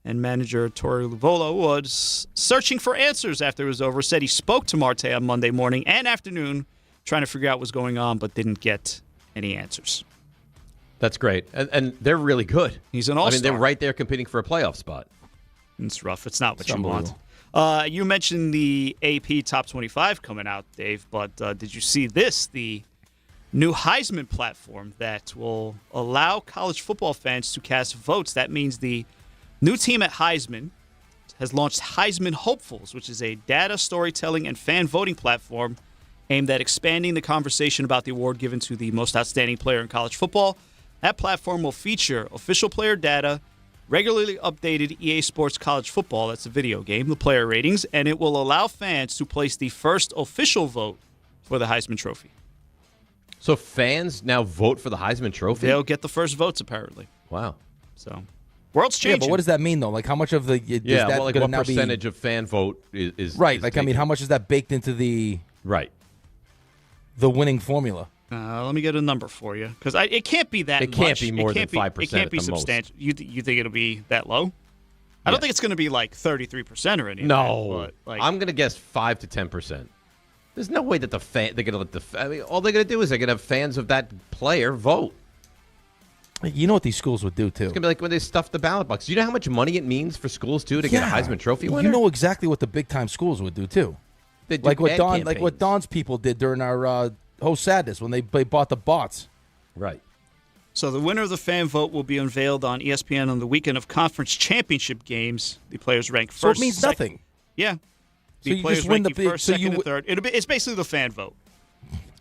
and manager Torey Luvola was searching for answers after it was over. Said he spoke to Marte on Monday morning and afternoon trying to figure out what's going on, but didn't get any answers. That's great. And they're really good. He's an all-star. they're right there competing for a playoff spot. It's rough. It's not what It's you want. unbelievable. You mentioned the AP Top 25 coming out, Dave, but did you see this? The new Heisman platform that will allow college football fans to cast votes. That means the new team at Heisman has launched Heisman Hopefuls, which is a data storytelling and fan voting platform aimed at expanding the conversation about the award given to the most outstanding player in college football. That platform will feature official player data, regularly updated EA Sports College Football, that's a video game, the player ratings, and it will allow fans to place the first official vote for the Heisman Trophy. So fans now vote for the Heisman Trophy? They'll get the first votes, apparently. Wow. So, world's changing. Yeah, but what does that mean, though? Like, how much of the is that like gonna what now be- percentage of fan vote is right? is Like, I mean, taken? how much is that baked into the winning formula? Let me get a number for you, because it can't be that It much. can't be more than 5% It can't at be the most. substantial. You think it'll be that low? I don't think it's going to be like 33% or anything. No, but like, I'm going to guess 5 to 10%. There's no way that they're going to let all they're going to do is they're going to have fans of that player vote. You know what these schools would do too? It's going to be like when they stuff the ballot box. Do you know how much money it means for schools too to get a Heisman Trophy winner? You know exactly what the big time schools would do too. They do Like what ad campaigns. Don's people did during our Host Sadness when they bought the bots. Right. So the winner of the fan vote will be unveiled on ESPN on the weekend of conference championship games. The players rank first. So it means nothing. Yeah. So you players just win the ranking big- first, so second, you and third. It's basically the fan vote.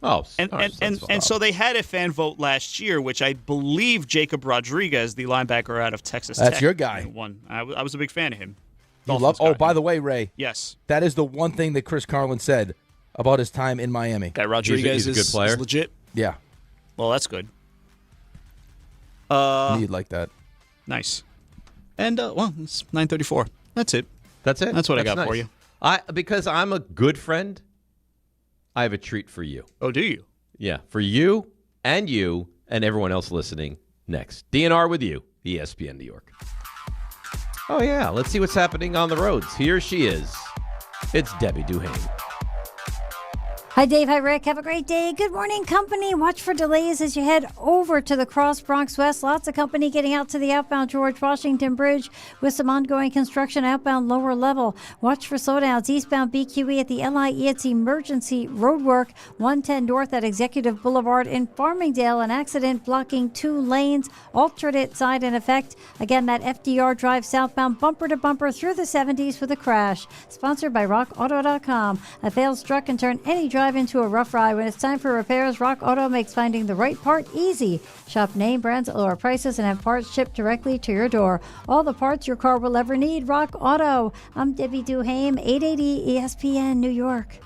Oh, and so they had a fan vote last year, which I believe Jacob Rodriguez, the linebacker out of Texas Tech, That's your guy. won. I was a big fan of him. By the way, Ray. Yes. That is the one thing that Chris Carlin said about his time in Miami. That Rodriguez he's a good player. is legit? Yeah. Well, that's good. Need like that. Nice. And, it's 9:34. That's it. That's it? That's what I That's got for nice. you. Because I'm a good friend, I have a treat for you. Oh, do you? Yeah, for you and everyone else listening next. DNR with you, ESPN New York. Oh, yeah, let's see what's happening on the roads. Here she is. It's Debbie Duhane. Hi, Dave. Hi, Rick. Have a great day. Good morning, company. Watch for delays as you head over to the Cross Bronx West. Lots of company getting out to the outbound George Washington Bridge with some ongoing construction outbound lower level. Watch for slowdowns eastbound BQE at the LIE. It's emergency roadwork 110 north at Executive Boulevard in Farmingdale. An accident blocking 2 lanes. Alternate side in effect. Again, that FDR Drive southbound bumper to bumper through the 70s with a crash. Sponsored by RockAuto.com. A failed truck can turn any drive into a rough ride. When it's time for repairs, Rock Auto makes finding the right part easy. Shop name brands at lower prices and have parts shipped directly to your door. All the parts your car will ever need. Rock Auto. I'm Debbie Duhame, 880 ESPN New York.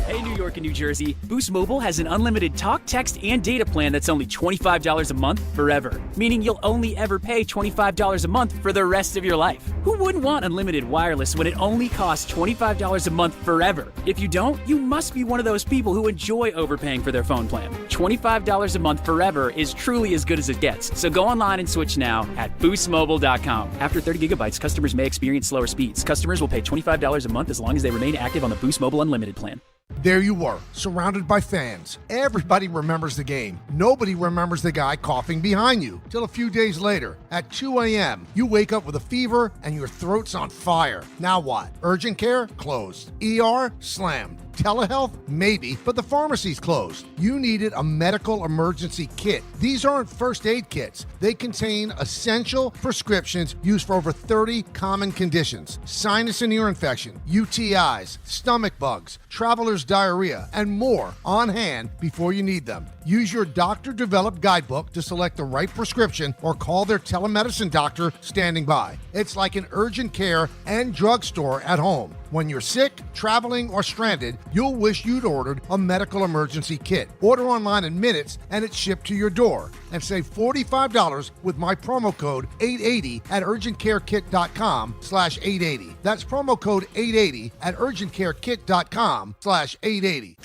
Hey, New York and New Jersey, Boost Mobile has an unlimited talk, text, and data plan that's only $25 a month forever, meaning you'll only ever pay $25 a month for the rest of your life. Who wouldn't want unlimited wireless when it only costs $25 a month forever? If you don't, you must be one of those people who enjoy overpaying for their phone plan. $25 a month forever is truly as good as it gets, so go online and switch now at boostmobile.com. After 30 gigabytes, customers may experience slower speeds. Customers will pay $25 a month as long as they remain active on the Boost Mobile Unlimited plan. There you were, surrounded by fans. Everybody remembers the game. Nobody remembers the guy coughing behind you. Till a few days later, at 2 a.m., you wake up with a fever and your throat's on fire. Now what? Urgent care? Closed. ER? Slammed. Telehealth? Maybe, but the pharmacy's closed. You needed a medical emergency kit. These aren't first aid kits. They contain essential prescriptions used for over 30 common conditions. Sinus and ear infection, UTIs, stomach bugs, traveler's diarrhea, and more on hand before you need them. Use your doctor-developed guidebook to select the right prescription or call their telemedicine doctor standing by. It's like an urgent care and drugstore at home. When you're sick, traveling, or stranded, you'll wish you'd ordered a medical emergency kit. Order online in minutes and it's shipped to your door. And save $45 with my promo code 880 at urgentcarekit.com/880. That's promo code 880 at urgentcarekit.com/880.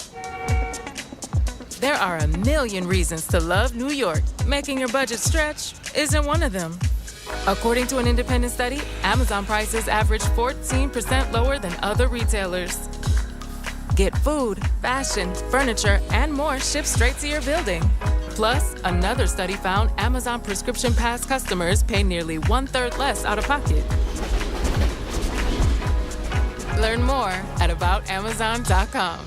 There are a million reasons to love New York. Making your budget stretch isn't one of them. According to an independent study, Amazon prices average 14% lower than other retailers. Get food, fashion, furniture, and more shipped straight to your building. Plus, another study found Amazon Prescription Pass customers pay nearly 1/3 less out of pocket. Learn more at aboutamazon.com.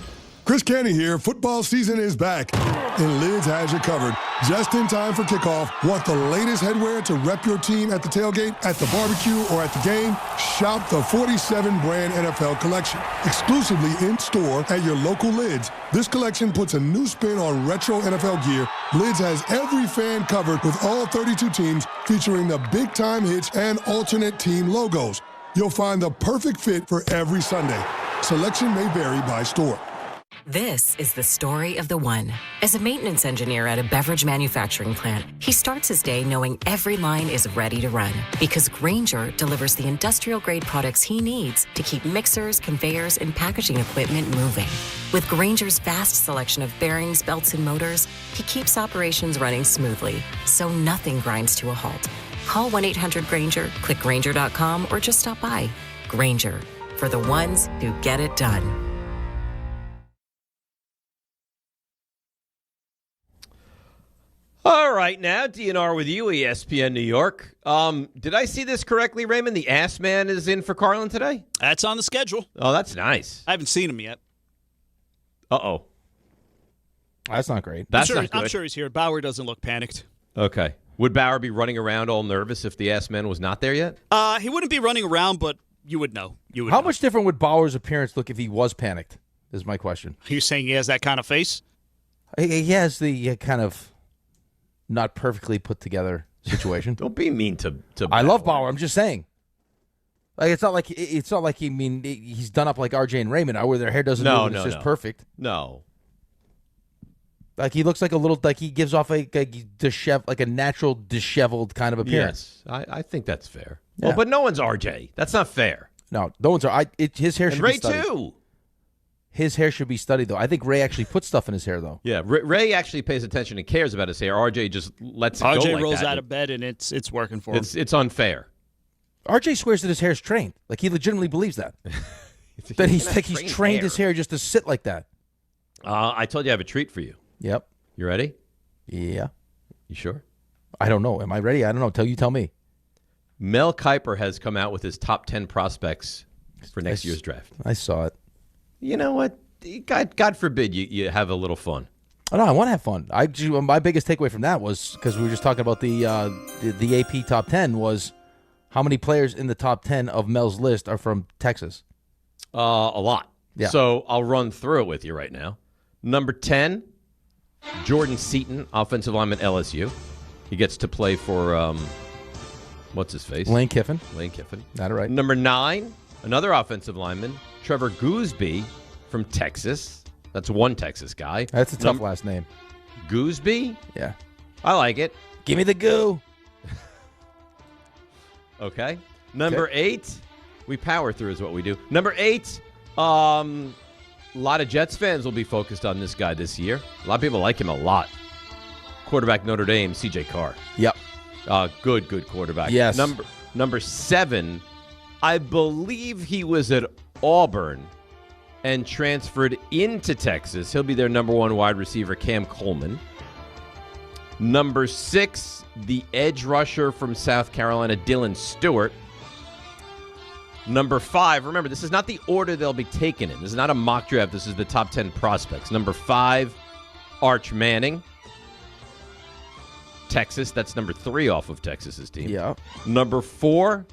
Chris Canty here. Football season is back, and Lids has you covered. Just in time for kickoff. Want the latest headwear to rep your team at the tailgate, at the barbecue, or at the game? Shop the 47 brand NFL collection. Exclusively in store at your local Lids. This collection puts a new spin on retro NFL gear. Lids has every fan covered with all 32 teams, featuring the big time hits and alternate team logos. You'll find the perfect fit for every Sunday. Selection may vary by store. This is the story of the one. As a maintenance engineer at a beverage manufacturing plant, he starts his day knowing every line is ready to run because Grainger delivers the industrial-grade products he needs to keep mixers, conveyors, and packaging equipment moving. With Grainger's vast selection of bearings, belts, and motors, he keeps operations running smoothly, so nothing grinds to a halt. Call 1-800-GRAINGER, click Grainger.com, or just stop by. Grainger, for the ones who get it done. All right, now, DNR with you, ESPN New York. Did I see this correctly, Raymond? The Ass Man is in for Carlin today? That's on the schedule. Oh, that's nice. I haven't seen him yet. Uh-oh. That's not great. That's not good. I'm sure he's here. Bauer doesn't look panicked. Okay. Would Bauer be running around all nervous if the Ass Man was not there yet? He wouldn't be running around, but you would know. How much different would Bauer's appearance look if he was panicked? is my question. Are you saying he has that kind of face? He has the kind of not perfectly put together situation. Don't be mean to I love Bauer. I'm just saying. Like it's not like he's done up like RJ and Raymond, where their hair doesn't move and it's just perfect. No. Like he looks like a little, like he gives off like a natural disheveled kind of appearance. Yes, I think that's fair. Yeah. Well, but no one's RJ. That's not fair. No one's. His hair should Ray be studied. too. His hair should be studied, though. I think Ray actually puts stuff in his hair, though. Yeah, Ray actually pays attention and cares about his hair. RJ just lets it go like that. RJ rolls out of bed and it's working for him. It's unfair. RJ swears that his hair's trained. Like he legitimately believes that. That he's trained his hair just to sit like that. I told you I have a treat for you. Yep. You ready? Yeah. You sure? I don't know. Am I ready? I don't know. You tell me. Mel Kiper has come out with his top 10 prospects for next year's draft. I saw it. You know what? God forbid you have a little fun. Oh, no, I want to have fun. My biggest takeaway from that was, because we were just talking about the AP top 10, was how many players in the top 10 of Mel's list are from Texas? A lot. Yeah. So I'll run through it with you right now. Number 10, Jordan Seaton, offensive lineman, LSU. He gets to play for, what's his face? Lane Kiffin. Not right. Number 9, another offensive lineman, Trevor Gooseby from Texas. That's one Texas guy. That's a tough last name. Gooseby? Yeah. I like it. Give me the goo. Okay. Number 8, we power through is what we do. Number 8, a lot of Jets fans will be focused on this guy this year. A lot of people like him a lot. Quarterback Notre Dame, C.J. Carr. Yep. Good quarterback. Yes. Number 7, I believe he was at Auburn and transferred into Texas. He'll be their number 1 wide receiver, Cam Coleman. Number 6, the edge rusher from South Carolina, Dylan Stewart. Number 5, remember, this is not the order they'll be taken in. This is not a mock draft. This is the top 10 prospects. Number 5, Arch Manning. Texas, that's number 3 off of Texas's team. Yeah. Number 4,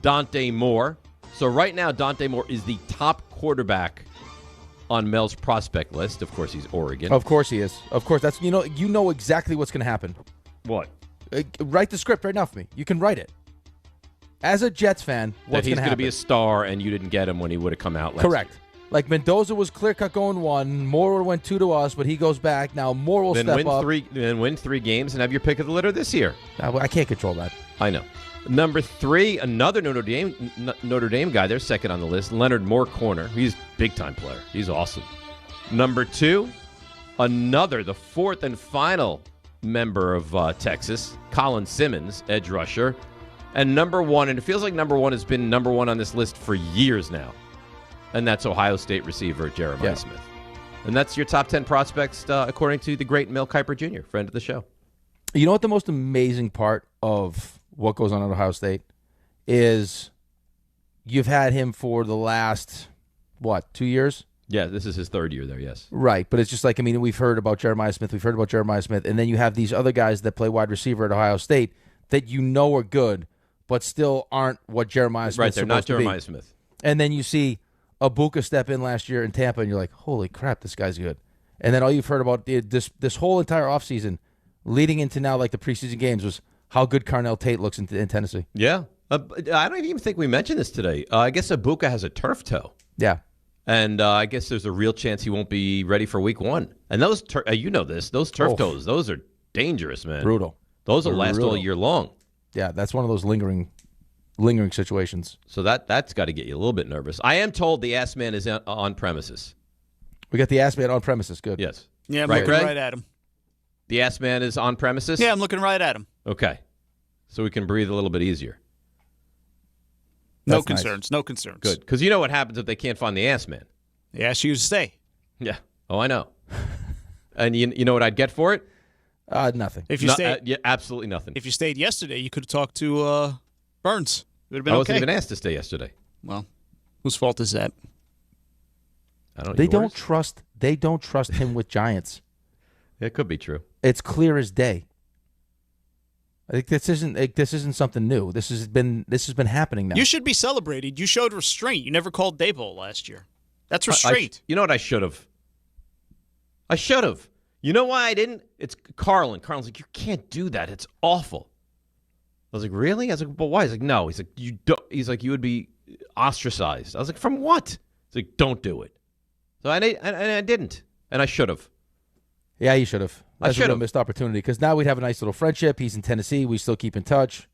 Dante Moore. So right now, Dante Moore is the top quarterback on Mel's prospect list. Of course, he's Oregon. Of course he is. Of course, that's you know exactly what's going to happen. What? Write the script right now for me. You can write it. As a Jets fan, what's going to happen? That he's going to be a star, and you didn't get him when he would have come out last Correct. year. Like Mendoza was clear-cut going 1. Moore would have went 2 to us, but he goes back. Now Moore will step up. Then win 3 games and have your pick of the litter this year. I can't control that. I know. Number 3, another Notre Dame guy. They're second on the list. Leonard Moore, corner. He's a big-time player. He's awesome. Number 2, the 4th and final member of Texas, Colin Simmons, edge rusher. And number 1, and it feels like number 1 has been number 1 on this list for years now, and that's Ohio State receiver Jeremiah Smith. And that's your top 10 prospects, according to the great Mel Kiper Jr., friend of the show. You know what the most amazing part of what goes on at Ohio State is? You've had him for the last, 2 years? Yeah, this is his 3rd year there, yes. Right, but it's just like, we've heard about Jeremiah Smith, and then you have these other guys that play wide receiver at Ohio State that are good, but still aren't what Jeremiah Smith is supposed to be. Right, they're not Jeremiah Smith. And then you see Abuka step in last year in Tampa, and you're like, holy crap, this guy's good. And then all you've heard about this whole entire offseason leading into now like the preseason games was how good Carnell Tate looks in Tennessee. Yeah. I don't even think we mentioned this today. I guess Abuka has a turf toe. Yeah. And I guess there's a real chance he won't be ready for week 1. And those, those turf toes, those are dangerous, man. Brutal. Those will last all year long. Yeah, that's one of those lingering situations. So that's got to get you a little bit nervous. I am told the ass man is on premises. We got the ass man on premises. Good. Yes. Yeah, I'm looking right at him. The ass man is on premises? Yeah, I'm looking right at him. Okay. So we can breathe a little bit easier. No concerns. Good. Because you know what happens if they can't find the ass man. They ask you to stay. Yeah. Oh, I know. And you know what I'd get for it? Nothing. If you stayed, yeah, absolutely nothing. If you stayed yesterday, you could have talked to Burns. It would have been I wasn't even asked to stay yesterday. Well, whose fault is that? I don't. They don't trust him with Giants. It could be true. It's clear as day. I think this isn't something new. This has been happening now. You should be celebrated. You showed restraint. You never called Daboll last year. That's restraint. You know what I should have? You know why I didn't? It's Carlin. Carlin's like, you can't do that. It's awful. I was like, really? I was like, but why? He's like, no. He's like, you don't. He's like, you would be ostracized. I was like, from what? He's like, don't do it. So I didn't, and I should have. Yeah, you should have. That's I should a have. missed opportunity because now we'd have a nice little friendship. He's in Tennessee. We still keep in touch.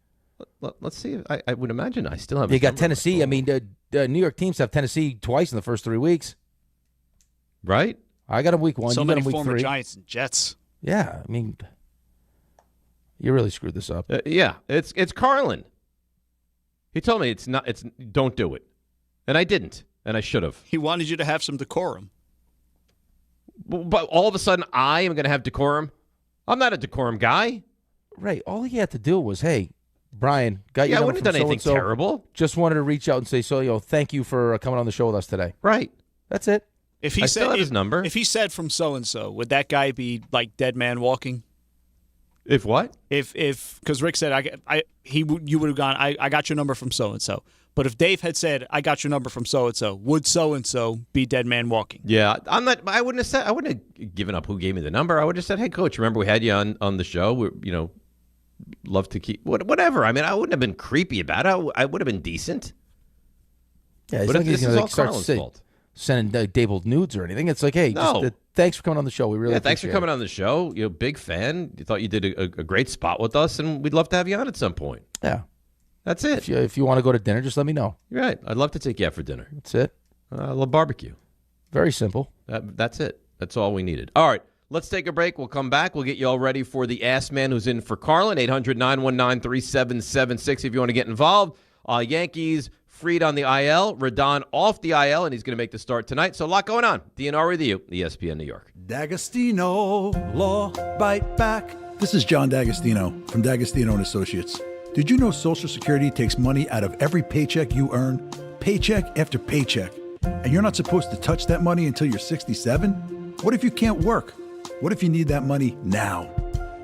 Let's see. I would imagine I still have. You got Tennessee. I mean, the New York teams have Tennessee twice in the first 3 weeks. Right? I got him week 1. So you many got him week former 3. Giants and Jets. Yeah, I mean, you really screwed this up. Yeah, it's Carlin. He told me it's don't do it, and I didn't, and I should have. He wanted you to have some decorum. But all of a sudden, I am going to have decorum. I'm not a decorum guy. Right. All he had to do was, hey, Brian, got your I number wouldn't have from done anything so-and-so. terrible. Just wanted to reach out and say, thank you for coming on the show with us today. Right. That's it. If he I said still have his number. If he said from so and so, would that guy be like dead man walking? If what? If because Rick said you would have gone. I got your number from so and so. But if Dave had said I got your number from so and so be dead man walking? Yeah, I'm not. I wouldn't have given up who gave me the number. I would have said, hey, coach, remember we had you on the show. We, love to keep whatever. I mean, I wouldn't have been creepy about it. I would have been decent. Yeah, but if this is all Carlin's fault. Sending Dable nudes or anything. It's like, hey, no. just, thanks for coming on the show. We really thanks for coming on the show. You're a big fan. You thought you did a great spot with us, and we'd love to have you on at some point. Yeah. That's it. If you want to go to dinner, just let me know. You're right. I'd love to take you out for dinner. That's it. I love barbecue. Very simple. That's it. That's all we needed. All right. Let's take a break. We'll come back. We'll get you all ready for the Ass Man who's in for Carlin. 800-919-3776 if you want to get involved. Yankees freed on the IL. Rodon off the IL, and he's going to make the start tonight. So a lot going on. DNR with you, ESPN New York. D'Agostino, Law, Bite Back. This is John D'Agostino from D'Agostino & Associates. Did you know Social Security takes money out of every paycheck you earn? Paycheck after paycheck. And you're not supposed to touch that money until you're 67? What if you can't work? What if you need that money now?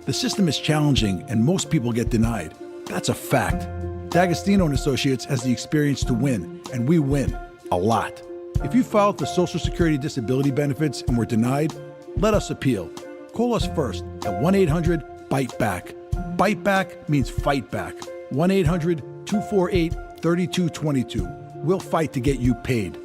The system is challenging and most people get denied. That's a fact. D'Agostino & Associates has the experience to win, and we win a lot. If you filed for Social Security disability benefits and were denied, let us appeal. Call us first at 1-800-BITE-BACK. Bite back means fight back. 1-800-248-3222. We'll fight to get you paid.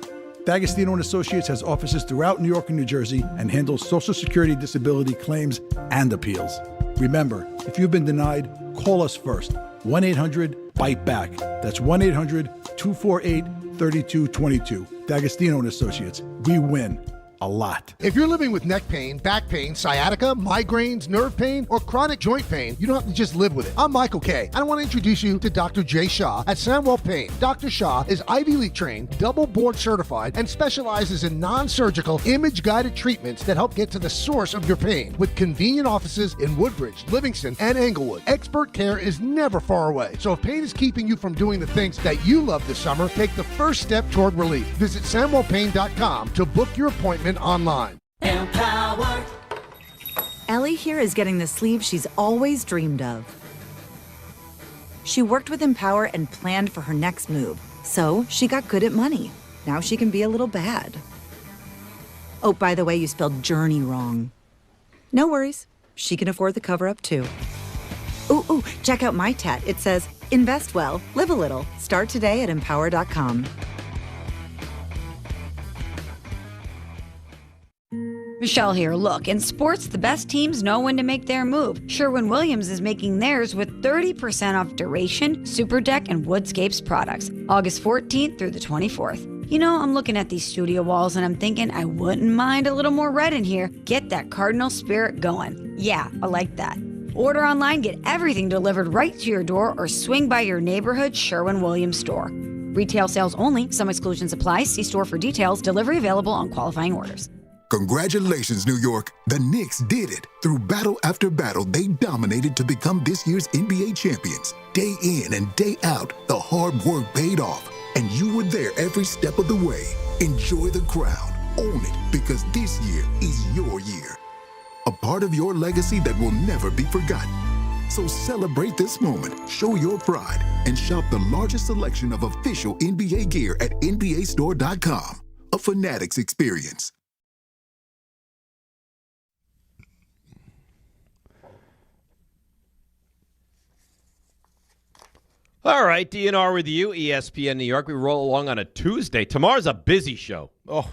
D'Agostino & Associates has offices throughout New York and New Jersey and handles Social Security disability claims and appeals. Remember, if you've been denied, call us first. 1-800-BITE-BACK. That's 1-800-248-3222. D'Agostino & Associates. We win a lot. If you're living with neck pain, back pain, sciatica, migraines, nerve pain, or chronic joint pain, you don't have to just live with it. I'm Michael Kay. I want to introduce you to Dr. Jay Shah at Sandwell Pain. Dr. Shah is Ivy League trained, double board certified, and specializes in non-surgical, image-guided treatments that help get to the source of your pain. With convenient offices in Woodbridge, Livingston, and Englewood, expert care is never far away. So if pain is keeping you from doing the things that you love this summer, take the first step toward relief. Visit SandwellPain.com to book your appointment online. Empower. Ellie here is getting the sleeve she's always dreamed of. She worked with Empower and planned for her next move, so she got good at money. Now she can be a little bad. Oh, by the way, you spelled journey wrong. No worries. She can afford the cover-up, too. Ooh, check out my tat. It says, invest well, live a little. Start today at empower.com. Michelle here. Look, in sports, the best teams know when to make their move. Sherwin-Williams is making theirs with 30% off Duration, SuperDeck, and Woodscapes products. August 14th through the 24th. You know, I'm looking at these studio walls and I'm thinking I wouldn't mind a little more red in here. Get that Cardinal spirit going. Yeah, I like that. Order online, get everything delivered right to your door, or swing by your neighborhood Sherwin-Williams store. Retail sales only. Some exclusions apply. See store for details. Delivery available on qualifying orders. Congratulations, New York. The Knicks did it. Through battle after battle, they dominated to become this year's NBA champions. Day in and day out, the hard work paid off, and you were there every step of the way. Enjoy the crown. Own it, because this year is your year. A part of your legacy that will never be forgotten. So celebrate this moment, show your pride, and shop the largest selection of official NBA gear at NBAstore.com. a Fanatics experience. All right, DNR with you, ESPN New York. We roll along on a Tuesday. Tomorrow's a busy show. Oh.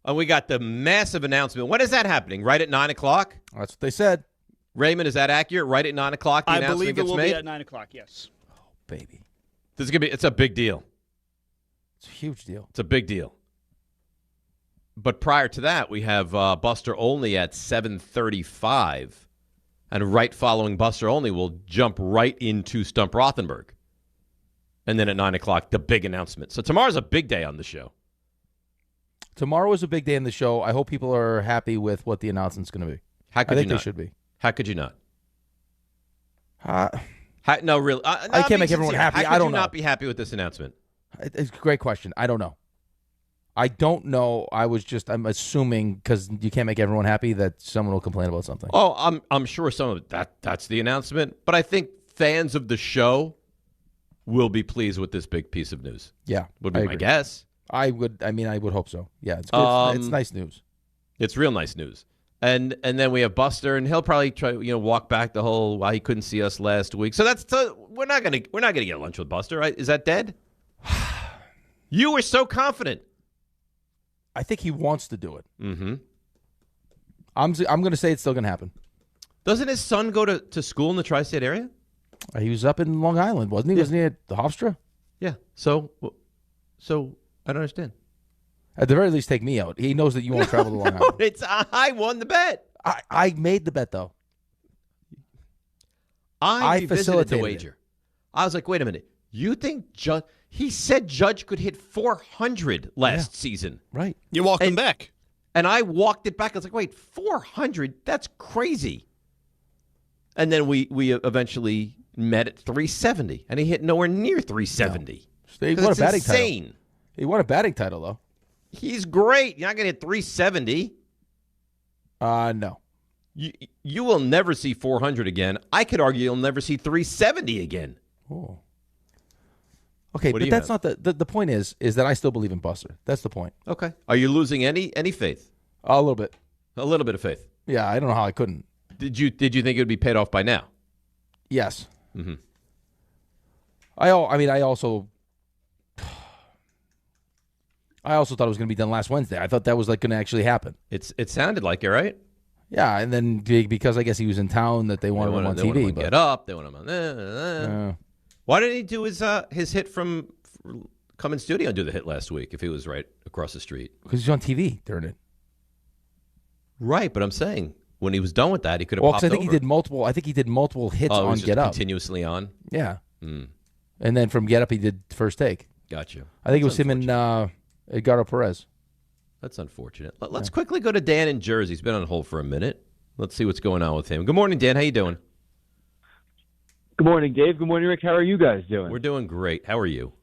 And we got the massive announcement. When is that happening? Right at 9 o'clock? That's what they said. Raymond, is that accurate? Right at 9 o'clock, the I announcement believe it gets will made? be at 9 o'clock, yes. Oh, baby. It's a big deal. It's a huge deal. It's a big deal. But prior to that, we have Buster Olney at 7:35. And right following Buster Olney, we'll jump right into Stump Rothenberg. And then at 9 o'clock, the big announcement. So tomorrow's a big day on the show. Tomorrow is a big day in the show. I hope people are happy with what the announcement's going to be. How could I think you not? they should be. How could you not? No, really. I can't make everyone happy. How I could don't you know. not be happy with this announcement? It's a great question. I don't know. I'm assuming because you can't make everyone happy that someone will complain about something. Oh, I'm sure some of that's the announcement. But I think fans of the show will be pleased with this big piece of news. Yeah, would be my guess. I would hope so. Yeah, it's good. It's nice news. It's real nice news. And then we have Buster, and he'll probably try walk back the whole why he couldn't see us last week. So we're not gonna get lunch with Buster, right? Is that dead? You were so confident. I think he wants to do it. Mm-hmm. I'm going to say it's still going to happen. Doesn't his son go to school in the tri-state area? He was up in Long Island, wasn't he? Yeah. Wasn't he at the Hofstra? Yeah. So I don't understand. At the very least, take me out. He knows that you won't travel to Long Island. I won the bet. I made the bet, though. I facilitated the facilitated wager. I was like, wait a minute. You think Judge? He said Judge could hit 400 last season. Right. You walked him back. And I walked it back. I was like, wait, 400? That's crazy. And then we eventually met at 370, and he hit nowhere near 370. No. He won a batting insane. title. He won a batting title, though. He's great. You're not going to hit 370. No. You will never see 400 again. I could argue you'll never see 370 again. Oh. Okay, but that's not the point is that I still believe in Buster. That's the point. Okay. Are you losing any faith? A little bit. A little bit of faith. Yeah, I don't know how I couldn't. Did you think it would be paid off by now? Yes. Mm-hmm. I also thought it was going to be done last Wednesday. I thought that was going to actually happen. It sounded like it, right? Yeah, and then because I guess he was in town that they wanted him on TV. Want him to get up. They want him on. Why didn't he do his hit from come in studio and do the hit last week if he was right across the street? Because he's on TV during it. Right, but I'm saying when he was done with that, he could have Well, popped I think over. he did multiple hits on just Get Up. continuously on? Yeah. Mm. And then from Get Up, he did First Take. Gotcha. I think it was him and Edgardo Perez. That's unfortunate. Let's quickly go to Dan in Jersey. He's been on hold for a minute. Let's see what's going on with him. Good morning, Dan. How you doing? Good morning, Dave. Good morning, Rick. How are you guys doing? We're doing great. How are you?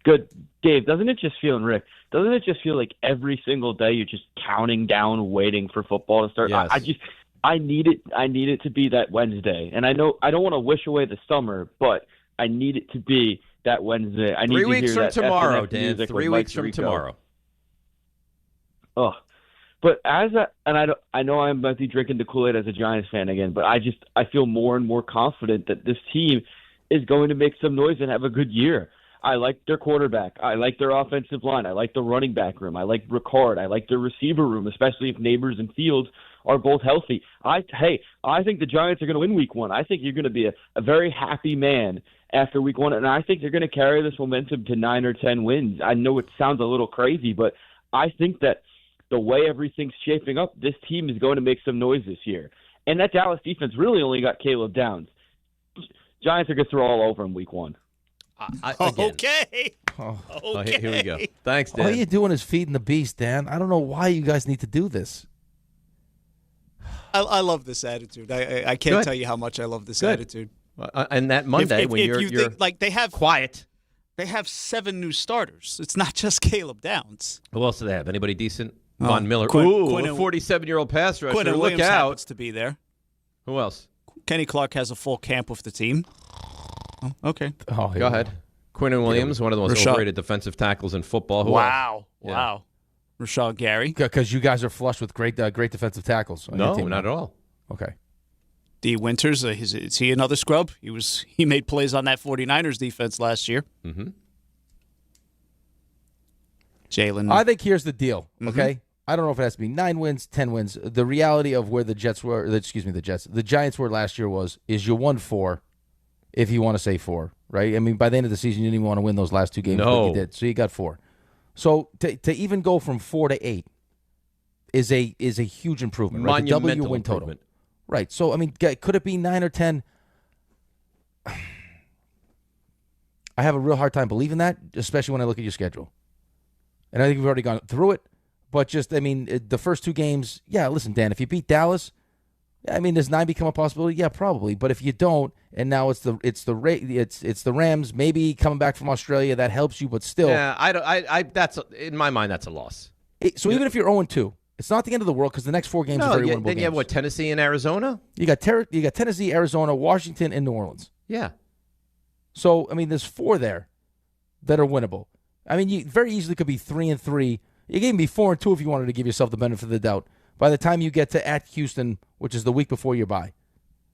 Good. Dave, doesn't it just feel like every single day you're just counting down, waiting for football to start? Yes. I need it to be that Wednesday. And I know I don't want to wish away the summer, but I need it to be that Wednesday. I need 3 to weeks hear from that tomorrow, FNF Dan. music 3 with weeks Mike from Tirico. tomorrow. Oh, but I know I might be drinking the Kool-Aid as a Giants fan again, but I feel more and more confident that this team is going to make some noise and have a good year. I like their quarterback. I like their offensive line. I like the running back room. I like Ricard. I like their receiver room, especially if Neighbors and Fields are both healthy. I think the Giants are going to win Week 1. I think you're going to be a very happy man after Week 1, and I think they're going to carry this momentum to 9 or 10 wins. I know it sounds a little crazy, but I think that the way everything's shaping up, this team is going to make some noise this year. And that Dallas defense really only got Caleb Downs. Giants are going to throw all over him Week 1. Okay. Okay. Here we go. Thanks, Dan. All you're doing is feeding the beast, Dan. I don't know why you guys need to do this. I love this attitude. I can't tell you how much I love this attitude. And that Monday if when you you're think, like they have quiet. They have 7 new starters. It's not just Caleb Downs. Who else do they have? Anybody decent? Von Miller. Quinn- Ooh, Quinn a and- 47-year-old pass rusher. Quinn and Look Williams out. happens to be there. Who else? Kenny Clark has a full camp with the team. Oh, okay. Oh, Go ahead. Quinnen Williams, one of the most overrated defensive tackles in football. Who else? Wow. Rashawn Gary. Because you guys are flush with great defensive tackles. No, not at all. Okay. D. Winters, is he another scrub? He made plays on that 49ers defense last year. Mm-hmm. Jalen. I think here's the deal, okay? I don't know if it has to be 9 wins, 10 wins. The reality of where the Giants were last year is you won 4, if you want to say 4, right? I mean, by the end of the season, you didn't even want to win those last 2 games, but you did. So you got 4. So to even go from 4 to 8 is a huge improvement, right? To double your win total. Right. So, I mean, could it be 9 or 10? I have a real hard time believing that, especially when I look at your schedule. And I think we've already gone through it. But just, I mean, the first 2 games, yeah, listen, Dan, if you beat Dallas, I mean, does 9 become a possibility? Yeah, probably. But if you don't, and now it's the Rams, maybe coming back from Australia, that helps you, but still. Yeah, that's in my mind, that's a loss. Even if you're 0-2, it's not the end of the world because the next 4 games are very winnable then games. You have, what, Tennessee and Arizona? You got Tennessee, Arizona, Washington, and New Orleans. Yeah. So, I mean, there's 4 there that are winnable. I mean, you very easily could be 3-3. You can even be 4-2 if you wanted to give yourself the benefit of the doubt. By the time you get to at Houston, which is the week before your bye.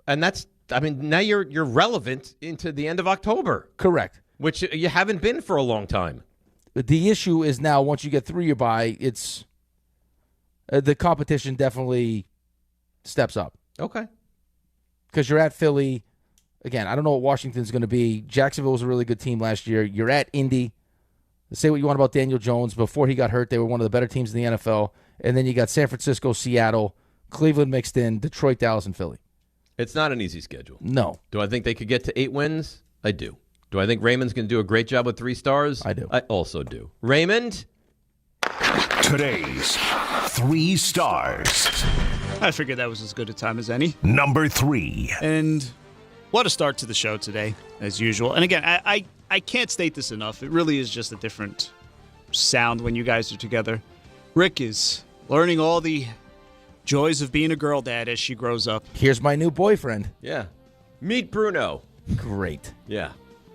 And now you're relevant into the end of October. Correct. Which you haven't been for a long time. The issue is now once you get through your bye, it's the competition definitely steps up. Okay. Because you're at Philly. Again, I don't know what Washington's going to be. Jacksonville was a really good team last year. You're at Indy. Say what you want about Daniel Jones. Before he got hurt, they were one of the better teams in the NFL. And then you got San Francisco, Seattle, Cleveland mixed in, Detroit, Dallas, and Philly. It's not an easy schedule. No. Do I think they could get to 8 wins? I do. Do I think Raymond's going to do a great job with 3 stars? I do. I also do. Raymond? Today's 3 stars. I figured that was as good a time as any. Number 3. And what a start to the show today, as usual. And again, I can't state this enough. It really is just a different sound when you guys are together. Rick is learning all the joys of being a girl dad as she grows up. Here's my new boyfriend. Yeah. Meet Bruno. Great. Yeah.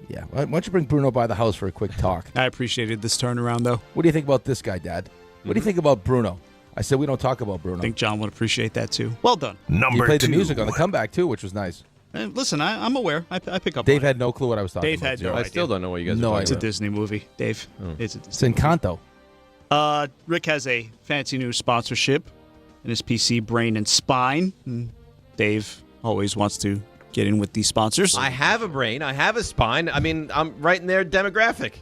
Yeah. Why don't you bring Bruno by the house for a quick talk? I appreciated this turnaround, though. What do you think about this guy, Dad? What do you think about Bruno? I said we don't talk about Bruno. I think John would appreciate that, too. Well done. Number 2. You played the music on the comeback, too, which was nice. Listen, I'm aware. I pick up Dave on had no clue what I was talking Dave about. had no I idea. still don't know what you guys are No talking It's a about. Disney movie, Dave. Oh. It's a Disney It's Encanto. movie. Rick has a fancy new sponsorship in his PC, Brain and Spine. And Dave always wants to get in with these sponsors. I have a brain. I have a spine. I mean, I'm right in their demographic.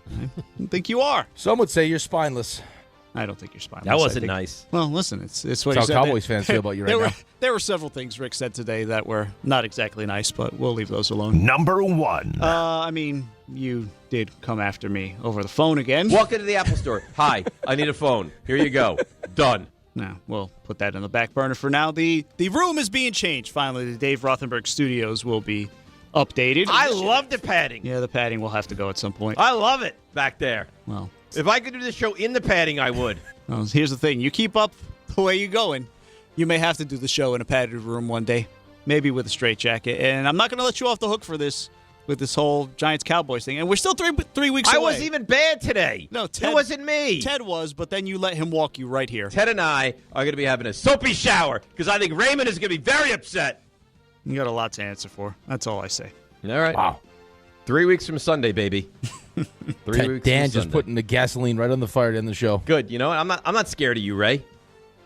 I think you are. Some would say you're spineless. I don't think you're spineless. That wasn't I think, nice. Well, listen, it's what That's he how said. Cowboys fans feel about you right now. There were several things Rick said today that were not exactly nice, but we'll leave those alone. Number 1. I mean, you did come after me over the phone again. Walk into the Apple store. Hi, I need a phone. Here you go. Done. No, we'll put that in the back burner for now. The room is being changed. Finally, the Dave Rothenberg studios will be updated. I love the padding. Yeah, the padding will have to go at some point. I love it back there. Well, if I could do this show in the padding, I would. Well, here's the thing. You keep up the way you're going, you may have to do the show in a padded room one day, maybe with a straitjacket. And I'm not going to let you off the hook for this with this whole Giants-Cowboys thing. And we're still three weeks away. I wasn't even bad today. No, Ted, it wasn't me. Ted was, but then you let him walk you right here. Ted and I are going to be having a soapy shower because I think Raymond is going to be very upset. You got a lot to answer for. That's all I say. All right. Wow. 3 weeks from Sunday, baby. 3 weeks Dan from just Sunday. putting the gasoline right on the fire to end the show. Good. You know what? I'm not scared of you, Ray.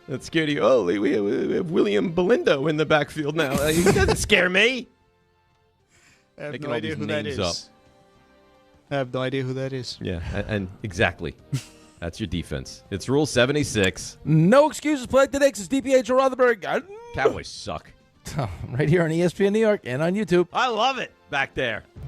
I'm not scared of you. Oh, we have William Belindo in the backfield now. He doesn't scare me. I have Making no all idea these who that names is. up. I have no idea who that is. Yeah, and exactly. That's your defense. It's Rule 76. No excuses. Play today because it's DiPietro Rothenberg. Cowboys suck. Right here on ESPN New York and on YouTube. I love it back there.